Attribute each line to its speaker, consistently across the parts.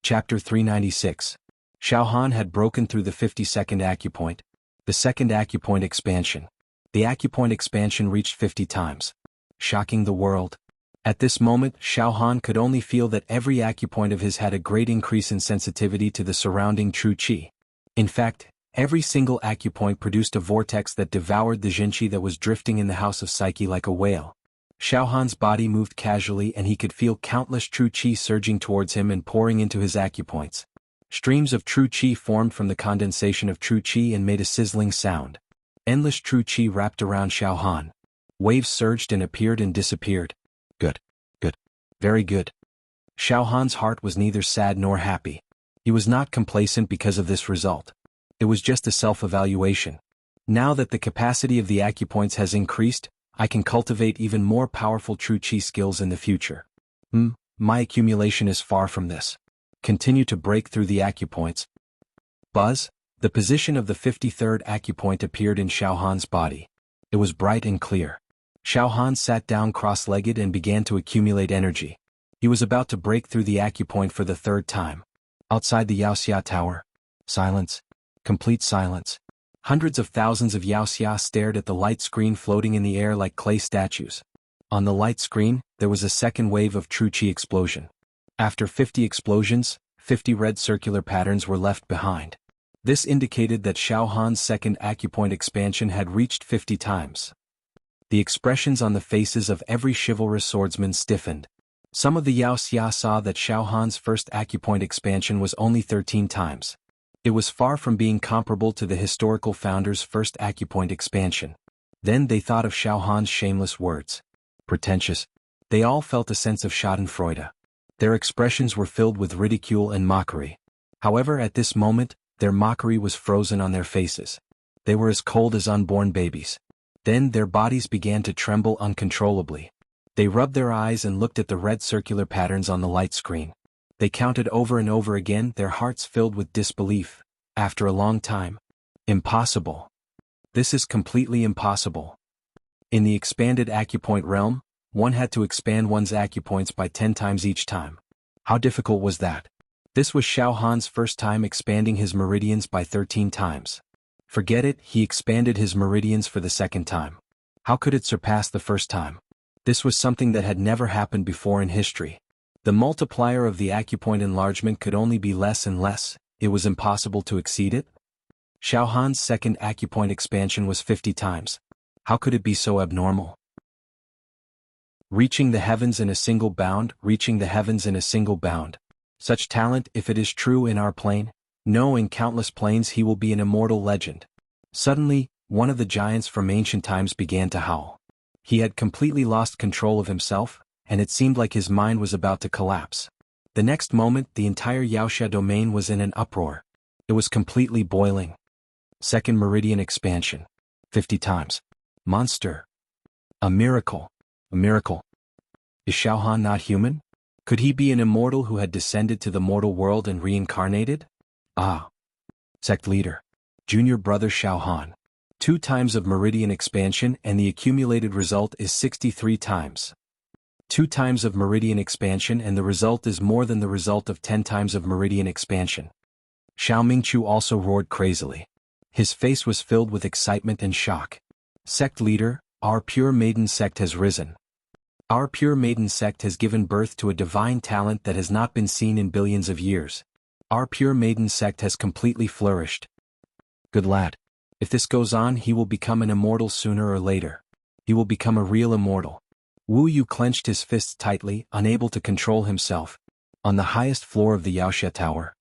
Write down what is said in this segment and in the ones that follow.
Speaker 1: Chapter 396. Xiao Han had broken through the 52nd acupoint. The second acupoint expansion. The acupoint expansion reached 50 times, shocking the world. At this moment, Xiao Han could only feel that every acupoint of his had a great increase in sensitivity to the surrounding true qi. In fact, every single acupoint produced a vortex that devoured the jinqi that was drifting in the house of psyche like a whale. Xiao Han's body moved casually and he could feel countless true qi surging towards him and pouring into his acupoints. Streams of true qi formed from the condensation of true qi and made a sizzling sound. Endless true qi wrapped around Xiao Han. Waves surged and appeared and disappeared. Good. Good. Very good. Xiao Han's heart was neither sad nor happy. He was not complacent because of this result. It was just a self-evaluation. Now that the capacity of the acupoints has increased, I can cultivate even more powerful true qi skills in the future. My accumulation is far from this. Continue to break through the acupoints. Buzz, the position of the 53rd acupoint appeared in Xiao Han's body. It was bright and clear. Xiao Han sat down cross-legged and began to accumulate energy. He was about to break through the acupoint for the third time. Outside the Wuxia tower. Silence. Complete silence. Hundreds of thousands of Wuxia stared at the light screen floating in the air like clay statues. On the light screen, there was a second wave of true qi explosion. After 50 explosions, 50 red circular patterns were left behind. This indicated that Xiao Han's second acupoint expansion had reached 50 times. The expressions on the faces of every chivalrous swordsman stiffened. Some of the Wuxia saw that Xiao Han's first acupoint expansion was only 13 times. It was far from being comparable to the historical founder's first acupoint expansion. Then they thought of Xiao Han's shameless words. Pretentious. They all felt a sense of schadenfreude. Their expressions were filled with ridicule and mockery. However, at this moment, their mockery was frozen on their faces. They were as cold as unborn babies. Then their bodies began to tremble uncontrollably. They rubbed their eyes and looked at the red circular patterns on the light screen. They counted over and over again, their hearts filled with disbelief. After a long time. Impossible. This is completely impossible. In the expanded acupoint realm, one had to expand one's acupoints by 10 times each time. How difficult was that? This was Xiao Han's first time expanding his meridians by 13 times. Forget it, he expanded his meridians for the second time. How could it surpass the first time? This was something that had never happened before in history. The multiplier of the acupoint enlargement could only be less and less. It was impossible to exceed it. Xiao Han's second acupoint expansion was 50 times. How could it be so abnormal? Reaching the heavens in a single bound, reaching the heavens in a single bound. Such talent, if it is true in our plane, no, in countless planes he will be an immortal legend. Suddenly, one of the giants from ancient times began to howl. He had completely lost control of himself, and it seemed like his mind was about to collapse. The next moment, the entire Wuxia domain was in an uproar. It was completely boiling. Second meridian expansion. 50 times. Monster. A miracle. A miracle. Is Xiao Han not human? Could he be an immortal who had descended to the mortal world and reincarnated? Ah. Sect leader. Junior brother Xiao Han. 2 times of meridian expansion and the accumulated result is 63 times. 2 times of meridian expansion and the result is more than the result of 10 times of meridian expansion. Xiao Mingqiu also roared crazily. His face was filled with excitement and shock. Sect leader, our pure maiden sect has risen. Our pure maiden sect has given birth to a divine talent that has not been seen in billions of years. Our pure maiden sect has completely flourished. Good lad. If this goes on, he will become an immortal sooner or later. He will become a real immortal. Wu Yu clenched his fists tightly, unable to control himself. On the highest floor of the Wuxia tower.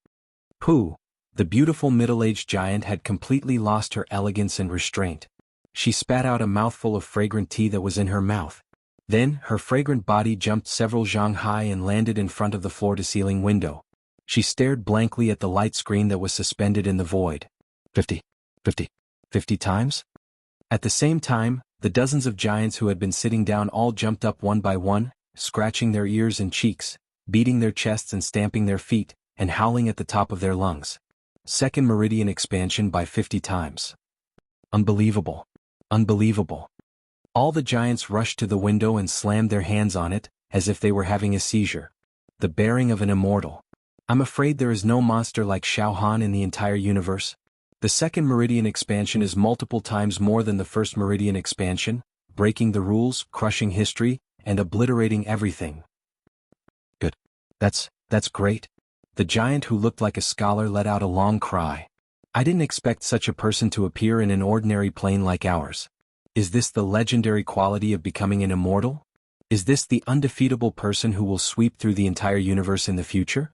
Speaker 1: Pooh! The beautiful middle-aged giant had completely lost her elegance and restraint. She spat out a mouthful of fragrant tea that was in her mouth. Then, her fragrant body jumped several zhang high and landed in front of the floor-to-ceiling window. She stared blankly at the light screen that was suspended in the void. 50 times? At the same time, the dozens of giants who had been sitting down all jumped up one by one, scratching their ears and cheeks, beating their chests and stamping their feet, and howling at the top of their lungs. Second meridian expansion by 50 times. Unbelievable. Unbelievable. All the giants rushed to the window and slammed their hands on it, as if they were having a seizure. The bearing of an immortal. I'm afraid there is no monster like Xiao Han in the entire universe. The second meridian expansion is multiple times more than the first meridian expansion, breaking the rules, crushing history, and obliterating everything. Good. That's great. The giant who looked like a scholar let out a long cry. I didn't expect such a person to appear in an ordinary plane like ours. Is this the legendary quality of becoming an immortal? Is this the undefeatable person who will sweep through the entire universe in the future?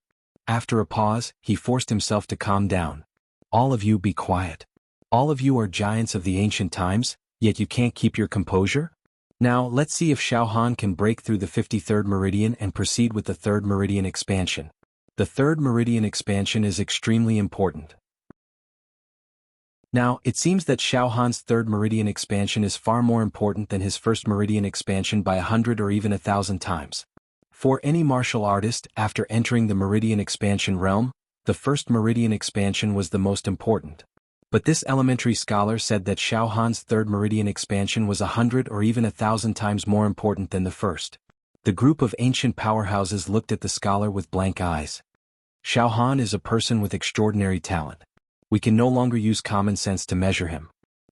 Speaker 1: After a pause, he forced himself to calm down. All of you be quiet. All of you are giants of the ancient times, yet you can't keep your composure? Now let's see if Xiao Han can break through the 53rd meridian and proceed with the third meridian expansion. The third meridian expansion is extremely important. Now, it seems that Xiao Han's third meridian expansion is far more important than his first meridian expansion by 100 or even 1,000 times. For any martial artist, after entering the meridian expansion realm, the first meridian expansion was the most important. But this elementary scholar said that Xiao Han's third meridian expansion was 100 or even 1,000 times more important than the first. The group of ancient powerhouses looked at the scholar with blank eyes. Xiao Han is a person with extraordinary talent. We can no longer use common sense to measure him.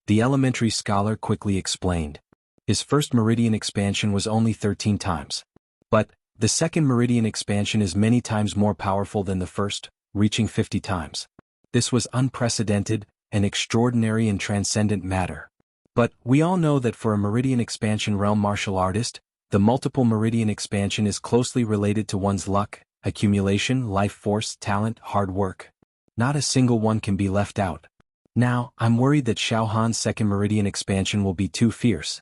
Speaker 1: The elementary scholar quickly explained. His first meridian expansion was only 13 times. But the second meridian expansion is many times more powerful than the first, reaching 50 times. This was unprecedented, an extraordinary and transcendent matter. But we all know that for a meridian expansion realm martial artist, the multiple meridian expansion is closely related to one's luck, accumulation, life force, talent, hard work. Not a single one can be left out. Now, I'm worried that Xiao Han's second meridian expansion will be too fierce.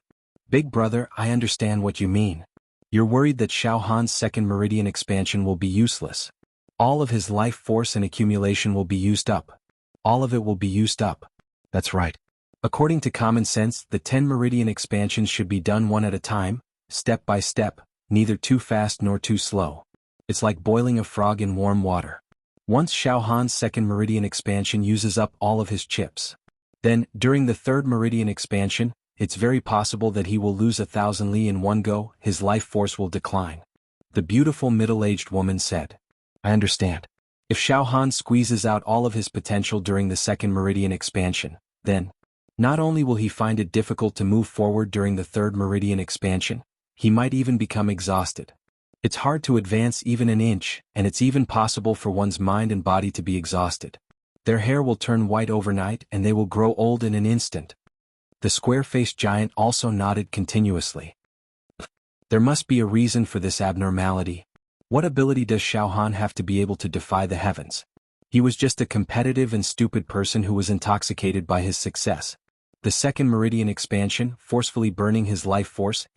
Speaker 1: Big brother, I understand what you mean. You're worried that Xiao Han's second meridian expansion will be useless. All of his life force and accumulation will be used up. All of it will be used up. That's right. According to common sense, the 10 meridian expansions should be done one at a time, step by step, neither too fast nor too slow. It's like boiling a frog in warm water. Once Xiao Han's second meridian expansion uses up all of his chips, then, during the third meridian expansion, it's very possible that he will lose 1,000 li in one go, his life force will decline. The beautiful middle-aged woman said. I understand. If Xiao Han squeezes out all of his potential during the second meridian expansion, then, not only will he find it difficult to move forward during the third meridian expansion, he might even become exhausted. It's hard to advance even an inch, and it's even possible for one's mind and body to be exhausted. Their hair will turn white overnight and they will grow old in an instant. The square-faced giant also nodded continuously. There must be a reason for this abnormality. What ability does Xiao Han have to be able to defy the heavens? He was just a competitive and stupid person who was intoxicated by his success. The second meridian expansion, forcefully burning his life force,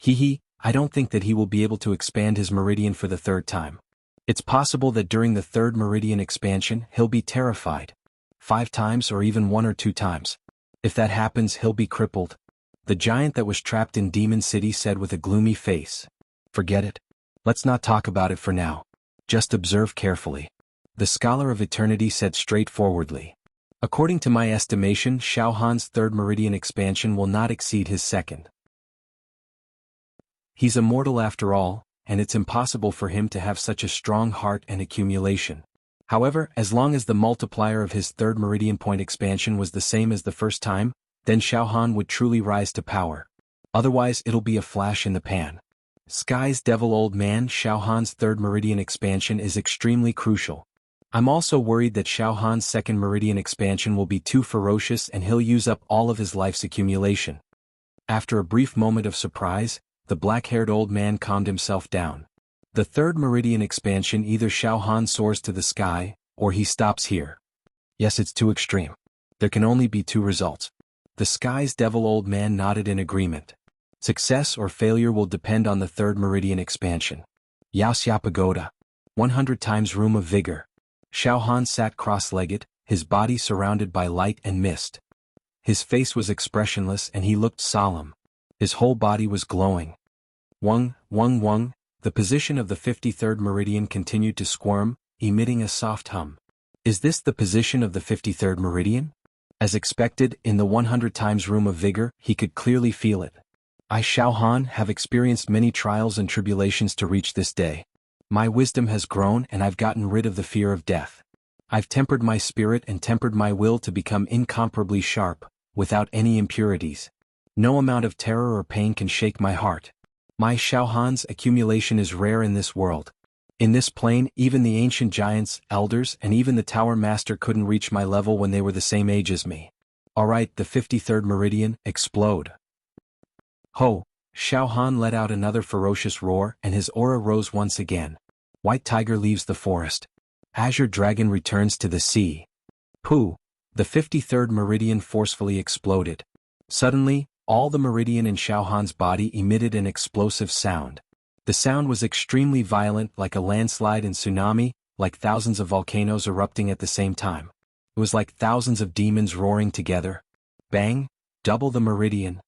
Speaker 1: I don't think that he will be able to expand his meridian for the third time. It's possible that during the third meridian expansion, he'll be terrified. 5 times or even 1 or 2 times. If that happens, he'll be crippled. The giant that was trapped in Demon City said with a gloomy face. Forget it. Let's not talk about it for now. Just observe carefully. The Scholar of Eternity said straightforwardly. According to my estimation, Xiao Han's third meridian expansion will not exceed his second. He's immortal after all, and it's impossible for him to have such a strong heart and accumulation. However, as long as the multiplier of his third meridian point expansion was the same as the first time, then Xiao Han would truly rise to power. Otherwise, it'll be a flash in the pan. Sky's Devil Old Man, Xiao Han's third meridian expansion is extremely crucial. I'm also worried that Xiao Han's second meridian expansion will be too ferocious and he'll use up all of his life's accumulation. After a brief moment of surprise, the black-haired old man calmed himself down. The third meridian expansion, either Xiao Han soars to the sky, or he stops here. Yes, it's too extreme. There can only be 2 results. The Sky's Devil Old Man nodded in agreement. Success or failure will depend on the third meridian expansion. Yaoxia Pagoda. 100 times Room of Vigor. Xiao Han sat cross-legged, his body surrounded by light and mist. His face was expressionless and he looked solemn. His whole body was glowing. Wung, wung, wung, the position of the 53rd meridian continued to squirm, emitting a soft hum. Is this the position of the 53rd meridian? As expected, in the 100 times Room of Vigor, he could clearly feel it. I, Xiao Han, have experienced many trials and tribulations to reach this day. My wisdom has grown and I've gotten rid of the fear of death. I've tempered my spirit and tempered my will to become incomparably sharp, without any impurities. No amount of terror or pain can shake my heart. My Shaohan's accumulation is rare in this world. In this plane, even the ancient giants, elders, and even the Tower Master couldn't reach my level when they were the same age as me. Alright, the 53rd meridian, explode. Ho! Shaohan let out another ferocious roar and his aura rose once again. White tiger leaves the forest. Azure dragon returns to the sea. Pooh! The 53rd meridian forcefully exploded. Suddenly, all the meridian in Shaohan's body emitted an explosive sound. The sound was extremely violent, like a landslide and tsunami, like thousands of volcanoes erupting at the same time. It was like thousands of demons roaring together. Bang! Double the meridian.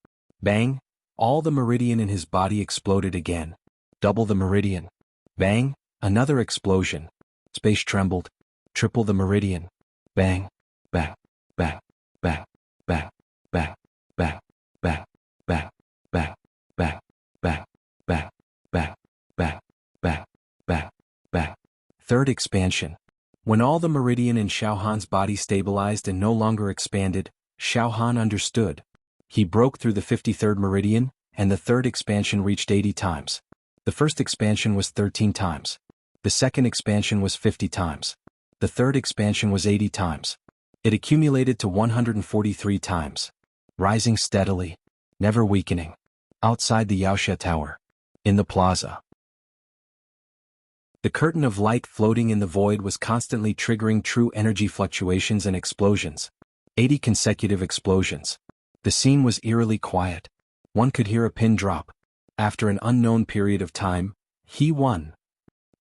Speaker 1: Bang! All the meridian in his body exploded again. Double the meridian. Bang! Another explosion. Space trembled. Triple the meridian. Bang! Bang! Bang! Bang! Bang! Bang! Bang! Bang! Bang! Bang! Bang! Bang! Bang! Bang! Bang! Bang! Bang! Bang! Third expansion. When all the meridian in Shaohan's body stabilized and no longer expanded, Shaohan understood. He broke through the 53rd meridian, and the third expansion reached 80 times. The first expansion was 13 times. The second expansion was 50 times. The third expansion was 80 times. It accumulated to 143 times. Rising steadily, never weakening. Outside the Yaoxia Tower. In the plaza. The curtain of light floating in the void was constantly triggering true energy fluctuations and explosions. 80 consecutive explosions. The scene was eerily quiet. One could hear a pin drop. After an unknown period of time, he won.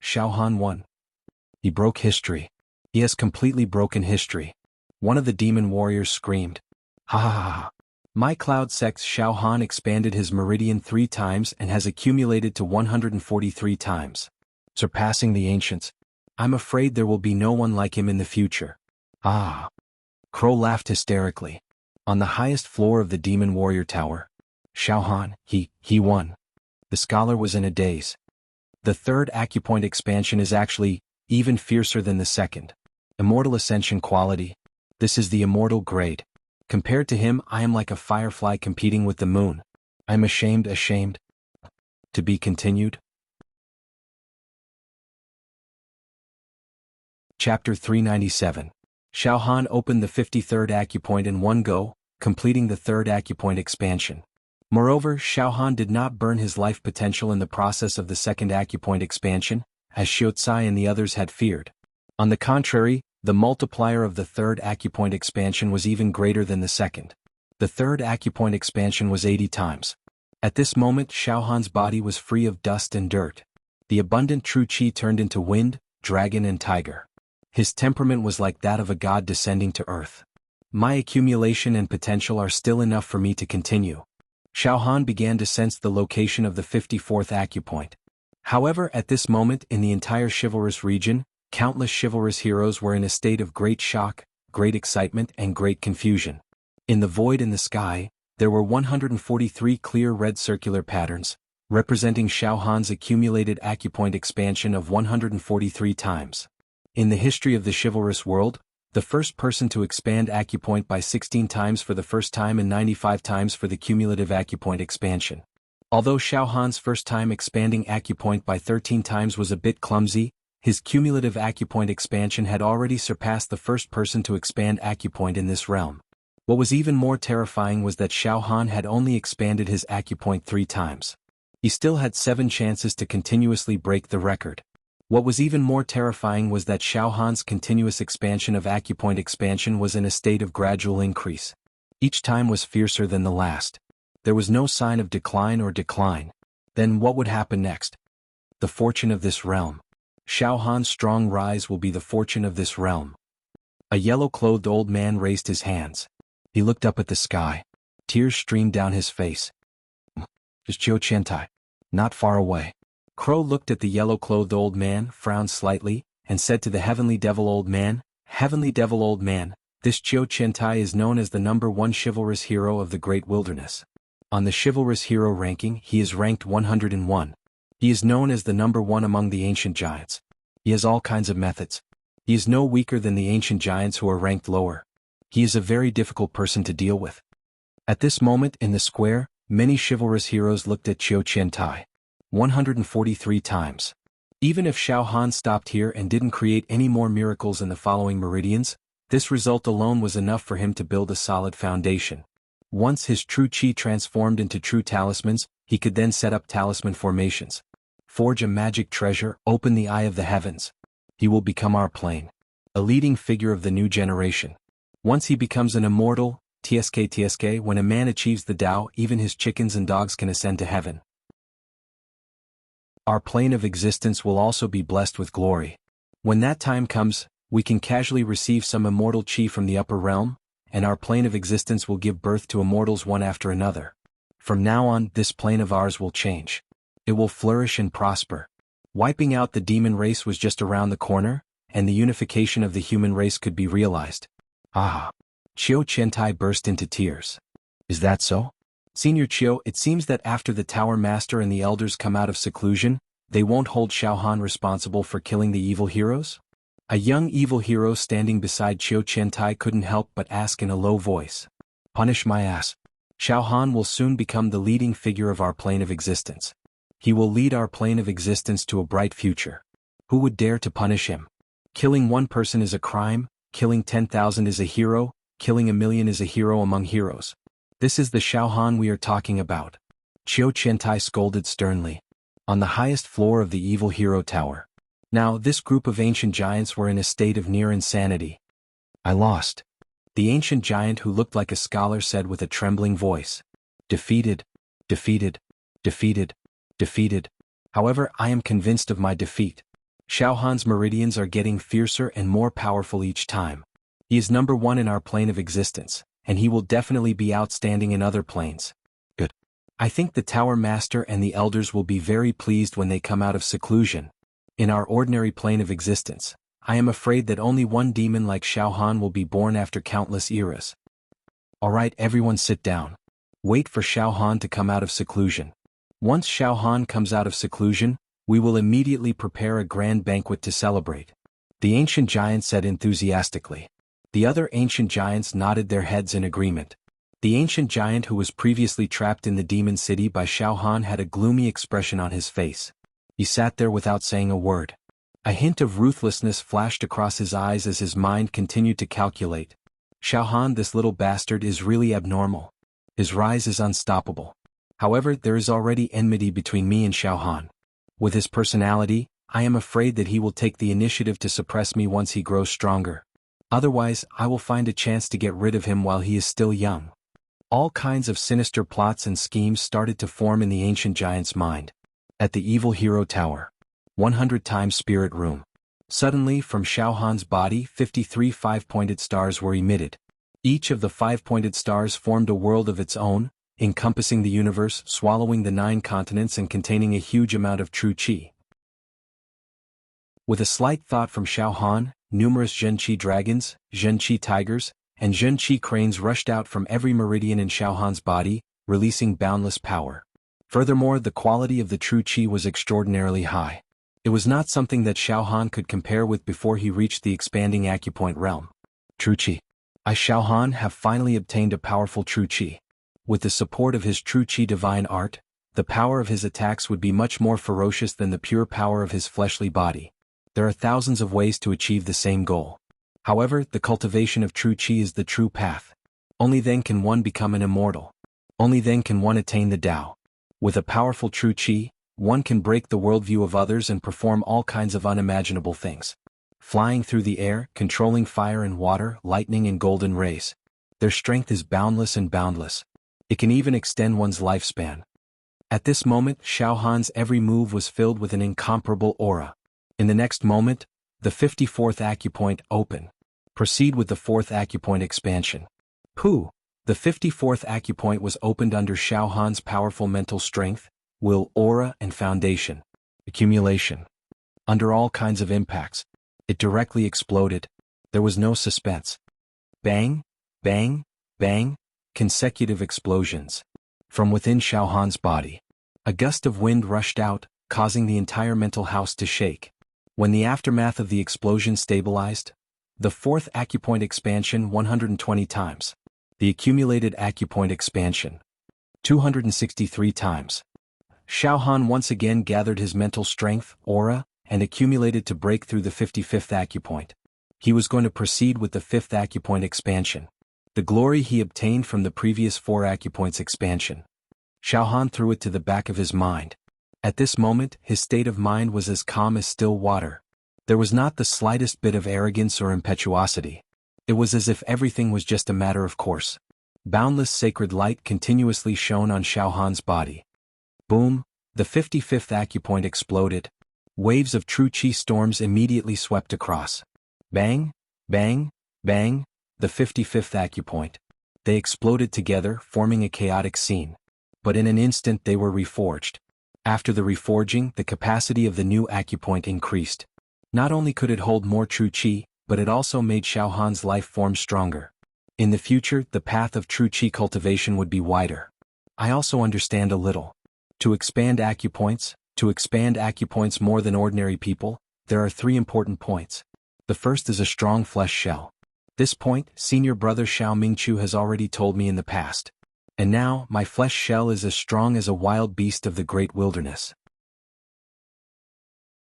Speaker 1: Shaohan won. He broke history. He has completely broken history. One of the demon warriors screamed. Ha ha ha ha. My Cloud Sect's Shaohan expanded his meridian 3 times and has accumulated to 143 times. Surpassing the ancients. I'm afraid there will be no one like him in the future. Ah. Crow laughed hysterically. On the highest floor of the demon warrior tower. Shaohan, he won. The scholar was in a daze. The third acupoint expansion is actually even fiercer than the second. Immortal ascension quality. This is the immortal grade. Compared to him, I am like a firefly competing with the moon. I'm ashamed. To be continued. Chapter 397. Shaohan opened the 53rd acupoint in one go, completing the third acupoint expansion. Moreover, Shaohan did not burn his life potential in the process of the second acupoint expansion, as Xiaocai and the others had feared. On the contrary, the multiplier of the third acupoint expansion was even greater than the second. The third acupoint expansion was 80 times. At this moment, Shaohan's body was free of dust and dirt. The abundant true qi turned into wind, dragon and tiger. His temperament was like that of a god descending to earth. My accumulation and potential are still enough for me to continue. Shaohan began to sense the location of the 54th acupoint. However, at this moment in the entire chivalrous region, countless chivalrous heroes were in a state of great shock, great excitement and great confusion. In the void in the sky, there were 143 clear red circular patterns, representing Shaohan's accumulated acupoint expansion of 143 times. In the history of the chivalrous world, the first person to expand acupoint by 16 times for the first time and 95 times for the cumulative acupoint expansion. Although Shaohan's first time expanding acupoint by 13 times was a bit clumsy, his cumulative acupoint expansion had already surpassed the first person to expand acupoint in this realm. What was even more terrifying was that Shaohan had only expanded his acupoint 3 times. He still had 7 chances to continuously break the record. What was even more terrifying was that Shaohan's continuous expansion of acupoint expansion was in a state of gradual increase. Each time was fiercer than the last. There was no sign of decline. Then what would happen next? The fortune of this realm. Shaohan's strong rise will be the fortune of this realm. A yellow-clothed old man raised his hands. He looked up at the sky. Tears streamed down his face. Is Jiu Qiantai? Not far away. Crow looked at the yellow-clothed old man, frowned slightly, and said to the Heavenly Devil Old Man, Heavenly Devil Old Man, this Jiu Qiantai is known as the #1 chivalrous hero of the Great Wilderness. On the chivalrous hero ranking, he is ranked 101. He is known as the number one among the ancient giants. He has all kinds of methods. He is no weaker than the ancient giants who are ranked lower. He is a very difficult person to deal with. At this moment in the square, many chivalrous heroes looked at Qiu Qiantai. 143 times. Even if Xiao Han stopped here and didn't create any more miracles in the following meridians, this result alone was enough for him to build a solid foundation. Once his true qi transformed into true talismans, he could then set up talisman formations. Forge a magic treasure, open the eye of the heavens. He will become our plane. A leading figure of the new generation. Once he becomes an immortal, TSK, when a man achieves the Tao, even his chickens and dogs can ascend to heaven. Our plane of existence will also be blessed with glory. When that time comes, we can casually receive some immortal qi from the upper realm, and our plane of existence will give birth to immortals one after another. From now on, this plane of ours will change. It will flourish and prosper. Wiping out the demon race was just around the corner, and the unification of the human race could be realized. Ah! Qiu Qiantai burst into tears. Is that so? Senior Qiu, it seems that after the Tower Master and the elders come out of seclusion, they won't hold Xiao Han responsible for killing the evil heroes? A young evil hero standing beside Qiu Qiantai couldn't help but ask in a low voice. Punish my ass. Xiao Han will soon become the leading figure of our plane of existence. He will lead our plane of existence to a bright future. Who would dare to punish him? Killing one person is a crime, killing 10,000 is a hero, killing 1,000,000 is a hero among heroes. This is the Xiao Han we are talking about. Qiu Qiantai scolded sternly. On the highest floor of the evil hero tower. Now this group of ancient giants were in a state of near insanity. I lost. The ancient giant who looked like a scholar said with a trembling voice. Defeated, defeated, defeated, defeated. However, I am convinced of my defeat. Xiao Han's meridians are getting fiercer and more powerful each time. He is number one in our plane of existence, and he will definitely be outstanding in other planes. Good. I think the Tower Master and the elders will be very pleased when they come out of seclusion. In our ordinary plane of existence, I am afraid that only one demon like Xiao Han will be born after countless eras. Alright, everyone sit down. Wait for Xiao Han to come out of seclusion. Once Xiao Han comes out of seclusion, we will immediately prepare a grand banquet to celebrate. The ancient giant said enthusiastically. The other ancient giants nodded their heads in agreement. The ancient giant who was previously trapped in the demon city by Xiao Han had a gloomy expression on his face. He sat there without saying a word. A hint of ruthlessness flashed across his eyes as his mind continued to calculate. Xiao Han, this little bastard, is really abnormal. His rise is unstoppable. However, there is already enmity between me and Xiao Han. With his personality, I am afraid that he will take the initiative to suppress me once he grows stronger. Otherwise, I will find a chance to get rid of him while he is still young. All kinds of sinister plots and schemes started to form in the ancient giant's mind. At the evil hero tower. 100 times spirit room. Suddenly, from Xiao Han's body, 53 five-pointed stars were emitted. Each of the five-pointed stars formed a world of its own, encompassing the universe, swallowing the 9 continents and containing a huge amount of true qi. With a slight thought from Xiao Han, numerous Zhenqi dragons, Zhenqi tigers, and Zhenqi cranes rushed out from every meridian in Xiao Han's body, releasing boundless power. Furthermore, the quality of the true qi was extraordinarily high. It was not something that Xiao Han could compare with before he reached the expanding acupoint realm. True qi. I, Xiao Han, have finally obtained a powerful true qi. With the support of his true qi divine art, the power of his attacks would be much more ferocious than the pure power of his fleshly body. There are thousands of ways to achieve the same goal. However, the cultivation of true qi is the true path. Only then can one become an immortal. Only then can one attain the Tao. With a powerful true qi, one can break the worldview of others and perform all kinds of unimaginable things. Flying through the air, controlling fire and water, lightning and golden rays. Their strength is boundless and boundless. It can even extend one's lifespan. At this moment, Xiao Han's every move was filled with an incomparable aura. In the next moment, the 54th acupoint open. Proceed with the 4th acupoint expansion. Pooh! The 54th acupoint was opened under Xiao Han's powerful mental strength, will, aura, and foundation. Accumulation. Under all kinds of impacts, it directly exploded. There was no suspense. Bang, bang, bang, consecutive explosions. From within Xiao Han's body, a gust of wind rushed out, causing the entire mental house to shake. When the aftermath of the explosion stabilized, the fourth acupoint expansion 120 times. The accumulated acupoint expansion 263 times. Xiaohan once again gathered his mental strength, aura, and accumulated to break through the 55th acupoint. He was going to proceed with the 5th acupoint expansion. The glory he obtained from the previous 4 acupoints expansion. Xiaohan threw it to the back of his mind. At this moment, his state of mind was as calm as still water. There was not the slightest bit of arrogance or impetuosity. It was as if everything was just a matter of course. Boundless sacred light continuously shone on Xiaohan's body. Boom, the 55th acupoint exploded. Waves of true qi storms immediately swept across. Bang, bang, bang, the 55th acupoint. They exploded together, forming a chaotic scene. But in an instant they were reforged. After the reforging, the capacity of the new acupoint increased. Not only could it hold more true qi, but it also made Xiaohan's life form stronger. In the future, the path of true qi cultivation would be wider. I also understand a little. To expand acupoints more than ordinary people, there are 3 important points. The first is a strong flesh shell. This point, senior brother Xiao Mingqiu has already told me in the past. And now, my flesh shell is as strong as a wild beast of the great wilderness.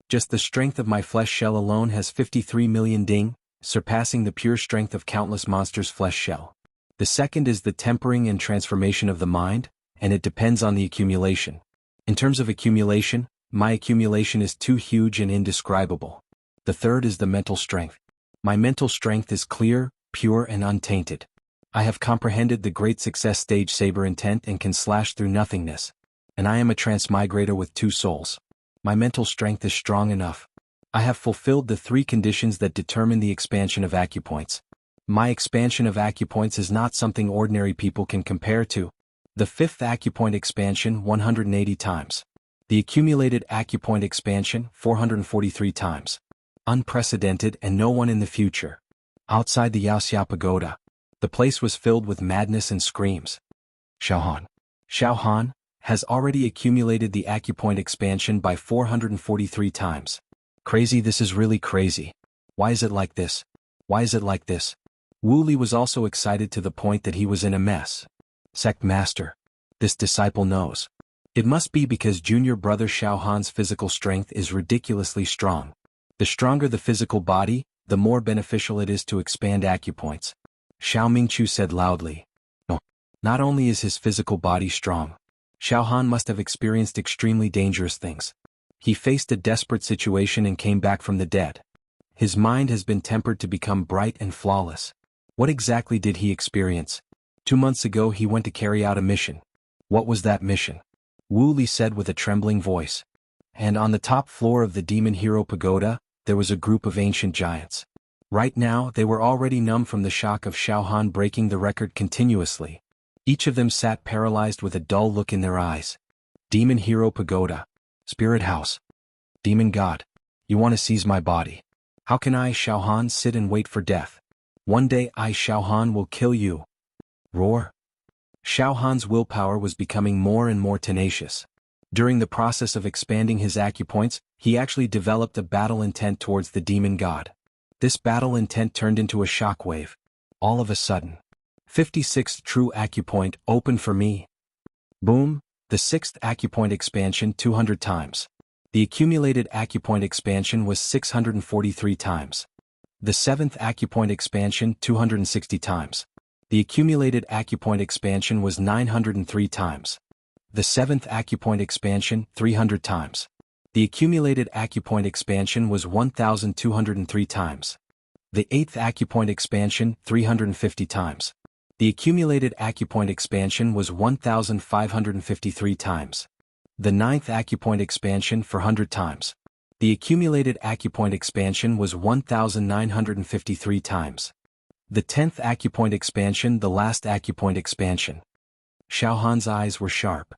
Speaker 1: Just the strength of my flesh shell alone has 53 million ding, surpassing the pure strength of countless monsters' flesh shell. The second is the tempering and transformation of the mind, and it depends on the accumulation. In terms of accumulation, my accumulation is too huge and indescribable. The third is the mental strength. My mental strength is clear, pure and untainted. I have comprehended the great success stage saber intent and can slash through nothingness. And I am a transmigrator with 2 souls. My mental strength is strong enough. I have fulfilled the 3 conditions that determine the expansion of acupoints. My expansion of acupoints is not something ordinary people can compare to. The 5th acupoint expansion 180 times. The accumulated acupoint expansion 443 times. Unprecedented and no one in the future. Outside the Yaoxia Pagoda, the place was filled with madness and screams. Xiaohan has already accumulated the acupoint expansion by 443 times. Crazy, this is really crazy. Why is it like this? Why is it like this? Wu Li was also excited to the point that he was in a mess. Sect Master. This disciple knows. It must be because junior brother Xiaohan's physical strength is ridiculously strong. The stronger the physical body, the more beneficial it is to expand acupoints. Xiao Mingqiu said loudly. No. Not only is his physical body strong, Xiaohan must have experienced extremely dangerous things. He faced a desperate situation and came back from the dead. His mind has been tempered to become bright and flawless. What exactly did he experience? 2 months ago he went to carry out a mission. What was that mission? Wu Li said with a trembling voice. And on the top floor of the Demon Hero Pagoda, there was a group of ancient giants. Right now, they were already numb from the shock of Xiaohan breaking the record continuously. Each of them sat paralyzed with a dull look in their eyes. Demon Hero Pagoda. Spirit House. Demon God. You want to seize my body. How can I, Xiaohan, sit and wait for death? One day I, Xiaohan, will kill you. Roar. Xiaohan's willpower was becoming more and more tenacious. During the process of expanding his acupoints, he actually developed a battle intent towards the demon god. This battle intent turned into a shockwave. All of a sudden. 56th true acupoint open for me. Boom, the 6th acupoint expansion 200 times. The accumulated acupoint expansion was 643 times. The 7th acupoint expansion 260 times. The accumulated acupoint expansion was 903 times. The 7th acupoint expansion 300 times. The accumulated acupoint expansion was 1,203 times. The 8th acupoint expansion 350 times. The accumulated acupoint expansion was 1,553 times. The 9th acupoint expansion 400 times. The accumulated acupoint expansion was 1,953 times. The 10th acupoint expansion, the last acupoint expansion. Xiaohan's eyes were sharp.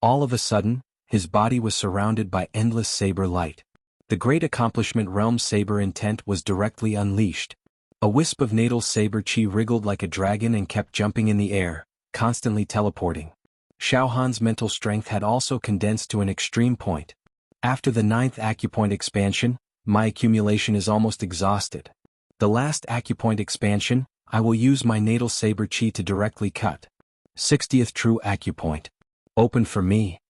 Speaker 1: All of a sudden, his body was surrounded by endless saber light. The great accomplishment realm saber intent was directly unleashed. A wisp of natal saber chi wriggled like a dragon and kept jumping in the air, constantly teleporting. Xiaohan's mental strength had also condensed to an extreme point. After the 9th acupoint expansion, my accumulation is almost exhausted. The last acupoint expansion, I will use my natal saber chi to directly cut. 60th true acupoint. Open for me.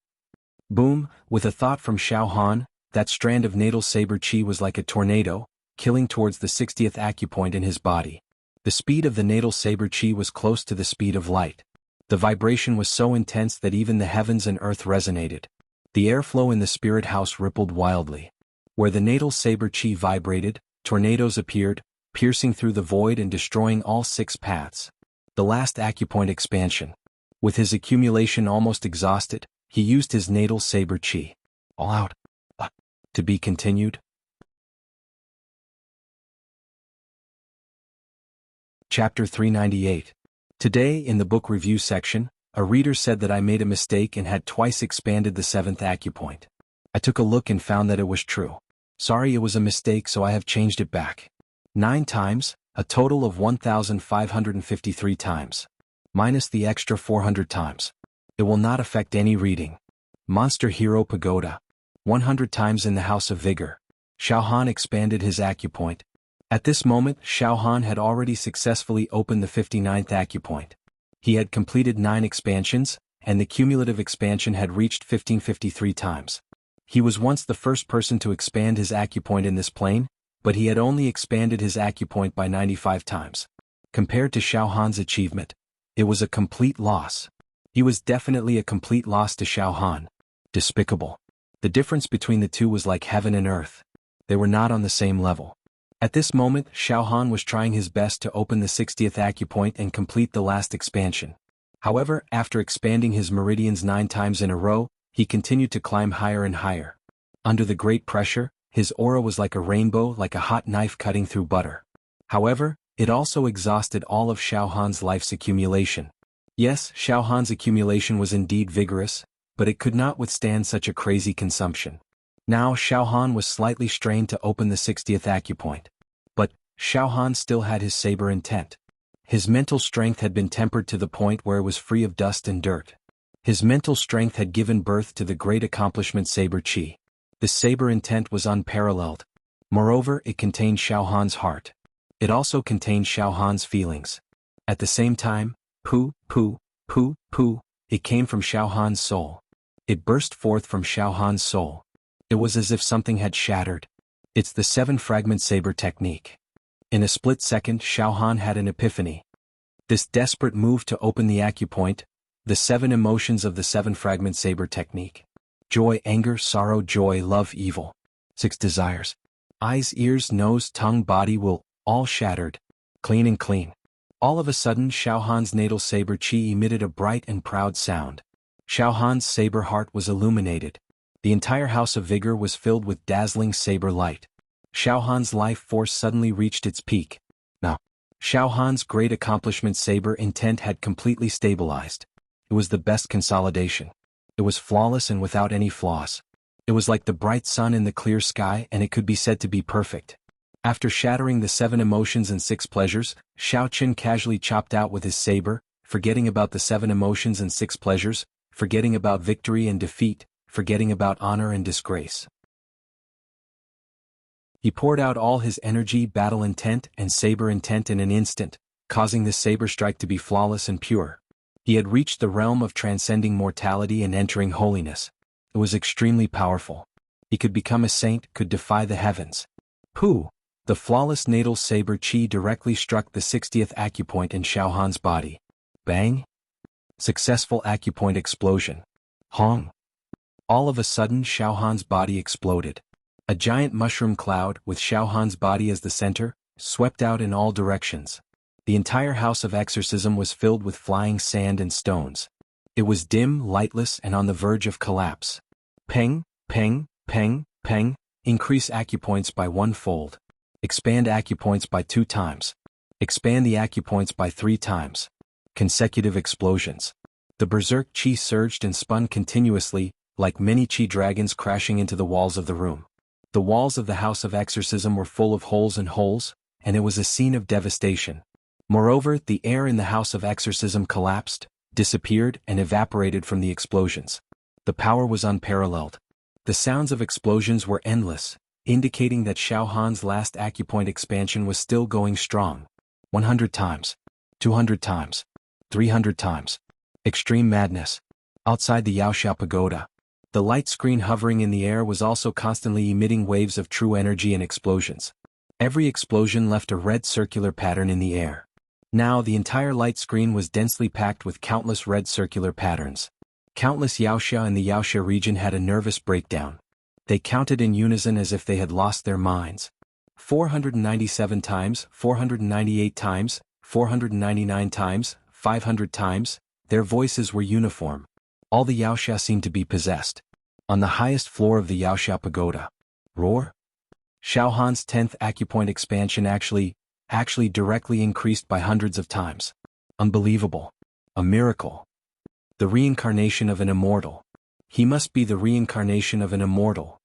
Speaker 1: Boom, with a thought from Xiaohan, that strand of natal saber chi was like a tornado, killing towards the 60th acupoint in his body. The speed of the natal saber chi was close to the speed of light. The vibration was so intense that even the heavens and earth resonated. The airflow in the spirit house rippled wildly. Where the natal saber chi vibrated, tornadoes appeared, piercing through the void and destroying all 6 paths. The last acupoint expansion. With his accumulation almost exhausted, he used his natal saber chi. All out. To be continued. Chapter 398. Today, in the book review section, a reader said that I made a mistake and had twice expanded the 7th acupoint. I took a look and found that it was true. Sorry, it was a mistake, so I have changed it back. 9 times, a total of 1,553 times. Minus the extra 400 times. It will not affect any reading. Monster Hero Pagoda. 100 times in the House of Vigor. Xiaohan expanded his acupoint. At this moment, Xiaohan had already successfully opened the 59th acupoint. He had completed 9 expansions, and the cumulative expansion had reached 1553 times. He was once the first person to expand his acupoint in this plane, but he had only expanded his acupoint by 95 times. Compared to Xiaohan's achievement, it was a complete loss. He was definitely a complete loss to Xiaohan. Despicable. The difference between the two was like heaven and earth. They were not on the same level. At this moment, Xiaohan was trying his best to open the 60th acupoint and complete the last expansion. However, after expanding his meridians 9 times in a row, he continued to climb higher and higher. Under the great pressure, his aura was like a rainbow, like a hot knife cutting through butter. However, it also exhausted all of Xiaohan's life's accumulation. Yes, Xiaohan's accumulation was indeed vigorous, but it could not withstand such a crazy consumption. Now Xiaohan was slightly strained to open the 60th acupoint. But Xiaohan still had his saber intent. His mental strength had been tempered to the point where it was free of dust and dirt. His mental strength had given birth to the great accomplishment saber chi. The saber intent was unparalleled. Moreover, it contained Xiaohan's heart. It also contained Xiaohan's feelings. At the same time, it came from Xiaohan's soul. It burst forth from Xiaohan's soul. It was as if something had shattered. It's the 7-fragment saber technique. In a split second, Xiaohan had an epiphany. This desperate move to open the acupoint, the 7 emotions of the 7-fragment saber technique. Joy, anger, sorrow, joy, love, evil. 6 desires. Eyes, ears, nose, tongue, body will, all shattered. Clean and clean. All of a sudden, Xiaohan's natal saber chi emitted a bright and proud sound. Xiaohan's saber heart was illuminated. The entire House of Vigor was filled with dazzling saber light. Xiaohan's life force suddenly reached its peak. Now, Xiaohan's great accomplishment saber intent had completely stabilized. It was the best consolidation. It was flawless and without any flaws. It was like the bright sun in the clear sky, and it could be said to be perfect. After shattering the 7 emotions and 6 pleasures, Xiaoqin casually chopped out with his saber, forgetting about the 7 emotions and 6 pleasures, forgetting about victory and defeat, forgetting about honor and disgrace. He poured out all his energy, battle intent, and saber intent in an instant, causing the saber strike to be flawless and pure. He had reached the realm of transcending mortality and entering holiness. It was extremely powerful. He could become a saint, could defy the heavens. The flawless natal saber chi directly struck the 60th acupoint in Xiaohan's body. Bang! Successful acupoint explosion. Hong! All of a sudden, Xiaohan's body exploded. A giant mushroom cloud, with Xiaohan's body as the center, swept out in all directions. The entire house of exorcism was filled with flying sand and stones. It was dim, lightless, and on the verge of collapse. Peng, peng, peng, peng, increase acupoints by 1-fold. Expand acupoints by 2 times. Expand the acupoints by 3 times. Consecutive explosions. The berserk chi surged and spun continuously, like many chi dragons crashing into the walls of the room. The walls of the house of exorcism were full of holes, and it was a scene of devastation. Moreover, the air in the house of exorcism collapsed, disappeared and evaporated from the explosions. The power was unparalleled. The sounds of explosions were endless, indicating that Xiao Han's last acupoint expansion was still going strong. 100 times. 200 times. 300 times. Extreme madness. Outside the Yaoxiao pagoda, the light screen hovering in the air was also constantly emitting waves of true energy and explosions. Every explosion left a red circular pattern in the air. Now the entire light screen was densely packed with countless red circular patterns. Countless Yaoxia in the Yaoxia region had a nervous breakdown. They counted in unison as if they had lost their minds. 497 times, 498 times, 499 times, 500 times, their voices were uniform. All the Yaoxia seemed to be possessed. On the highest floor of the Yaoxia pagoda. Roar? Xiao Han's 10th acupoint expansion actually directly increased by hundreds of times. Unbelievable. A miracle. The reincarnation of an immortal. He must be the reincarnation of an immortal.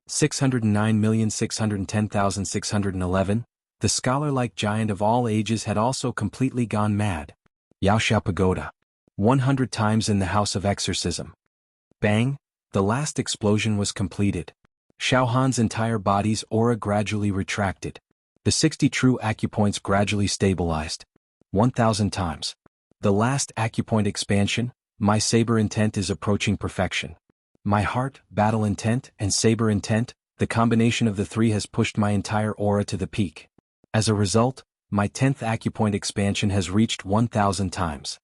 Speaker 1: 609,610,611, the scholar-like giant of all ages had also completely gone mad. Yaoxia pagoda. 100 times in the house of exorcism. Bang! The last explosion was completed. Xiao Han's entire body's aura gradually retracted. The 60 true acupoints gradually stabilized. 1,000 times. The last acupoint expansion, my saber intent is approaching perfection. My heart, battle intent, and saber intent, the combination of the three has pushed my entire aura to the peak. As a result, my 10th acupoint expansion has reached 1,000 times.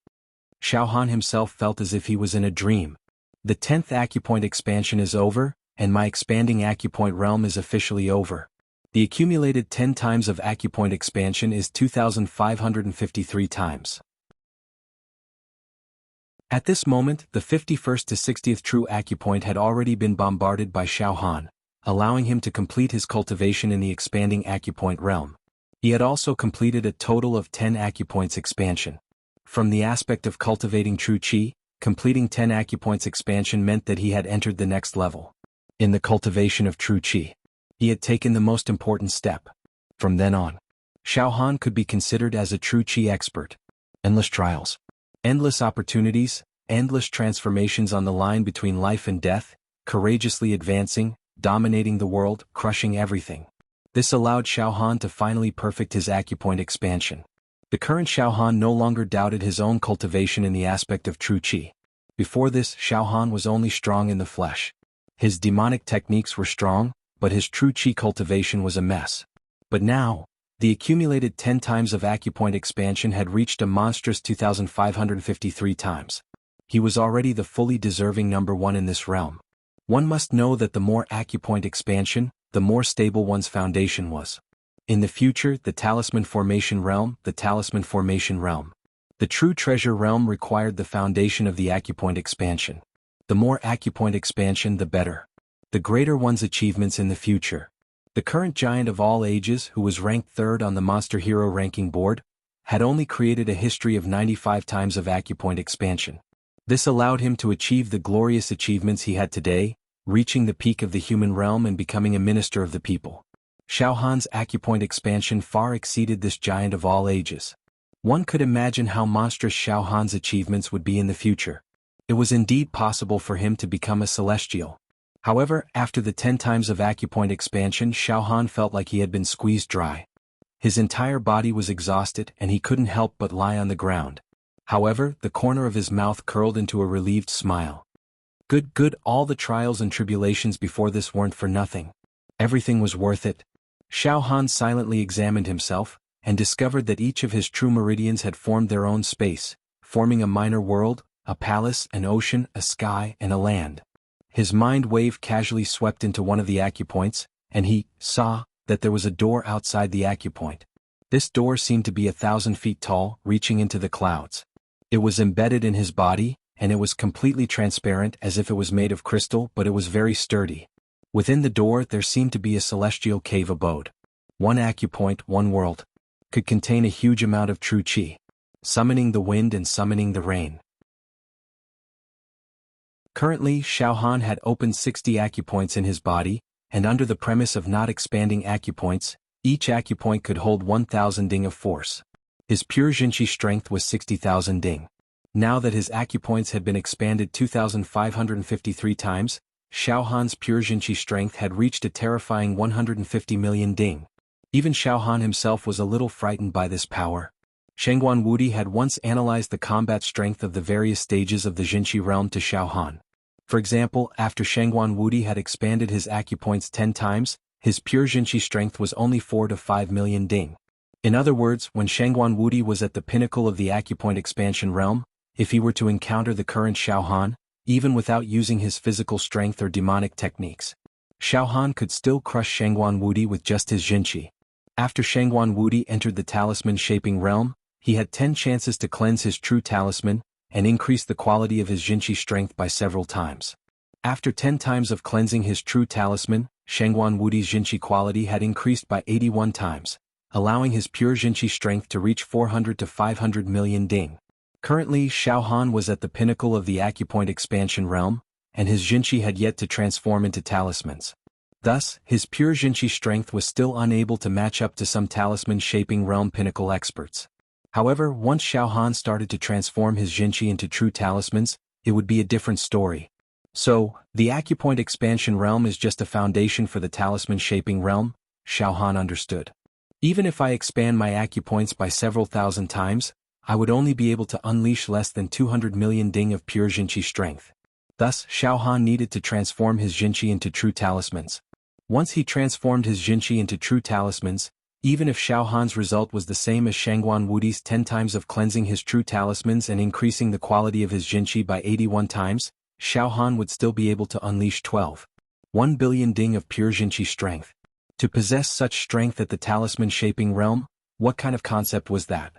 Speaker 1: Xiao Han himself felt as if he was in a dream. The 10th acupoint expansion is over, and my expanding acupoint realm is officially over. The accumulated 10 times of acupoint expansion is 2,553 times. At this moment, the 51st to 60th true acupoint had already been bombarded by Xiao Han, allowing him to complete his cultivation in the expanding acupoint realm. He had also completed a total of 10 acupoints expansion. From the aspect of cultivating true qi, completing 10 acupoints expansion meant that he had entered the next level. In the cultivation of true qi, he had taken the most important step. From then on, Xiao Han could be considered as a true qi expert. Endless trials, endless opportunities, endless transformations on the line between life and death, courageously advancing, dominating the world, crushing everything. This allowed Xiao Han to finally perfect his acupoint expansion. The current Xiao Han no longer doubted his own cultivation in the aspect of true qi. Before this, Xiao Han was only strong in the flesh. His demonic techniques were strong, but his true qi cultivation was a mess. But now, the accumulated 10 times of acupoint expansion had reached a monstrous 2,553 times. He was already the fully deserving number one in this realm. One must know that the more acupoint expansion, the more stable one's foundation was. In the future, the talisman formation realm, the true treasure realm required the foundation of the acupoint expansion. The more acupoint expansion, the better. The greater one's achievements in the future. The current giant of all ages, who was ranked 3rd on the Monster Hero ranking board, had only created a history of 95 times of acupoint expansion. This allowed him to achieve the glorious achievements he had today, reaching the peak of the human realm and becoming a minister of the people. Xiao Han's acupoint expansion far exceeded this giant of all ages. One could imagine how monstrous Xiao Han's achievements would be in the future. It was indeed possible for him to become a celestial. However, after the 10 times of acupoint expansion, Xiao Han felt like he had been squeezed dry. His entire body was exhausted and he couldn't help but lie on the ground. However, the corner of his mouth curled into a relieved smile. Good, all the trials and tribulations before this weren't for nothing. Everything was worth it. Xiao Han silently examined himself, and discovered that each of his true meridians had formed their own space, forming a minor world, a palace, an ocean, a sky, and a land. His mind wave casually swept into one of the acupoints, and he saw that there was a door outside the acupoint. This door seemed to be 1,000 feet tall, reaching into the clouds. It was embedded in his body, and it was completely transparent as if it was made of crystal, but it was very sturdy. Within the door there seemed to be a celestial cave abode. One acupoint, one world, could contain a huge amount of true qi, summoning the wind and summoning the rain. Currently, Xiao Han had opened 60 acupoints in his body, and under the premise of not expanding acupoints, each acupoint could hold 1,000 ding of force. His pure Jinqi strength was 60,000 ding. Now that his acupoints had been expanded 2,553 times, Xiao Han's pure Jinqi strength had reached a terrifying 150 million ding. Even Xiao Han himself was a little frightened by this power. Shengguan Wudi had once analyzed the combat strength of the various stages of the Jinqi realm to Xiao Han. For example, after Shengguan Wudi had expanded his acupoints 10 times, his pure Jinqi strength was only 4 to 5 million ding. In other words, when Shengguan Wudi was at the pinnacle of the acupoint expansion realm, if he were to encounter the current Xiao Han, even without using his physical strength or demonic techniques, Xiao Han could still crush Shengguan Wudi with just his Jinqi. After Shengguan Wudi entered the talisman-shaping realm, he had 10 chances to cleanse his true talisman and increase the quality of his Jinqi strength by several times. After 10 times of cleansing his true talisman, Shengguan Wudi's Jinqi quality had increased by 81 times, allowing his pure Jinqi strength to reach 400 to 500 million ding. Currently, Xiao Han was at the pinnacle of the acupoint expansion realm, and his Jinqi had yet to transform into talismans. Thus, his pure Jinqi strength was still unable to match up to some talisman-shaping realm pinnacle experts. However, once Xiao Han started to transform his Jinqi into true talismans, it would be a different story. So, the acupoint expansion realm is just a foundation for the talisman-shaping realm, Xiao Han understood. Even if I expand my acupoints by several thousand times, I would only be able to unleash less than 200 million ding of pure Jinqi strength. Thus, Xiao Han needed to transform his Jinqi into true talismans. Once he transformed his Jinqi into true talismans, even if Xiao Han's result was the same as Shengguan Wudi's 10 times of cleansing his true talismans and increasing the quality of his Jinqi by 81 times, Xiao Han would still be able to unleash 1 billion ding of pure Jinqi strength. To possess such strength at the talisman-shaping realm, what kind of concept was that?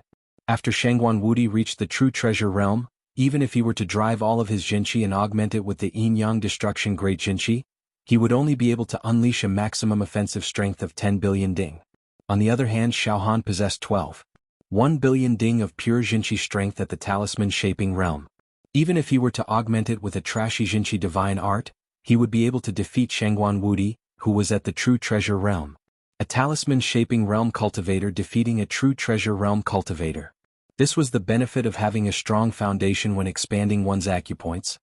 Speaker 1: After Shengguan Wudi reached the true treasure realm, even if he were to drive all of his Jinqi and augment it with the Yin-Yang Destruction Great Jinqi, he would only be able to unleash a maximum offensive strength of 10 billion ding. On the other hand, Xiao Han possessed 1 billion ding of pure Jinqi strength at the talisman-shaping realm. Even if he were to augment it with a trashy Jinqi divine art, he would be able to defeat Shengguan Wudi, who was at the true treasure realm. A talisman-shaping realm cultivator defeating a true treasure realm cultivator. This was the benefit of having a strong foundation when expanding one's acupoints.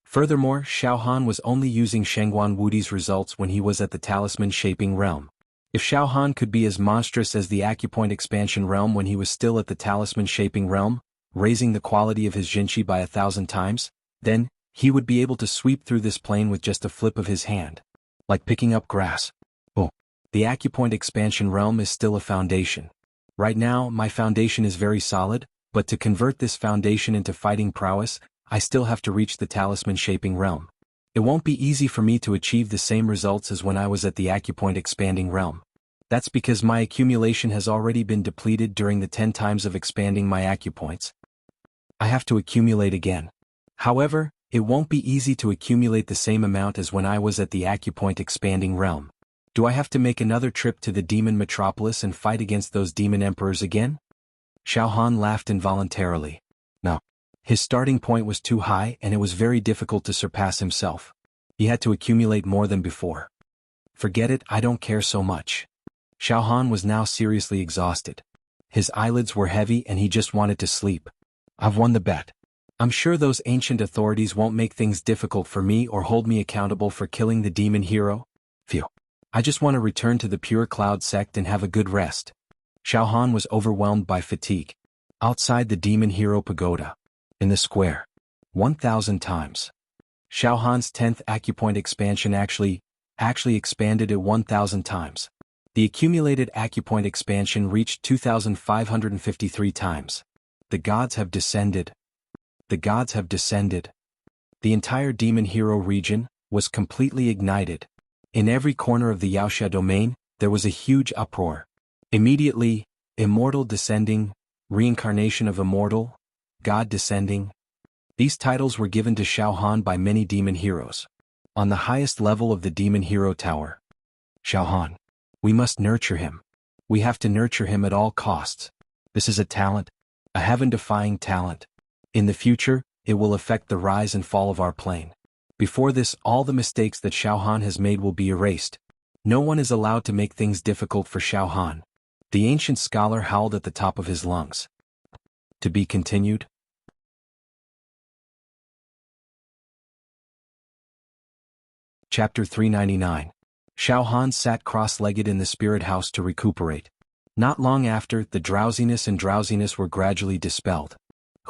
Speaker 1: Furthermore, Xiao Han was only using Shengguan Wudi's results when he was at the talisman-shaping realm. If Xiao Han could be as monstrous as the acupoint expansion realm when he was still at the talisman-shaping realm, raising the quality of his Jinqi by 1,000 times, then, he would be able to sweep through this plane with just a flip of his hand. Like picking up grass. Oh. The acupoint expansion realm is still a foundation. Right now, my foundation is very solid, but to convert this foundation into fighting prowess, I still have to reach the talisman-shaping realm. It won't be easy for me to achieve the same results as when I was at the acupoint expanding realm. That's because my accumulation has already been depleted during the 10 times of expanding my acupoints. I have to accumulate again. However, it won't be easy to accumulate the same amount as when I was at the acupoint expanding realm. Do I have to make another trip to the demon metropolis and fight against those demon emperors again? Xiao Han laughed involuntarily. No. His starting point was too high and it was very difficult to surpass himself. He had to accumulate more than before. Forget it, I don't care so much. Xiao Han was now seriously exhausted. His eyelids were heavy and he just wanted to sleep. I've won the bet. I'm sure those ancient authorities won't make things difficult for me or hold me accountable for killing the demon hero. Phew. I just want to return to the Pure Cloud sect and have a good rest. Xiao Han was overwhelmed by fatigue. Outside the demon hero pagoda. In the square. 1,000 times. Xiao Han's 10th acupoint expansion actually expanded it 1,000 times. The accumulated acupoint expansion reached 2,553 times. The gods have descended. The gods have descended. The entire demon hero region was completely ignited. In every corner of the Yaoxia domain, there was a huge uproar. Immediately, immortal descending, reincarnation of immortal, God descending. These titles were given to Xiao Han by many demon heroes. On the highest level of the demon hero tower. Xiao Han. We must nurture him. We have to nurture him at all costs. This is a talent. A heaven-defying talent. In the future, it will affect the rise and fall of our plane. Before this, all the mistakes that Xiao Han has made will be erased. No one is allowed to make things difficult for Xiao Han. The ancient scholar howled at the top of his lungs. To be continued? Chapter 399. Xiao Han sat cross-legged in the spirit house to recuperate. Not long after, the drowsiness were gradually dispelled.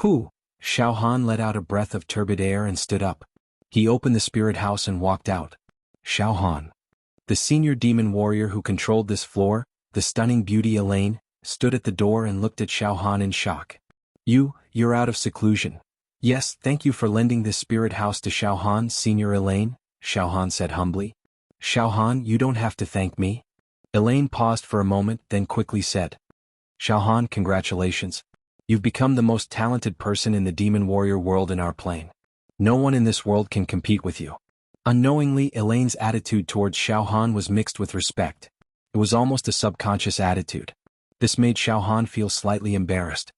Speaker 1: Whew! Xiao Han let out a breath of turbid air and stood up. He opened the spirit house and walked out. Xiao Han, the senior demon warrior who controlled this floor, the stunning beauty Elaine, stood at the door and looked at Xiao Han in shock. You're out of seclusion. Yes, thank you for lending this spirit house to Xiao Han, Senior Elaine, Xiao Han said humbly. Xiao Han, you don't have to thank me. Elaine paused for a moment, then quickly said. Xiao Han, congratulations. You've become the most talented person in the demon warrior world in our plane. No one in this world can compete with you. Unknowingly, Elaine's attitude towards Xiao Han was mixed with respect. It was almost a subconscious attitude. This made Xiao Han feel slightly embarrassed.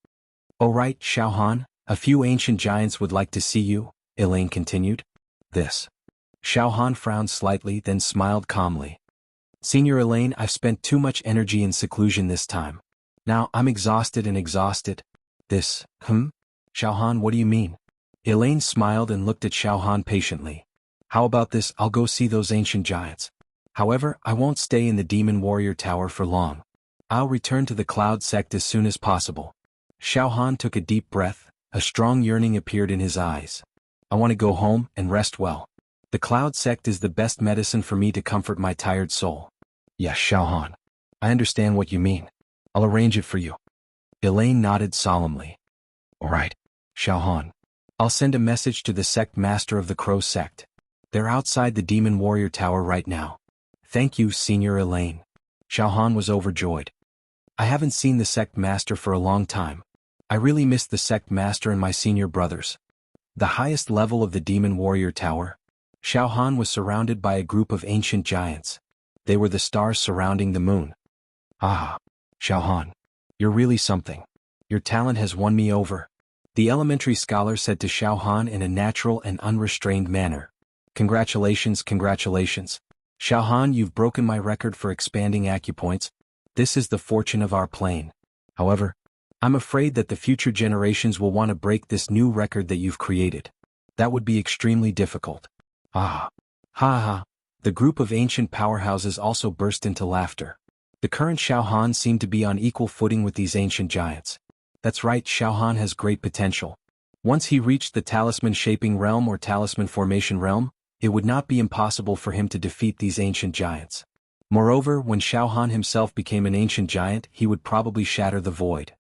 Speaker 1: Oh right, Xiao Han, a few ancient giants would like to see you, Elaine continued. This. Xiao Han frowned slightly, then smiled calmly. Senior Elaine, I've spent too much energy in seclusion this time. Now I'm exhausted. This, Xiao Han, what do you mean? Elaine smiled and looked at Xiao Han patiently. How about this, I'll go see those ancient giants. However, I won't stay in the Demon Warrior Tower for long. I'll return to the Cloud Sect as soon as possible. Xiao Han took a deep breath, a strong yearning appeared in his eyes. I want to go home and rest well. The Cloud Sect is the best medicine for me to comfort my tired soul. Yes, Xiao Han. I understand what you mean. I'll arrange it for you. Elaine nodded solemnly. All right, Xiao Han. I'll send a message to the sect master of the Crow Sect. They're outside the Demon Warrior Tower right now. Thank you, Senior Elaine. Xiao Han was overjoyed. I haven't seen the sect master for a long time. I really miss the sect master and my senior brothers. The highest level of the Demon Warrior Tower. Xiao Han was surrounded by a group of ancient giants. They were the stars surrounding the moon. Ah, Xiao Han. You're really something. Your talent has won me over. The elementary scholar said to Xiao Han in a natural and unrestrained manner. Congratulations. Xiao Han, you've broken my record for expanding acupoints. This is the fortune of our plane. However, I'm afraid that the future generations will want to break this new record that you've created. That would be extremely difficult. Ah. Ha ha. The group of ancient powerhouses also burst into laughter. The current Xiao Han seemed to be on equal footing with these ancient giants. That's right, Xiao Han has great potential. Once he reached the talisman shaping realm or talisman formation realm, it would not be impossible for him to defeat these ancient giants. Moreover, when Xiao Han himself became an ancient giant, he would probably shatter the void.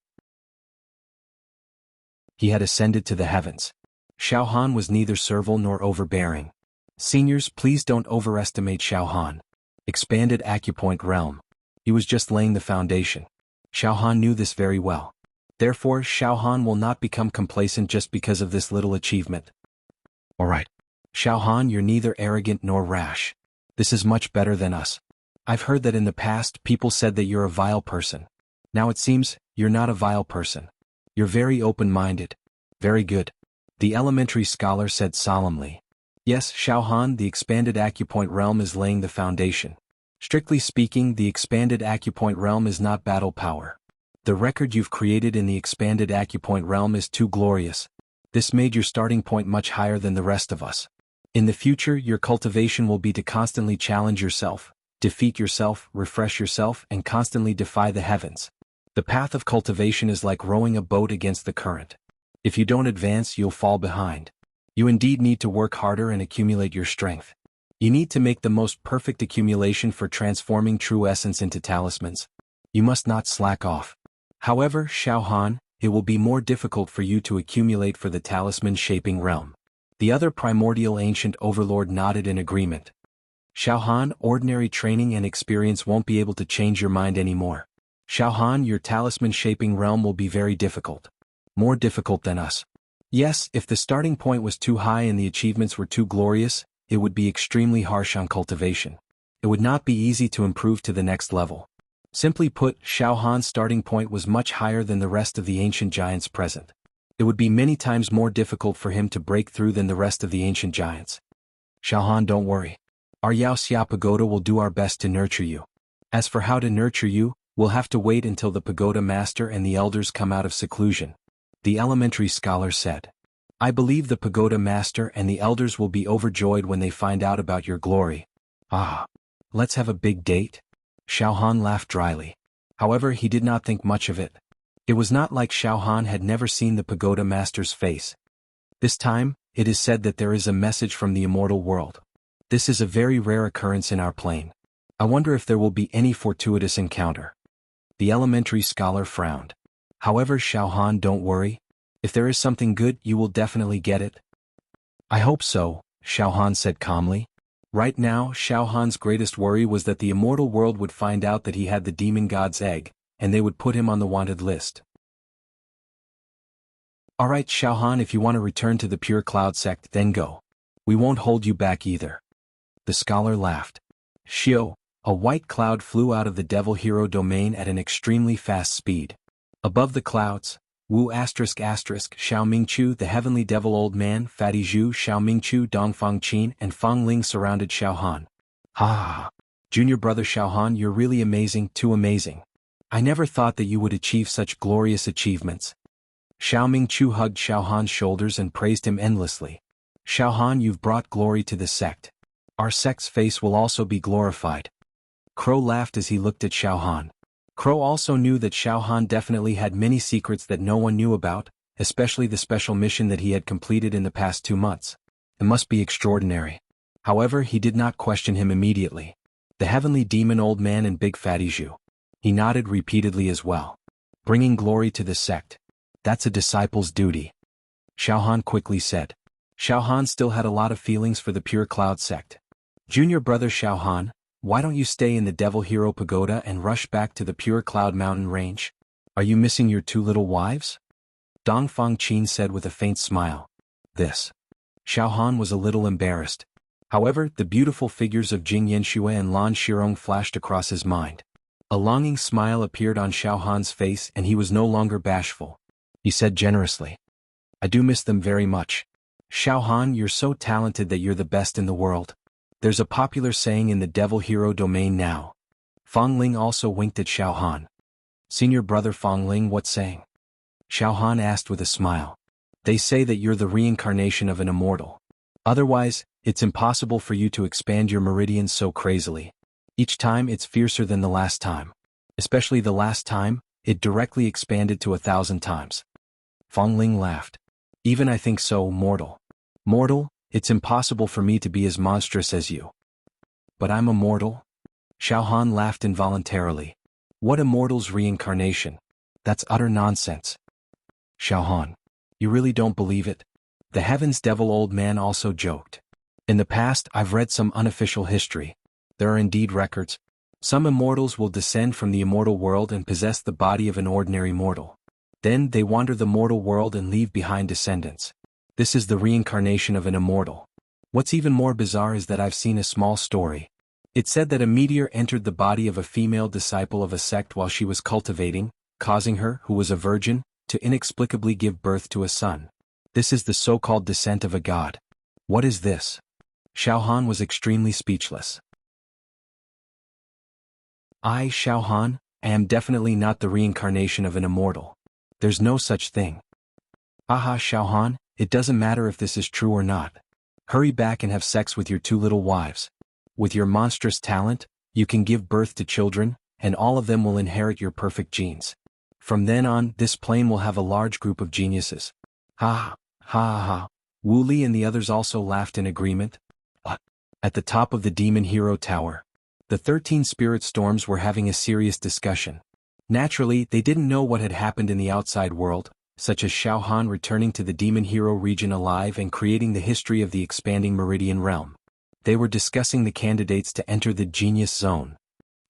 Speaker 1: He had ascended to the heavens. Xiao Han was neither servile nor overbearing. Seniors, please don't overestimate Xiao Han. Expanded acupoint realm. He was just laying the foundation. Xiao Han knew this very well. Therefore, Xiao Han will not become complacent just because of this little achievement. Alright. Xiao Han, you're neither arrogant nor rash. This is much better than us. I've heard that in the past people said that you're a vile person. Now it seems, you're not a vile person. You're very open-minded. Very good. The elementary scholar said solemnly. Yes, Xiao Han, the expanded acupoint realm is laying the foundation. Strictly speaking, the expanded acupoint realm is not battle power. The record you've created in the expanded acupoint realm is too glorious. This made your starting point much higher than the rest of us. In the future, your cultivation will be to constantly challenge yourself, defeat yourself, refresh yourself, and constantly defy the heavens. The path of cultivation is like rowing a boat against the current. If you don't advance, you'll fall behind. You indeed need to work harder and accumulate your strength. You need to make the most perfect accumulation for transforming true essence into talismans. You must not slack off. However, Xiao Han, it will be more difficult for you to accumulate for the talisman shaping realm. The other primordial ancient overlord nodded in agreement. Xiao Han, ordinary training and experience won't be able to change your mind anymore. Xiao Han, your talisman shaping realm will be very difficult. More difficult than us. Yes, if the starting point was too high and the achievements were too glorious, it would be extremely harsh on cultivation. It would not be easy to improve to the next level. Simply put, Xiao Han's starting point was much higher than the rest of the ancient giants present. It would be many times more difficult for him to break through than the rest of the ancient giants. Xiao Han, don't worry. Our Yaoxia Pagoda will do our best to nurture you. As for how to nurture you, we'll have to wait until the pagoda master and the elders come out of seclusion. The elementary scholar said. I believe the pagoda master and the elders will be overjoyed when they find out about your glory. Ah. Let's have a big date? Xiao Han laughed dryly. However, he did not think much of it. It was not like Xiao Han had never seen the pagoda master's face. This time, it is said that there is a message from the immortal world. This is a very rare occurrence in our plane. I wonder if there will be any fortuitous encounter. The elementary scholar frowned. However, Xiao Han, don't worry. If there is something good, you will definitely get it. I hope so, Xiao Han said calmly. Right now, Xiao Han's greatest worry was that the immortal world would find out that he had the demon god's egg, and they would put him on the wanted list. Alright Xiao Han, if you want to return to the Pure Cloud sect, then go. We won't hold you back either. The scholar laughed. Shio, a white cloud flew out of the Devil Hero domain at an extremely fast speed. Above the clouds, Wu ***, Xiao Mingchu, the heavenly devil old man, Fatty Zhu, Xiao Mingchu, Dongfang Qin, and Fang Ling surrounded Xiao Han. Ha! Junior brother Xiao Han, you're really amazing, too amazing. I never thought that you would achieve such glorious achievements. Xiao Mingchu hugged Xiao Han's shoulders and praised him endlessly. Xiao Han, you've brought glory to the sect. Our sect's face will also be glorified. Crow laughed as he looked at Xiao Han. Crow also knew that Xiao Han definitely had many secrets that no one knew about, especially the special mission that he had completed in the past 2 months. It must be extraordinary. However, he did not question him immediately. The heavenly demon old man and big fatty Zhu. He nodded repeatedly as well. Bringing glory to the sect. That's a disciple's duty. Xiao Han quickly said. Xiao Han still had a lot of feelings for the Pure Cloud sect. Junior brother Xiao Han, why don't you stay in the Devil Hero Pagoda and rush back to the Pure Cloud Mountain Range? Are you missing your 2 little wives? Dongfang Qin said with a faint smile. This. Xiao Han was a little embarrassed. However, the beautiful figures of Jing Yanxue and Lan Shirong flashed across his mind. A longing smile appeared on Xiao Han's face and he was no longer bashful. He said generously. I do miss them very much. Xiao Han, you're so talented that you're the best in the world. There's a popular saying in the Devil Hero domain now. Fang Ling also winked at Xiao Han. Senior brother Fang Ling, what saying? Xiao Han asked with a smile. They say that you're the reincarnation of an immortal. Otherwise, it's impossible for you to expand your meridians so crazily. Each time it's fiercer than the last time. Especially the last time, it directly expanded to 1,000 times. Fang Ling laughed. Even I think so, mortal. Mortal? It's impossible for me to be as monstrous as you. But I'm immortal? Xiao Han laughed involuntarily. What immortal's reincarnation? That's utter nonsense. Xiao Han. You really don't believe it? The Heaven's Devil old man also joked. In the past, I've read some unofficial history. There are indeed records. Some immortals will descend from the immortal world and possess the body of an ordinary mortal. Then they wander the mortal world and leave behind descendants. This is the reincarnation of an immortal. What's even more bizarre is that I've seen a small story. It said that a meteor entered the body of a female disciple of a sect while she was cultivating, causing her, who was a virgin, to inexplicably give birth to a son. This is the so-called descent of a god. What is this? Xiao Han was extremely speechless. Xiao Han, I am definitely not the reincarnation of an immortal. There's no such thing. Aha, Xiao Han, it doesn't matter if this is true or not. Hurry back and have sex with your 2 little wives. With your monstrous talent, you can give birth to children, and all of them will inherit your perfect genes. From then on, this plane will have a large group of geniuses. Ha ha. Wu Li and the others also laughed in agreement. At the top of the Demon Hero Tower, the 13 spirit storms were having a serious discussion. Naturally, they didn't know what had happened in the outside world, such as Xiao Han returning to the Demon Hero region alive and creating the history of the expanding Meridian realm. They were discussing the candidates to enter the Genius Zone.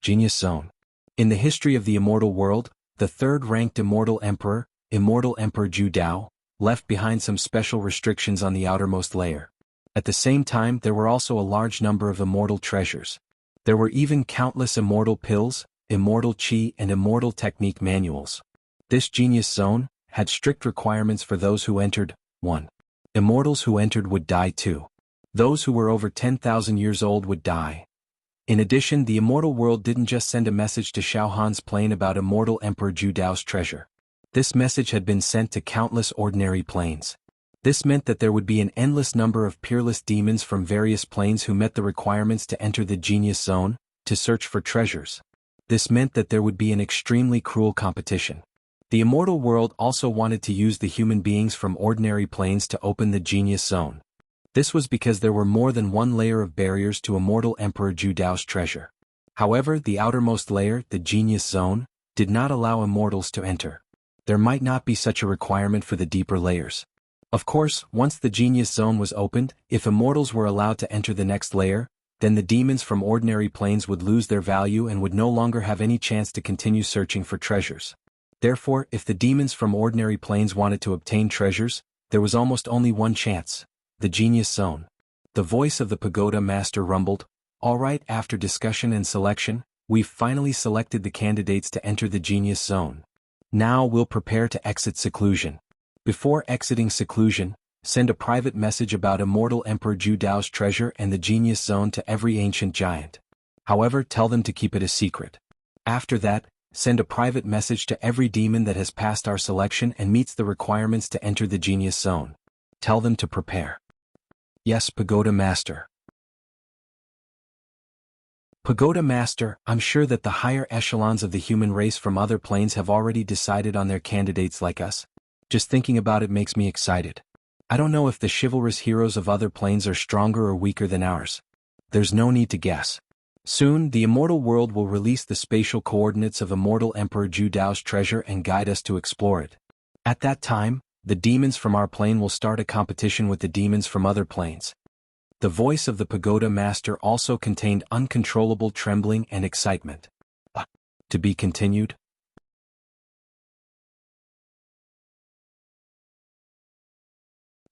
Speaker 1: Genius Zone. In the history of the immortal world, the 3rd-ranked Immortal Emperor Zhu Dao, left behind some special restrictions on the outermost layer. At the same time, there were also a large number of immortal treasures. There were even countless immortal pills, immortal chi and immortal technique manuals. This Genius Zone had strict requirements for those who entered. 1. Immortals who entered would die. 2. Those who were over 10,000 years old would die. In addition, the immortal world didn't just send a message to Xiao Han's plane about Immortal Emperor Zhu Dao's treasure. This message had been sent to countless ordinary planes. This meant that there would be an endless number of peerless demons from various planes who met the requirements to enter the genius zone, to search for treasures. This meant that there would be an extremely cruel competition. The immortal world also wanted to use the human beings from ordinary planes to open the genius zone. This was because there were more than one layer of barriers to immortal Emperor Zhu Dao's treasure. However, the outermost layer, the genius zone, did not allow immortals to enter. There might not be such a requirement for the deeper layers. Of course, once the genius zone was opened, if immortals were allowed to enter the next layer, then the demons from ordinary planes would lose their value and would no longer have any chance to continue searching for treasures. Therefore, if the demons from ordinary planes wanted to obtain treasures, there was almost only one chance: the genius zone. The voice of the pagoda master rumbled, "All right, after discussion and selection, we've finally selected the candidates to enter the genius zone. Now we'll prepare to exit seclusion. Before exiting seclusion, send a private message about immortal Emperor Zhu Dao's treasure and the genius zone to every ancient giant. However, tell them to keep it a secret. After that, send a private message to every demon that has passed our selection and meets the requirements to enter the genius zone. Tell them to prepare." "Yes, Pagoda Master." "Pagoda Master, I'm sure that the higher echelons of the human race from other planes have already decided on their candidates like us. Just thinking about it makes me excited. I don't know if the chivalrous heroes of other planes are stronger or weaker than ours. There's no need to guess. Soon, the immortal world will release the spatial coordinates of immortal Emperor Zhu Dao's treasure and guide us to explore it. At that time, the demons from our plane will start a competition with the demons from other planes." The voice of the pagoda master also contained uncontrollable trembling and excitement. To be continued?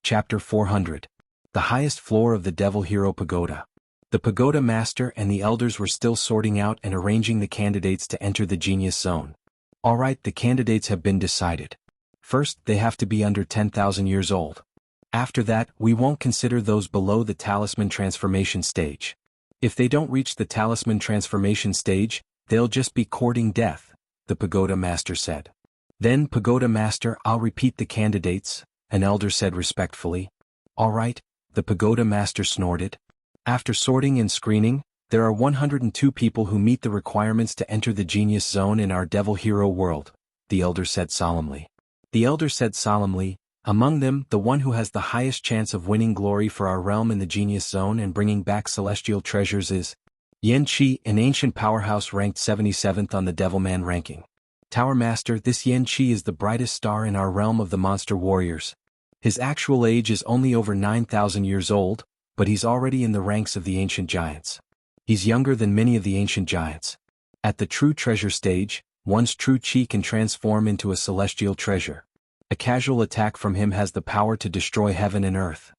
Speaker 1: Chapter 400. The highest floor of the Devil Hero Pagoda. The pagoda master and the elders were still sorting out and arranging the candidates to enter the genius zone. All right, the candidates have been decided. First, they have to be under 10,000 years old. After that, we won't consider those below the talisman transformation stage. If they don't reach the talisman transformation stage, they'll just be courting death, the pagoda master said. Then, Pagoda Master, I'll repeat the candidates, an elder said respectfully. All right, the pagoda master snorted. After sorting and screening, there are 102 people who meet the requirements to enter the genius zone in our Devil Hero world, the elder said solemnly. The elder said solemnly, among them, the one who has the highest chance of winning glory for our realm in the genius zone and bringing back celestial treasures is Yan Qi, an ancient powerhouse ranked 77th on the Devilman ranking. Tower Master, this Yan Qi is the brightest star in our realm of the monster warriors. His actual age is only over 9,000 years old, but he's already in the ranks of the ancient giants. He's younger than many of the ancient giants. At the true treasure stage, one's true chi can transform into a celestial treasure. A casual attack from him has the power to destroy heaven and earth.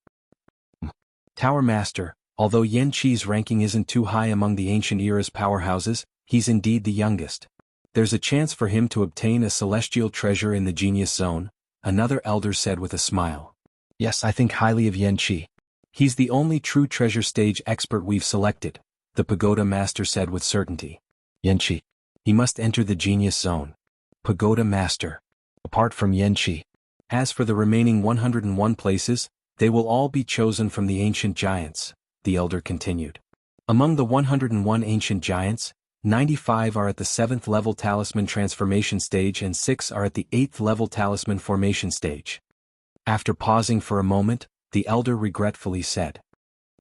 Speaker 1: Tower Master, although Yan Qi's ranking isn't too high among the ancient era's powerhouses, he's indeed the youngest. There's a chance for him to obtain a celestial treasure in the genius zone, another elder said with a smile. Yes, I think highly of Yan Qi. He's the only true treasure stage expert we've selected, the pagoda master said with certainty. Yan Qi. He must enter the genius zone. Pagoda Master. Apart from Yan Qi. As for the remaining 101 places, they will all be chosen from the ancient giants, the elder continued. Among the 101 ancient giants, 95 are at the 7th level talisman transformation stage and 6 are at the 8th level talisman formation stage. After pausing for a moment, the elder regretfully said,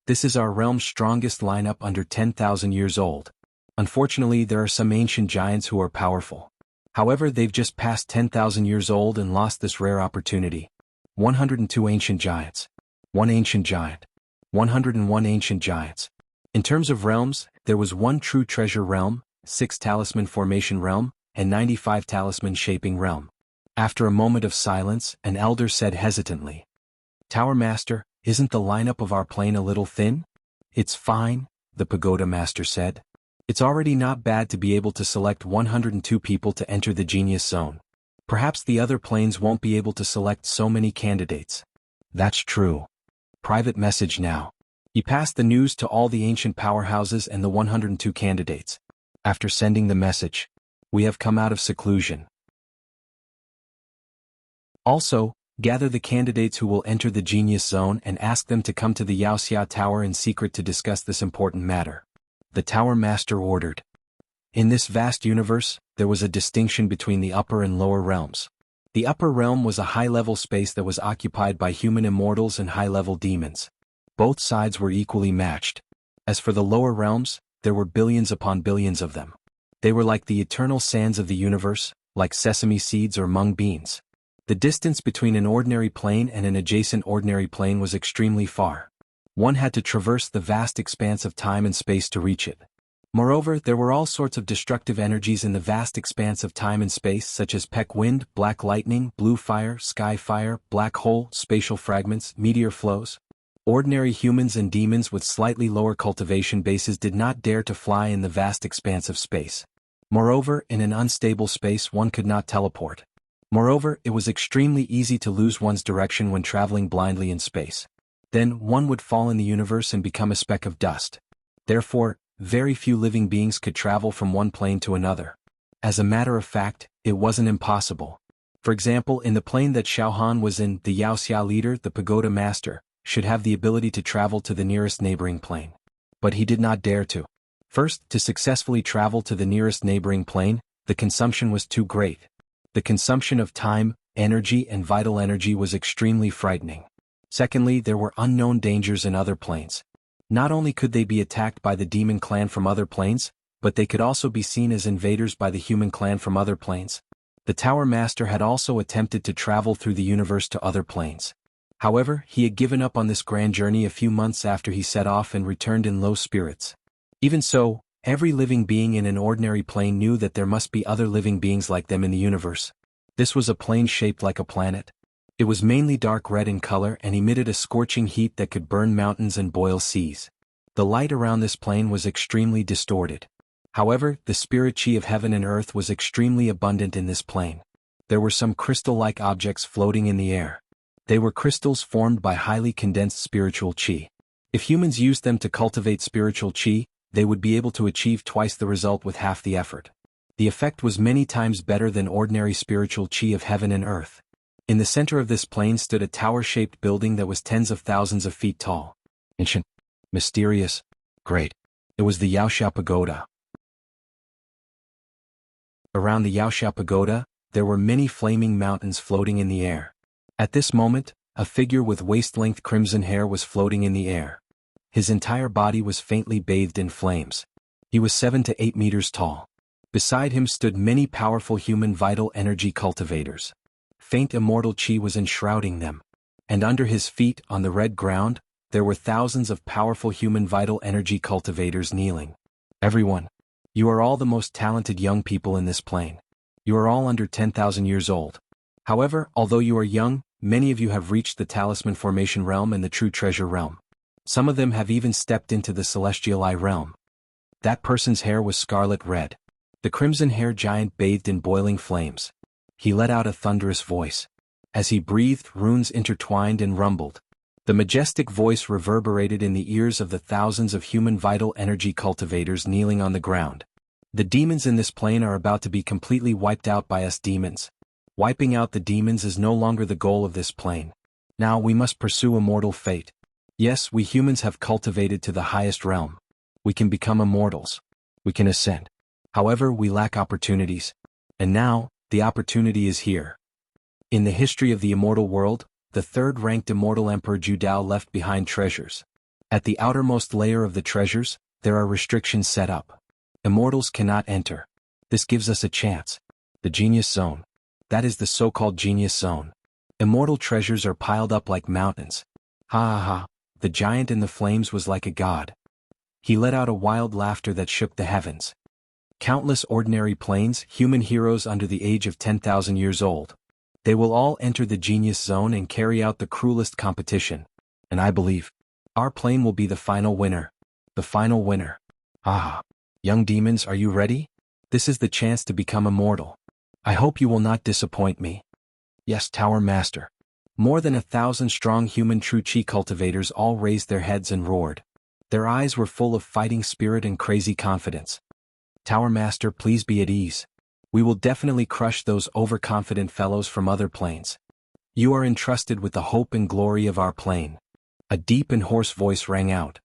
Speaker 1: "This is our realm's strongest lineup under 10,000 years old. Unfortunately, there are some ancient giants who are powerful. However, they've just passed 10,000 years old and lost this rare opportunity. 102 ancient giants. 1 ancient giant. 101 ancient giants. In terms of realms, there was 1 true treasure realm, 6 talisman formation realm, and 95 talisman shaping realm." After a moment of silence, an elder said hesitantly, "Tower Master, isn't the lineup of our plane a little thin?" "It's fine," the pagoda master said. "It's already not bad to be able to select 102 people to enter the genius zone. Perhaps the other planes won't be able to select so many candidates." "That's true. Private message now." He passed the news to all the ancient powerhouses and the 102 candidates. After sending the message, "We have come out of seclusion." Also, gather the candidates who will enter the Genius Zone and ask them to come to the Wuxia Tower in secret to discuss this important matter. The Tower Master ordered. In this vast universe, there was a distinction between the upper and lower realms. The upper realm was a high-level space that was occupied by human immortals and high-level demons. Both sides were equally matched. As for the lower realms, there were billions upon billions of them. They were like the eternal sands of the universe, like sesame seeds or mung beans. The distance between an ordinary plane and an adjacent ordinary plane was extremely far. One had to traverse the vast expanse of time and space to reach it. Moreover, there were all sorts of destructive energies in the vast expanse of time and space, such as peck wind, black lightning, blue fire, sky fire, black hole, spatial fragments, meteor flows. Ordinary humans and demons with slightly lower cultivation bases did not dare to fly in the vast expanse of space. Moreover, in an unstable space one could not teleport. Moreover, it was extremely easy to lose one's direction when traveling blindly in space. Then, one would fall in the universe and become a speck of dust. Therefore, very few living beings could travel from one plane to another. As a matter of fact, it wasn't impossible. For example, in the plane that Xiaohan was in, the Wuxia leader, the Pagoda Master, should have the ability to travel to the nearest neighboring plane. But he did not dare to. First, to successfully travel to the nearest neighboring plane, the consumption was too great. The consumption of time, energy and vital energy was extremely frightening. Secondly, there were unknown dangers in other planes. Not only could they be attacked by the demon clan from other planes, but they could also be seen as invaders by the human clan from other planes. The Tower Master had also attempted to travel through the universe to other planes. However, he had given up on this grand journey a few months after he set off and returned in low spirits. Even so, every living being in an ordinary plane knew that there must be other living beings like them in the universe. This was a plane shaped like a planet. It was mainly dark red in color and emitted a scorching heat that could burn mountains and boil seas. The light around this plane was extremely distorted. However, the spirit chi of heaven and earth was extremely abundant in this plane. There were some crystal-like objects floating in the air. They were crystals formed by highly condensed spiritual chi. If humans used them to cultivate spiritual chi, they would be able to achieve twice the result with half the effort. The effect was many times better than ordinary spiritual chi of heaven and earth. In the center of this plane stood a tower-shaped building that was tens of thousands of feet tall. Ancient, mysterious, great. It was the Wuxia Pagoda. Around the Wuxia Pagoda, there were many flaming mountains floating in the air. At this moment, a figure with waist-length crimson hair was floating in the air. His entire body was faintly bathed in flames. He was 7 to 8 meters tall. Beside him stood many powerful human vital energy cultivators. Faint immortal chi was enshrouding them. And under his feet, on the red ground, there were thousands of powerful human vital energy cultivators kneeling. Everyone, you are all the most talented young people in this plane. You are all under 10,000 years old. However, although you are young, many of you have reached the Talisman Formation realm and the True Treasure realm. Some of them have even stepped into the Celestial Eye realm. That person's hair was scarlet red. The crimson-haired giant bathed in boiling flames. He let out a thunderous voice. As he breathed, runes intertwined and rumbled. The majestic voice reverberated in the ears of the thousands of human vital energy cultivators kneeling on the ground. The demons in this plane are about to be completely wiped out by us demons. Wiping out the demons is no longer the goal of this plane. Now we must pursue immortal fate. Yes, we humans have cultivated to the highest realm. We can become immortals. We can ascend. However, we lack opportunities. And now, the opportunity is here. In the history of the immortal world, the third-ranked immortal Emperor Judao left behind treasures. At the outermost layer of the treasures, there are restrictions set up. Immortals cannot enter. This gives us a chance. The Genius Zone. That is the so-called Genius Zone. Immortal treasures are piled up like mountains. Ha ha ha, the giant in the flames was like a god. He let out a wild laughter that shook the heavens. Countless ordinary planes, human heroes under the age of 10,000 years old. They will all enter the Genius Zone and carry out the cruelest competition. And I believe, our plane will be the final winner. The final winner. Ah, young demons, are you ready? This is the chance to become immortal. I hope you will not disappoint me. Yes, Tower Master. More than 1,000 strong human true chi cultivators all raised their heads and roared. Their eyes were full of fighting spirit and crazy confidence. Tower Master, please be at ease. We will definitely crush those overconfident fellows from other planes. You are entrusted with the hope and glory of our plane. A deep and hoarse voice rang out.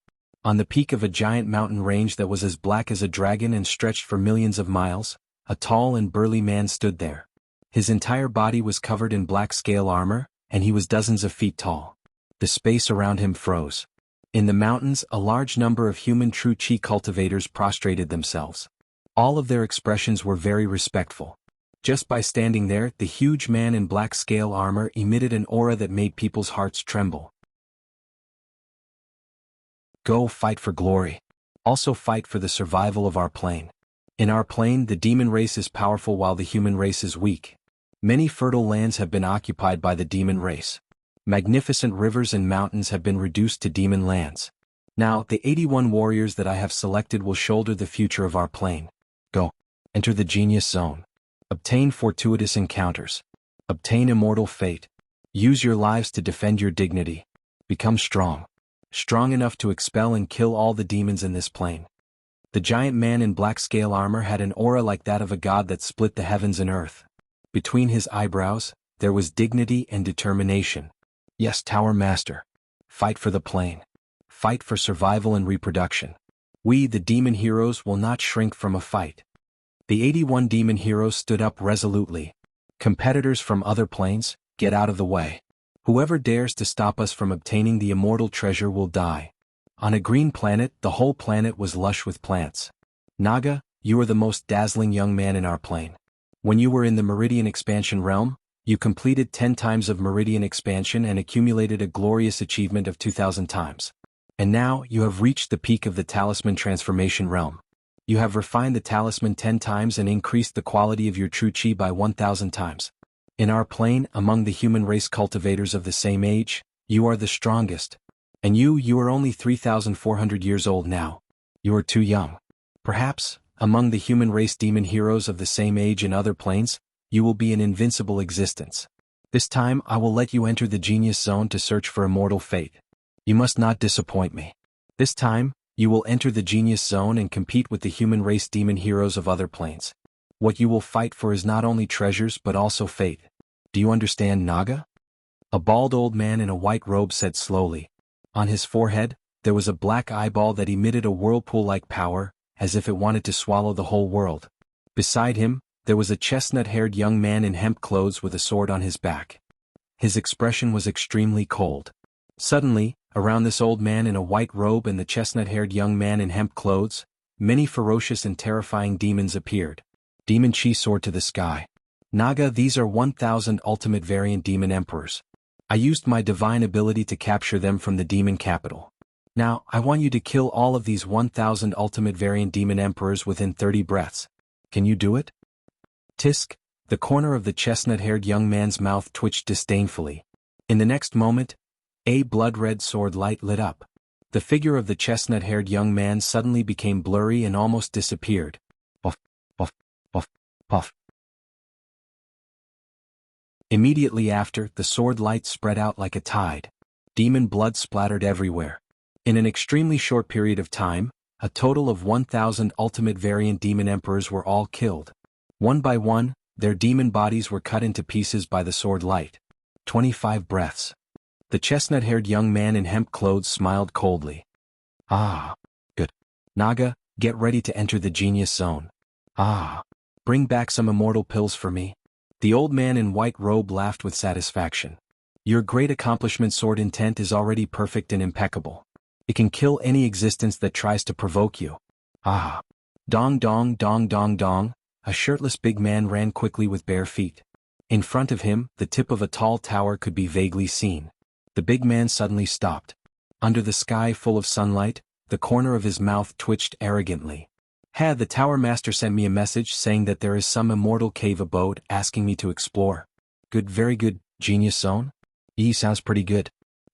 Speaker 1: On the peak of a giant mountain range that was as black as a dragon and stretched for millions of miles, a tall and burly man stood there. His entire body was covered in black scale armor, and he was dozens of feet tall. The space around him froze. In the mountains, a large number of human true chi cultivators prostrated themselves. All of their expressions were very respectful. Just by standing there, the huge man in black scale armor emitted an aura that made people's hearts tremble. Go fight for glory. Also fight for the survival of our plane. In our plane, the demon race is powerful while the human race is weak. Many fertile lands have been occupied by the demon race. Magnificent rivers and mountains have been reduced to demon lands. Now, the 81 warriors that I have selected will shoulder the future of our plane. Go. Enter the genius zone. Obtain fortuitous encounters. Obtain immortal fate. Use your lives to defend your dignity. Become strong. Strong enough to expel and kill all the demons in this plane. The giant man in black scale armor had an aura like that of a god that split the heavens and earth. Between his eyebrows, there was dignity and determination. Yes, Tower Master. Fight for the plane. Fight for survival and reproduction. We, the demon heroes, will not shrink from a fight. The 81 demon heroes stood up resolutely. Competitors from other planes, get out of the way. Whoever dares to stop us from obtaining the immortal treasure will die. On a green planet, the whole planet was lush with plants. Naga, you are the most dazzling young man in our plane. When you were in the Meridian Expansion realm, you completed 10 times of Meridian Expansion and accumulated a glorious achievement of 2,000 times. And now, you have reached the peak of the Talisman Transformation realm. You have refined the Talisman 10 times and increased the quality of your true chi by 1,000 times. In our plane, among the human race cultivators of the same age, you are the strongest. And you are only 3,400 years old now. You are too young. Perhaps, among the human race demon heroes of the same age in other planes, you will be an invincible existence. This time I will let you enter the genius zone to search for immortal fate. You must not disappoint me. This time, you will enter the genius zone and compete with the human race demon heroes of other planes. What you will fight for is not only treasures but also fate. Do you understand, Naga? A bald old man in a white robe said slowly. On his forehead, there was a black eyeball that emitted a whirlpool-like power, as if it wanted to swallow the whole world. Beside him, there was a chestnut-haired young man in hemp clothes with a sword on his back. His expression was extremely cold. Suddenly, around this old man in a white robe and the chestnut-haired young man in hemp clothes, many ferocious and terrifying demons appeared. Demon Chi soared to the sky. Naga, these are 1,000 ultimate variant demon emperors. I used my divine ability to capture them from the demon capital. Now, I want you to kill all of these 1,000 ultimate variant demon emperors within 30 breaths. Can you do it? Tisk, the corner of the chestnut-haired young man's mouth twitched disdainfully. In the next moment, a blood-red sword light lit up. The figure of the chestnut-haired young man suddenly became blurry and almost disappeared. Puff, puff, puff, puff. Immediately after, the sword light spread out like a tide. Demon blood splattered everywhere. In an extremely short period of time, a total of 1,000 ultimate variant demon emperors were all killed. One by one, their demon bodies were cut into pieces by the sword light. 25 breaths. The chestnut-haired young man in hemp clothes smiled coldly. Ah. Good. Naga, get ready to enter the genius zone. Ah. Bring back some immortal pills for me. The old man in white robe laughed with satisfaction. Your great accomplishment sword intent is already perfect and impeccable. It can kill any existence that tries to provoke you. Ah. Dong dong dong dong dong. A shirtless big man ran quickly with bare feet. In front of him, the tip of a tall tower could be vaguely seen. The big man suddenly stopped. Under the sky full of sunlight, the corner of his mouth twitched arrogantly. The Tower Master sent me a message saying that there is some immortal cave abode asking me to explore. Good, very good, genius zone? Sounds pretty good.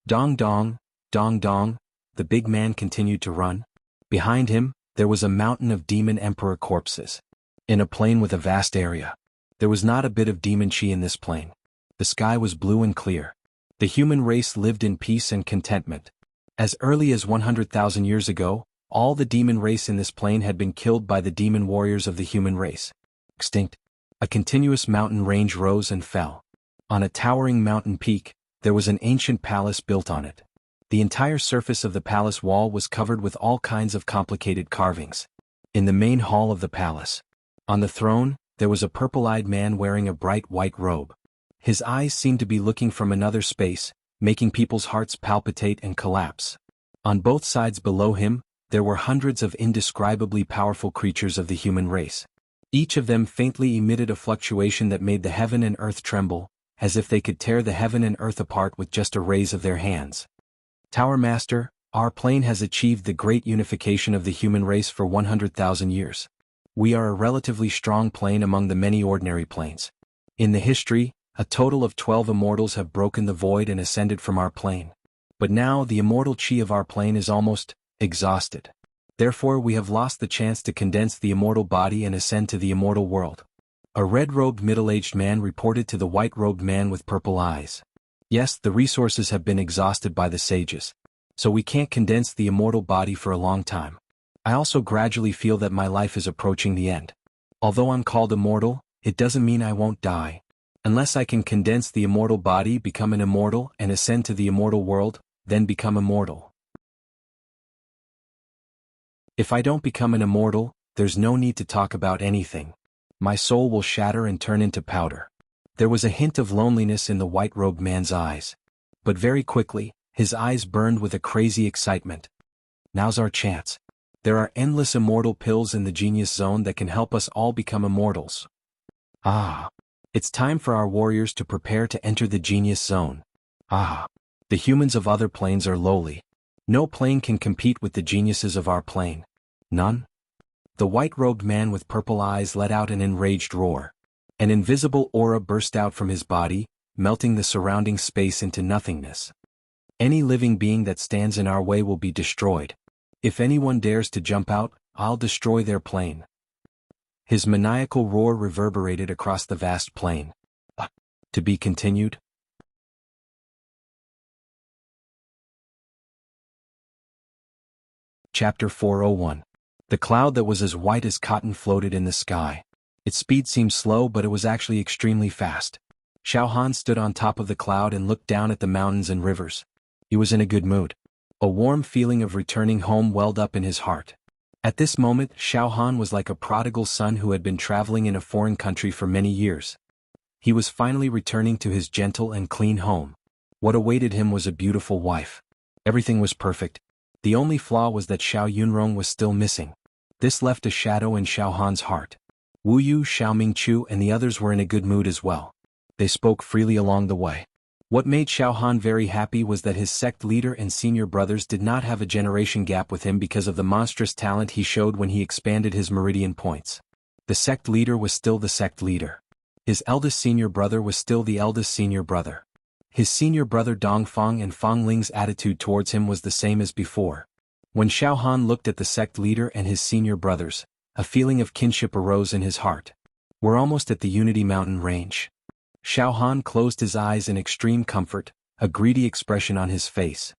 Speaker 1: Dong dong, dong dong, the big man continued to run. Behind him, there was a mountain of demon emperor corpses. In a plain with a vast area. There was not a bit of demon chi in this plain. The sky was blue and clear. The human race lived in peace and contentment. As early as 100,000 years ago, all the demon race in this plain had been killed by the demon warriors of the human race. Extinct. A continuous mountain range rose and fell. On a towering mountain peak, there was an ancient palace built on it. The entire surface of the palace wall was covered with all kinds of complicated carvings. In the main hall of the palace, on the throne, there was a purple-eyed man wearing a bright white robe. His eyes seemed to be looking from another space, making people's hearts palpitate and collapse. On both sides below him, there were hundreds of indescribably powerful creatures of the human race. Each of them faintly emitted a fluctuation that made the heaven and earth tremble, as if they could tear the heaven and earth apart with just a raise of their hands. Tower Master, our plane has achieved the great unification of the human race for 100,000 years. We are a relatively strong plane among the many ordinary planes. In the history, a total of 12 immortals have broken the void and ascended from our plane. But now the immortal chi of our plane is almost exhausted. Therefore we have lost the chance to condense the immortal body and ascend to the immortal world. A red-robed middle-aged man reported to the white-robed man with purple eyes. Yes, the resources have been exhausted by the sages. So we can't condense the immortal body for a long time. I also gradually feel that my life is approaching the end. Although I'm called immortal, it doesn't mean I won't die. Unless I can condense the immortal body, become an immortal, and ascend to the immortal world, then become immortal. If I don't become an immortal, there's no need to talk about anything. My soul will shatter and turn into powder. There was a hint of loneliness in the white-robed man's eyes. But very quickly, his eyes burned with a crazy excitement. Now's our chance. There are endless immortal pills in the genius zone that can help us all become immortals. It's time for our warriors to prepare to enter the genius zone. The humans of other planes are lowly. No plane can compete with the geniuses of our plane. None? The white-robed man with purple eyes let out an enraged roar. An invisible aura burst out from his body, melting the surrounding space into nothingness. Any living being that stands in our way will be destroyed. If anyone dares to jump out, I'll destroy their plane. His maniacal roar reverberated across the vast plain. To be continued? Chapter 401. The cloud that was as white as cotton floated in the sky. Its speed seemed slow, but it was actually extremely fast. Xiao Han stood on top of the cloud and looked down at the mountains and rivers. He was in a good mood. A warm feeling of returning home welled up in his heart. At this moment, Xiao Han was like a prodigal son who had been traveling in a foreign country for many years. He was finally returning to his gentle and clean home. What awaited him was a beautiful wife. Everything was perfect. The only flaw was that Xiao Yunrong was still missing. This left a shadow in Xiao Han's heart. Wu Yu, Xiao Mingqiu and the others were in a good mood as well. They spoke freely along the way. What made Xiao Han very happy was that his sect leader and senior brothers did not have a generation gap with him because of the monstrous talent he showed when he expanded his meridian points. The sect leader was still the sect leader. His eldest senior brother was still the eldest senior brother. His senior brother Dongfang and Fang Ling's attitude towards him was the same as before. When Xiao Han looked at the sect leader and his senior brothers, a feeling of kinship arose in his heart. We're almost at the Unity Mountain range. Xiao Han closed his eyes in extreme comfort, a greedy expression on his face.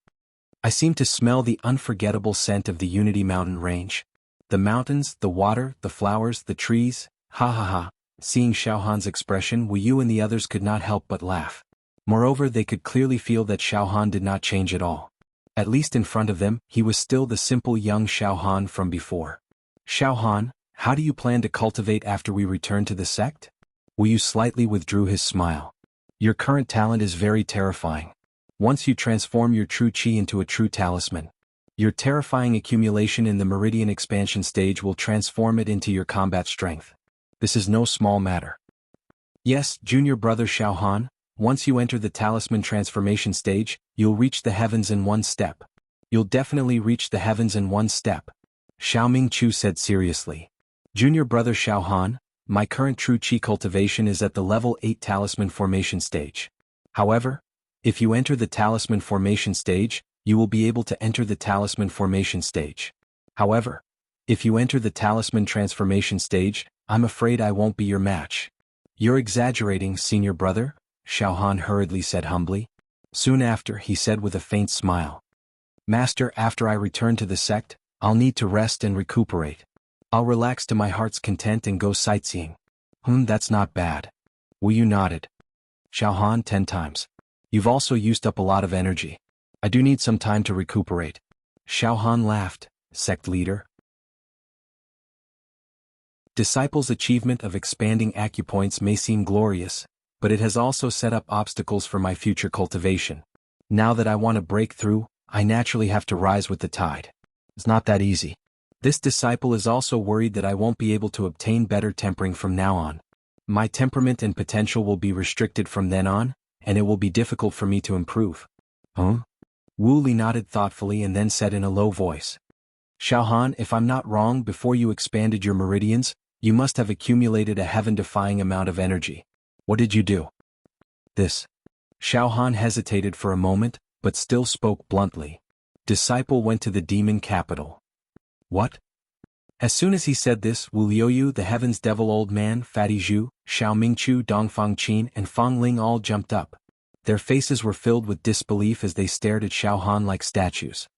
Speaker 1: I seem to smell the unforgettable scent of the Unity Mountain range. The mountains, the water, the flowers, the trees, ha ha ha. Seeing Xiao Han's expression, Wu Yu and the others could not help but laugh. Moreover, they could clearly feel that Xiao Han did not change at all. At least in front of them, he was still the simple young Xiao Han from before. Xiao Han, how do you plan to cultivate after we return to the sect? Wu Yu slightly withdrew his smile. Your current talent is very terrifying. Once you transform your true chi into a true talisman, your terrifying accumulation in the meridian expansion stage will transform it into your combat strength. This is no small matter. Yes, junior brother Xiao Han, once you enter the talisman transformation stage, you'll reach the heavens in one step. You'll definitely reach the heavens in one step. Xiao Mingqiu said seriously. Junior brother Xiao Han, my current true chi cultivation is at the level 8 talisman formation stage. However, if you enter the talisman formation stage, you will be able to enter the talisman formation stage. However, if you enter the talisman transformation stage, I'm afraid I won't be your match. You're exaggerating, senior brother, Xiao Han hurriedly said humbly. Soon after, he said with a faint smile. Master, after I return to the sect, I'll need to rest and recuperate. I'll relax to my heart's content and go sightseeing. That's not bad. Wu Yu nodded. Xiaohan 10 times. You've also used up a lot of energy. I do need some time to recuperate. Xiaohan laughed. Sect leader. Disciples' achievement of expanding acupoints may seem glorious, but it has also set up obstacles for my future cultivation. Now that I want to break through, I naturally have to rise with the tide. It's not that easy. This disciple is also worried that I won't be able to obtain better tempering from now on. My temperament and potential will be restricted from then on, and it will be difficult for me to improve. Huh? Wu Li nodded thoughtfully and then said in a low voice. Xiaohan, if I'm not wrong, before you expanded your meridians, you must have accumulated a heaven-defying amount of energy. What did you do? This. Xiaohan hesitated for a moment, but still spoke bluntly. Disciple went to the demon capital. What? As soon as he said this, Wu Liuyu, the heaven's devil old man, Fatty Zhu, Xiao Mingqiu, Dongfang Qin and Fang Ling all jumped up. Their faces were filled with disbelief as they stared at Xiaohan like statues.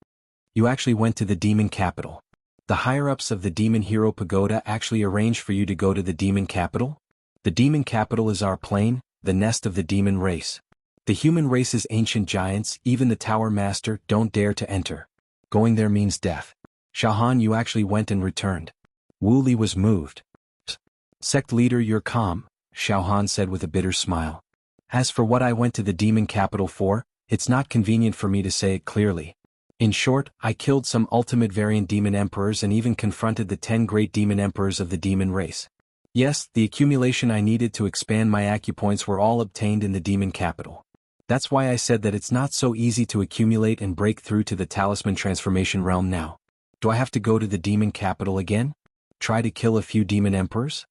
Speaker 1: You actually went to the demon capital. The higher-ups of the Demon Hero Pagoda actually arranged for you to go to the demon capital? The demon capital is our plane, the nest of the demon race. The human race's ancient giants, even the Tower Master, don't dare to enter. Going there means death. Xiaohan, you actually went and returned. Wu Li was moved. Sect leader, you're calm, Xiaohan said with a bitter smile. As for what I went to the demon capital for, it's not convenient for me to say it clearly. In short, I killed some ultimate variant demon emperors and even confronted the 10 great demon emperors of the demon race. Yes, the accumulation I needed to expand my acupoints were all obtained in the demon capital. That's why I said that it's not so easy to accumulate and break through to the talisman transformation realm now. Do I have to go to the demon capital again? Try to kill a few demon emperors?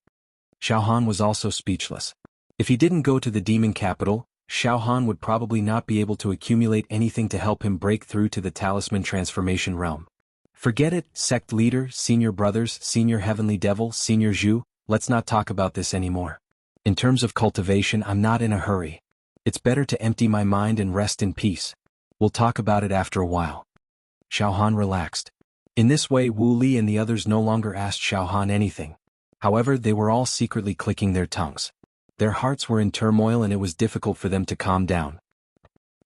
Speaker 1: Xiaohan was also speechless. If he didn't go to the demon capital, Xiaohan would probably not be able to accumulate anything to help him break through to the talisman transformation realm. Forget it, sect leader, senior brothers, senior heavenly devil, senior Zhu, let's not talk about this anymore. In terms of cultivation, I'm not in a hurry. It's better to empty my mind and rest in peace. We'll talk about it after a while. Xiaohan relaxed. In this way, Wu Li and the others no longer asked Xiaohan anything. However, they were all secretly clicking their tongues. Their hearts were in turmoil and it was difficult for them to calm down.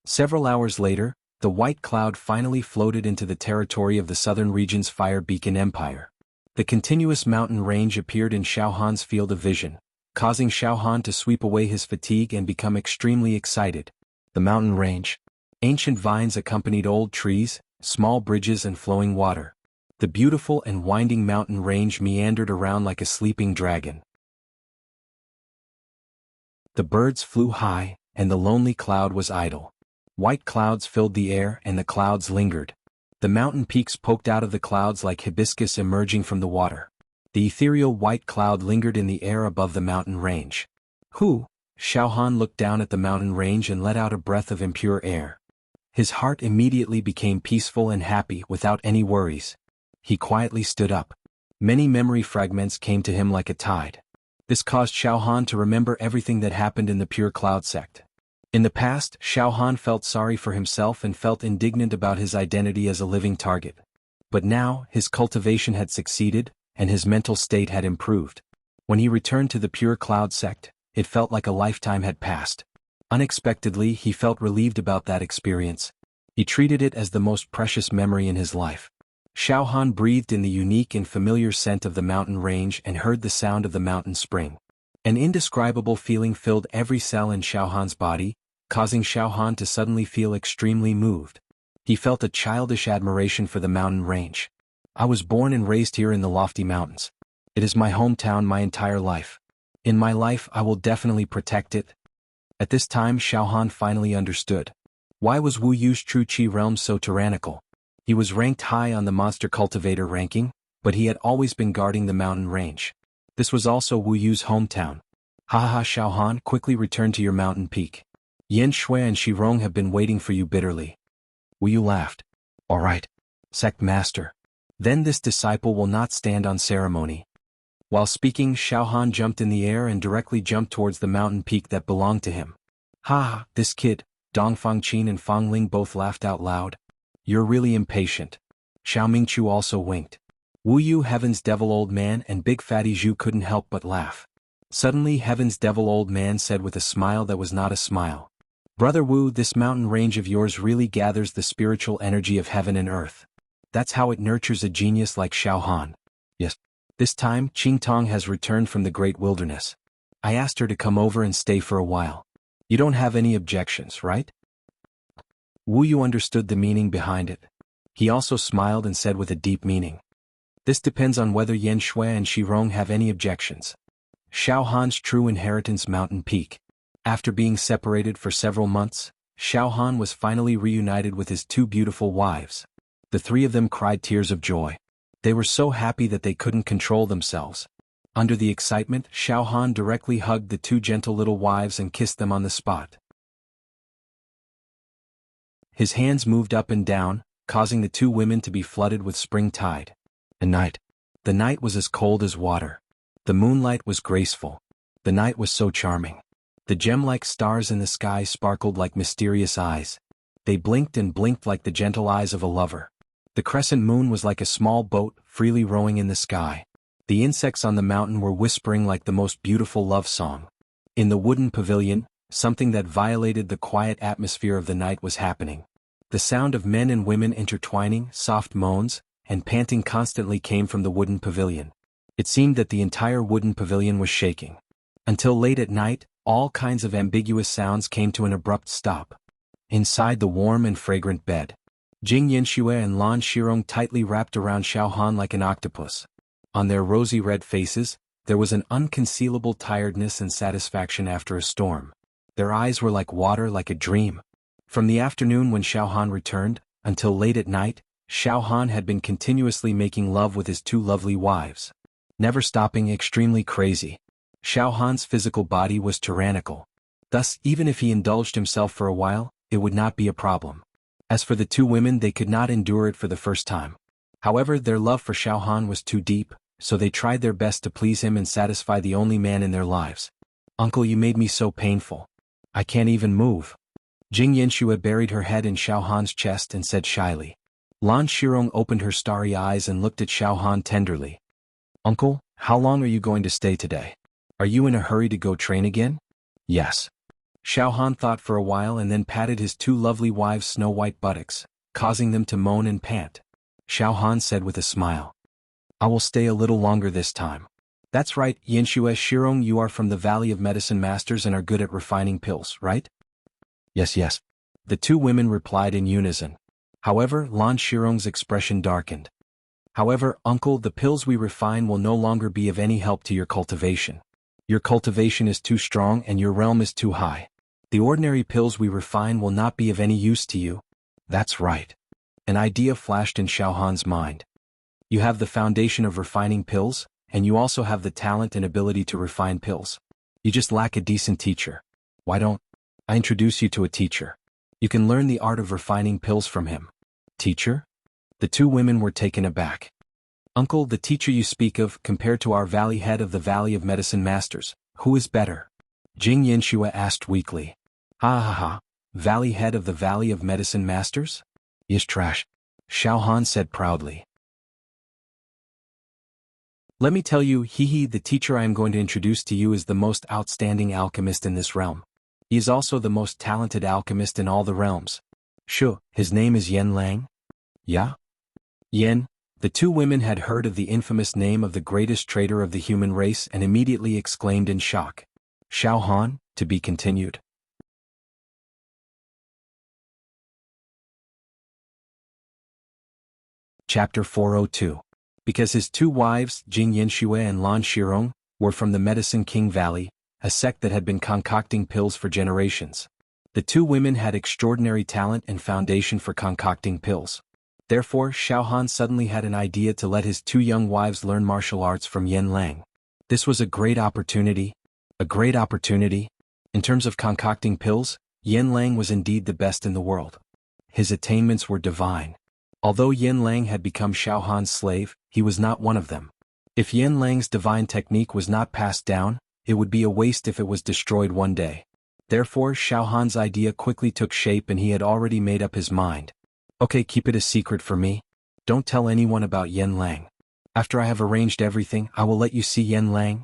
Speaker 1: Several hours later, the white cloud finally floated into the territory of the southern region's Fire Beacon Empire. The continuous mountain range appeared in Xiaohan's field of vision, causing Xiaohan to sweep away his fatigue and become extremely excited. The mountain range. Ancient vines accompanied old trees, small bridges and flowing water. The beautiful and winding mountain range meandered around like a sleeping dragon. The birds flew high, and the lonely cloud was idle. White clouds filled the air and the clouds lingered. The mountain peaks poked out of the clouds like hibiscus emerging from the water. The ethereal white cloud lingered in the air above the mountain range. Hu! Xiaohan looked down at the mountain range and let out a breath of impure air. His heart immediately became peaceful and happy without any worries. He quietly stood up. Many memory fragments came to him like a tide. This caused Xiaohan to remember everything that happened in the Pure Cloud sect. In the past, Xiaohan felt sorry for himself and felt indignant about his identity as a living target. But now, his cultivation had succeeded, and his mental state had improved. When he returned to the Pure Cloud sect, it felt like a lifetime had passed. Unexpectedly, he felt relieved about that experience. He treated it as the most precious memory in his life. Xiaohan breathed in the unique and familiar scent of the mountain range and heard the sound of the mountain spring. An indescribable feeling filled every cell in Xiaohan's body, causing Xiaohan to suddenly feel extremely moved. He felt a childish admiration for the mountain range. I was born and raised here in the lofty mountains. It is my hometown my entire life. In my life I will definitely protect it. At this time Xiaohan finally understood. Why was Wu Yu's true Qi realm so tyrannical? He was ranked high on the monster cultivator ranking, but he had always been guarding the mountain range. This was also Wu Yu's hometown. Haha Xiaohan, quickly return to your mountain peak. Yan Shui and Shirong have been waiting for you bitterly. Wu Yu laughed. All right, sect master. Then this disciple will not stand on ceremony. While speaking, Xiaohan jumped in the air and directly jumped towards the mountain peak that belonged to him. Ha, this kid, Dongfang Qin and Fang Ling both laughed out loud. You're really impatient. Xiao Mingqiu also winked. Wu Yu, Heaven's devil old man, and Big Fatty Zhu couldn't help but laugh. Suddenly Heaven's devil old man said with a smile that was not a smile. Brother Wu, this mountain range of yours really gathers the spiritual energy of heaven and earth. That's how it nurtures a genius like Xiao Han. Yes. This time, Qing Tong has returned from the great wilderness. I asked her to come over and stay for a while. You don't have any objections, right? Wu Yu understood the meaning behind it. He also smiled and said with a deep meaning. This depends on whether Yan Shui and Shi Rong have any objections. Xiao Han's true inheritance mountain peak. After being separated for several months, Xiao Han was finally reunited with his two beautiful wives. The three of them cried tears of joy. They were so happy that they couldn't control themselves. Under the excitement, Xiao Han directly hugged the two gentle little wives and kissed them on the spot. His hands moved up and down, causing the two women to be flooded with spring tide. A night. The night was as cold as water. The moonlight was graceful. The night was so charming. The gem-like stars in the sky sparkled like mysterious eyes. They blinked and blinked like the gentle eyes of a lover. The crescent moon was like a small boat, freely rowing in the sky. The insects on the mountain were whispering like the most beautiful love song. In the wooden pavilion, something that violated the quiet atmosphere of the night was happening. The sound of men and women intertwining, soft moans, and panting constantly came from the wooden pavilion. It seemed that the entire wooden pavilion was shaking. Until late at night, all kinds of ambiguous sounds came to an abrupt stop. Inside the warm and fragrant bed, Jing Yanxue and Lan Shirong tightly wrapped around Xiao Han like an octopus. On their rosy red faces, there was an unconcealable tiredness and satisfaction after a storm. Their eyes were like water, like a dream. From the afternoon when Xiao Han returned, until late at night, Xiao Han had been continuously making love with his two lovely wives. Never stopping, extremely crazy. Xiao Han's physical body was tyrannical. Thus, even if he indulged himself for a while, it would not be a problem. As for the two women, they could not endure it for the first time. However, their love for Xiao Han was too deep, so they tried their best to please him and satisfy the only man in their lives. Uncle, you made me so painful. I can't even move. Jing Yanxue buried her head in Xiao Han's chest and said shyly. Lan Shirong opened her starry eyes and looked at Xiao Han tenderly. Uncle, how long are you going to stay today? Are you in a hurry to go train again? Yes. Xiao Han thought for a while and then patted his two lovely wives' snow-white buttocks, causing them to moan and pant. Xiao Han said with a smile. I will stay a little longer this time. That's right, Yanxue Shirong, you are from the Valley of Medicine Masters and are good at refining pills, right? Yes. The two women replied in unison. However, Lan Shirong's expression darkened. However, uncle, the pills we refine will no longer be of any help to your cultivation. Your cultivation is too strong and your realm is too high. The ordinary pills we refine will not be of any use to you. That's right. An idea flashed in Xiao Han's mind. You have the foundation of refining pills, and you also have the talent and ability to refine pills. You just lack a decent teacher. Why don't I introduce you to a teacher? You can learn the art of refining pills from him. Teacher? The two women were taken aback. Uncle, the teacher you speak of, compared to our valley head of the Valley of Medicine Masters, who is better? Jing Yanxue asked weakly. Ha. Valley head of the Valley of Medicine Masters? Is trash. Xiao Han said proudly. Let me tell you, the teacher I am going to introduce to you is the most outstanding alchemist in this realm. He is also the most talented alchemist in all the realms. Sure, his name is Yan Lang? Yeah? Yan. The two women had heard of the infamous name of the greatest traitor of the human race and immediately exclaimed in shock. Xiao Han, to be continued. Chapter 402. Because his two wives, Jing Yanxue and Lan Shirong, were from the Medicine King Valley, a sect that had been concocting pills for generations. The two women had extraordinary talent and foundation for concocting pills. Therefore, Xiao Han suddenly had an idea to let his two young wives learn martial arts from Yan Lang. This was a great opportunity. In terms of concocting pills, Yan Lang was indeed the best in the world. His attainments were divine. Although Yan Lang had become Xiao Han's slave, he was not one of them. If Yan Lang's divine technique was not passed down, it would be a waste if it was destroyed one day. Therefore, Xiao Han's idea quickly took shape and he had already made up his mind. Okay, keep it a secret for me. Don't tell anyone about Yan Lang. After I have arranged everything, I will let you see Yan Lang.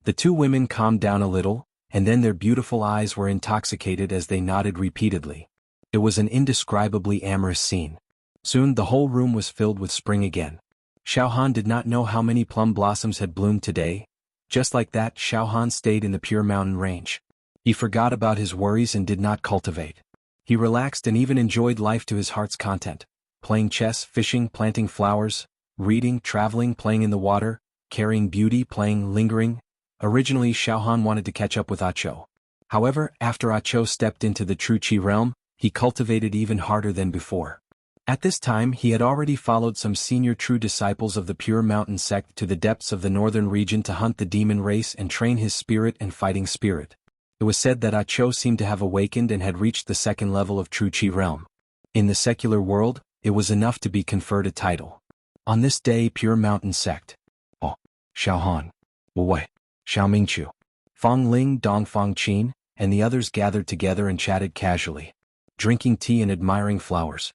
Speaker 1: The two women calmed down a little, and then their beautiful eyes were intoxicated as they nodded repeatedly. It was an indescribably amorous scene. Soon the whole room was filled with spring again. Xiaohan did not know how many plum blossoms had bloomed today. Just like that, Xiaohan stayed in the pure mountain range. He forgot about his worries and did not cultivate. He relaxed and even enjoyed life to his heart's content. Playing chess, fishing, planting flowers, reading, traveling, playing in the water, carrying beauty, playing, lingering. Originally Xiaohan wanted to catch up with Acho. However, after Acho stepped into the true Qi realm, he cultivated even harder than before. At this time he had already followed some senior true disciples of the Pure Mountain sect to the depths of the northern region to hunt the demon race and train his spirit and fighting spirit. It was said that Acho seemed to have awakened and had reached the second level of true Qi realm. In the secular world, it was enough to be conferred a title. On this day Pure Mountain sect. Oh, Xiaohan, Wu Wei, Xiao Mingqiu, Fong Ling, Dongfang Qin, and the others gathered together and chatted casually, drinking tea and admiring flowers.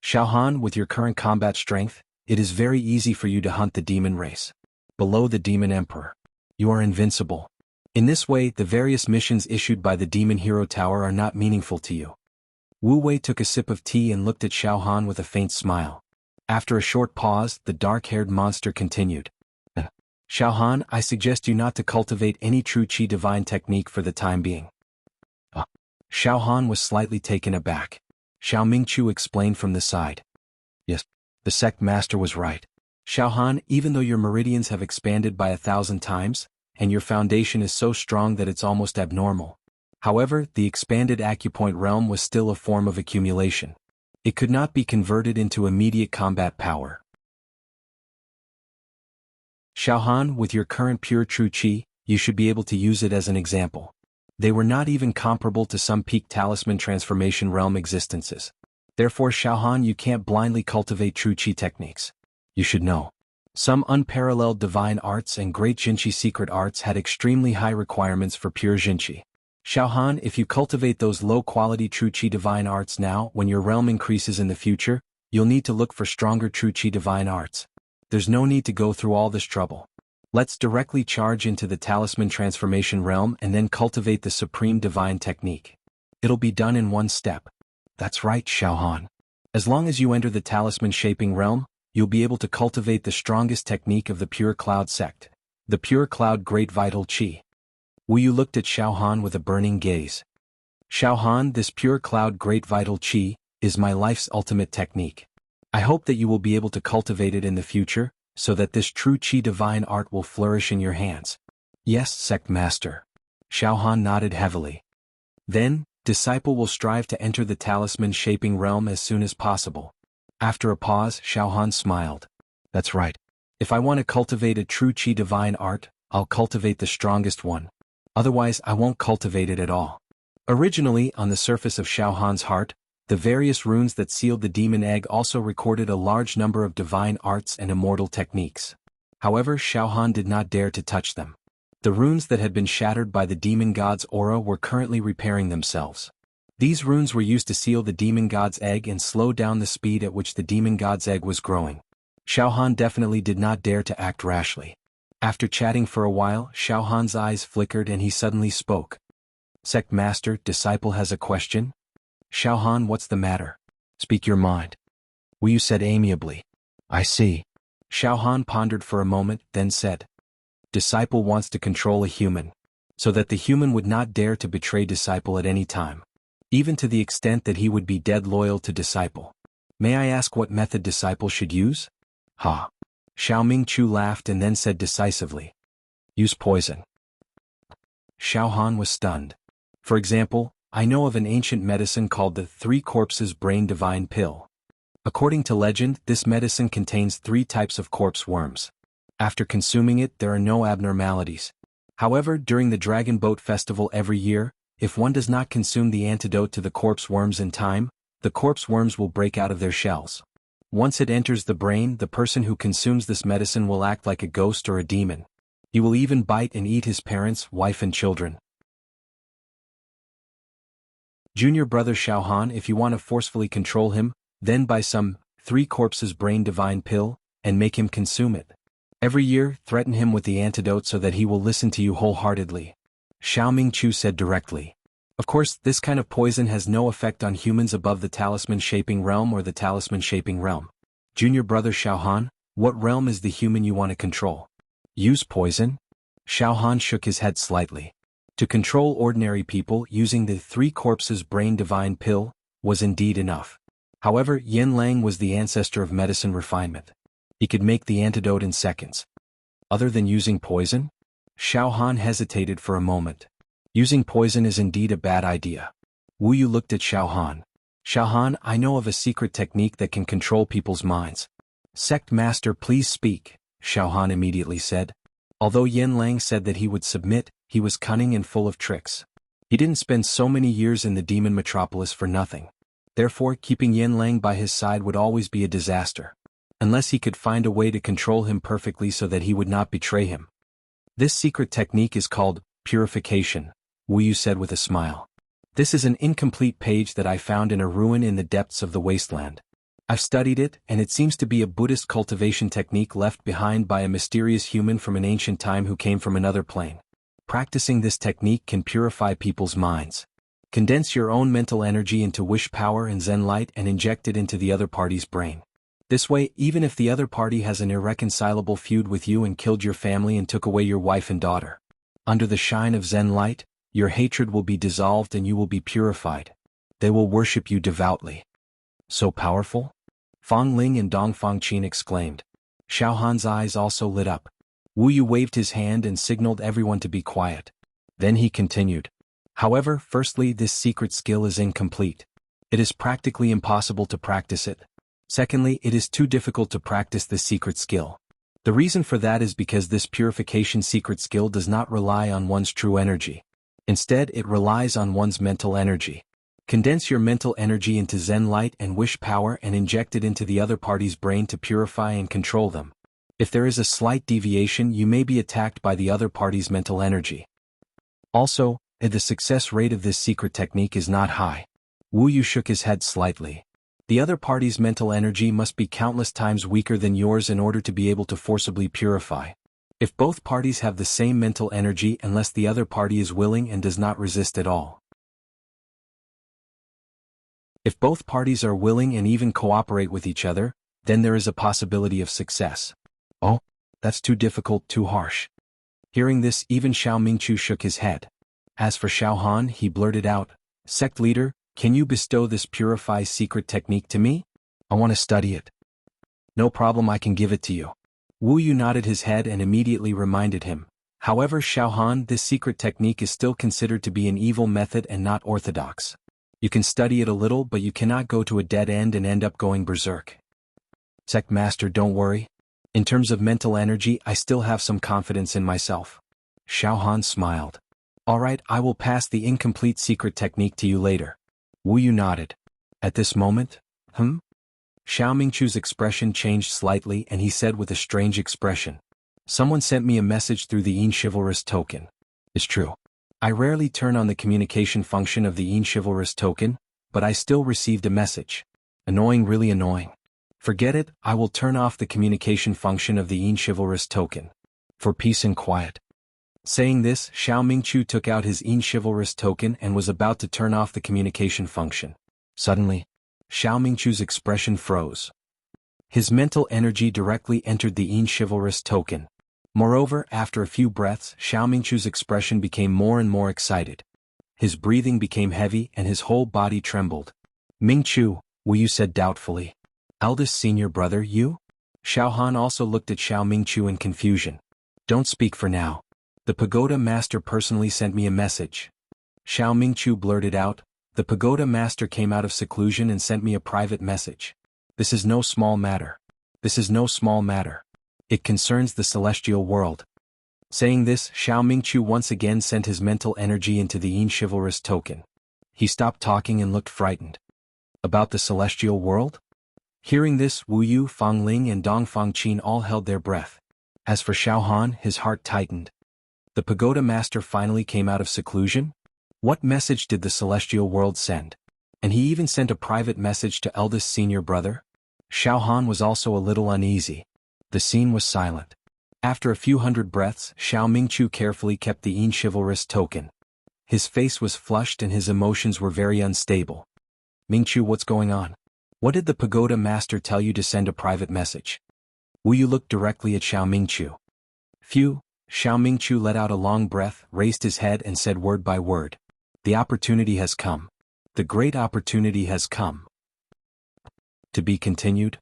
Speaker 1: Xiaohan, with your current combat strength, it is very easy for you to hunt the demon race. Below the demon emperor, you are invincible. In this way, the various missions issued by the Demon Hero Tower are not meaningful to you. Wu Wei took a sip of tea and looked at Xiaohan with a faint smile. After a short pause, the dark-haired monster continued. Xiaohan, I suggest you not to cultivate any true Qi divine technique for the time being. Xiaohan was slightly taken aback. Xiao Mingqiu explained from the side. Yes, the sect master was right. Xiaohan, even though your meridians have expanded by 1,000 times, and your foundation is so strong that it's almost abnormal. However, the expanded acupoint realm was still a form of accumulation. It could not be converted into immediate combat power. Xiaohan, with your current pure true Qi, you should be able to use it as an example. They were not even comparable to some peak talisman transformation realm existences. Therefore Xiaohan, you can't blindly cultivate true Qi techniques. You should know. Some unparalleled divine arts and great Jinqi secret arts had extremely high requirements for pure Jinqi. Xiaohan, if you cultivate those low-quality true Qi divine arts now, when your realm increases in the future, you'll need to look for stronger true Qi divine arts. There's no need to go through all this trouble. Let's directly charge into the talisman transformation realm and then cultivate the supreme divine technique. It'll be done in one step. That's right, Xiaohan. As long as you enter the talisman shaping realm, you'll be able to cultivate the strongest technique of the Pure Cloud sect, the Pure Cloud Great Vital Qi. Wu Yu looked at Xiaohan with a burning gaze. Xiaohan, this Pure Cloud Great Vital Qi is my life's ultimate technique. I hope that you will be able to cultivate it in the future, so that this true Qi divine art will flourish in your hands. Yes, sect master. Xiaohan nodded heavily. Then, disciple will strive to enter the talisman shaping realm as soon as possible. After a pause, Xiaohan smiled. That's right. If I want to cultivate a true Qi divine art, I'll cultivate the strongest one. Otherwise I won't cultivate it at all. Originally, on the surface of Xiaohan's heart, the various runes that sealed the demon egg also recorded a large number of divine arts and immortal techniques. However, Xiaohan did not dare to touch them. The runes that had been shattered by the demon god's aura were currently repairing themselves. These runes were used to seal the demon god's egg and slow down the speed at which the demon god's egg was growing. Xiaohan definitely did not dare to act rashly. After chatting for a while, Xiaohan's eyes flickered and he suddenly spoke. Sect master, disciple has a question? Xiaohan, what's the matter? Speak your mind. Wu Yu said amiably. I see. Xiaohan pondered for a moment, then said. Disciple wants to control a human, so that the human would not dare to betray disciple at any time, even to the extent that he would be dead loyal to disciple. May I ask what method disciple should use? Ha. Xiao Mingqiu laughed and then said decisively. Use poison. Xiaohan was stunned. For example, I know of an ancient medicine called the Three Corpses Brain Divine Pill. According to legend, this medicine contains 3 types of corpse worms. After consuming it, there are no abnormalities. However, during the Dragon Boat Festival every year, if one does not consume the antidote to the corpse worms in time, the corpse worms will break out of their shells. Once it enters the brain, the person who consumes this medicine will act like a ghost or a demon. He will even bite and eat his parents, wife and children. Junior brother Xiaohan, if you want to forcefully control him, then buy some Three Corpses Brain Divine Pill, and make him consume it. Every year, threaten him with the antidote so that he will listen to you wholeheartedly. Xiao Mingqiu said directly. Of course, this kind of poison has no effect on humans above the talisman-shaping realm or the talisman-shaping realm. Junior brother Xiaohan, what realm is the human you want to control? Use poison? Xiaohan shook his head slightly. To control ordinary people using the three corpses brain divine pill was indeed enough. However, Yin Lang was the ancestor of medicine refinement. He could make the antidote in seconds. Other than using poison? Xiaohan hesitated for a moment. Using poison is indeed a bad idea. Wu Yu looked at Xiaohan. Xiaohan, I know of a secret technique that can control people's minds. Sect Master, please speak, Xiaohan immediately said. Although Yin Lang said that he would submit, he was cunning and full of tricks. He didn't spend so many years in the demon metropolis for nothing. Therefore, keeping Yin Lang by his side would always be a disaster. Unless he could find a way to control him perfectly so that he would not betray him. This secret technique is called purification, Wu Yu said with a smile. This is an incomplete page that I found in a ruin in the depths of the wasteland. I've studied it, and it seems to be a Buddhist cultivation technique left behind by a mysterious human from an ancient time who came from another plane. Practicing this technique can purify people's minds. Condense your own mental energy into wish power and Zen light and inject it into the other party's brain. This way, even if the other party has an irreconcilable feud with you and killed your family and took away your wife and daughter, under the shine of Zen light, your hatred will be dissolved and you will be purified. They will worship you devoutly. So powerful? Fang Ling and Dongfang Qin exclaimed. Xiaohan's eyes also lit up. Wu Yu waved his hand and signaled everyone to be quiet. Then he continued. However, firstly, this secret skill is incomplete. It is practically impossible to practice it. Secondly, it is too difficult to practice this secret skill. The reason for that is because this purification secret skill does not rely on one's true energy. Instead, it relies on one's mental energy. Condense your mental energy into Zen light and wish power and inject it into the other party's brain to purify and control them. If there is a slight deviation, you may be attacked by the other party's mental energy. Also, the success rate of this secret technique is not high. Wu Yu shook his head slightly. The other party's mental energy must be countless times weaker than yours in order to be able to forcibly purify. If both parties have the same mental energy unless the other party is willing and does not resist at all. If both parties are willing and even cooperate with each other, then there is a possibility of success. Oh, that's too difficult, too harsh. Hearing this, even Xiao Mingqiu shook his head. As for Xiaohan, he blurted out, Sect leader, can you bestow this purify secret technique to me? I want to study it. No problem, I can give it to you. Wu Yu nodded his head and immediately reminded him. However, Xiaohan, this secret technique is still considered to be an evil method and not orthodox. You can study it a little, but you cannot go to a dead end and end up going berserk. Sect Master, don't worry. In terms of mental energy, I still have some confidence in myself. Xiaohan smiled. Alright, I will pass the incomplete secret technique to you later. Wu Yu nodded. At this moment? Xiao Mingqiu's expression changed slightly and he said with a strange expression. Someone sent me a message through the Yin Chivalrous token. It's true. I rarely turn on the communication function of the Yin Chivalrous token, but I still received a message. Annoying, really annoying. Forget it, I will turn off the communication function of the Yin Chivalrous token. For peace and quiet. Saying this, Xiao Mingqiu took out his Yin Chivalrous token and was about to turn off the communication function. Suddenly, Xiao Mingqiu's expression froze. His mental energy directly entered the Yin Chivalrous token. Moreover, after a few breaths, Xiao Mingqiu's expression became more and more excited. His breathing became heavy and his whole body trembled. Mingqiu, Wu Yu said doubtfully. Eldest senior brother, you? Xiaohan also looked at Xiao Mingqiu in confusion. Don't speak for now. The pagoda master personally sent me a message. Xiao Mingqiu blurted out, the pagoda master came out of seclusion and sent me a private message. This is no small matter. This is no small matter. It concerns the celestial world. Saying this, Xiao Mingqiu once again sent his mental energy into the Yin Chivalrous token. He stopped talking and looked frightened. About the celestial world? Hearing this, Wu Yu, Fang Ling and Dongfang Qin all held their breath. As for Xiaohan, his heart tightened. The pagoda master finally came out of seclusion? What message did the celestial world send? And he even sent a private message to eldest senior brother? Xiaohan was also a little uneasy. The scene was silent. After a few hundred breaths, Xiao Mingqiu carefully kept the chivalrous token. His face was flushed and his emotions were very unstable. Mingqiu, what's going on? What did the pagoda master tell you to send a private message? Wu Yu looked directly at Xiao Mingqiu. Phew, Xiao Mingqiu let out a long breath, raised his head and said word by word. The opportunity has come. The great opportunity has come. To be continued?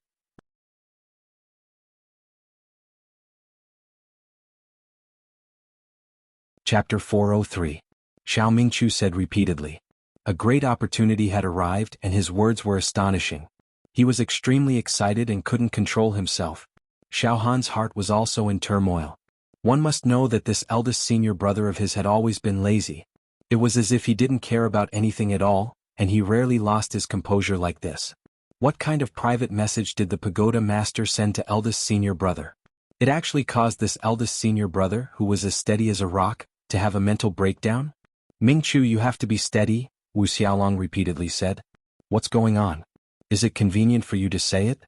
Speaker 1: Chapter 403. Xiao Mingqiu said repeatedly. A great opportunity had arrived and his words were astonishing. He was extremely excited and couldn't control himself. Xiao Han's heart was also in turmoil. One must know that this eldest senior brother of his had always been lazy. It was as if he didn't care about anything at all, and he rarely lost his composure like this. What kind of private message did the pagoda master send to eldest senior brother? It actually caused this eldest senior brother, who was as steady as a rock, to have a mental breakdown? Mingqiu, you have to be steady, Wu Xiaolong repeatedly said. What's going on? Is it convenient for you to say it?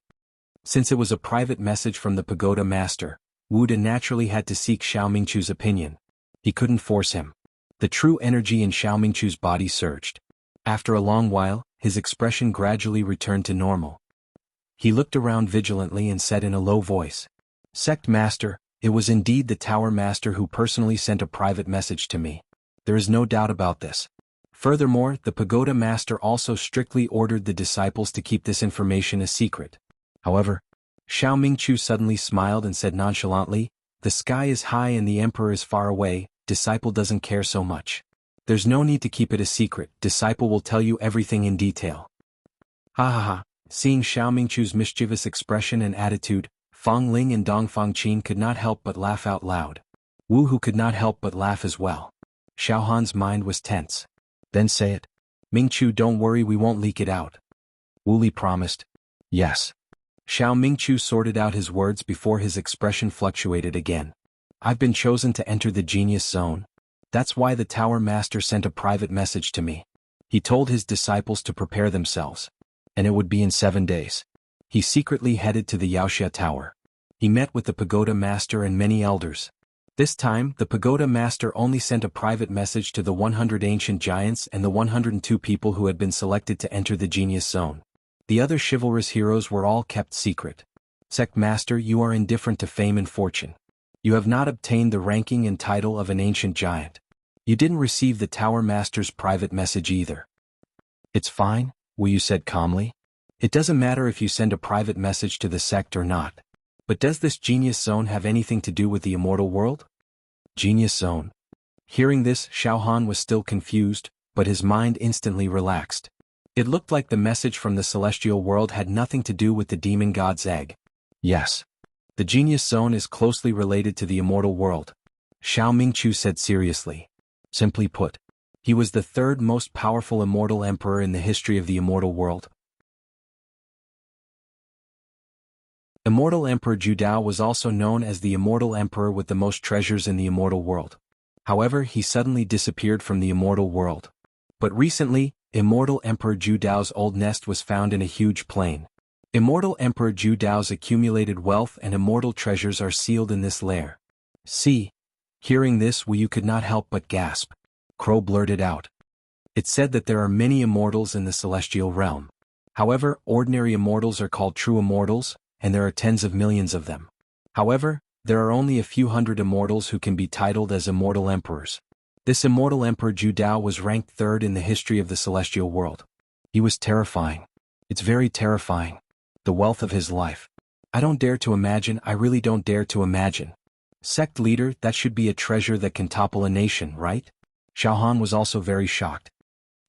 Speaker 1: Since it was a private message from the pagoda master, Wu De naturally had to seek Xiao Mingqiu's opinion. He couldn't force him. The true energy in Xiao Mingqiu's body surged. After a long while, his expression gradually returned to normal. He looked around vigilantly and said in a low voice, Sect Master, it was indeed the Tower Master who personally sent a private message to me. There is no doubt about this. Furthermore, the Pagoda Master also strictly ordered the disciples to keep this information a secret. However, Xiao Mingqiu suddenly smiled and said nonchalantly, The sky is high and the Emperor is far away, disciple doesn't care so much. There's no need to keep it a secret, disciple will tell you everything in detail. Ha ha ha. Seeing Xiao Mingqiu's mischievous expression and attitude, Fang Ling and Dong Fangqin could not help but laugh out loud. Wu Hu could not help but laugh as well. Xiao Han's mind was tense. Then say it. Mingqiu, don't worry, we won't leak it out. Wu Li promised. Yes. Xiao Mingqiu sorted out his words before his expression fluctuated again. I've been chosen to enter the genius zone. That's why the Tower Master sent a private message to me. He told his disciples to prepare themselves. And it would be in 7 days. He secretly headed to the Yaoxia Tower. He met with the Pagoda Master and many elders. This time, the Pagoda Master only sent a private message to the 100 ancient giants and the 102 people who had been selected to enter the genius zone. The other chivalrous heroes were all kept secret. Sect Master, you are indifferent to fame and fortune. You have not obtained the ranking and title of an ancient giant. You didn't receive the Tower Master's private message either. It's fine, Wu Yu said calmly. It doesn't matter if you send a private message to the sect or not. But does this genius zone have anything to do with the immortal world? Genius zone. Hearing this, Xiao Han was still confused, but his mind instantly relaxed. It looked like the message from the celestial world had nothing to do with the demon god's egg. Yes. The genius zone is closely related to the immortal world. Xiao Mingqiu said seriously. Simply put, he was the third most powerful immortal emperor in the history of the immortal world. Immortal Emperor Judao was also known as the Immortal Emperor with the most treasures in the immortal world. However, he suddenly disappeared from the immortal world. But recently, Immortal Emperor Judao's old nest was found in a huge plain. Immortal Emperor Judao's accumulated wealth and immortal treasures are sealed in this lair. See. Hearing this, Wu Yu could not help but gasp. Crow blurted out. It said that there are many immortals in the celestial realm. However, ordinary immortals are called true immortals, and there are tens of millions of them. However, there are only a few hundred immortals who can be titled as immortal emperors. This immortal emperor Judao was ranked third in the history of the celestial world. He was terrifying. It's very terrifying. The wealth of his life. I don't dare to imagine, I really don't dare to imagine. Sect leader, that should be a treasure that can topple a nation, right? Xiao Han was also very shocked.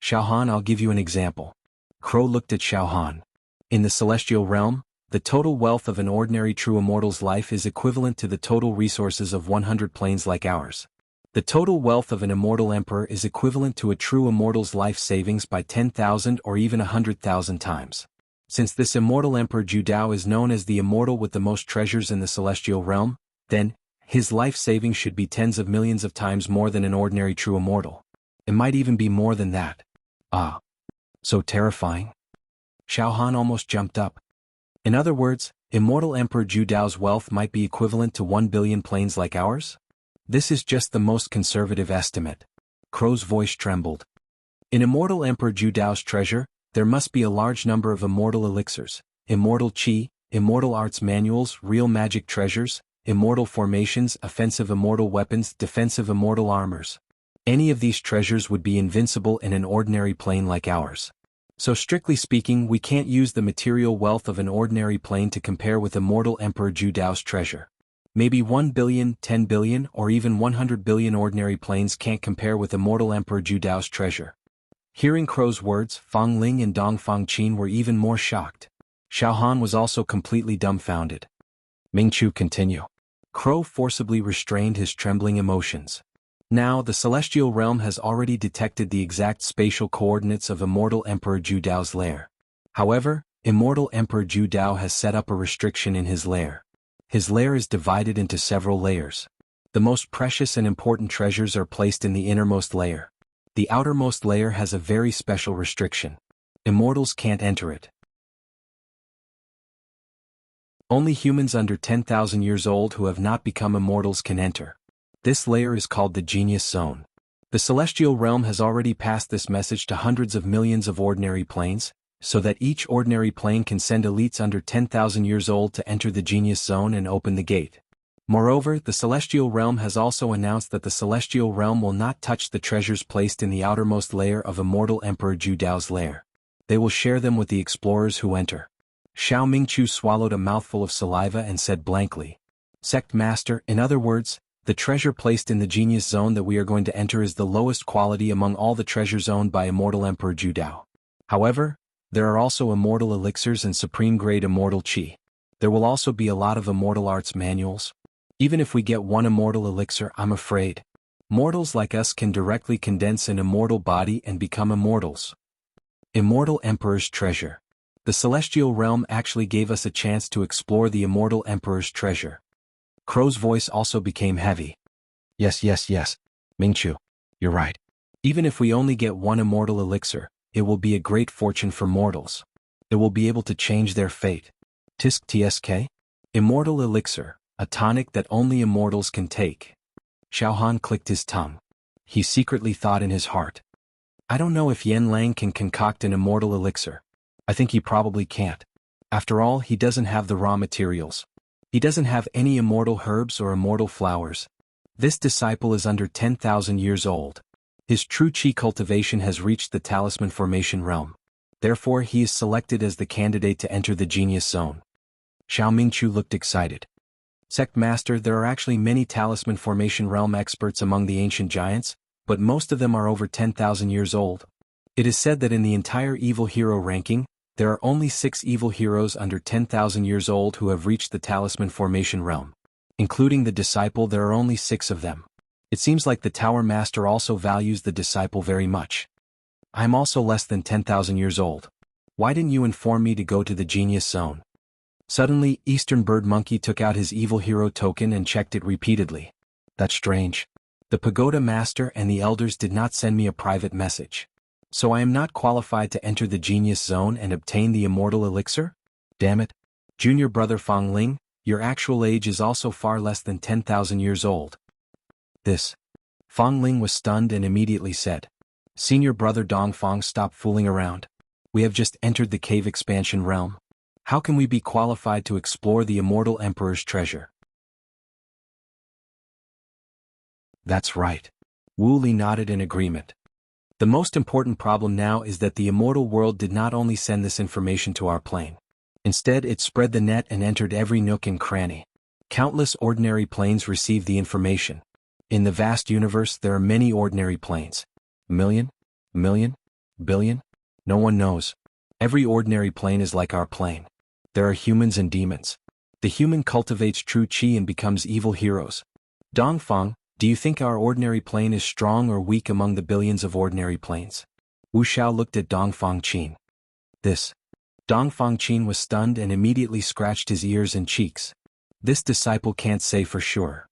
Speaker 1: Xiao Han, I'll give you an example. Crow looked at Xiao Han. In the celestial realm, the total wealth of an ordinary true immortal's life is equivalent to the total resources of 100 planes like ours. The total wealth of an immortal emperor is equivalent to a true immortal's life savings by 10,000 or even 100,000 times. Since this immortal emperor Judao is known as the immortal with the most treasures in the celestial realm, then, his life savings should be tens of millions of times more than an ordinary true immortal. It might even be more than that. Ah. So terrifying. Xiao Han almost jumped up. In other words, Immortal Emperor Zhu Dao's wealth might be equivalent to 1 billion planes like ours? This is just the most conservative estimate. Crow's voice trembled. In Immortal Emperor Zhu Dao's treasure, there must be a large number of immortal elixirs, immortal qi, immortal arts manuals, real magic treasures, immortal formations, offensive immortal weapons, defensive immortal armors. Any of these treasures would be invincible in an ordinary plane like ours. So strictly speaking, we can't use the material wealth of an ordinary plane to compare with Immortal Emperor Zhu Dao's treasure. Maybe 1 billion, 10 billion, or even 100 billion ordinary planes can't compare with Immortal Emperor Zhu Dao's treasure. Hearing Crow's words, Fang Ling and Dong Fangqin were even more shocked. Xiao Han was also completely dumbfounded. Ming Chu continue. Crow forcibly restrained his trembling emotions. Now, the celestial realm has already detected the exact spatial coordinates of Immortal Emperor Zhu Dao's lair. However, Immortal Emperor Zhu Dao has set up a restriction in his lair. His lair is divided into several layers. The most precious and important treasures are placed in the innermost layer. The outermost layer has a very special restriction. Immortals can't enter it. Only humans under 10,000 years old who have not become immortals can enter. This layer is called the Genius Zone. The celestial realm has already passed this message to hundreds of millions of ordinary planes, so that each ordinary plane can send elites under 10,000 years old to enter the Genius Zone and open the gate. Moreover, the celestial realm has also announced that the celestial realm will not touch the treasures placed in the outermost layer of Immortal Emperor Zhu Dao's lair. They will share them with the explorers who enter. Xiao Mingqiu swallowed a mouthful of saliva and said blankly, Sect Master, in other words, the treasure placed in the Genius Zone that we are going to enter is the lowest quality among all the treasures owned by Immortal Emperor Zhu Dao. However, there are also immortal elixirs and supreme-grade immortal qi. There will also be a lot of immortal arts manuals. Even if we get one immortal elixir, I'm afraid mortals like us can directly condense an immortal body and become immortals. Immortal Emperor's treasure. The celestial realm actually gave us a chance to explore the Immortal Emperor's treasure. Crow's voice also became heavy. Yes, Mingqiu, you're right. Even if we only get one immortal elixir, it will be a great fortune for mortals. It will be able to change their fate. Tisk tsk? Immortal elixir, a tonic that only immortals can take. Xiao Han clicked his tongue. He secretly thought in his heart. I don't know if Yen Lang can concoct an immortal elixir. I think he probably can't. After all, he doesn't have the raw materials. He doesn't have any immortal herbs or immortal flowers. This disciple is under 10,000 years old. His true qi cultivation has reached the talisman formation realm. Therefore, he is selected as the candidate to enter the Genius Zone. Xiao Mingqiu looked excited. Sect Master, there are actually many talisman formation realm experts among the ancient giants, but most of them are over 10,000 years old. It is said that in the entire evil hero ranking, there are only 6 evil heroes under 10,000 years old who have reached the talisman formation realm. Including the disciple, there are only 6 of them. It seems like the Tower Master also values the disciple very much. I am also less than 10,000 years old. Why didn't you inform me to go to the Genius Zone? Suddenly, Eastern Bird Monkey took out his evil hero token and checked it repeatedly. That's strange. The Pagoda Master and the Elders did not send me a private message. So I am not qualified to enter the Genius Zone and obtain the immortal elixir? Damn it. Junior brother Fang Ling, your actual age is also far less than 10,000 years old. This. Fang Ling was stunned and immediately said. Senior brother Dong Fang, stop fooling around. We have just entered the cave expansion realm. How can we be qualified to explore the Immortal Emperor's treasure? That's right. Wu Li nodded in agreement. The most important problem now is that the immortal world did not only send this information to our plane. Instead, it spread the net and entered every nook and cranny. Countless ordinary planes received the information. In the vast universe, there are many ordinary planes. Million? Billion? No one knows. Every ordinary plane is like our plane. There are humans and demons. The human cultivates true qi and becomes evil heroes. Dongfang, do you think our ordinary plane is strong or weak among the billions of ordinary planes? Wu Xiao looked at Dongfang Qin. This. Dongfang Qin was stunned and immediately scratched his ears and cheeks. This disciple can't say for sure.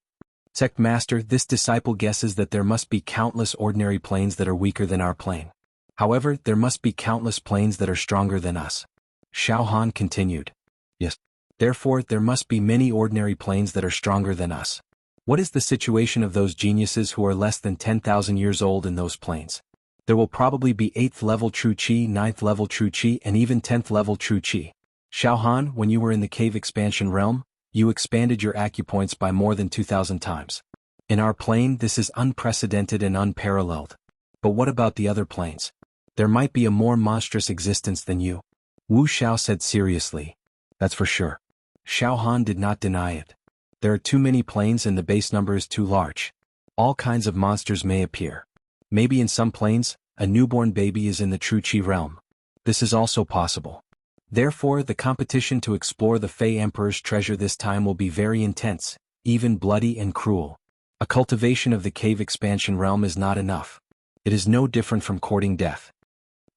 Speaker 1: Sect Master, this disciple guesses that there must be countless ordinary planes that are weaker than our plane. However, there must be countless planes that are stronger than us. Xiao Han continued. Yes. Therefore, there must be many ordinary planes that are stronger than us. What is the situation of those geniuses who are less than 10,000 years old in those planes? There will probably be 8th level true Qi, 9th level true Qi, and even 10th level true Qi. Xiaohan, when you were in the cave expansion realm, you expanded your acupoints by more than 2,000 times. In our plane, this is unprecedented and unparalleled. But what about the other planes? There might be a more monstrous existence than you. Wu Xiao said seriously. That's for sure. Xiaohan did not deny it. There are too many planes and the base number is too large. All kinds of monsters may appear. Maybe in some planes, a newborn baby is in the true Qi realm. This is also possible. Therefore, the competition to explore the Fey Emperor's treasure this time will be very intense, even bloody and cruel. A cultivation of the cave expansion realm is not enough. It is no different from courting death.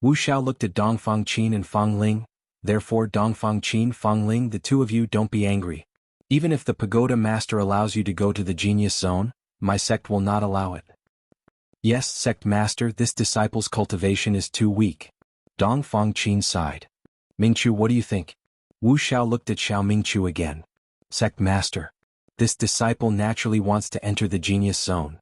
Speaker 1: Wu Xiao looked at Dongfang Qin and Fang Ling. Therefore, Dongfang Qin, Fang Ling, the two of you don't be angry. Even if the pagoda master allows you to go to the genius zone, my sect will not allow it. Yes, sect master, this disciple's cultivation is too weak. Dongfang Qin sighed. Mingchu, what do you think? Wu Xiao looked at Xiao Mingchu again. Sect master. This disciple naturally wants to enter the genius zone.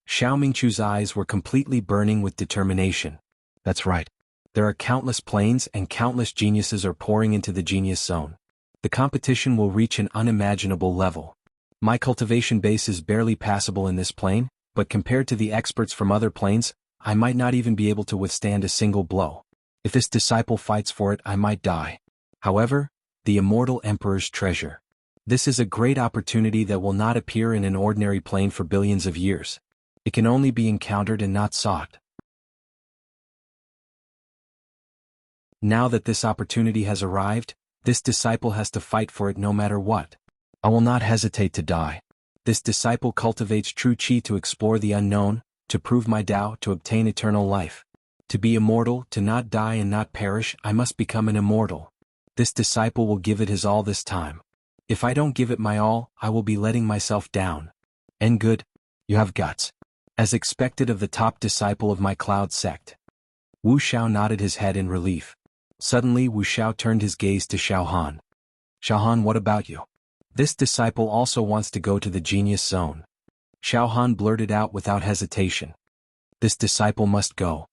Speaker 1: Xiao Mingchu's eyes were completely burning with determination. That's right. There are countless planes and countless geniuses are pouring into the genius zone. The competition will reach an unimaginable level. My cultivation base is barely passable in this plane, but compared to the experts from other planes, I might not even be able to withstand a single blow. If this disciple fights for it, I might die. However, the Immortal Emperor's treasure. This is a great opportunity that will not appear in an ordinary plane for billions of years. It can only be encountered and not sought. Now that this opportunity has arrived, this disciple has to fight for it no matter what. I will not hesitate to die. This disciple cultivates true Qi to explore the unknown, to prove my Tao, to obtain eternal life. To be immortal, to not die and not perish, I must become an immortal. This disciple will give it his all this time. If I don't give it my all, I will be letting myself down. And good, you have guts. As expected of the top disciple of my cloud sect. Wu Xiao nodded his head in relief. Suddenly Wu Xiao turned his gaze to Xiaohan. Xiaohan, what about you? This disciple also wants to go to the genius zone. Xiaohan blurted out without hesitation. This disciple must go.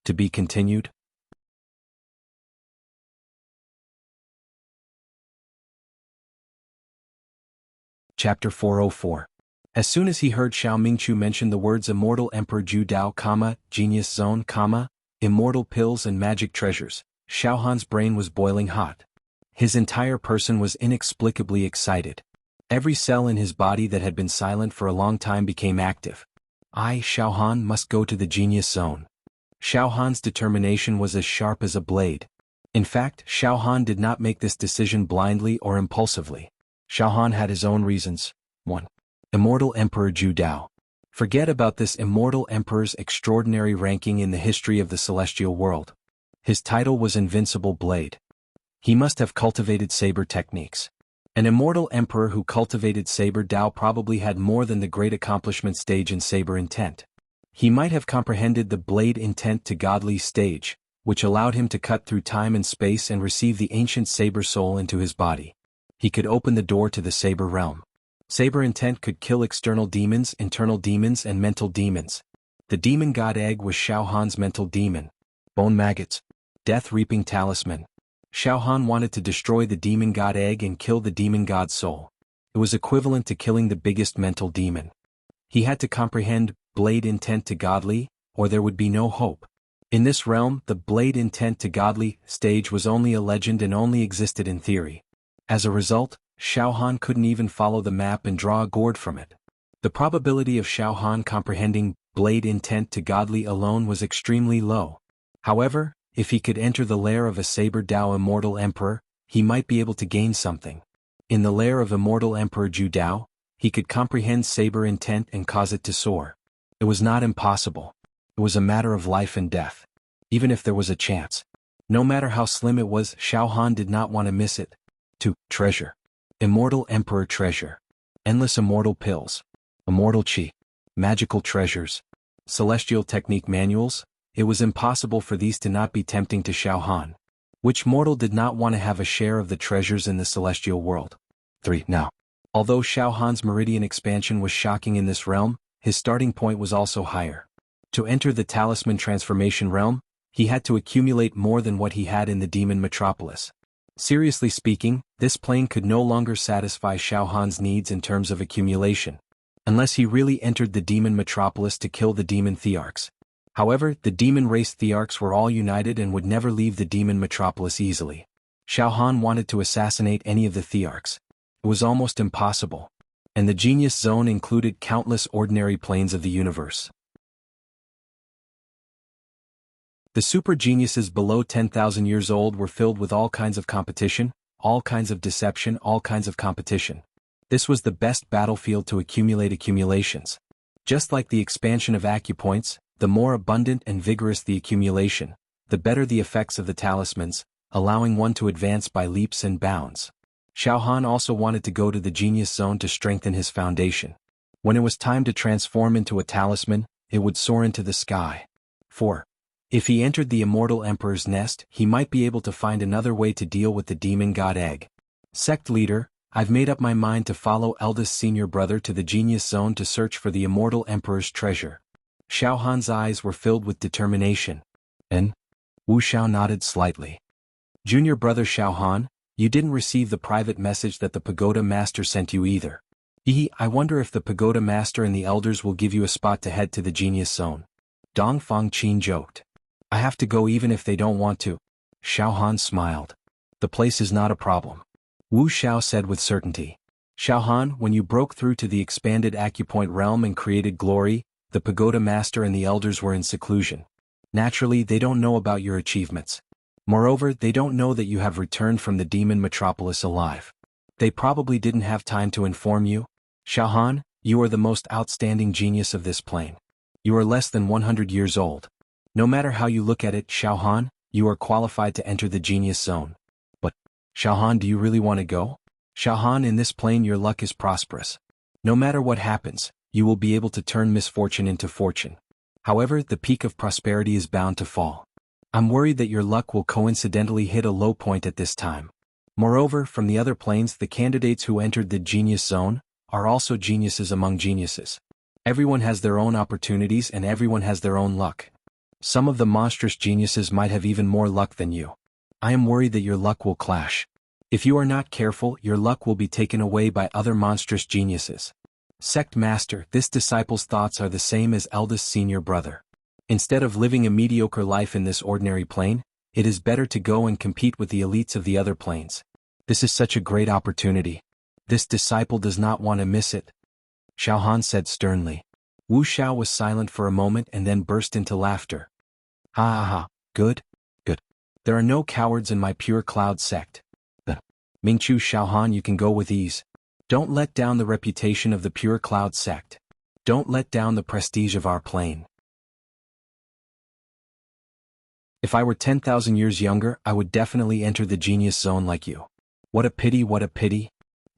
Speaker 1: To be continued? Chapter 404. As soon as he heard Xiao Mingchu mention the words Immortal Emperor Ju Dao, Genius Zone, Immortal Pills and Magic Treasures, Xiaohan's brain was boiling hot. His entire person was inexplicably excited. Every cell in his body that had been silent for a long time became active. I, Xiaohan, must go to the Genius Zone. Xiaohan's determination was as sharp as a blade. In fact, Xiaohan did not make this decision blindly or impulsively. Xiaohan had his own reasons. 1. Immortal Emperor Ju Dao. Forget about this Immortal Emperor's extraordinary ranking in the history of the celestial world. His title was Invincible Blade. He must have cultivated saber techniques. An Immortal Emperor who cultivated saber Dao probably had more than the great accomplishment stage in saber intent. He might have comprehended the blade intent to godly stage, which allowed him to cut through time and space and receive the ancient saber soul into his body. He could open the door to the saber realm. Saber intent could kill external demons, internal demons and mental demons. The demon god egg was Xiaohan's mental demon. Bone maggots. Death-reaping talisman. Xiaohan wanted to destroy the demon god egg and kill the demon god soul. It was equivalent to killing the biggest mental demon. He had to comprehend blade intent to godly, or there would be no hope. In this realm, the blade intent to godly stage was only a legend and only existed in theory. As a result, Xiaohan couldn't even follow the map and draw a gourd from it. The probability of Xiaohan comprehending blade intent to godly alone was extremely low. However, if he could enter the lair of a saber Dao Immortal Emperor, he might be able to gain something. In the lair of Immortal Emperor Ju Dao, he could comprehend saber intent and cause it to soar. It was not impossible. It was a matter of life and death. Even if there was a chance. No matter how slim it was, Xiaohan did not want to miss it. 2. Treasure. Immortal Emperor Treasure. Endless immortal pills. Immortal Qi. Magical treasures. Celestial technique manuals. It was impossible for these to not be tempting to Xiaohan. Which mortal did not want to have a share of the treasures in the celestial world? 3. Now, although Xiao Han's meridian expansion was shocking in this realm, his starting point was also higher. To enter the talisman transformation realm, he had to accumulate more than what he had in the demon metropolis. Seriously speaking, this plane could no longer satisfy Xiao Han's needs in terms of accumulation, unless he really entered the demon metropolis to kill the demon thearchs. However, the demon race thearchs were all united and would never leave the demon metropolis easily. Xiao Han wanted to assassinate any of the thearchs. It was almost impossible. And the genius zone included countless ordinary planes of the universe. The super geniuses below 10,000 years old were filled with all kinds of competition, all kinds of deception, all kinds of competition. This was the best battlefield to accumulate accumulations. Just like the expansion of acupoints, the more abundant and vigorous the accumulation, the better the effects of the talismans, allowing one to advance by leaps and bounds. Xiao Han also wanted to go to the genius zone to strengthen his foundation. When it was time to transform into a talisman, it would soar into the sky. 4. If he entered the immortal emperor's nest, he might be able to find another way to deal with the demon god egg. Sect leader, I've made up my mind to follow eldest senior brother to the genius zone to search for the immortal emperor's treasure. Xiao Han's eyes were filled with determination. And? Wuxia nodded slightly. Junior brother Xiao Han, you didn't receive the private message that the pagoda master sent you either. I wonder if the pagoda master and the elders will give you a spot to head to the genius zone. Dong Fangqin joked. I have to go even if they don't want to. Xiao Han smiled. The place is not a problem. Wu Xiao said with certainty. Xiao Han, when you broke through to the expanded acupoint realm and created glory, the pagoda master and the elders were in seclusion. Naturally, they don't know about your achievements. Moreover, they don't know that you have returned from the demon metropolis alive. They probably didn't have time to inform you. Xiao Han, you are the most outstanding genius of this plane. You are less than 100 years old. No matter how you look at it, Xiao Han, you are qualified to enter the genius zone. But, Xiao Han, do you really want to go? Xiao Han, in this plane your luck is prosperous. No matter what happens, you will be able to turn misfortune into fortune. However, the peak of prosperity is bound to fall. I'm worried that your luck will coincidentally hit a low point at this time. Moreover, from the other planes, the candidates who entered the genius zone are also geniuses among geniuses. Everyone has their own opportunities and everyone has their own luck. Some of the monstrous geniuses might have even more luck than you. I am worried that your luck will clash. If you are not careful, your luck will be taken away by other monstrous geniuses. Sect Master, this disciple's thoughts are the same as eldest senior brother. Instead of living a mediocre life in this ordinary plane, it is better to go and compete with the elites of the other planes. This is such a great opportunity. This disciple does not want to miss it. Xiao Han said sternly. Wu Xiao was silent for a moment and then burst into laughter. Ha ha ha, good, good. There are no cowards in my pure cloud sect. Mingchu Xiao Han, you can go with ease. Don't let down the reputation of the pure cloud sect. Don't let down the prestige of our plane. If I were 10,000 years younger, I would definitely enter the genius zone like you. What a pity, what a pity.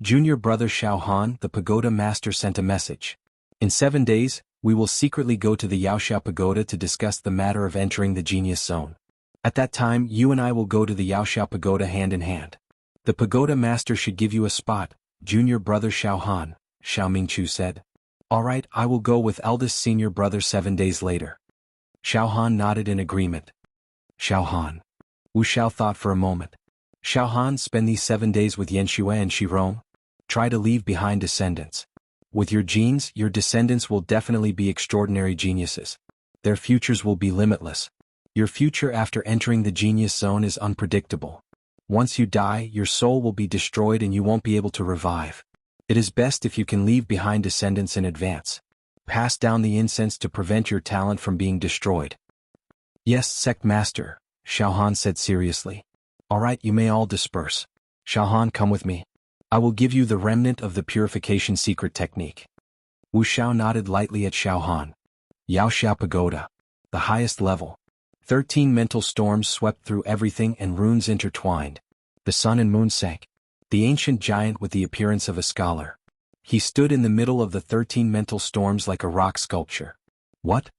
Speaker 1: Junior brother Xiao Han, the pagoda master, sent a message. In 7 days, we will secretly go to the Yaoxiao Pagoda to discuss the matter of entering the genius zone. At that time, you and I will go to the Yaoxiao Pagoda hand in hand. The pagoda master should give you a spot, junior brother Xiao Han, Xiao Mingchu said. All right, I will go with eldest senior brother 7 days later. Xiao Han nodded in agreement. Xiao Han. Wu Xiao thought for a moment. Xiao Han, spend these 7 days with Yan Xue and Shirong. Try to leave behind descendants. With your genes, your descendants will definitely be extraordinary geniuses. Their futures will be limitless. Your future after entering the genius zone is unpredictable. Once you die, your soul will be destroyed and you won't be able to revive. It is best if you can leave behind descendants in advance. Pass down the incense to prevent your talent from being destroyed. Yes, sect master, Xiao Han said seriously. All right, you may all disperse. Xiao Han, come with me. I will give you the remnant of the purification secret technique. Wu Xiao nodded lightly at Xiao Han. Yaoxiao Pagoda. The highest level. 13 mental storms swept through everything and runes intertwined. The sun and moon sank. The ancient giant with the appearance of a scholar. He stood in the middle of the 13 mental storms like a rock sculpture. What?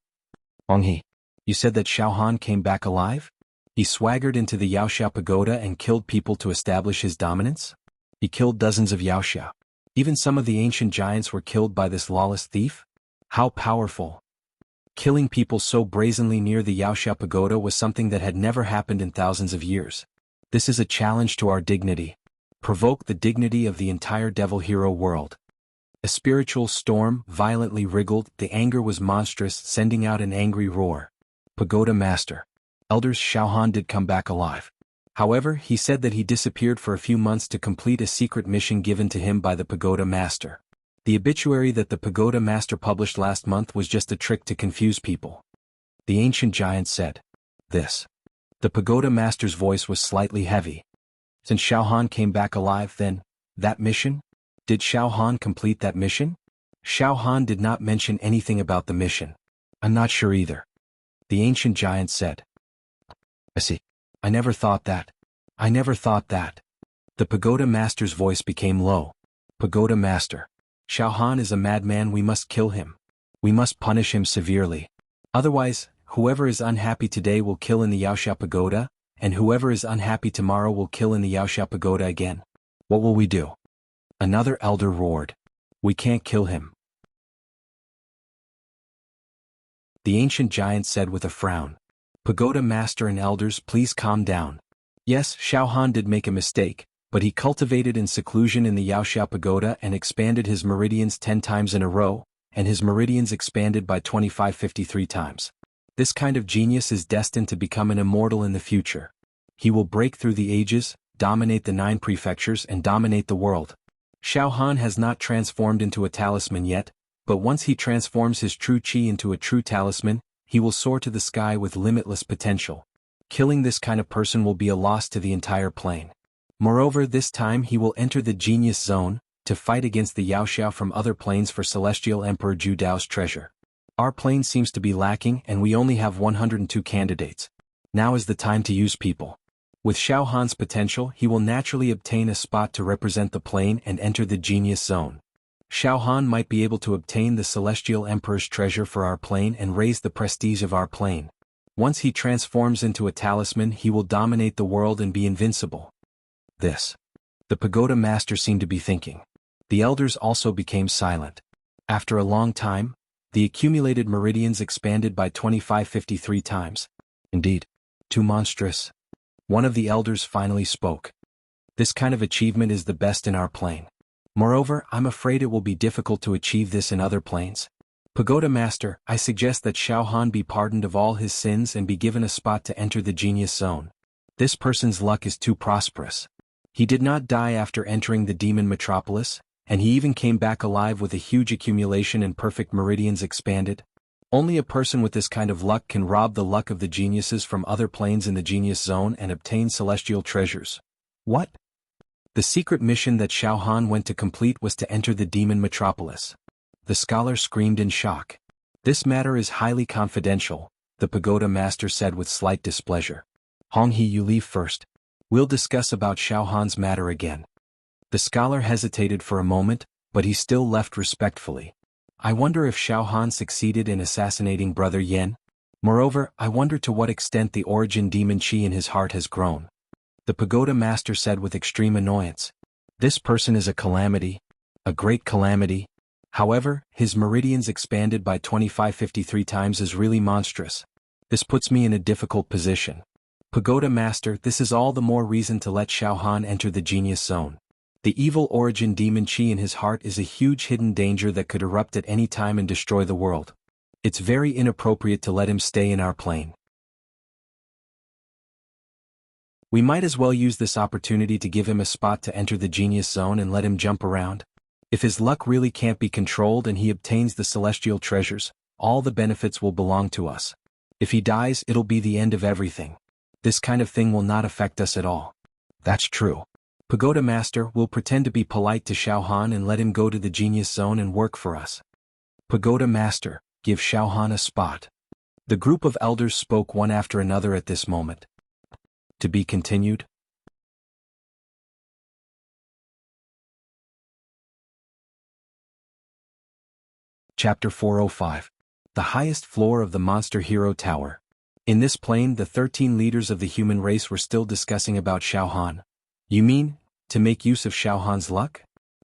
Speaker 1: Honghe. You said that Xiao Han came back alive? He swaggered into the Yaoxiao pagoda and killed people to establish his dominance? He killed dozens of Yaoxiao. Even some of the ancient giants were killed by this lawless thief? How powerful! Killing people so brazenly near the Yaoxiao pagoda was something that had never happened in thousands of years. This is a challenge to our dignity. Provoke the dignity of the entire devil hero world. A spiritual storm violently wriggled, the anger was monstrous, sending out an angry roar. Pagoda Master. Elders Xiaohan did come back alive. However, he said that he disappeared for a few months to complete a secret mission given to him by the Pagoda Master. The obituary that the Pagoda Master published last month was just a trick to confuse people. The ancient giant said. This. The Pagoda Master's voice was slightly heavy. Since Xiaohan came back alive, then, that mission? Did Xiaohan complete that mission? Xiaohan did not mention anything about the mission. I'm not sure either. The ancient giant said. I see. I never thought that. I never thought that. The Pagoda Master's voice became low. Pagoda Master. Xiaohan is a madman, we must kill him. We must punish him severely. Otherwise, whoever is unhappy today will kill in the Yaoxiao pagoda, and whoever is unhappy tomorrow will kill in the Yaoxiao pagoda again. What will we do? Another elder roared. We can't kill him. The ancient giant said with a frown. Pagoda Master and elders, please calm down. Yes, Xiaohan did make a mistake, but he cultivated in seclusion in the Yaoxiao pagoda and expanded his meridians 10 times in a row, and his meridians expanded by 2553 times. This kind of genius is destined to become an immortal in the future. He will break through the ages, dominate the 9 prefectures and dominate the world. Xiaohan has not transformed into a talisman yet, but once he transforms his true qi into a true talisman, he will soar to the sky with limitless potential. Killing this kind of person will be a loss to the entire plane. Moreover, this time he will enter the genius zone, to fight against the Yaoxiao from other planes for Celestial Emperor Zhu Dao's treasure. Our plane seems to be lacking and we only have 102 candidates. Now is the time to use people. With Xiaohan's potential, he will naturally obtain a spot to represent the plane and enter the genius zone. Xiaohan might be able to obtain the Celestial Emperor's treasure for our plane and raise the prestige of our plane. Once he transforms into a talisman, he will dominate the world and be invincible. This. The Pagoda Master seemed to be thinking. The elders also became silent. After a long time, the accumulated meridians expanded by 2553 times. Indeed. Too monstrous. One of the elders finally spoke. This kind of achievement is the best in our plane. Moreover, I'm afraid it will be difficult to achieve this in other planes. Pagoda Master, I suggest that Xiaohan be pardoned of all his sins and be given a spot to enter the genius zone. This person's luck is too prosperous. He did not die after entering the demon metropolis, and he even came back alive with a huge accumulation and perfect meridians expanded. Only a person with this kind of luck can rob the luck of the geniuses from other planes in the genius zone and obtain celestial treasures. What? The secret mission that Xiaohan went to complete was to enter the demon metropolis. The scholar screamed in shock. This matter is highly confidential, the Pagoda Master said with slight displeasure. Honghe, you leave first. We'll discuss about Xiaohan's matter again. The scholar hesitated for a moment, but he still left respectfully. I wonder if Xiaohan succeeded in assassinating Brother Yan. Moreover, I wonder to what extent the origin demon qi in his heart has grown. The Pagoda Master said with extreme annoyance. This person is a calamity. A great calamity. However, his meridians expanded by 2553 times is really monstrous. This puts me in a difficult position. Pagoda Master, this is all the more reason to let Xiaohan enter the genius zone. The evil origin demon qi in his heart is a huge hidden danger that could erupt at any time and destroy the world. It's very inappropriate to let him stay in our plane. We might as well use this opportunity to give him a spot to enter the genius zone and let him jump around. If his luck really can't be controlled and he obtains the celestial treasures, all the benefits will belong to us. If he dies, it'll be the end of everything. This kind of thing will not affect us at all. That's true. Pagoda Master will pretend to be polite to Xiaohan and let him go to the genius zone and work for us. Pagoda Master, give Xiaohan a spot. The group of elders spoke one after another at this moment. To be continued. Chapter 405. The highest floor of the Monster Hero Tower. In this plane, the 13 leaders of the human race were still discussing about Xiaohan. You mean, to make use of Xiaohan's luck?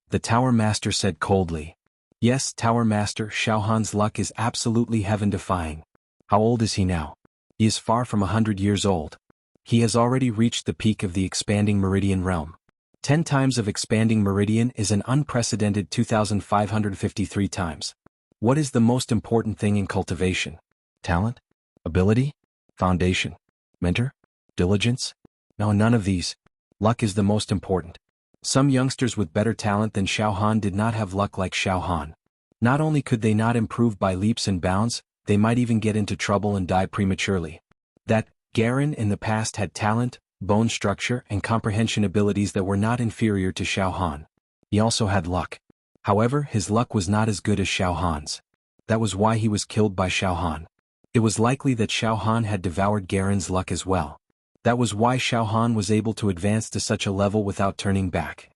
Speaker 1: The Tower Master said coldly. Yes, Tower Master, Xiaohan's luck is absolutely heaven-defying. How old is he now? He is far from 100 years old. He has already reached the peak of the expanding meridian realm. 10 times of expanding meridian is an unprecedented 2,553 times. What is the most important thing in cultivation? Talent? Ability? Foundation? Mentor? Diligence? No, none of these. Luck is the most important. Some youngsters with better talent than Xiaohan did not have luck like Xiaohan. Not only could they not improve by leaps and bounds, they might even get into trouble and die prematurely. That Garen in the past had talent, bone structure, and comprehension abilities that were not inferior to Xiaohan. He also had luck. However, his luck was not as good as Xiaohan's. That was why he was killed by Xiaohan. It was likely that Xiaohan had devoured Garen's luck as well. That was why Xiaohan was able to advance to such a level without turning back.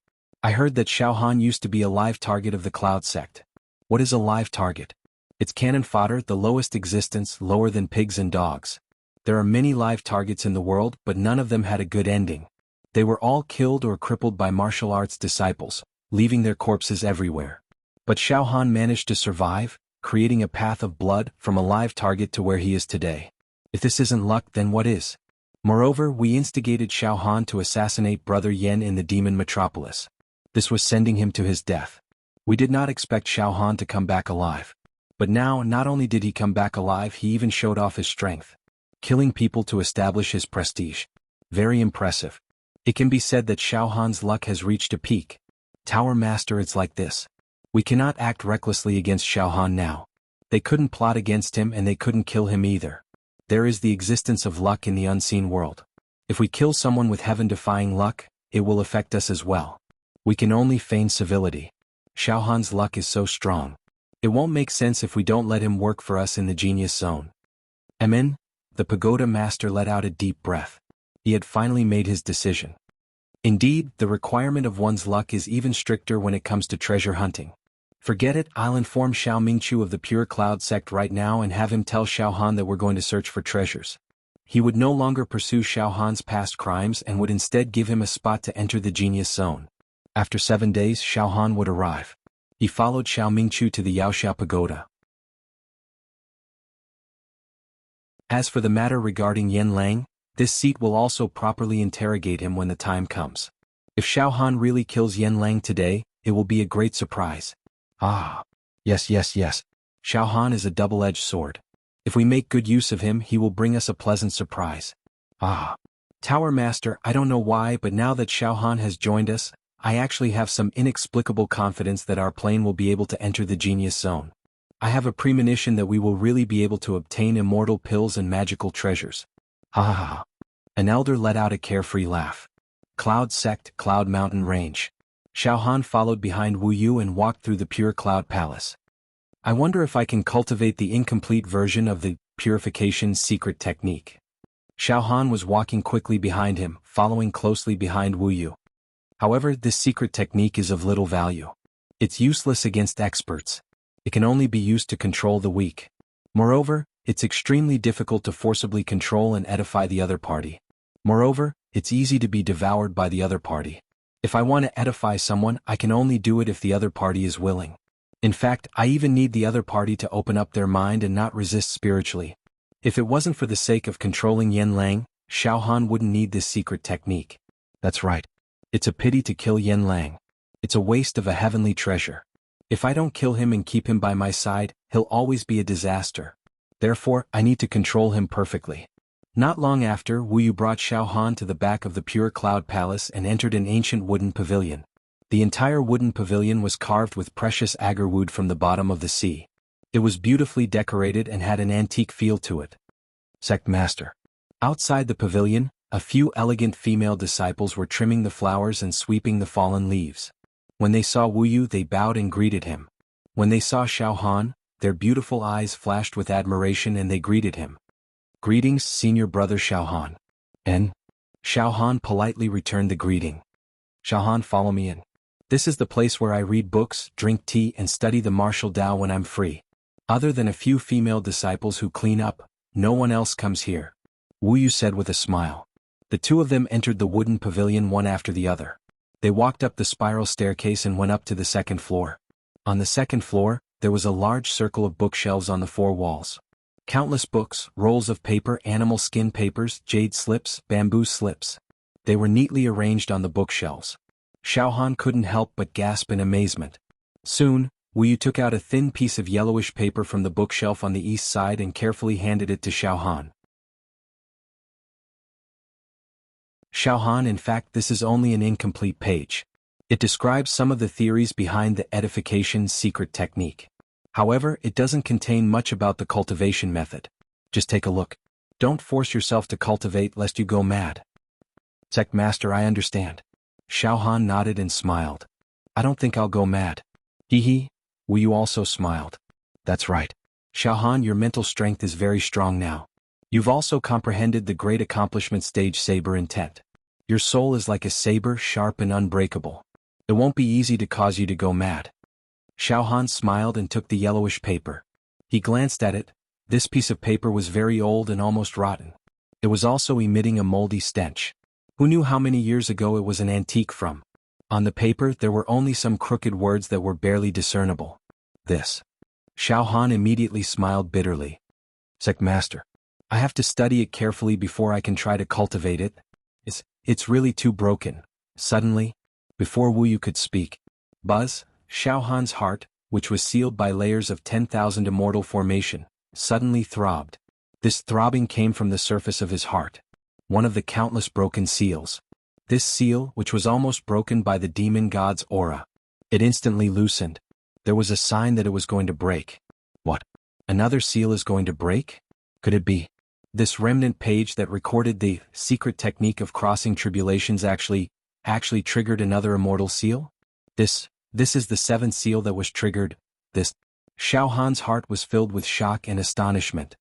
Speaker 1: I heard that Xiaohan used to be a live target of the Cloud sect. What is a live target? It's cannon fodder, the lowest existence, lower than pigs and dogs. There are many live targets in the world, but none of them had a good ending. They were all killed or crippled by martial arts disciples, leaving their corpses everywhere. But Xiaohan managed to survive, creating a path of blood from a live target to where he is today. If this isn't luck, then what is? Moreover, we instigated Xiaohan to assassinate Brother Yen in the demon metropolis. This was sending him to his death. We did not expect Xiaohan to come back alive. But now, not only did he come back alive, he even showed off his strength. Killing people to establish his prestige. Very impressive. It can be said that Xiaohan's luck has reached a peak. Tower Master, it's like this. We cannot act recklessly against Xiaohan now. They couldn't plot against him and they couldn't kill him either. There is the existence of luck in the unseen world. If we kill someone with heaven-defying luck, it will affect us as well. We can only feign civility. Xiaohan's luck is so strong. It won't make sense if we don't let him work for us in the genius zone. Amen? The pagoda master let out a deep breath. He had finally made his decision. Indeed, the requirement of one's luck is even stricter when it comes to treasure hunting. Forget it, I'll inform Xiao Mingqiu of the Pure Cloud sect right now and have him tell Xiaohan that we're going to search for treasures. He would no longer pursue Xiaohan's past crimes and would instead give him a spot to enter the genius zone. After 7 days, Xiaohan would arrive. He followed Xiao Mingqiu to the Yaoxiao Pagoda. As for the matter regarding Yen Lang, this seat will also properly interrogate him when the time comes. If Xiaohan really kills Yen Lang today, it will be a great surprise. Ah. Yes. Xiaohan is a double-edged sword. If we make good use of him, he will bring us a pleasant surprise. Ah. Tower Master, I don't know why, but now that Xiaohan has joined us, I actually have some inexplicable confidence that our plane will be able to enter the genius zone. I have a premonition that we will really be able to obtain immortal pills and magical treasures. Ha ha ha. An elder let out a carefree laugh. Cloud Sect, Cloud Mountain Range. Xiaohan followed behind Wu Yu and walked through the Pure Cloud Palace. I wonder if I can cultivate the incomplete version of the purification secret technique. Xiaohan was walking quickly behind him, following closely behind Wu Yu. However, this secret technique is of little value. It's useless against experts. It can only be used to control the weak. Moreover, it's extremely difficult to forcibly control and edify the other party. Moreover, it's easy to be devoured by the other party. If I want to edify someone, I can only do it if the other party is willing. In fact, I even need the other party to open up their mind and not resist spiritually. If it wasn't for the sake of controlling Yen Lang, Xiaohan wouldn't need this secret technique. That's right. It's a pity to kill Yen Lang. It's a waste of a heavenly treasure. If I don't kill him and keep him by my side, he'll always be a disaster. Therefore, I need to control him perfectly. Not long after, Wu Yu brought Xiaohan to the back of the Pure Cloud Palace and entered an ancient wooden pavilion. The entire wooden pavilion was carved with precious agar wood from the bottom of the sea. It was beautifully decorated and had an antique feel to it. Sect Master. Outside the pavilion, a few elegant female disciples were trimming the flowers and sweeping the fallen leaves. When they saw Wu Yu, they bowed and greeted him. When they saw Xiaohan, their beautiful eyes flashed with admiration and they greeted him. Greetings, senior brother Xiaohan. And Xiaohan politely returned the greeting. Xiaohan, follow me in. This is the place where I read books, drink tea, and study the martial Tao when I'm free. Other than a few female disciples who clean up, No one else comes here, Wu Yu said with a smile. The two of them entered the wooden pavilion one after the other. They walked up the spiral staircase and went up to the second floor. On the second floor, there was a large circle of bookshelves on the four walls. Countless books, rolls of paper, animal skin papers, jade slips, bamboo slips. They were neatly arranged on the bookshelves. Xiaohan couldn't help but gasp in amazement. Soon, Wu Yu took out a thin piece of yellowish paper from the bookshelf on the east side and carefully handed it to Xiaohan. Xiaohan, in fact, this is only an incomplete page. It describes some of the theories behind the edification secret technique. However, it doesn't contain much about the cultivation method. Just take a look. Don't force yourself to cultivate lest you go mad. Sect Master, I understand. Xiaohan nodded and smiled. I don't think I'll go mad. Hee. Wu Yu also smiled. That's right. Xiaohan, your mental strength is very strong now. You've also comprehended the great accomplishment stage saber intent. Your soul is like a saber, sharp and unbreakable. It won't be easy to cause you to go mad. Xiaohan smiled and took the yellowish paper. He glanced at it. This piece of paper was very old and almost rotten. It was also emitting a moldy stench. Who knew how many years ago it was an antique from? On the paper there were only some crooked words that were barely discernible. This. Xiaohan immediately smiled bitterly. Sect Master, I have to study it carefully before I can try to cultivate it. It's really too broken. Suddenly, before Wu Yu could speak, buzz, Xiaohan's heart, which was sealed by layers of 10,000 immortal formation, suddenly throbbed. This throbbing came from the surface of his heart. One of the countless broken seals. This seal, which was almost broken by the demon god's aura. It instantly loosened. There was a sign that it was going to break. What? Another seal is going to break? Could it be? This remnant page that recorded the secret technique of crossing tribulations actually triggered another immortal seal? This is the seventh seal that was triggered. Xiaohan's heart was filled with shock and astonishment.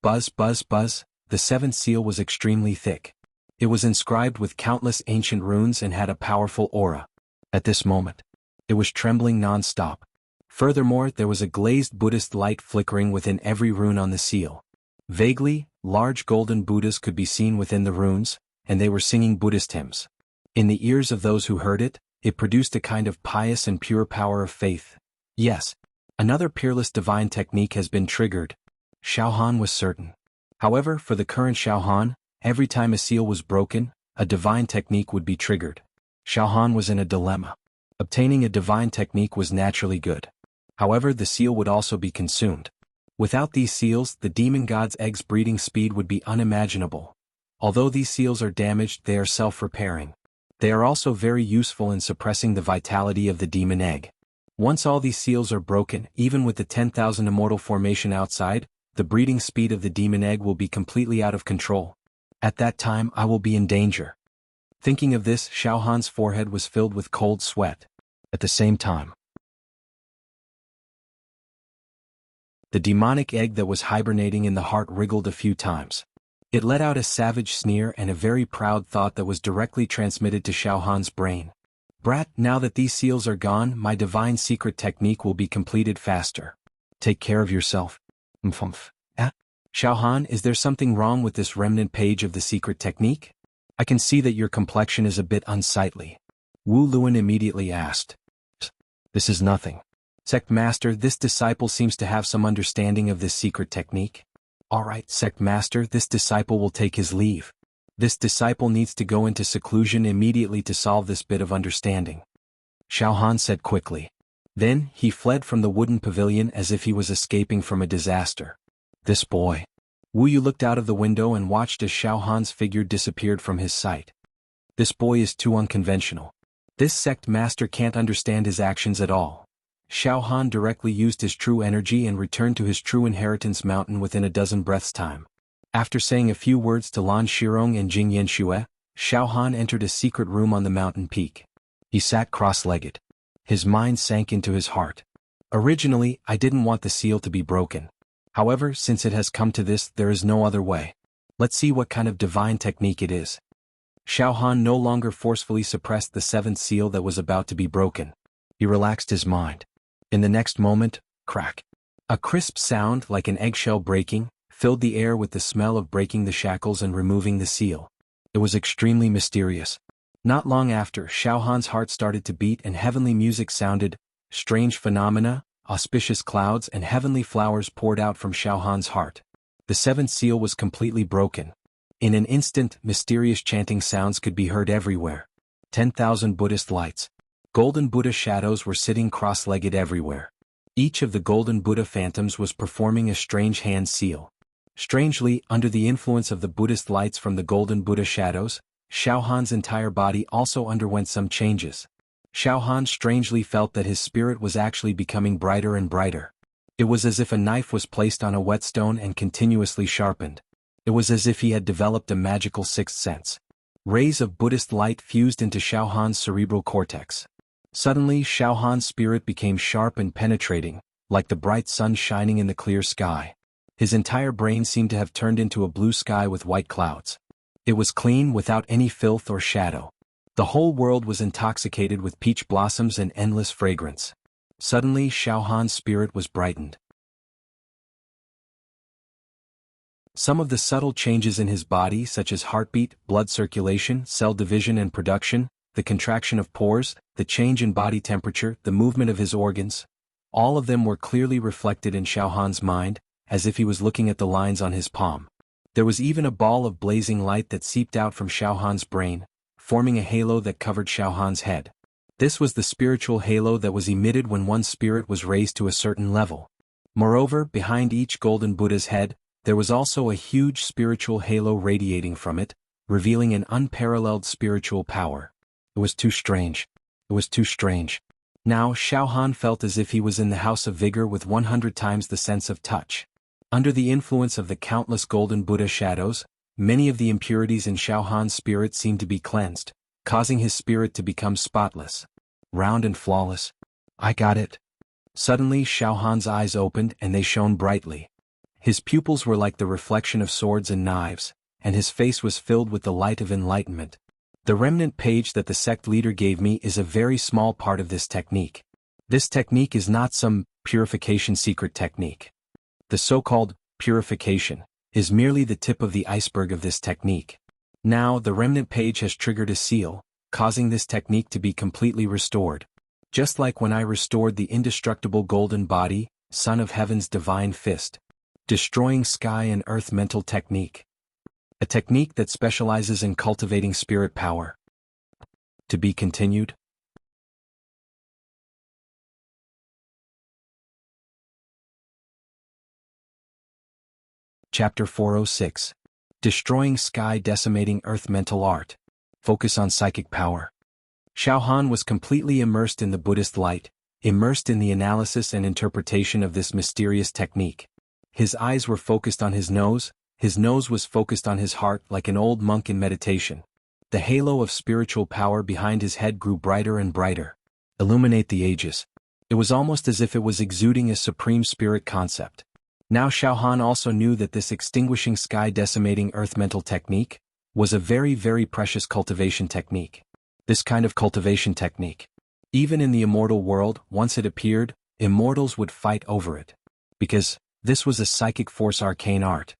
Speaker 1: Buzz, buzz, buzz, the seventh seal was extremely thick. It was inscribed with countless ancient runes and had a powerful aura. At this moment, it was trembling non-stop. Furthermore, there was a glazed Buddhist light flickering within every rune on the seal. Vaguely, large golden Buddhas could be seen within the runes, and they were singing Buddhist hymns. In the ears of those who heard it, it produced a kind of pious and pure power of faith. Yes, another peerless divine technique has been triggered. Xiaohan was certain. However, for the current Xiaohan, every time a seal was broken, a divine technique would be triggered. Xiaohan was in a dilemma. Obtaining a divine technique was naturally good. However, the seal would also be consumed. Without these seals, the demon god's egg's breeding speed would be unimaginable. Although these seals are damaged, they are self-repairing. They are also very useful in suppressing the vitality of the demon egg. Once all these seals are broken, even with the 10,000 immortal formation outside, the breeding speed of the demon egg will be completely out of control. At that time, I will be in danger. Thinking of this, Xiaohan's forehead was filled with cold sweat. At the same time, the demonic egg that was hibernating in the heart wriggled a few times. It let out a savage sneer and a very proud thought that was directly transmitted to Xiaohan's brain. Brat, now that these seals are gone, my divine secret technique will be completed faster. Take care of yourself. Xiaohan, is there something wrong with this remnant page of the secret technique? I can see that your complexion is a bit unsightly. Wu Luan immediately asked. This is nothing. Sect Master, this disciple seems to have some understanding of this secret technique. Alright, Sect Master, this disciple will take his leave. This disciple needs to go into seclusion immediately to solve this bit of understanding. Xiaohan said quickly. Then, he fled from the wooden pavilion as if he was escaping from a disaster. This boy. Wu Yu looked out of the window and watched as Xiaohan's figure disappeared from his sight. This boy is too unconventional. This sect master can't understand his actions at all. Xiaohan directly used his true energy and returned to his true inheritance mountain within a dozen breaths' time. After saying a few words to Lan Shirong and Jing Yanxue, Xiaohan entered a secret room on the mountain peak. He sat cross-legged. His mind sank into his heart. Originally, I didn't want the seal to be broken. However, since it has come to this, there is no other way. Let's see what kind of divine technique it is. Xiaohan no longer forcefully suppressed the seventh seal that was about to be broken. He relaxed his mind. In the next moment, crack. A crisp sound like an eggshell breaking, filled the air with the smell of breaking the shackles and removing the seal. It was extremely mysterious. Not long after, Xiaohan's heart started to beat and heavenly music sounded. Strange phenomena, auspicious clouds and heavenly flowers poured out from Xiaohan's heart. The seventh seal was completely broken. In an instant, mysterious chanting sounds could be heard everywhere. 10,000 Buddhist lights. Golden Buddha shadows were sitting cross-legged everywhere. Each of the golden Buddha phantoms was performing a strange hand seal. Strangely, under the influence of the Buddhist lights from the golden Buddha shadows, Xiaohan's entire body also underwent some changes. Xiaohan strangely felt that his spirit was actually becoming brighter and brighter. It was as if a knife was placed on a whetstone and continuously sharpened. It was as if he had developed a magical sixth sense. Rays of Buddhist light fused into Xiaohan's cerebral cortex. Suddenly, Xiaohan's spirit became sharp and penetrating, like the bright sun shining in the clear sky. His entire brain seemed to have turned into a blue sky with white clouds. It was clean without any filth or shadow. The whole world was intoxicated with peach blossoms and endless fragrance. Suddenly, Xiaohan's spirit was brightened. Some of the subtle changes in his body, such as heartbeat, blood circulation, cell division and production, the contraction of pores, the change in body temperature, the movement of his organs, all of them were clearly reflected in Xiaohan's mind, as if he was looking at the lines on his palm. There was even a ball of blazing light that seeped out from Xiaohan's brain, forming a halo that covered Xiaohan's head. This was the spiritual halo that was emitted when one's spirit was raised to a certain level. Moreover, behind each golden Buddha's head, there was also a huge spiritual halo radiating from it, revealing an unparalleled spiritual power. It was too strange. It was too strange. Now Xiaohan felt as if he was in the house of vigor with 100 times the sense of touch. Under the influence of the countless golden Buddha shadows, many of the impurities in Xiaohan's spirit seemed to be cleansed, causing his spirit to become spotless, round and flawless. I got it. Suddenly Xiaohan's eyes opened and they shone brightly. His pupils were like the reflection of swords and knives, and his face was filled with the light of enlightenment. The remnant page that the sect leader gave me is a very small part of this technique. This technique is not some purification secret technique. The so-called purification is merely the tip of the iceberg of this technique. Now the remnant page has triggered a seal, causing this technique to be completely restored. Just like when I restored the indestructible golden body, son of heaven's divine fist. Destroying sky and earth mental technique. A technique that specializes in cultivating spirit power. To be continued. Chapter 406. Destroying Sky Decimating Earth Mental Art. Focus on psychic power. Xiaohan was completely immersed in the Buddhist light, immersed in the analysis and interpretation of this mysterious technique. His eyes were focused on his nose was focused on his heart like an old monk in meditation. The halo of spiritual power behind his head grew brighter and brighter. Illuminate the ages. It was almost as if it was exuding a supreme spirit concept. Now Xiaohan also knew that this extinguishing sky decimating earth mental technique was a very, very precious cultivation technique. This kind of cultivation technique. Even in the immortal world, once it appeared, immortals would fight over it. Because this was a psychic force arcane art.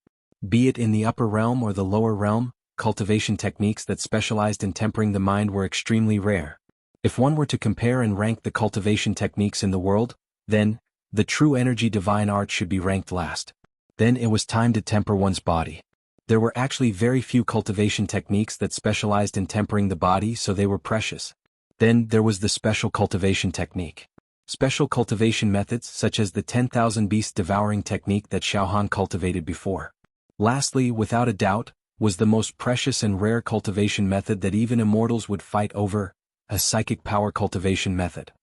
Speaker 1: Be it in the upper realm or the lower realm, cultivation techniques that specialized in tempering the mind were extremely rare. If one were to compare and rank the cultivation techniques in the world, then, the true energy divine art should be ranked last. Then it was time to temper one's body. There were actually very few cultivation techniques that specialized in tempering the body, so they were precious. Then there was the special cultivation technique. Special cultivation methods such as the 10,000 beasts devouring technique that Xiaohan cultivated before. Lastly, without a doubt, was the most precious and rare cultivation method that even immortals would fight over, a psychic power cultivation method.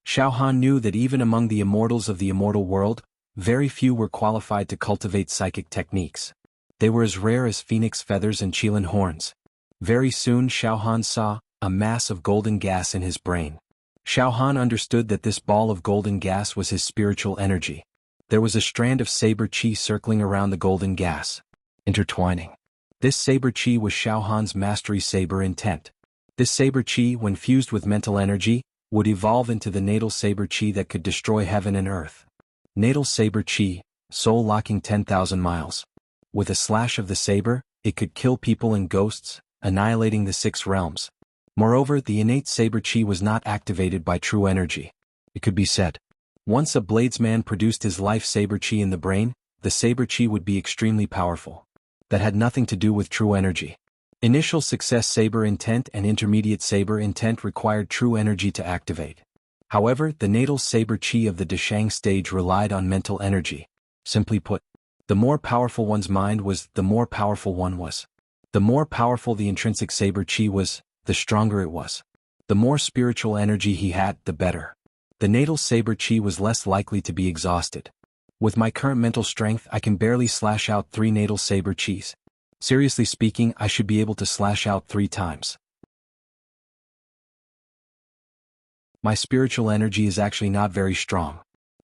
Speaker 1: Xiaohan knew that even among the immortals of the immortal world, very few were qualified to cultivate psychic techniques. They were as rare as phoenix feathers and qilin horns. Very soon Xiaohan saw a mass of golden gas in his brain. Xiaohan understood that this ball of golden gas was his spiritual energy. There was a strand of saber qi circling around the golden gas, intertwining. This saber qi was Xiaohan's mastery saber intent. This saber qi, when fused with mental energy, would evolve into the natal saber qi that could destroy heaven and earth. Natal saber qi, soul locking 10,000 miles. With a slash of the saber, it could kill people and ghosts, annihilating the 6 realms. Moreover, the innate saber chi was not activated by true energy. It could be said, once a bladesman produced his life saber chi in the brain, the saber chi would be extremely powerful. That had nothing to do with true energy. Initial success saber intent and intermediate saber intent required true energy to activate. However, the natal saber chi of the Deshang stage relied on mental energy. Simply put, the more powerful one's mind was, the more powerful one was. The more powerful the intrinsic saber chi was, the stronger it was. The more spiritual energy he had, the better. The natal saber chi was less likely to be exhausted. With my current mental strength, I can barely slash out 3 natal saber chis. Seriously speaking, I should be able to slash out 3 times. My spiritual energy is actually not very strong.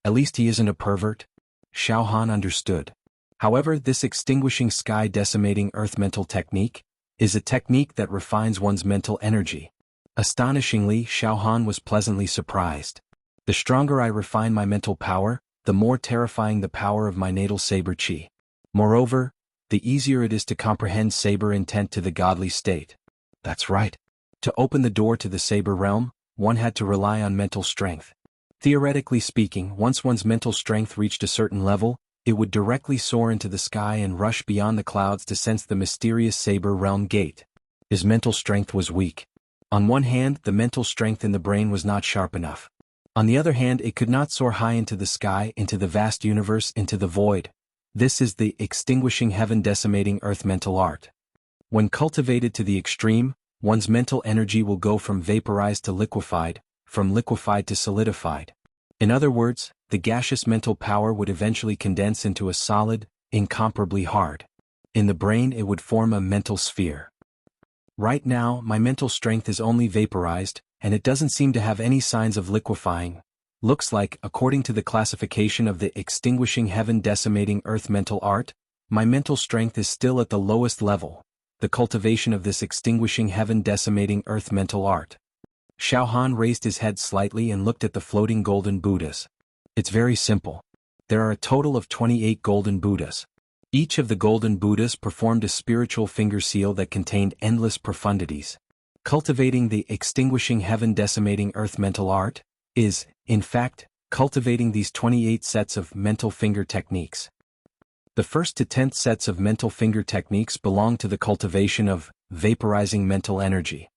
Speaker 1: At least he isn't a pervert. Xiao Han understood. However, this extinguishing sky decimating earth mental technique is a technique that refines one's mental energy. Astonishingly, Xiao Han was pleasantly surprised. The stronger I refine my mental power, the more terrifying the power of my natal saber chi. Moreover, the easier it is to comprehend saber intent to the godly state. That's right. To open the door to the saber realm, one had to rely on mental strength. Theoretically speaking, once one's mental strength reached a certain level, it would directly soar into the sky and rush beyond the clouds to sense the mysterious saber realm gate. His mental strength was weak. On one hand, the mental strength in the brain was not sharp enough. On the other hand, it could not soar high into the sky, into the vast universe, into the void. This is the extinguishing heaven decimating earth mental art. When cultivated to the extreme, one's mental energy will go from vaporized to liquefied, from liquefied to solidified. In other words, the gaseous mental power would eventually condense into a solid, incomparably hard. In the brain it would form a mental sphere. Right now, my mental strength is only vaporized, and it doesn't seem to have any signs of liquefying. Looks like, according to the classification of the extinguishing heaven decimating earth mental art, my mental strength is still at the lowest level, the cultivation of this extinguishing heaven decimating earth mental art. Xiao Han raised his head slightly and looked at the floating golden Buddhas. It's very simple. There are a total of 28 golden Buddhas. Each of the golden Buddhas performed a spiritual finger seal that contained endless profundities. Cultivating the extinguishing heaven decimating earth mental art is, in fact, cultivating these 28 sets of mental finger techniques. The 1st to 10th sets of mental finger techniques belong to the cultivation of vaporizing mental energy.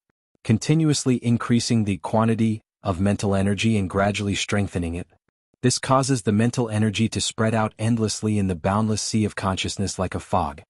Speaker 1: Continuously increasing the quantity of mental energy and gradually strengthening it. This causes the mental energy to spread out endlessly in the boundless sea of consciousness like a fog.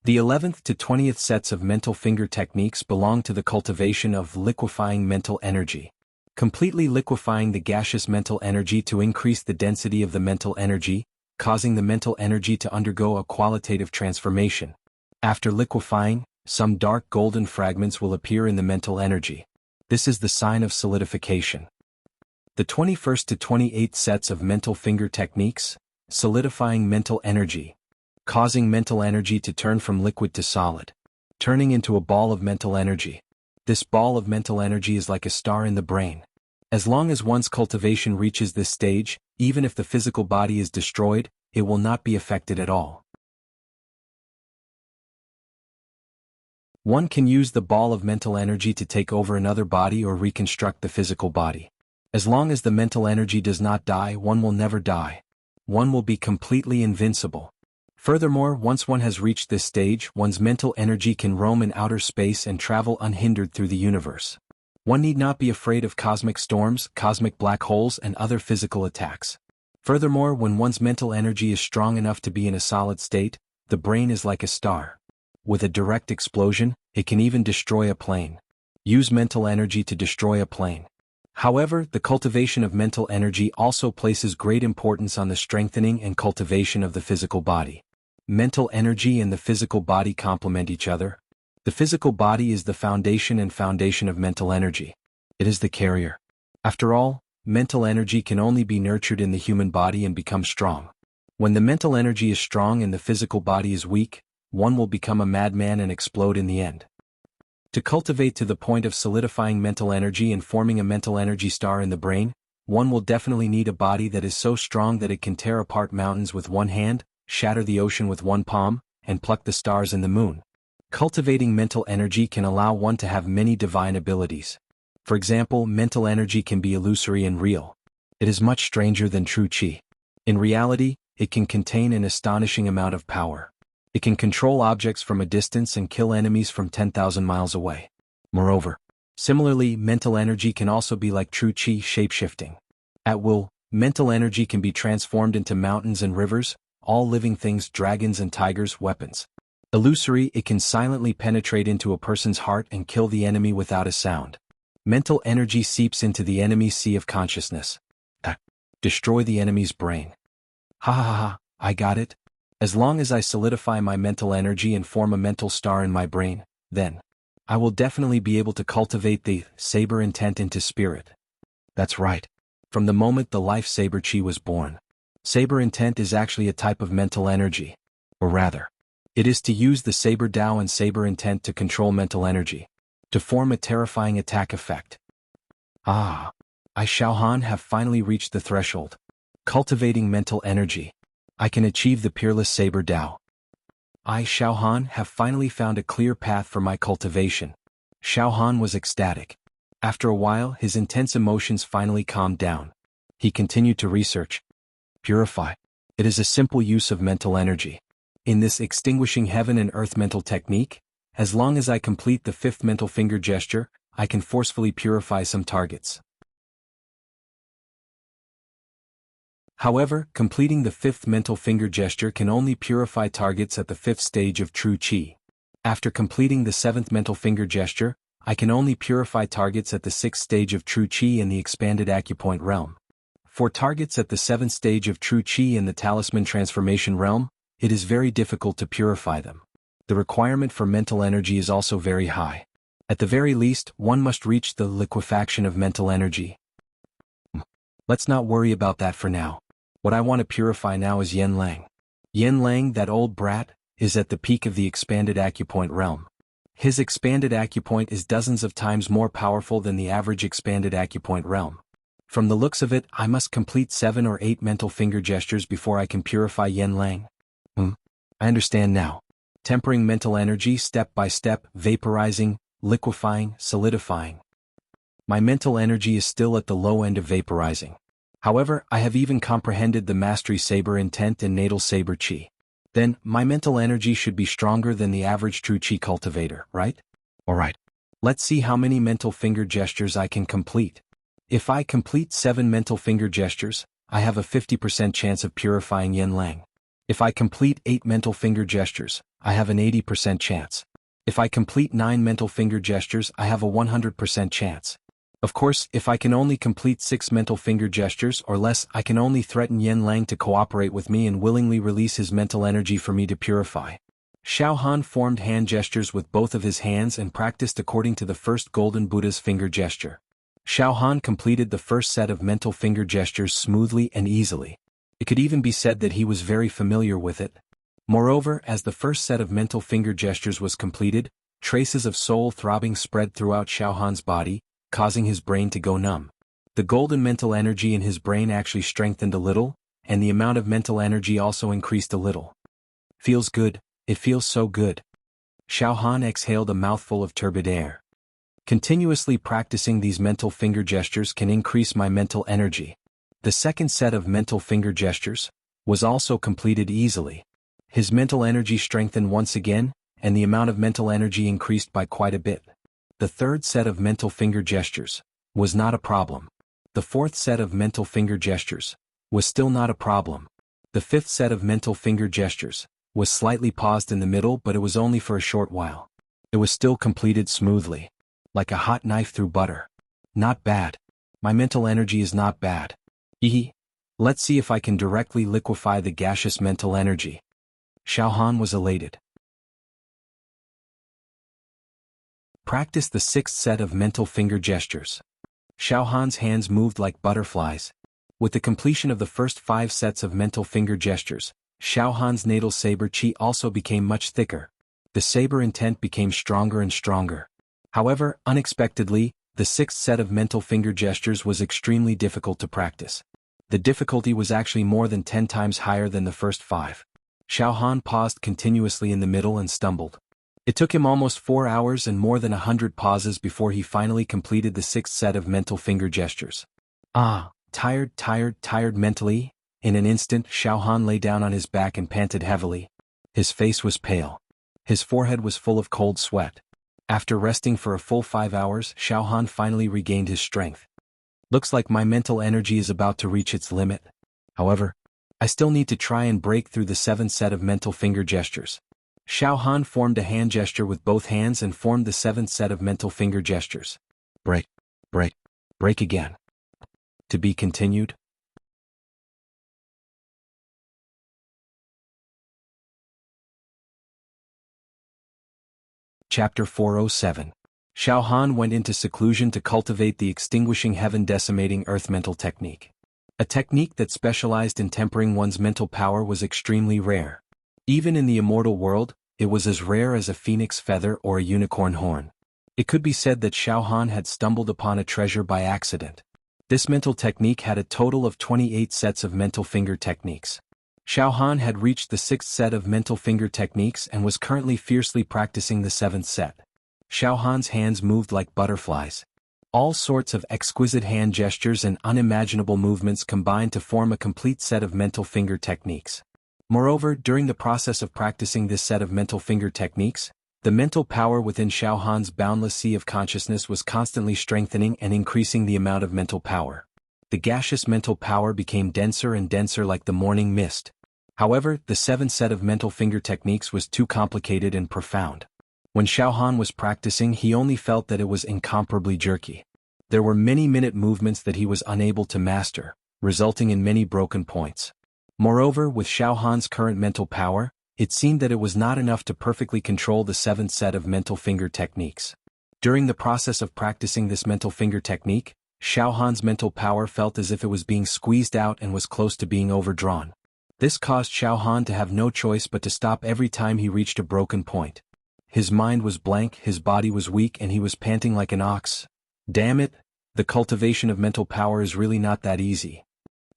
Speaker 1: The 11th to 20th sets of mental finger techniques belong to the cultivation of liquefying mental energy. Completely liquefying the gaseous mental energy to increase the density of the mental energy, causing the mental energy to undergo a qualitative transformation. After liquefying, some dark golden fragments will appear in the mental energy. This is the sign of solidification. The 21st to 28th sets of mental finger techniques, solidifying mental energy, causing mental energy to turn from liquid to solid, turning into a ball of mental energy. This ball of mental energy is like a star in the brain. As long as one's cultivation reaches this stage, even if the physical body is destroyed, it will not be affected at all. One can use the ball of mental energy to take over another body or reconstruct the physical body. As long as the mental energy does not die, one will never die. One will be completely invincible. Furthermore, once one has reached this stage, one's mental energy can roam in outer space and travel unhindered through the universe. One need not be afraid of cosmic storms, cosmic black holes, and other physical attacks. Furthermore, when one's mental energy is strong enough to be in a solid state, the brain is like a star. With a direct explosion, it can even destroy a plane. Use mental energy to destroy a plane. However, the cultivation of mental energy also places great importance on the strengthening and cultivation of the physical body. Mental energy and the physical body complement each other. The physical body is the foundation and foundation of mental energy. It is the carrier. After all, mental energy can only be nurtured in the human body and become strong. When the mental energy is strong and the physical body is weak, one will become a madman and explode in the end. To cultivate to the point of solidifying mental energy and forming a mental energy star in the brain, one will definitely need a body that is so strong that it can tear apart mountains with one hand, shatter the ocean with one palm, and pluck the stars in the moon. Cultivating mental energy can allow one to have many divine abilities. For example, mental energy can be illusory and real. It is much stranger than true qi. In reality, it can contain an astonishing amount of power. It can control objects from a distance and kill enemies from 10,000 miles away. Moreover, similarly, mental energy can also be like true qi, shape-shifting. At will, mental energy can be transformed into mountains and rivers, all living things, dragons and tigers, weapons. Illusory, it can silently penetrate into a person's heart and kill the enemy without a sound. Mental energy seeps into the enemy's sea of consciousness. Destroy the enemy's brain. Ha ha ha, I got it. As long as I solidify my mental energy and form a mental star in my brain, then I will definitely be able to cultivate the saber intent into spirit. That's right. From the moment the life saber chi was born, saber intent is actually a type of mental energy. Or rather, it is to use the saber Tao and saber intent to control mental energy, to form a terrifying attack effect. I Xiaohan have finally reached the threshold. Cultivating mental energy. I can achieve the peerless saber Tao. I Xiaohan have finally found a clear path for my cultivation. Xiaohan was ecstatic. After a while, his intense emotions finally calmed down. He continued to research. Purify. It is a simple use of mental energy. In this extinguishing heaven and earth mental technique, as long as I complete the 5th mental finger gesture, I can forcefully purify some targets. However, completing the 5th mental finger gesture can only purify targets at the 5th stage of true qi. After completing the 7th mental finger gesture, I can only purify targets at the 6th stage of true qi in the expanded acupoint realm. For targets at the 7th stage of true qi in the talisman transformation realm, it is very difficult to purify them. The requirement for mental energy is also very high. At the very least, one must reach the liquefaction of mental energy. Let's not worry about that for now. What I want to purify now is Yen Lang. Yen Lang, that old brat, is at the peak of the expanded acupoint realm. His expanded acupoint is dozens of times more powerful than the average expanded acupoint realm. From the looks of it, I must complete 7 or 8 mental finger gestures before I can purify Yen Lang. I understand now. Tempering mental energy step by step, vaporizing, liquefying, solidifying. My mental energy is still at the low end of vaporizing. However, I have even comprehended the mastery saber intent and natal saber chi. Then, my mental energy should be stronger than the average true chi cultivator, right? Alright. Let's see how many mental finger gestures I can complete. If I complete 7 mental finger gestures, I have a 50% chance of purifying Yen Lang. If I complete 8 mental finger gestures, I have an 80% chance. If I complete 9 mental finger gestures, I have a 100% chance. Of course, if I can only complete 6 mental finger gestures or less, I can only threaten Yen Lang to cooperate with me and willingly release his mental energy for me to purify. Xiaohan formed hand gestures with both of his hands and practiced according to the first Golden Buddha's finger gesture. Xiaohan completed the first set of mental finger gestures smoothly and easily. It could even be said that he was very familiar with it. Moreover, as the first set of mental finger gestures was completed, traces of soul throbbing spread throughout Xiaohan's body, causing his brain to go numb. The golden mental energy in his brain actually strengthened a little, and the amount of mental energy also increased a little. Feels good, it feels so good. Xiaohan exhaled a mouthful of turbid air. Continuously practicing these mental finger gestures can increase my mental energy. The second set of mental finger gestures was also completed easily. His mental energy strengthened once again, and the amount of mental energy increased by quite a bit. The third set of mental finger gestures was not a problem. The fourth set of mental finger gestures was still not a problem. The fifth set of mental finger gestures was slightly paused in the middle, but it was only for a short while. It was still completed smoothly, like a hot knife through butter. Not bad. My mental energy is not bad. Let's see if I can directly liquefy the gaseous mental energy. Xiaohan was elated. Practice the sixth set of mental finger gestures. Xiaohan's hands moved like butterflies. With the completion of the first 5 sets of mental finger gestures, Xiaohan's natal saber qi also became much thicker. The saber intent became stronger and stronger. However, unexpectedly, the 6th set of mental finger gestures was extremely difficult to practice. The difficulty was actually more than 10 times higher than the first 5. Xiao Han paused continuously in the middle and stumbled. It took him almost 4 hours and more than 100 pauses before he finally completed the 6th set of mental finger gestures. Tired mentally. In an instant, Xiao Han lay down on his back and panted heavily. His face was pale. His forehead was full of cold sweat. After resting for a full 5 hours, Xiao Han finally regained his strength. Looks like my mental energy is about to reach its limit. However, I still need to try and break through the 7th set of mental finger gestures. Xiao Han formed a hand gesture with both hands and formed the 7th set of mental finger gestures. Break again. To be continued. Chapter 407. Xiao Han went into seclusion to cultivate the extinguishing heaven decimating earth mental technique. A technique that specialized in tempering one's mental power was extremely rare. Even in the immortal world, it was as rare as a phoenix feather or a unicorn horn. It could be said that Xiao Han had stumbled upon a treasure by accident. This mental technique had a total of 28 sets of mental finger techniques. Xiao Han had reached the 6th set of mental finger techniques and was currently fiercely practicing the 7th set. Xiao Han's hands moved like butterflies. All sorts of exquisite hand gestures and unimaginable movements combined to form a complete set of mental finger techniques. Moreover, during the process of practicing this set of mental finger techniques, the mental power within Xiao Han's boundless sea of consciousness was constantly strengthening and increasing the amount of mental power. The gaseous mental power became denser and denser like the morning mist. However, the 7th set of mental finger techniques was too complicated and profound. When Xiao Han was practicing, he only felt that it was incomparably jerky. There were many minute movements that he was unable to master, resulting in many broken points. Moreover, with Xiao Han's current mental power, it seemed that it was not enough to perfectly control the 7th set of mental finger techniques. During the process of practicing this mental finger technique, Xiao Han's mental power felt as if it was being squeezed out and was close to being overdrawn. This caused Xiao Han to have no choice but to stop every time he reached a broken point. His mind was blank, his body was weak, and he was panting like an ox. Damn it, the cultivation of mental power is really not that easy.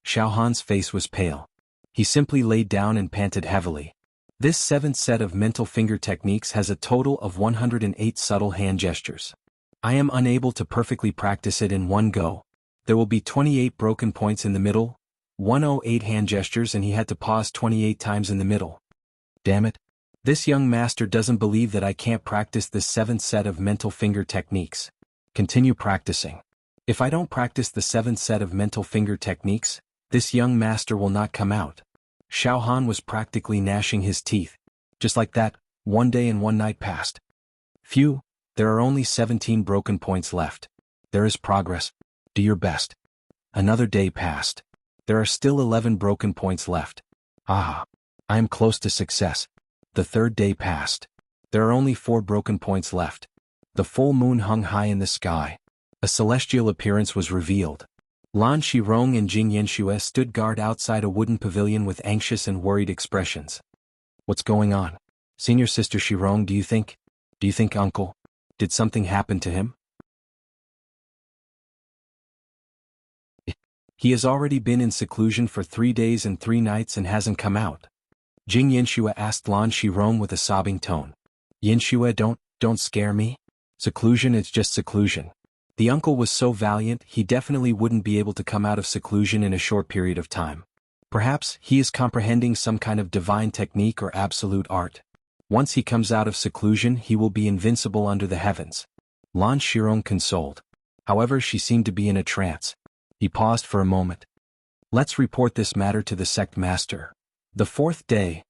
Speaker 1: Xiao Han's face was pale. He simply laid down and panted heavily. This 7th set of mental finger techniques has a total of 108 subtle hand gestures. I am unable to perfectly practice it in one go. There will be 28 broken points in the middle, 108 hand gestures, and he had to pause 28 times in the middle. Damn it. This young master doesn't believe that I can't practice this 7th set of mental finger techniques. Continue practicing. If I don't practice the 7th set of mental finger techniques, this young master will not come out. Xiao Han was practically gnashing his teeth. Just like that, one day and one night passed. Phew, there are only 17 broken points left. There is progress. Do your best. Another day passed. There are still 11 broken points left. I am close to success. The 3rd day passed. There are only 4 broken points left. The full moon hung high in the sky. A celestial appearance was revealed. Lan Shirong and Jing Yanxue stood guard outside a wooden pavilion with anxious and worried expressions. What's going on? Senior Sister Shirong, do you think, Uncle? Did something happen to him? He has already been in seclusion for 3 days and 3 nights and hasn't come out. Jing Yanxue asked Lan Shirong with a sobbing tone. Yanxue, don't scare me. Seclusion is just seclusion. The uncle was so valiant, he definitely wouldn't be able to come out of seclusion in a short period of time. Perhaps he is comprehending some kind of divine technique or absolute art. Once he comes out of seclusion, he will be invincible under the heavens. Lan Shirong consoled. However, she seemed to be in a trance. He paused for a moment. Let's report this matter to the sect master. The 4th day.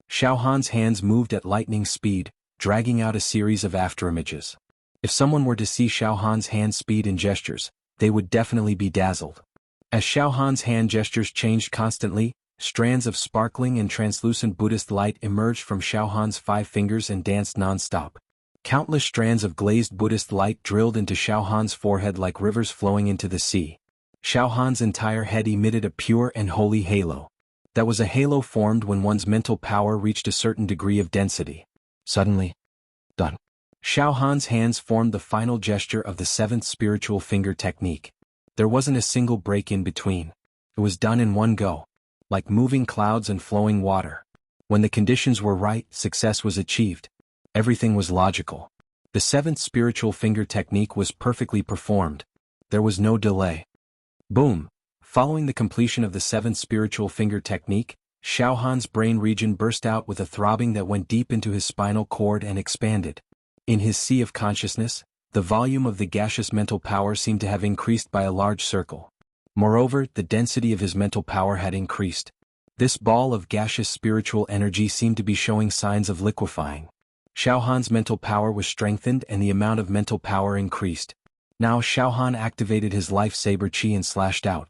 Speaker 1: Xiao Han's hands moved at lightning speed, dragging out a series of afterimages. If someone were to see Xiao Han's hand speed and gestures, they would definitely be dazzled. As Xiao Han's hand gestures changed constantly, strands of sparkling and translucent Buddhist light emerged from Xiao Han's 5 fingers and danced non-stop. Countless strands of glazed Buddhist light drilled into Xiao Han's forehead like rivers flowing into the sea. Xiao Han's entire head emitted a pure and holy halo. That was a halo formed when one's mental power reached a certain degree of density. Suddenly, done. Xiao Han's hands formed the final gesture of the 7th spiritual finger technique. There wasn't a single break in between. It was done in one go. Like moving clouds and flowing water. When the conditions were right, success was achieved. Everything was logical. The seventh spiritual finger technique was perfectly performed. There was no delay. Boom! Following the completion of the seventh spiritual finger technique, Xiao Han's brain region burst out with a throbbing that went deep into his spinal cord and expanded. In his sea of consciousness, the volume of the gaseous mental power seemed to have increased by a large circle. Moreover, the density of his mental power had increased. This ball of gaseous spiritual energy seemed to be showing signs of liquefying. Xiao Han's mental power was strengthened and the amount of mental power increased. Now Xiao Han activated his life saber chi and slashed out.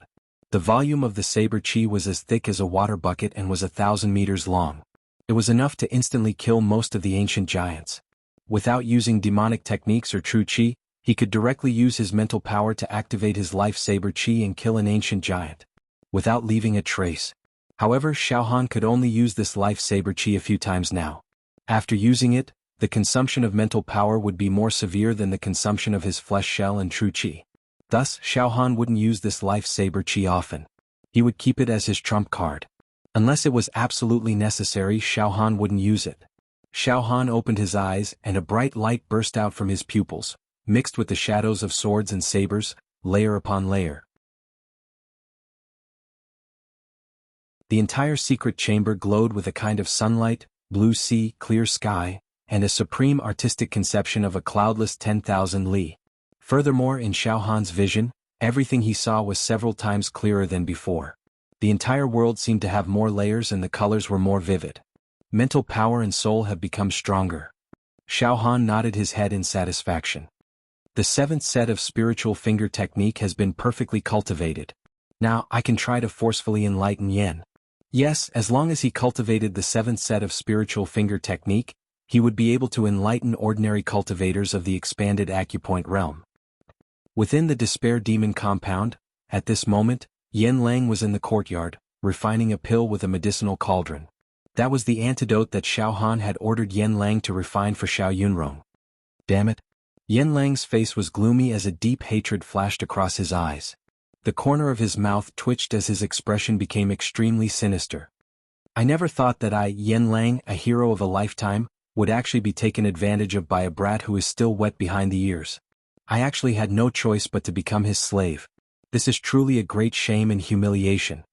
Speaker 1: The volume of the saber chi was as thick as a water bucket and was 1,000 meters long. It was enough to instantly kill most of the ancient giants. Without using demonic techniques or true chi, he could directly use his mental power to activate his life saber chi and kill an ancient giant, without leaving a trace. However, Xiao Han could only use this life saber chi a few times now. After using it, the consumption of mental power would be more severe than the consumption of his flesh shell and true chi. Thus, Xiao Han wouldn't use this life saber chi often. He would keep it as his trump card. Unless it was absolutely necessary, Xiao Han wouldn't use it. Xiao Han opened his eyes and a bright light burst out from his pupils, mixed with the shadows of swords and sabers, layer upon layer. The entire secret chamber glowed with a kind of sunlight, blue sea, clear sky, and a supreme artistic conception of a cloudless 10,000 li. Furthermore, in Xiao Han's vision, everything he saw was several times clearer than before. The entire world seemed to have more layers and the colors were more vivid. Mental power and soul have become stronger. Xiao Han nodded his head in satisfaction. The seventh set of spiritual finger technique has been perfectly cultivated. Now I can try to forcefully enlighten Yen. Yes, as long as he cultivated the seventh set of spiritual finger technique, he would be able to enlighten ordinary cultivators of the expanded acupoint realm. Within the Despair Demon compound, at this moment, Yen Lang was in the courtyard, refining a pill with a medicinal cauldron. That was the antidote that Xiao Han had ordered Yen Lang to refine for Xiao Yunrong. Damn it! Yen Lang's face was gloomy as a deep hatred flashed across his eyes. The corner of his mouth twitched as his expression became extremely sinister. I never thought that I, Yen Lang, a hero of a lifetime, would actually be taken advantage of by a brat who is still wet behind the ears. I actually had no choice but to become his slave. This is truly a great shame and humiliation.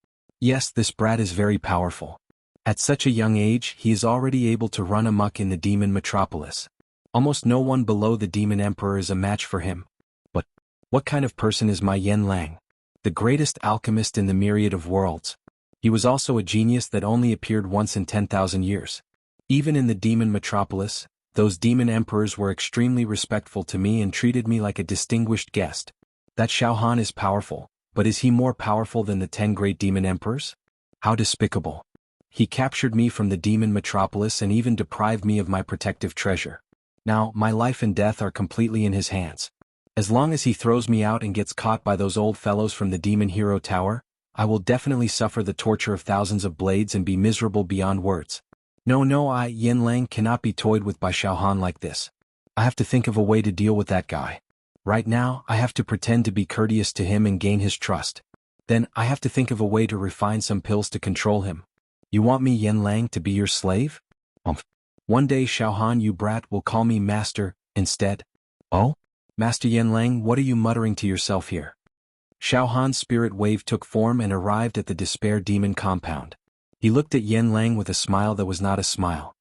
Speaker 1: Yes, this brat is very powerful. At such a young age, he is already able to run amok in the demon metropolis. Almost no one below the demon emperor is a match for him. But what kind of person is my Yen Lang? The greatest alchemist in the myriad of worlds. He was also a genius that only appeared once in 10,000 years. Even in the demon metropolis, those demon emperors were extremely respectful to me and treated me like a distinguished guest. That Xiao Han is powerful, but is he more powerful than the 10 great demon emperors? How despicable. He captured me from the demon metropolis and even deprived me of my protective treasure. Now, my life and death are completely in his hands. As long as he throws me out and gets caught by those old fellows from the Demon Hero Tower, I will definitely suffer the torture of thousands of blades and be miserable beyond words. No, I, Yen Lang, cannot be toyed with by Xiao Han like this. I have to think of a way to deal with that guy. Right now, I have to pretend to be courteous to him and gain his trust. Then, I have to think of a way to refine some pills to control him. You want me, Yen Lang, to be your slave? One day, Xiao Han, you brat, will call me master, instead. Oh? Master Yen Lang, what are you muttering to yourself here? Xiao Han's spirit wave took form and arrived at the Despair Demon compound. He looked at Yen Lang with a smile that was not a smile.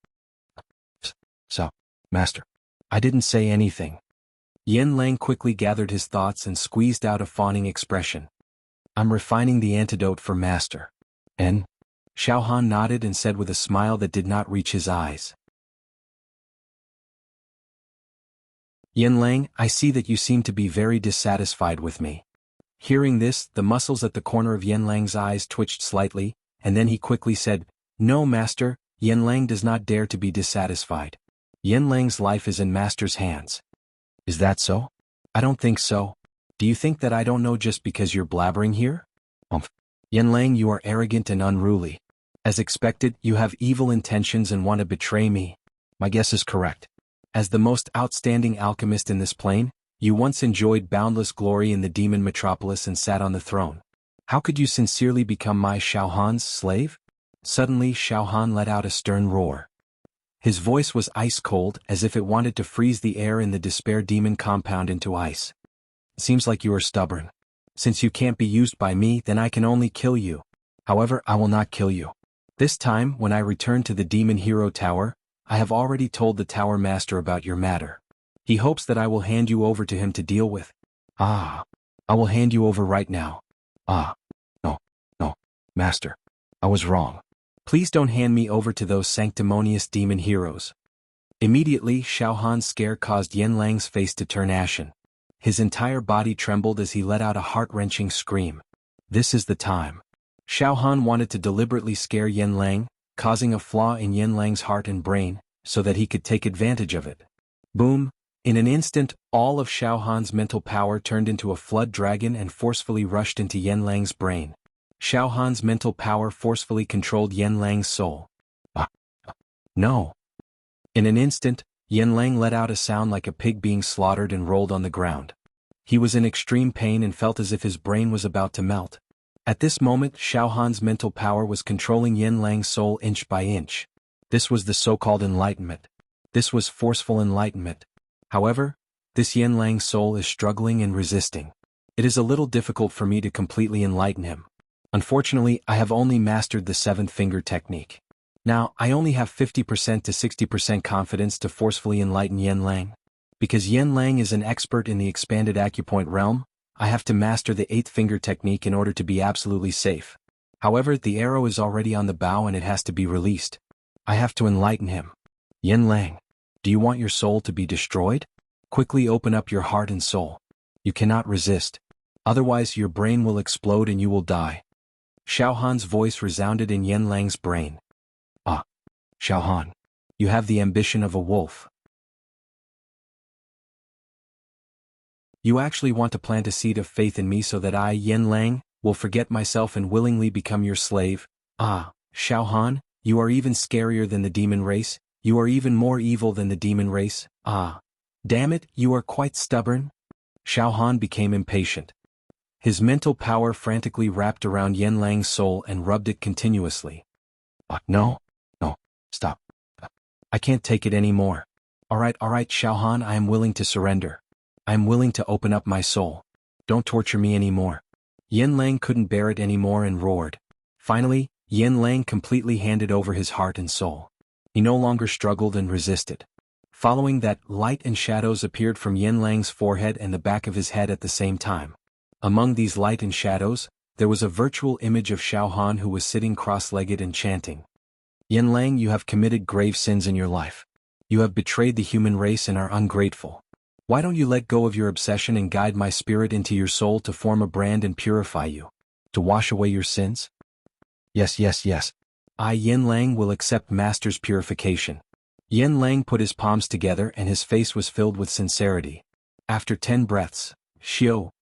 Speaker 1: So, Master. I didn't say anything. Yen Lang quickly gathered his thoughts and squeezed out a fawning expression. I'm refining the antidote for Master. And? Xiao Han nodded and said with a smile that did not reach his eyes. Yen Lang, I see that you seem to be very dissatisfied with me. Hearing this, the muscles at the corner of Yen Lang's eyes twitched slightly, and then he quickly said, No, Master, Yen Lang does not dare to be dissatisfied. Yen Lang's life is in Master's hands. Is that so? I don't think so. Do you think that I don't know just because you're blabbering here? Yen Lang, you are arrogant and unruly. As expected, you have evil intentions and want to betray me. My guess is correct. As the most outstanding alchemist in this plane, you once enjoyed boundless glory in the demon metropolis and sat on the throne. How could you sincerely become my Xiao Han's slave? Suddenly Xiao Han let out a stern roar. His voice was ice-cold, as if it wanted to freeze the air in the Despair Demon compound into ice. Seems like you are stubborn. Since you can't be used by me, then I can only kill you. However, I will not kill you. This time, when I return to the Demon Hero Tower, I have already told the Tower Master about your matter. He hopes that I will hand you over to him to deal with. Ah. I will hand you over right now. Ah. No, Master. I was wrong. Please don't hand me over to those sanctimonious demon heroes. Immediately, Xiao Han's scare caused Yen Lang's face to turn ashen. His entire body trembled as he let out a heart-wrenching scream. This is the time. Xiao Han wanted to deliberately scare Yen Lang, causing a flaw in Yen Lang's heart and brain, so that he could take advantage of it. Boom! In an instant, all of Xiao Han's mental power turned into a flood dragon and forcefully rushed into Yen Lang's brain. Xiao Han's mental power forcefully controlled Yen Lang's soul. No! In an instant, Yen Lang let out a sound like a pig being slaughtered and rolled on the ground. He was in extreme pain and felt as if his brain was about to melt. At this moment, Xiao Han's mental power was controlling Yen Lang's soul inch by inch. This was the so-called enlightenment. This was forceful enlightenment. However, this Yen Lang's soul is struggling and resisting. It is a little difficult for me to completely enlighten him. Unfortunately, I have only mastered the seven-finger technique. Now, I only have 50% to 60% confidence to forcefully enlighten Yen Lang. Because Yen Lang is an expert in the expanded acupoint realm, I have to master the eighth-finger technique in order to be absolutely safe. However, the arrow is already on the bow and it has to be released. I have to enlighten him. Yen Lang, do you want your soul to be destroyed? Quickly open up your heart and soul. You cannot resist. Otherwise, your brain will explode and you will die. Xiao Han's voice resounded in Yen Lang's brain. Ah, Xiao Han, you have the ambition of a wolf. You actually want to plant a seed of faith in me so that I, Yen Lang, will forget myself and willingly become your slave. Ah, Xiao Han, you are even scarier than the demon race. You are even more evil than the demon race. Ah, damn it, you are quite stubborn. Xiao Han became impatient. His mental power frantically wrapped around Yen Lang's soul and rubbed it continuously. No, stop. I can't take it anymore. Alright, Xiao Han, I am willing to surrender. I am willing to open up my soul. Don't torture me anymore. Yen Lang couldn't bear it anymore and roared. Finally, Yen Lang completely handed over his heart and soul. He no longer struggled and resisted. Following that, light and shadows appeared from Yen Lang's forehead and the back of his head at the same time. Among these light and shadows, there was a virtual image of Xiao Han who was sitting cross-legged and chanting. Yen Lang, you have committed grave sins in your life. You have betrayed the human race and are ungrateful. Why don't you let go of your obsession and guide my spirit into your soul to form a brand and purify you? To wash away your sins? Yes. I, Yen Lang, will accept Master's purification. Yen Lang put his palms together and his face was filled with sincerity. After 10 breaths, Xiao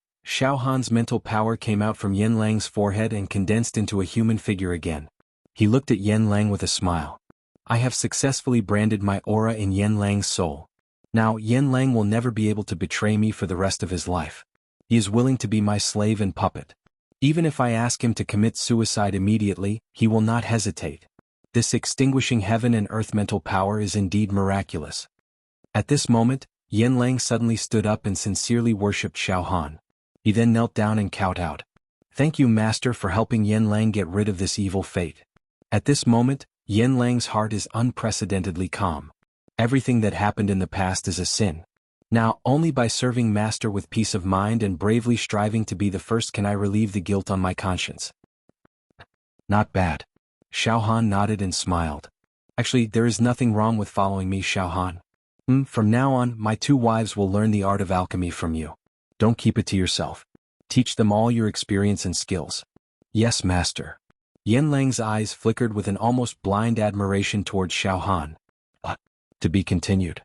Speaker 1: Han's mental power came out from Yen Lang's forehead and condensed into a human figure again. He looked at Yen Lang with a smile. I have successfully branded my aura in Yen Lang's soul. Now Yen Lang will never be able to betray me for the rest of his life. He is willing to be my slave and puppet. Even if I ask him to commit suicide immediately, he will not hesitate. This extinguishing heaven and earth mental power is indeed miraculous. At this moment, Yen Lang suddenly stood up and sincerely worshipped Xiao Han. He then knelt down and kowed out. Thank you, Master, for helping Yen Lang get rid of this evil fate. At this moment, Yen Lang's heart is unprecedentedly calm. Everything that happened in the past is a sin. Now, only by serving Master with peace of mind and bravely striving to be the first can I relieve the guilt on my conscience. Not bad. Xiao Han nodded and smiled. Actually, there is nothing wrong with following me, Xiao Han. From now on, my 2 wives will learn the art of alchemy from you. Don't keep it to yourself. Teach them all your experience and skills. Yes, Master. Yen Lang's eyes flickered with an almost blind admiration towards Xiao Han. To be continued.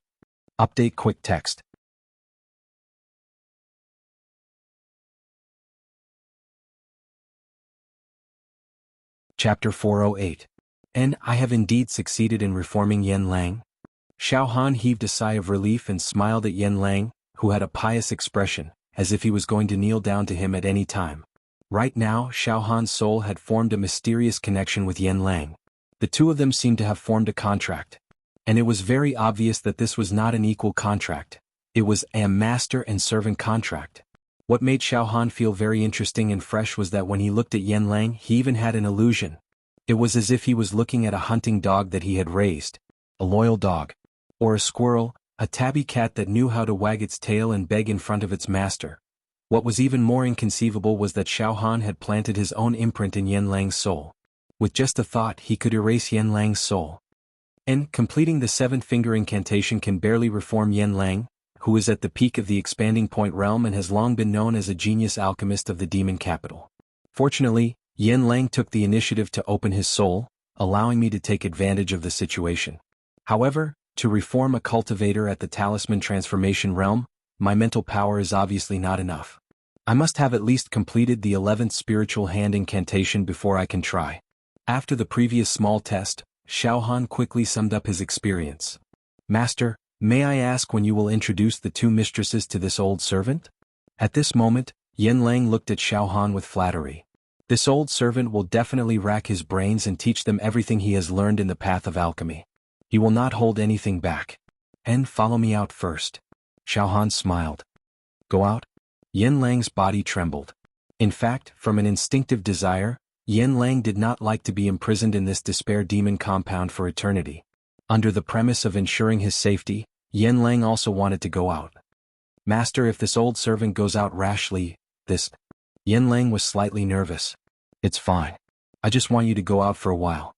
Speaker 1: Update quick text. Chapter 408. And I have indeed succeeded in reforming Yen Lang. Xiao Han heaved a sigh of relief and smiled at Yen Lang, who had a pious expression, as if he was going to kneel down to him at any time. Right now, Xiao Han's soul had formed a mysterious connection with Yen Lang. The two of them seemed to have formed a contract. And it was very obvious that this was not an equal contract. It was a master and servant contract. What made Xiao Han feel very interesting and fresh was that when he looked at Yan Lang, he even had an illusion. It was as if he was looking at a hunting dog that he had raised, a loyal dog, or a squirrel, a tabby cat that knew how to wag its tail and beg in front of its master. What was even more inconceivable was that Xiao Han had planted his own imprint in Yan Lang's soul. With just a thought, he could erase Yan Lang's soul. And completing the 7-finger incantation can barely reform Yan Lang, who is at the peak of the expanding point realm and has long been known as a genius alchemist of the demon capital. Fortunately, Yan Lang took the initiative to open his soul, allowing me to take advantage of the situation. However, to reform a cultivator at the talisman transformation realm, my mental power is obviously not enough. I must have at least completed the 11th spiritual hand incantation before I can try. After the previous small test, Xiao Han quickly summed up his experience. Master, may I ask when you will introduce the two mistresses to this old servant? At this moment, Yan Lang looked at Xiao Han with flattery. This old servant will definitely rack his brains and teach them everything he has learned in the path of alchemy. He will not hold anything back. And follow me out first. Xiao Han smiled. Go out? Yan Lang's body trembled. In fact, from an instinctive desire, Yan Lang did not like to be imprisoned in this despair demon compound for eternity. Under the premise of ensuring his safety, Yan Lang also wanted to go out. Master, if this old servant goes out rashly, Yan Lang was slightly nervous. It's fine. I just want you to go out for a while.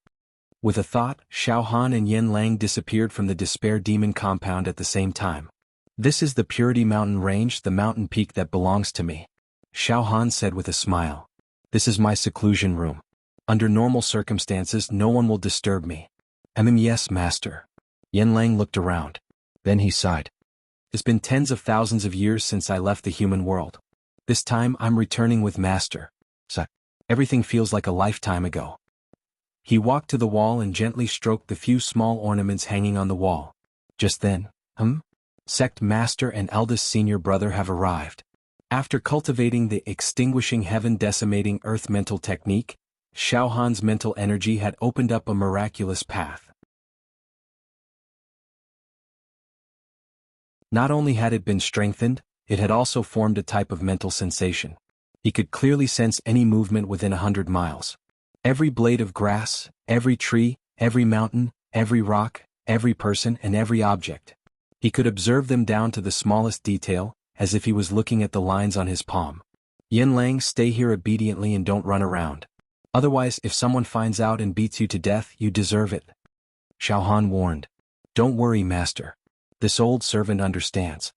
Speaker 1: With a thought, Xiao Han and Yan Lang disappeared from the despair demon compound at the same time. This is the Purity Mountain Range, the mountain peak that belongs to me. Xiao Han said with a smile. This is my seclusion room. Under normal circumstances, no one will disturb me. Yes, master. Yan Lang looked around. Then he sighed. It's been tens of thousands of years since I left the human world. This time I'm returning with master. Everything feels like a lifetime ago. He walked to the wall and gently stroked the few small ornaments hanging on the wall. Just then, Sect master and eldest senior brother have arrived. After cultivating the extinguishing heaven decimating earth mental technique, Xiao Han's mental energy had opened up a miraculous path. Not only had it been strengthened, it had also formed a type of mental sensation. He could clearly sense any movement within 100 miles. Every blade of grass, every tree, every mountain, every rock, every person and every object. He could observe them down to the smallest detail, as if he was looking at the lines on his palm. Yan Lang, stay here obediently and don't run around. Otherwise, if someone finds out and beats you to death, you deserve it. Xiao Han warned. Don't worry, master. This old servant understands.